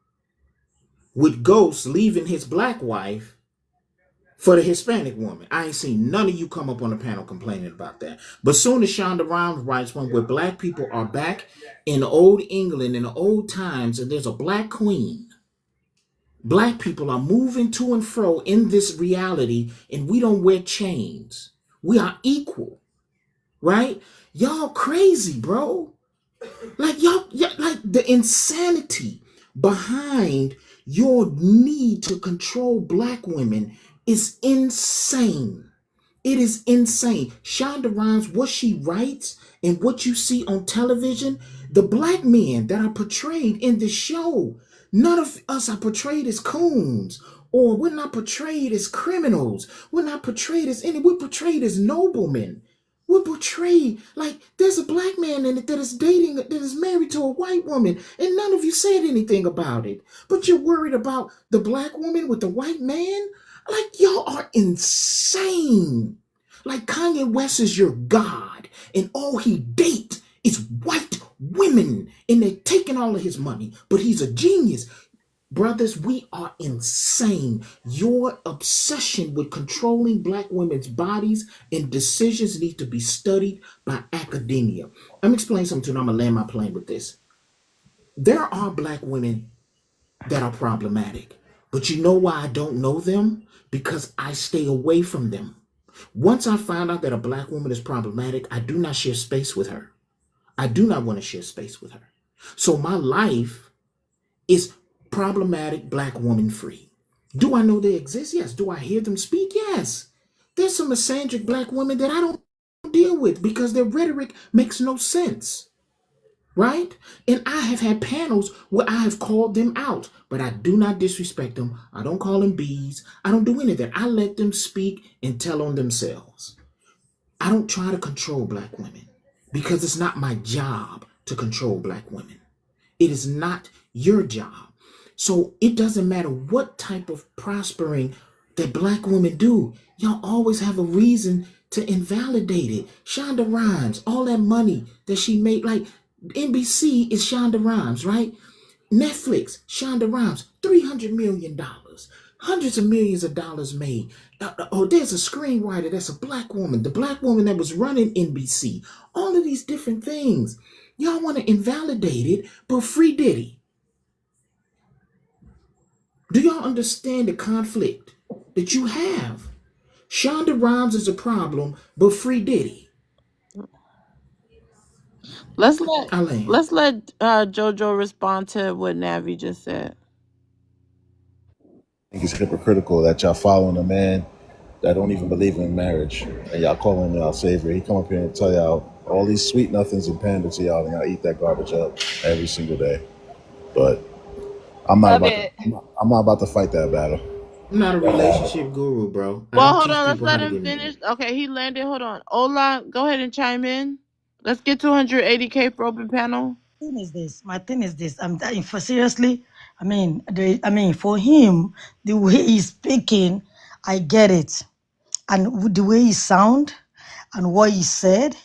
with Ghost leaving his black wife for the Hispanic woman. I ain't seen none of you come up on the panel complaining about that. But soon as Shonda Rhimes writes one where black people are back in old England in the old times and there's a black queen, black people are moving to and fro in this reality and we don't wear chains. We are equal, right? Y'all crazy, bro. Like like the insanity behind your need to control black women is insane. It is insane. Shonda Rhimes, what she writes and what you see on television, the black men that are portrayed in the show, none of us are portrayed as coons, or we're not portrayed as criminals. We're not portrayed as any, we're portrayed as noblemen. We're portrayed like there's a black man in it that is dating, that is married to a white woman, and none of you said anything about it. But you're worried about the black woman with the white man? Like, y'all are insane. Like, Kanye West is your god, and all he date is white women, and they're taking all of his money, but he's a genius. Brothers, we are insane. Your obsession with controlling black women's bodies and decisions need to be studied by academia. Let me explain something to you, and I'm going to land my plane with this. There are black women that are problematic, but you know why I don't know them? Because I stay away from them. Once I find out that a black woman is problematic, I do not share space with her. I do not want to share space with her. So my life is problematic black woman free. Do I know they exist? Yes. Do I hear them speak? Yes. There's some misandric black women that I don't deal with because their rhetoric makes no sense. Right? And I have had panels where I have called them out, but I do not disrespect them. I don't call them bees. I don't do any of that. I let them speak and tell on themselves. I don't try to control black women because it's not my job to control black women. It is not your job. So it doesn't matter what type of prospering that black women do. Y'all always have a reason to invalidate it. Shonda Rhimes, all that money that she made, like, NBC is Shonda Rhimes, right? Netflix, Shonda Rhimes, $300 million, hundreds of millions of dollars made. Oh, there's a screenwriter that's a black woman, the black woman that was running NBC, all of these different things. Y'all want to invalidate it, but free Diddy. Do y'all understand the conflict that you have? Shonda Rhimes is a problem, but free Diddy. Let's let Alain. JoJo respond to what Navi just said. I think it's hypocritical that y'all following a man that don't even believe in marriage, and y'all calling him y'all savior. He come up here and tell y'all all these sweet nothings and pander to y'all, and y'all eat that garbage up every single day. But I'm not about to fight that battle. I'm not a relationship guru, bro. Well, hold on. Let's let him finish. Okay, he landed. Hold on. Ola, go ahead and chime in. Let's get 280K for open panel. My thing is this. For seriously, for him, the way he's speaking, I get it. And the way he sound and what he said,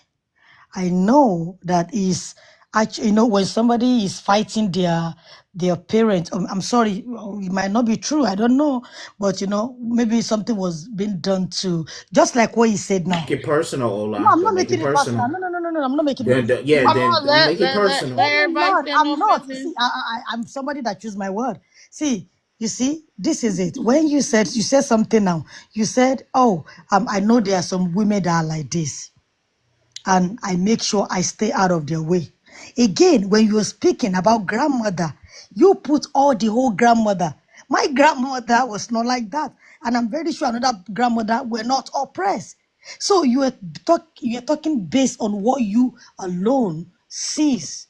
I know that is actually, when somebody is fighting their parents, I'm sorry, it might not be true, I don't know, but maybe something was being done to, just like what he said now. Make it personal, Ola. No, I'm not making it personal. No, I'm not making it personal. Then make it personal. I'm not. See, I'm somebody that choose my word. See, you see, this is it. When you said something now, you said, I know there are some women that are like this, and I make sure I stay out of their way. Again, when you were speaking about grandmother, you put all the whole grandmother. My grandmother was not like that, and I'm very sure another grandmother were not oppressed. So you're talking based on what you alone sees.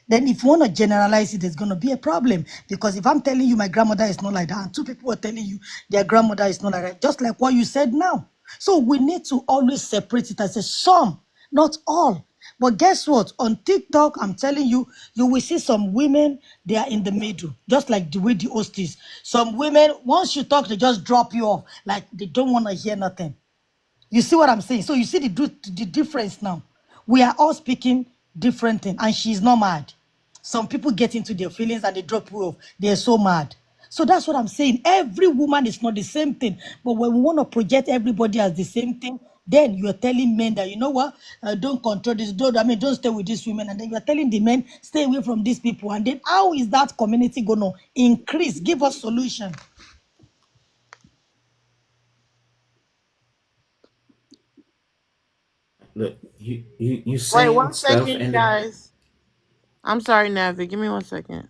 Then if you want to generalize it, there's going to be a problem. Because if I'm telling you my grandmother is not like that, and two people are telling you their grandmother is not like that, just like what you said now. So we need to always separate it as a some, not all. But guess what? On TikTok, I'm telling you, you will see some women, they are in the middle, just like the way the host is. Some women, once you talk, they just drop you off, like they don't want to hear nothing. You see what I'm saying? So you see the difference now. We are all speaking different things, and she's not mad. Some people get into their feelings and they drop you off. They're so mad. So that's what I'm saying. Every woman is not the same thing. But when we want to project everybody as the same thing, then you're telling men that, you know what, don't control this, don't stay with these women. And then you're telling the men, stay away from these people. And then how is that community going to increase? Give us solution. Look, you saying Wait 1 stuff second, and guys. I'm sorry, Navi. Give me 1 second.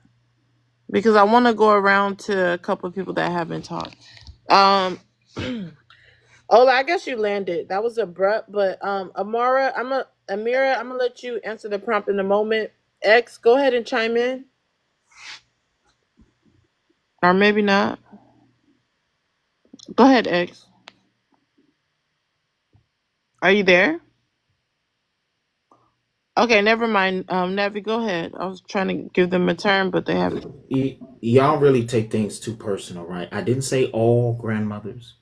Because I want to go around to a couple of people that haven't talked. Ola, I guess you landed. That was abrupt, but Amira, I'm gonna let you answer the prompt in a moment. X, go ahead and chime in. Or maybe not. Go ahead, X. Are you there? Okay, never mind. Navi, go ahead. I was trying to give them a turn, but they haven't. y'all really take things too personal, right? I didn't say all grandmothers.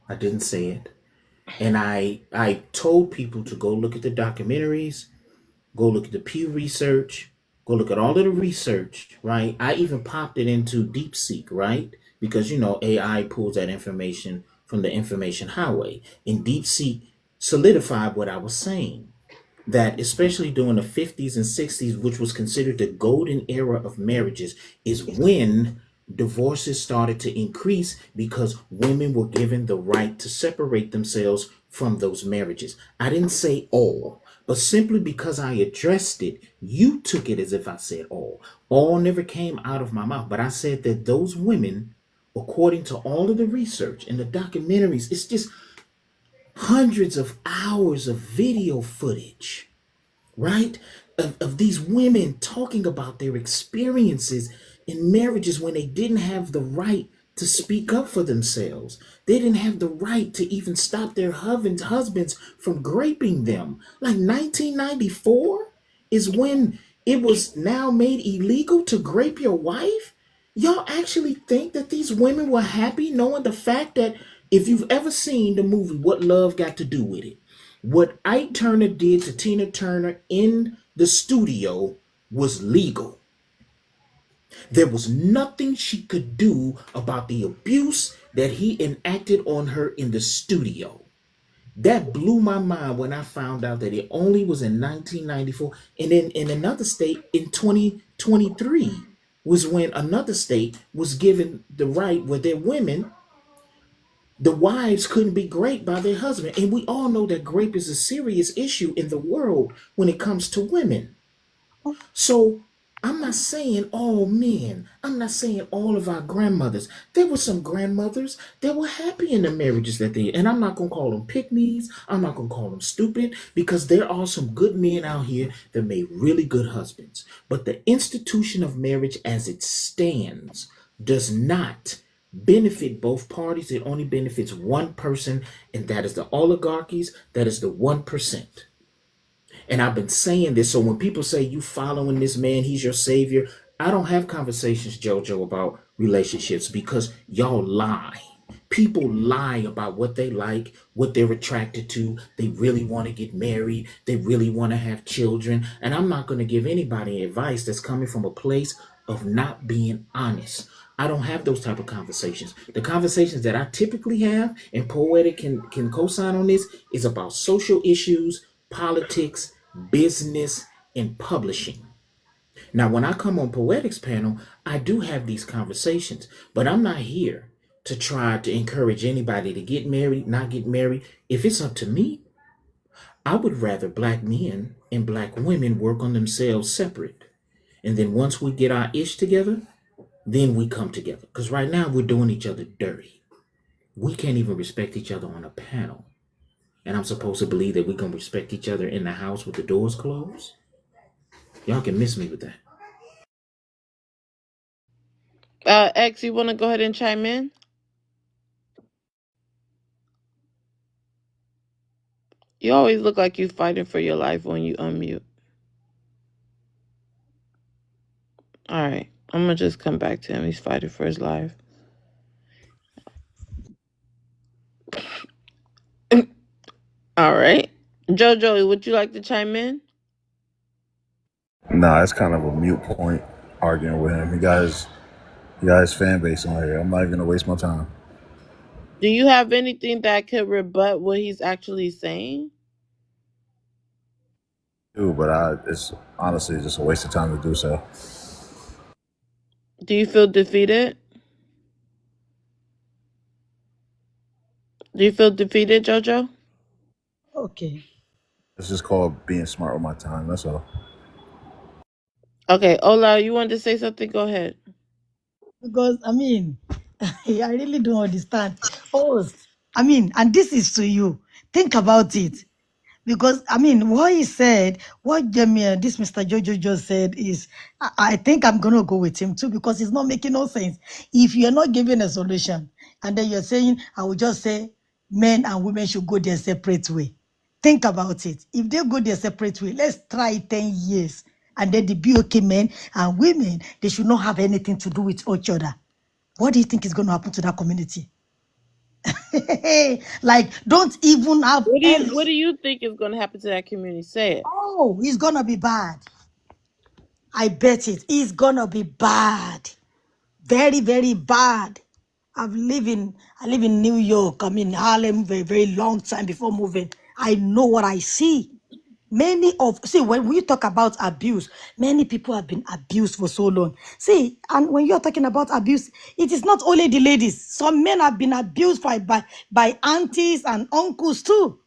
I didn't say it. And I told people to go look at the documentaries, go look at the Pew Research, go look at all of the research, right? I even popped it into DeepSeek, right? Because, AI pulls that information from the information highway. And DeepSeek solidified what I was saying, that especially during the 50s and 60s, which was considered the golden era of marriages, is when divorces started to increase because women were given the right to separate themselves from those marriages. I didn't say all, but simply because I addressed it, you took it as if I said all. All never came out of my mouth, but I said that those women, according to all of the research and the documentaries, it's just hundreds of hours of video footage, right? Of these women talking about their experiences in marriages when they didn't have the right to speak up for themselves. They didn't have the right to even stop their husbands from raping them. Like 1994 is when it was now made illegal to grape your wife. Y'all actually think that these women were happy knowing the fact that if you've ever seen the movie What Love Got to Do with It, What Ike Turner did to Tina Turner in the studio was legal. There was nothing she could do about the abuse that he enacted on her in the studio. That blew my mind when I found out that it only was in 1994. And then in another state in 2023 was when another state was given the right where their women, the wives couldn't be raped by their husband. And we all know that rape is a serious issue in the world when it comes to women. So I'm not saying all men. I'm not saying all of our grandmothers. There were some grandmothers that were happy in the marriages that they, and I'm not going to call them pick-me's. I'm not going to call them stupid, because there are some good men out here that made really good husbands. But the institution of marriage as it stands does not benefit both parties. It only benefits one person, and that is the oligarchies. That is the 1%. And I've been saying this, so when people say you following this man, he's your savior, I don't have conversations, JoJo, about relationships, because y'all lie. People lie about what they like, what they're attracted to. They really want to get married. They really want to have children. And I'm not going to give anybody advice that's coming from a place of not being honest. I don't have those type of conversations. The conversations that I typically have, and Poetic can co-sign on this, is about social issues, politics, business, and publishing. Now, when I come on Poetic's panel, I do have these conversations, but I'm not here to try to encourage anybody to get married, not get married. If it's up to me, I would rather black men and black women work on themselves separate. And then once we get our ish together, then we come together. Because right now we're doing each other dirty. We can't even respect each other on a panel. And I'm supposed to believe that we can respect each other in the house with the doors closed? Y'all can miss me with that. X, you want to go ahead and chime in? You always look like you fighting for your life when you unmute. All right. I'm going to just come back to him. He's fighting for his life. All right. JoJo, would you like to chime in? Nah, it's kind of a mute point arguing with him. He got his fan base on here. I'm not even gonna waste my time. Do you have anything that could rebut what he's actually saying? Dude, but it's honestly just a waste of time to do so. Do you feel defeated? Do you feel defeated, JoJo? Okay. It's just called being smart with my time. That's all. Okay, Ola, you wanted to say something? Go ahead. Because, I mean, I really don't understand. Oh, I mean, and this is to you. Think about it. Because, I mean, what he said, what this Mr. Jojo just said is, I think I'm going to go with him too, because it's not making no sense. If you're not giving a solution, and then you're saying, I will just say men and women should go their separate way. Think about it. If they go their separate way, let's try 10 years. And then the BOK men and women, they should not have anything to do with each other. What do you think is going to happen to that community? Like, don't even have. What do you think is going to happen to that community? Say it. Oh, it's going to be bad. I bet it. It's going to be bad. Very, very bad. I live in New York. I'm in Harlem very, very long time before moving. I know what I see. When we talk about abuse, many people have been abused for so long. See, and when you're talking about abuse, it is not only the ladies. Some men have been abused by aunties and uncles too.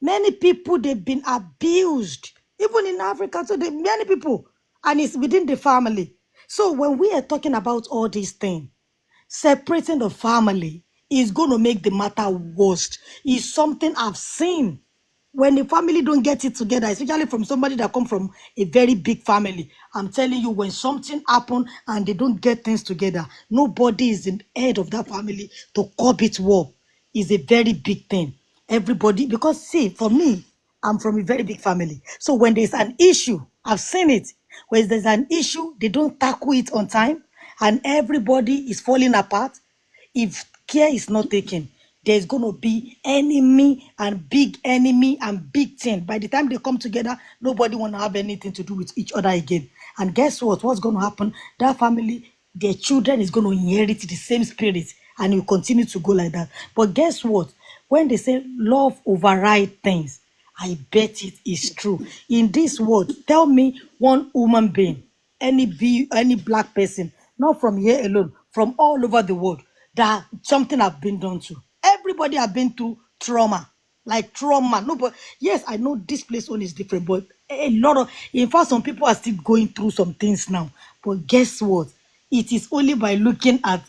Many people, they've been abused. Even in Africa too, many people. And it's within the family. So when we are talking about all these things, separating the family is going to make the matter worse. It's something I've seen. When the family don't get it together, especially from somebody that come from a very big family, I'm telling you, when something happen and they don't get things together, nobody is in the head of that family to curb it war. Is a very big thing. Everybody, because see, for me, I'm from a very big family. So when there's an issue, I've seen it. When there's an issue, they don't tackle it on time, and everybody is falling apart. If care is not taken, there's going to be enemy and big thing. By the time they come together, nobody want to have anything to do with each other again. And guess what? What's going to happen? That family, their children is going to inherit the same spirit and it will continue to go like that. But guess what? When they say love override things, I bet it is true. In this world, tell me one human being, any black person, not from here alone, from all over the world, that something have been done to. Everybody have been through trauma, like trauma. No, but yes, I know this place one is different, but a lot of, in fact, some people are still going through some things now. But guess what? It is only by looking at,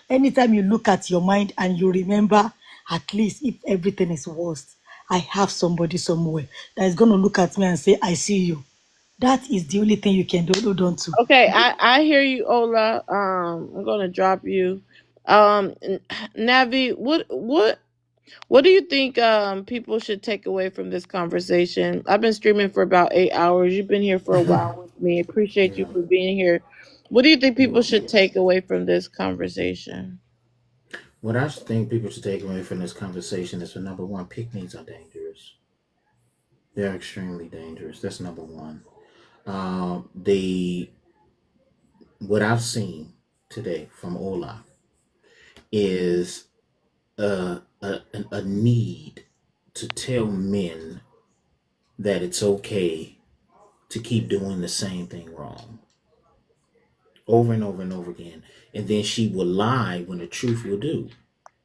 anytime you look at your mind and you remember, at least if everything is worst, I have somebody somewhere that is going to look at me and say, I see you. That is the only thing you can do. Hold on to. Okay, I hear you, Ola. I'm gonna drop you. Navi, what do you think people should take away from this conversation? I've been streaming for about 8 hours. You've been here for a while with me. Appreciate you for being here. What do you think people should take away from this conversation? What I think people should take away from this conversation is, for number one, pygmies are dangerous. They're extremely dangerous. That's number one. What I've seen today from Ola is a need to tell men that it's okay to keep doing the same thing wrong over and over and over again. And then she will lie when the truth will do.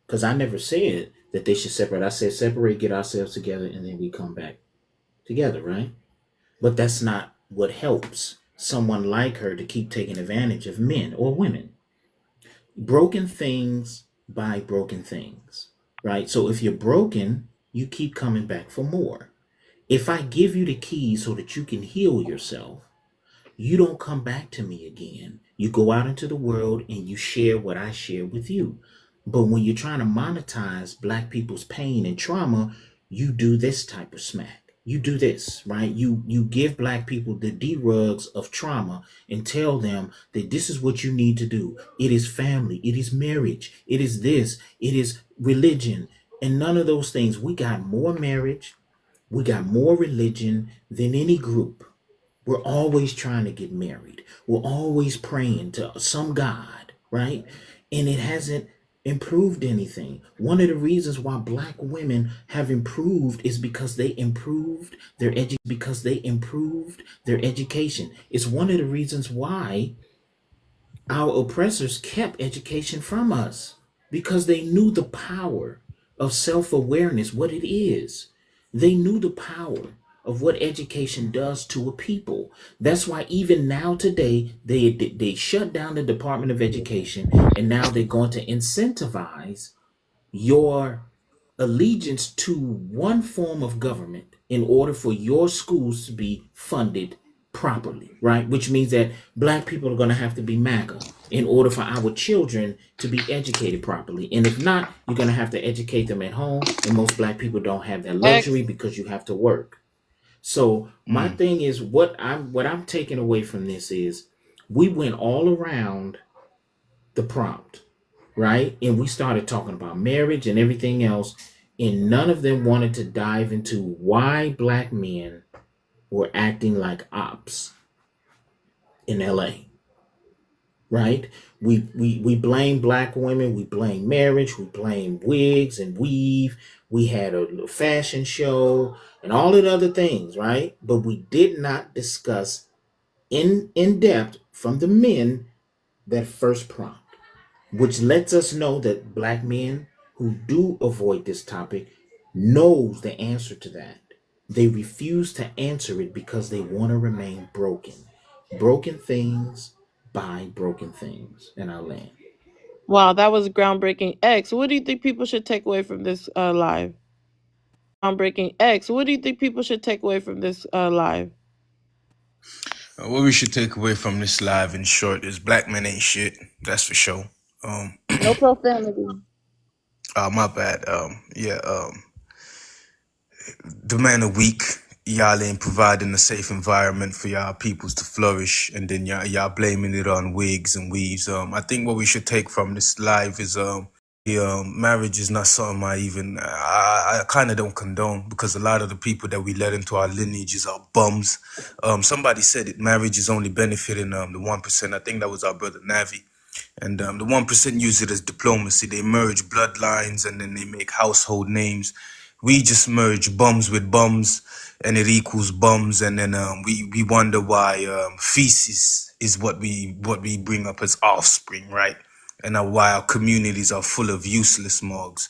Because I never said that they should separate. I said separate, get ourselves together, and then we come back together, right? But that's not what helps someone like her to keep taking advantage of men or women. Broken things buy broken things, right? So if you're broken, you keep coming back for more. If I give you the keys so that you can heal yourself, you don't come back to me again. You go out into the world and you share what I share with you. But when you're trying to monetize Black people's pain and trauma, you do this type of smack. You do this, right? You give Black people the D-rugs of trauma and tell them that this is what you need to do. It is family. It is marriage. It is this. It is religion. And none of those things. We got more marriage. We got more religion than any group. We're always trying to get married. We're always praying to some God, right? And it hasn't improved anything. One of the reasons why Black women have improved is because they improved their education. It's one of the reasons why our oppressors kept education from us, because they knew the power of self-awareness, what it is. They knew the power of what education does to a people. That's why even now today, they shut down the Department of Education, and now they're going to incentivize your allegiance to one form of government in order for your schools to be funded properly, right? Which means that Black people are going to have to be MAGA in order for our children to be educated properly. And if not, you're going to have to educate them at home. And most Black people don't have that luxury because you have to work. So my thing is, what I'm taking away from this is, we went all around the prompt, right? And we started talking about marriage and everything else, and none of them wanted to dive into why Black men were acting like ops in LA, right? We blame Black women, we blame marriage, we blame wigs and weave. We had a fashion show and all of the other things, right? But we did not discuss in depth from the men that first prompt, which lets us know that Black men who do avoid this topic knows the answer to that. They refuse to answer it because they want to remain broken. Broken things buy broken things in our land. Wow, that was groundbreaking. X, what do you think people should take away from this live? Groundbreaking X, what do you think people should take away from this live? What we should take away from this live, in short, is Black men ain't shit. That's for sure. No profanity. My bad. The men are weak. Y'all ain't providing a safe environment for y'all peoples to flourish, and then y'all blaming it on wigs and weaves. I think what we should take from this live is Marriage is not something I kind of don't condone, because a lot of the people that we let into our lineages are bums. Somebody said it, marriage is only benefiting the 1%. I think that was our brother Navi. And the 1% use it as diplomacy. They merge bloodlines and then they make household names. We just merge bums with bums and it equals bums. And then we wonder why feces is what we bring up as offspring, right? And why our communities are full of useless mugs.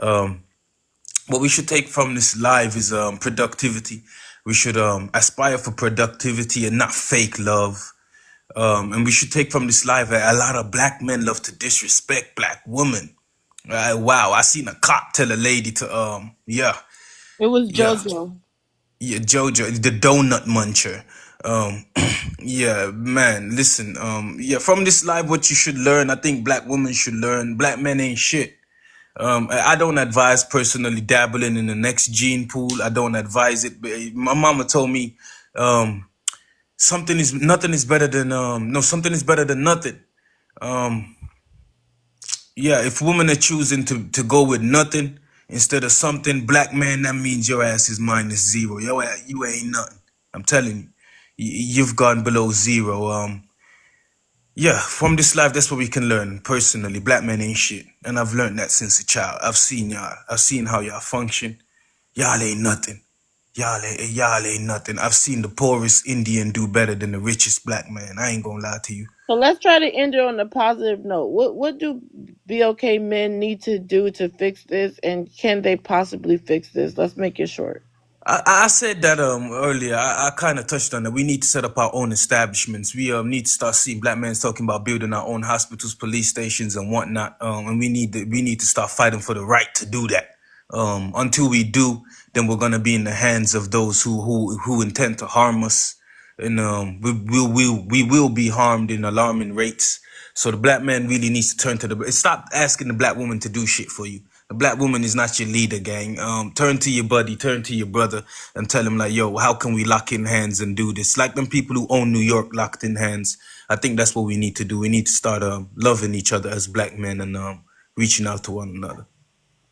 What we should take from this live is productivity. We should aspire for productivity and not fake love. And we should take from this live that a lot of black men love to disrespect black women. Wow, I seen a cop tell a lady to It was yeah JoJo. Jojo, the donut muncher. Yeah, man, listen, from this live, what you should learn, I think black women should learn, black men ain't shit. I don't advise personally dabbling in the next gene pool. I don't advise it. But my mama told me something is better than nothing. Yeah, if women are choosing to go with nothing instead of something, black man, that means your ass is -0. You ain't nothing. I'm telling you, you've gone below zero. Yeah, from this life, that's what we can learn. Personally, black men ain't shit, and I've learned that since a child. I've seen y'all. I've seen how y'all function. Y'all ain't nothing. Y'all ain't nothing. I've seen the poorest Indian do better than the richest black man. I ain't gonna lie to you. So let's try to end it on a positive note. What do BLK men need to do to fix this, and can they possibly fix this? Let's make it short. I said that earlier. I kind of touched on that. We need to set up our own establishments. We need to start seeing black men talking about building our own hospitals, police stations, and whatnot. And we need to start fighting for the right to do that. Until we do, then we're gonna be in the hands of those who intend to harm us, and we will be harmed in alarming rates. So the black man really needs to turn to stop asking the black woman to do shit for you. The black woman is not your leader, gang. Turn to your buddy, turn to your brother, and tell him like, yo, how can we lock in hands and do this? Like them people who own New York locked in hands. I think that's what we need to do. We need to start loving each other as black men and reaching out to one another.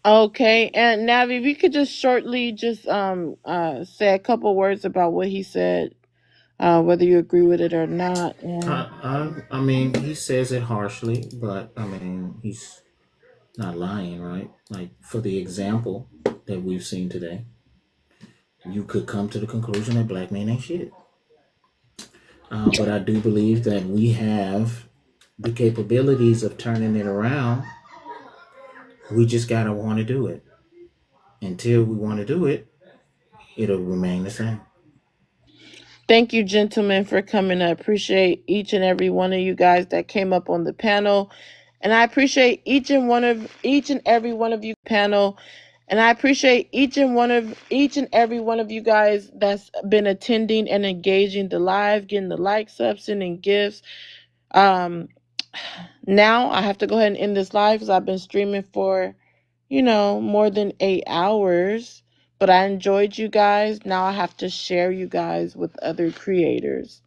Okay, and Navi, if you could just shortly just say a couple words about what he said, whether you agree with it or not. And I mean, he says it harshly, but I mean, he's not lying, right? Like, for the example that we've seen today, you could come to the conclusion that black men ain't shit. But I do believe that we have the capabilities of turning it around. We just gotta want to do it. Until we want to do it, it'll remain the same. Thank you, gentlemen, for coming. I appreciate each and every one of you guys that came up on the panel. And I appreciate each and every one of you panel. And I appreciate each and every one of you guys that's been attending and engaging the live, getting the likes up, sending gifts. Now I have to go ahead and end this live because I've been streaming for, more than 8 hours. But I enjoyed you guys. Now I have to share you guys with other creators.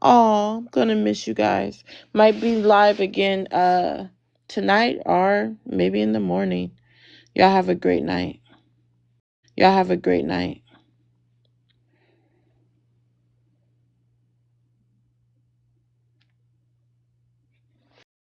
Oh, I'm gonna miss you guys. Might be live again tonight or maybe in the morning. Y'all have a great night.